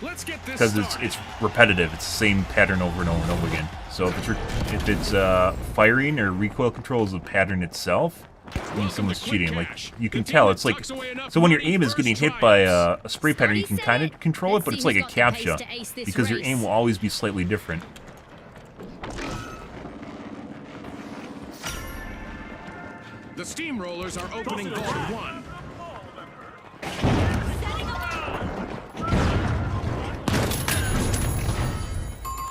Because it's repetitive. It's the same pattern over and over and over again. So if it's firing or recoil control is the pattern itself, when someone's cheating, like, you can tell. It's like, so when your aim is getting hit by a spray pattern, you can kind of control it, but it's like a CAPTCHA, because your aim will always be slightly different. The steamrollers are opening goal 1.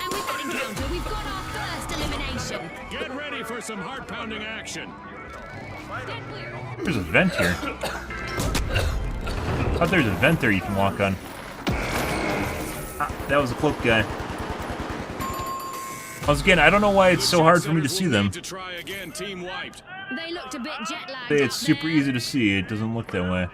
And with that encounter, we've got our first elimination. Get ready for some heart-pounding action. There's a vent here. I thought there's a vent there you can walk on. Ah, that was a cloak guy. Once again, I don't know why it's so hard for me to see them. They looked a bit jet-lagged. It's super easy to see. It doesn't look that way.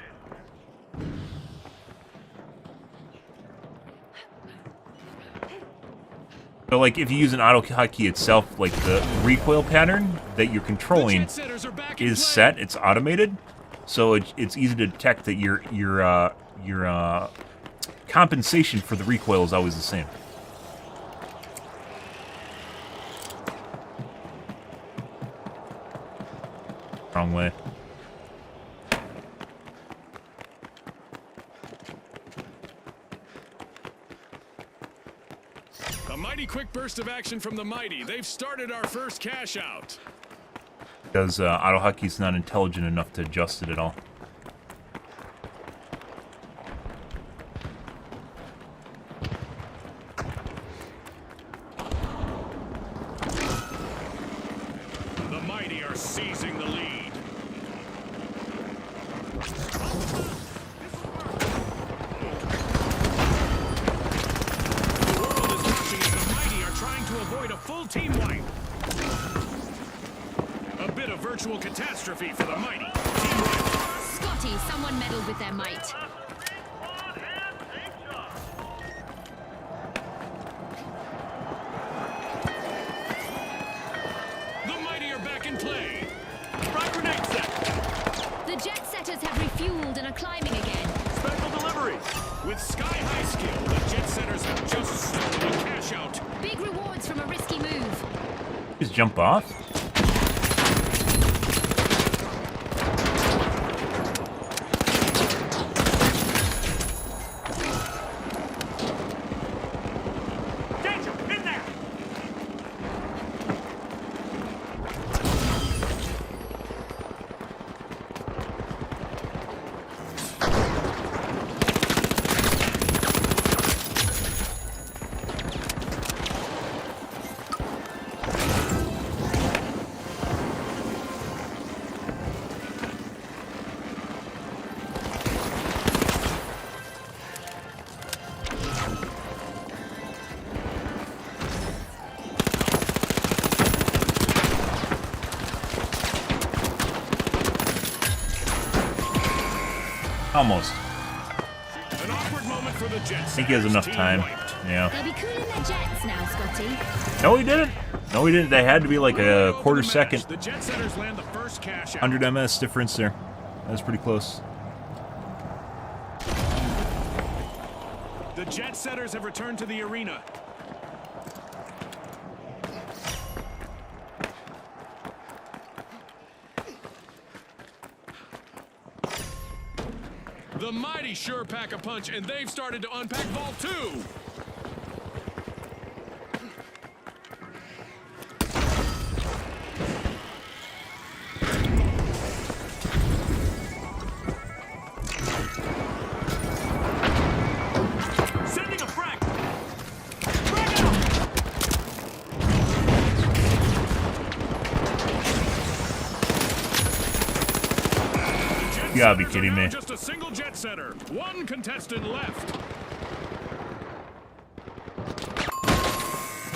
So, like, if you use an auto hotkey itself, like the recoil pattern that you're controlling is set, it's automated, so it's easy to detect that your compensation for the recoil is always the same. Wrong way. A mighty quick burst of action from the Mighty. They've started our first cash out. Because auto hotkey's not intelligent enough to adjust it at all. mighty are seizing the lead. The world is watching as the mighty are trying to avoid a full team wipe. A bit of virtual catastrophe for the mighty. Team wipe. Scotty, someone meddled with their might. The mighty are back in play. Frag grenade set. The jet setters have refueled and are climbing again. Special delivery. With sky-high skill, the jet setters have just stolen a cash out. Big rewards from a risky move. Just jump off. Danger! In there! Almost. An awkward moment for the Jets. I think he has enough time. Yeah. They'll be cooling their jets now, Scotty. No, he didn't. No, he didn't. They had to be like a quarter second. The jet setters land the first cash out. 100 ms difference there. That was pretty close. The jet setters have returned to the arena. The mighty sure pack a punch, and they've started to unpack Vault 2. Sending a frag. Frag out. You gotta be kidding me. Just a single jet setter. One contestant left.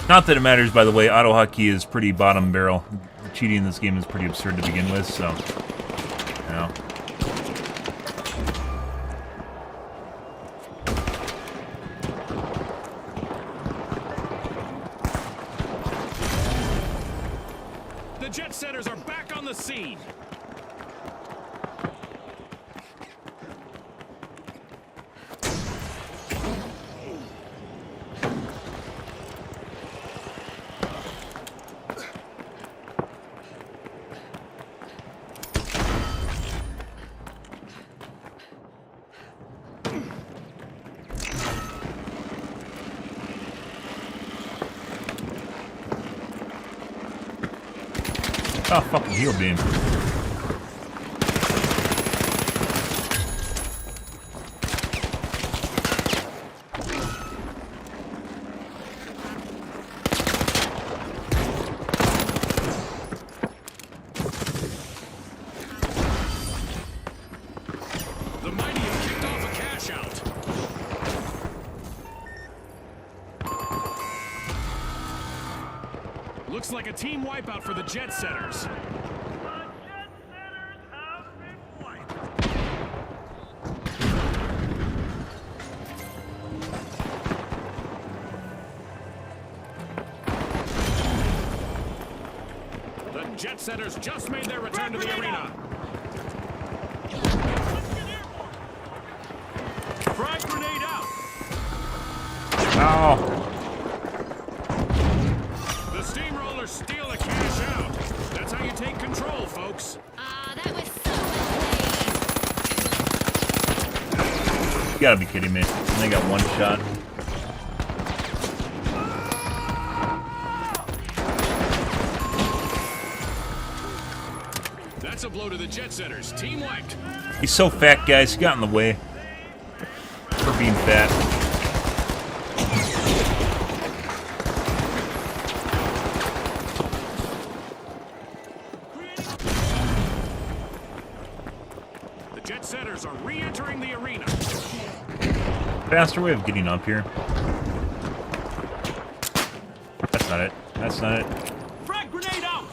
Not that it matters, by the way. Auto hockey is pretty bottom barrel. Cheating in this game is pretty absurd to begin with, so, you know. The jet setters are back on the scene. Oh, fucking heal beam. The mighty have kicked off a cash out. Looks like a team wipeout for the jet setters. The jet setters just made their return to the arena. Frag grenade out. Oh. The steamrollers steal a cash out. That's how you take control, folks. That was so well You gotta be kidding me. They got one shot. That's a blow to the jet setters. Team wiped. He's so fat, guys. He got in the way. For being fat. setters are re-entering the arena. Faster way of getting up here. That's not it. That's not it. Frag grenade out!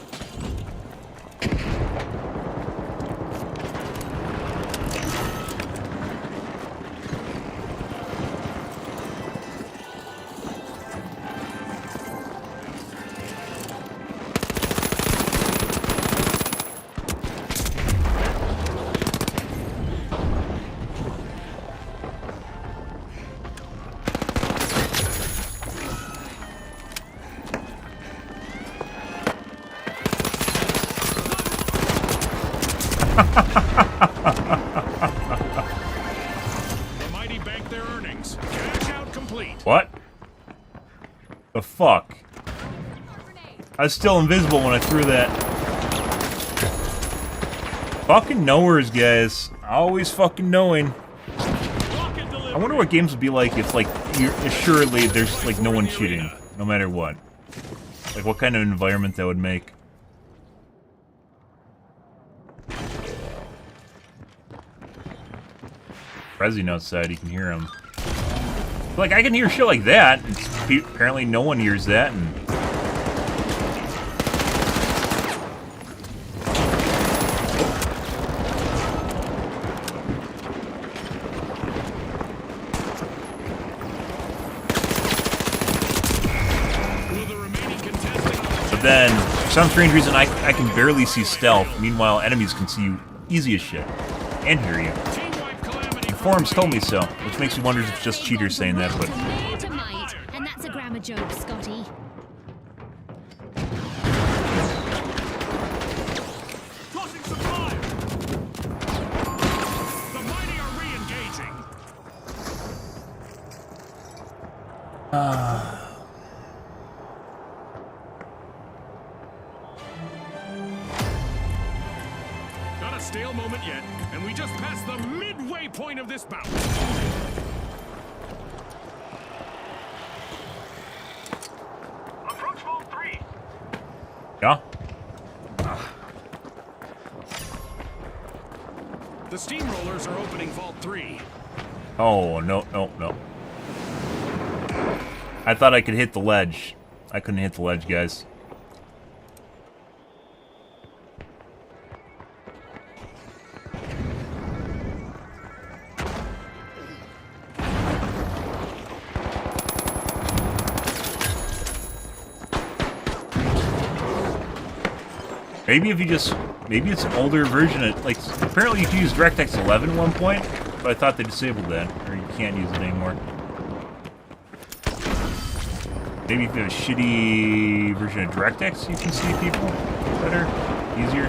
The mighty bank their earnings. Cash out complete. What? The fuck? I was still invisible when I threw that. Fucking knowers, guys. Always fucking knowing. I wonder what games would be like if, like, assuredly there's, like, no one cheating, no matter what. Like, what kind of environment that would make. Prezi outside, you can hear him. Like, I can hear shit like that. Apparently no one hears that, and... But then, for some strange reason, I can barely see stealth. Meanwhile, enemies can see you easy as shit. And hear you. The forums told me so, which makes me wonder if it's just cheaters saying that, but... And that's a grammar joke, Scotty. Tossing supply! The mighty are re-engaging. Not a stale moment yet, and we just passed the midway point of this bout. Approach vault 3. Yeah? The steamrollers are opening vault 3. Oh, no, no, no. I thought I could hit the ledge. I couldn't hit the ledge, guys. Maybe if you just... Maybe it's an older version of... Like, apparently you could use DirectX 11 at one point, but I thought they disabled that. Or you can't use it anymore. Maybe if you have a shitty version of DirectX, you can see people better, easier.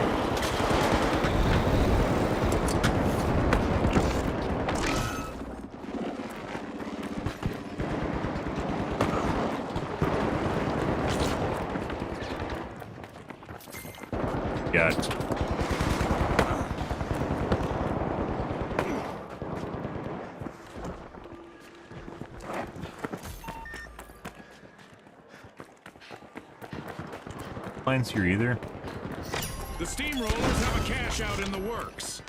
Got it. Lines here either. The steamrollers have a cash out in the works.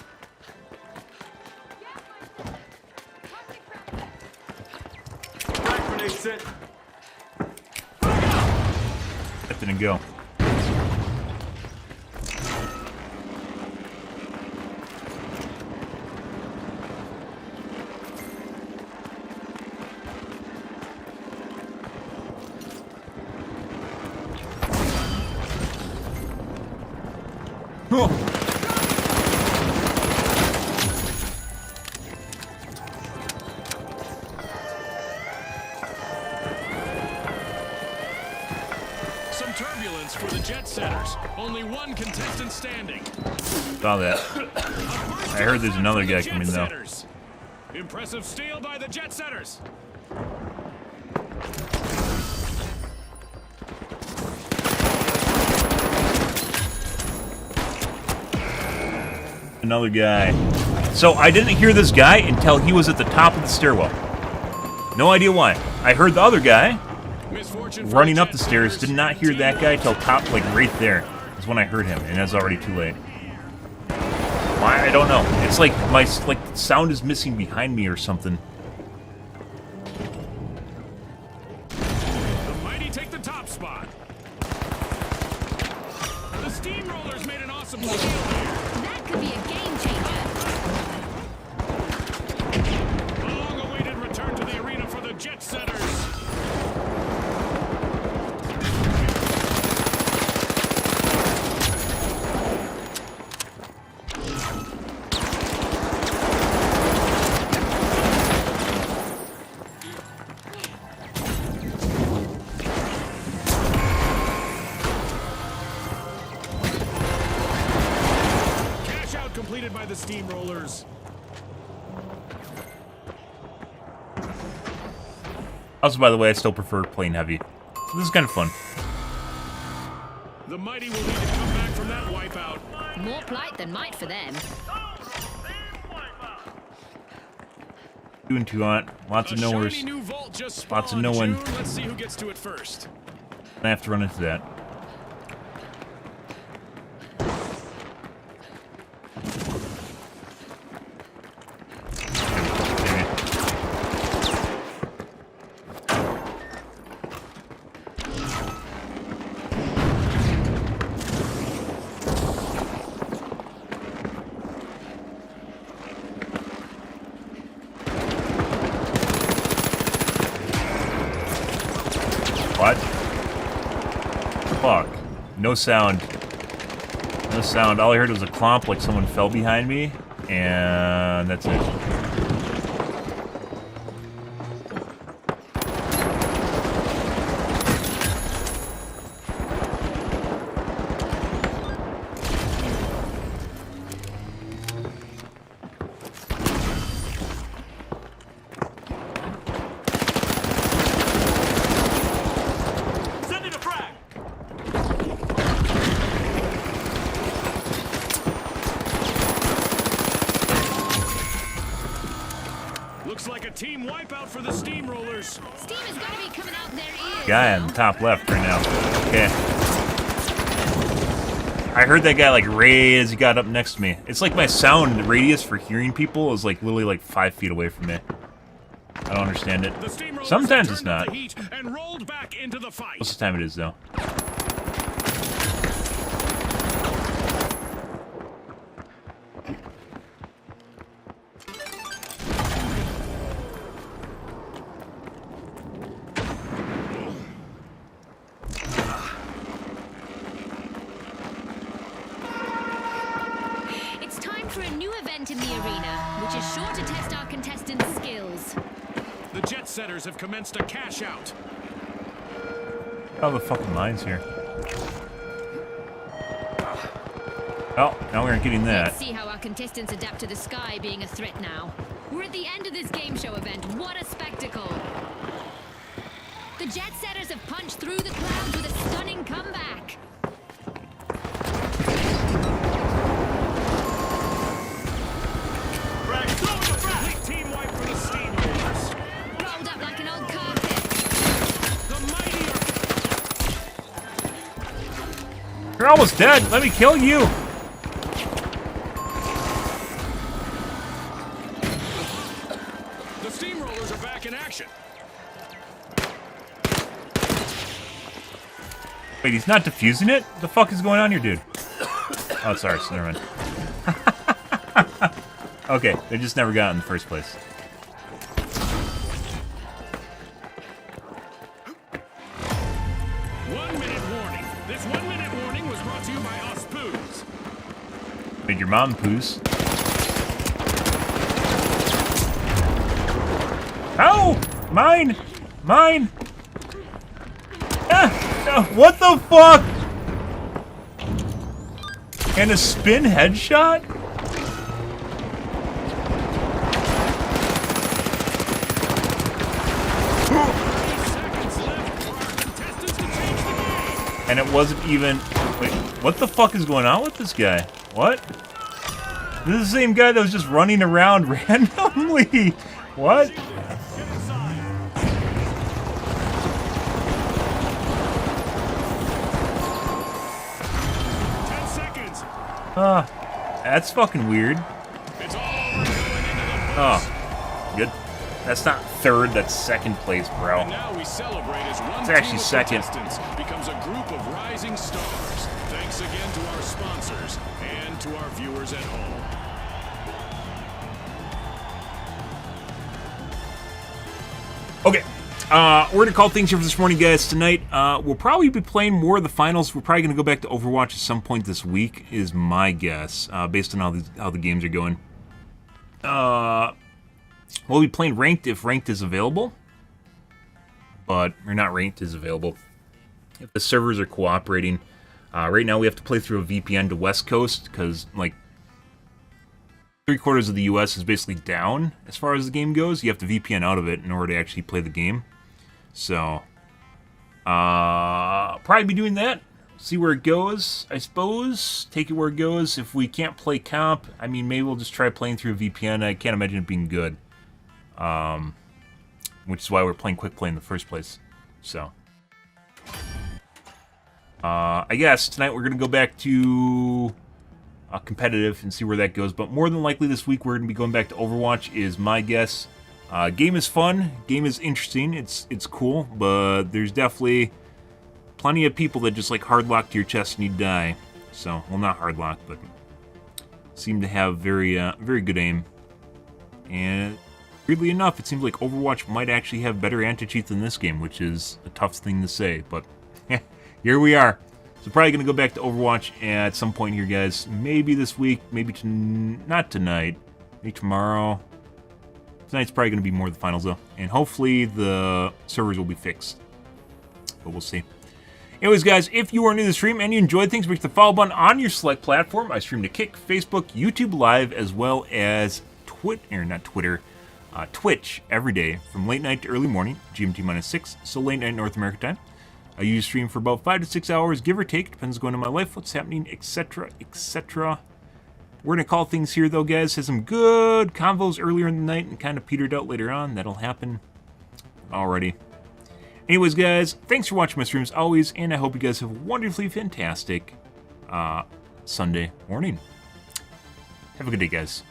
Frag grenade set. That didn't go. Oh. Some turbulence for the jet setters. Only one contestant standing. Saw that. I heard there's another guy coming though. Impressive steal by the jet setters. Another guy. So I didn't hear this guy until he was at the top of the stairwell. No idea why. I heard the other guy running up the stairs. Did not hear that guy till top, like right there. Is when I heard him, and it's already too late. Why? I don't know. It's like my sound is missing behind me or something. The Mighty take the top spot. The Steamrollers made an awesome steal here. That could be a game changer. A long-awaited return to the arena for the Jet Setters. Cash out completed by the Steamrollers. Also, by the way, I still prefer playing heavy. So this is kind of fun. The Mighty will need to come back from that wipeout. More plight than might for them. 2 and 2 on it. Lots of nowheres. Shiny new vault just Lots of spawned, no one. June. Let's see who gets to it first. I have to run into that. What? Fuck. No sound. No sound. All I heard was a clomp like someone fell behind me, and that's it. Sending a frag. Looks like a team wipeout for the Steamrollers. Steam is going to be coming out their ears. Guy on the top left right now. Okay. I heard that guy like right as he got up next to me. It's like my sound radius for hearing people is like literally like 5 feet away from me. I don't understand it. The Steamrollers Sometimes have it's turned up not. the heat and rolled back into the fight. Most of the time it is though. It's time for a new event in the arena, which is sure to test our contestants' skills. The Jet Setters have commenced a cash out. All the fucking lines here. Oh, now we aren't getting that. Let's see how our contestants adapt to the sky being a threat now. We're at the end of this game show event. What a spectacle! The Jet Setters have punched through the clouds with a stunning comeback. Complete team wipe for the Steamrollers. Rolled up like an old carpet. The Mighty are... You're almost dead. Let me kill you. The Steamrollers are back in action. Wait, he's not defusing it? What the fuck is going on here, dude? Oh, sorry. So never mind. Okay, they just never got it in the first place. One-minute warning. This one-minute warning was brought to you by us Poos. Made your mom poos. Oh! Mine! Mine! Ah! No, what the fuck? And a spin headshot? And it wasn't even... Wait, what the fuck is going on with this guy? What? This is the same guy that was just running around randomly. What? 10 seconds. That's fucking weird. Oh, good. That's not third, that's second place, bro. And now we celebrate as one It's actually team of second. contestants becomes a group of rising stars. Thanks again to our sponsors and to our viewers at home. Okay, we're going to call things here for this morning, guys. Tonight, we'll probably be playing more of the finals. We're probably going to go back to Overwatch at some point this week, is my guess, based on how the games are going. We'll be playing Ranked if Ranked is available. Or not Ranked is available. If the servers are cooperating. Right now, we have to play through a VPN to West Coast, because, like, 3/4 of the US is basically down as far as the game goes. You have to VPN out of it in order to actually play the game. So, probably be doing that. See where it goes, I suppose. Take it where it goes. If we can't play comp, I mean, maybe we'll just try playing through a VPN. I can't imagine it being good. Which is why we're playing quick play in the first place. So, I guess tonight we're going to go back to competitive and see where that goes. But more than likely this week we're going to be going back to Overwatch is my guess. Game is fun. Game is interesting. It's cool. But there's definitely plenty of people that just like hard lock to your chest and you die. So, well, not hard lock, but seem to have very good aim. And weirdly enough, it seems like Overwatch might actually have better anti-cheat than this game, which is a tough thing to say. But here we are. So probably going to go back to Overwatch at some point here, guys. Maybe this week, maybe not tonight, maybe tomorrow. Tonight's probably going to be more of the finals, though. And hopefully the servers will be fixed. But we'll see. Anyways, guys, if you are new to the stream and you enjoyed things, make the follow button on your select platform. I stream to Kick, Facebook, YouTube Live, as well as Twitch every day from late night to early morning, GMT-6, so late night North America time. I usually stream for about 5 to 6 hours, give or take. Depends what's going on in my life, what's happening, etc., etc. We're going to call things here, though, guys. Had some good convos earlier in the night and kind of petered out later on. That'll happen already. Anyways, guys, thanks for watching my streams always, and I hope you guys have a wonderfully fantastic Sunday morning. Have a good day, guys.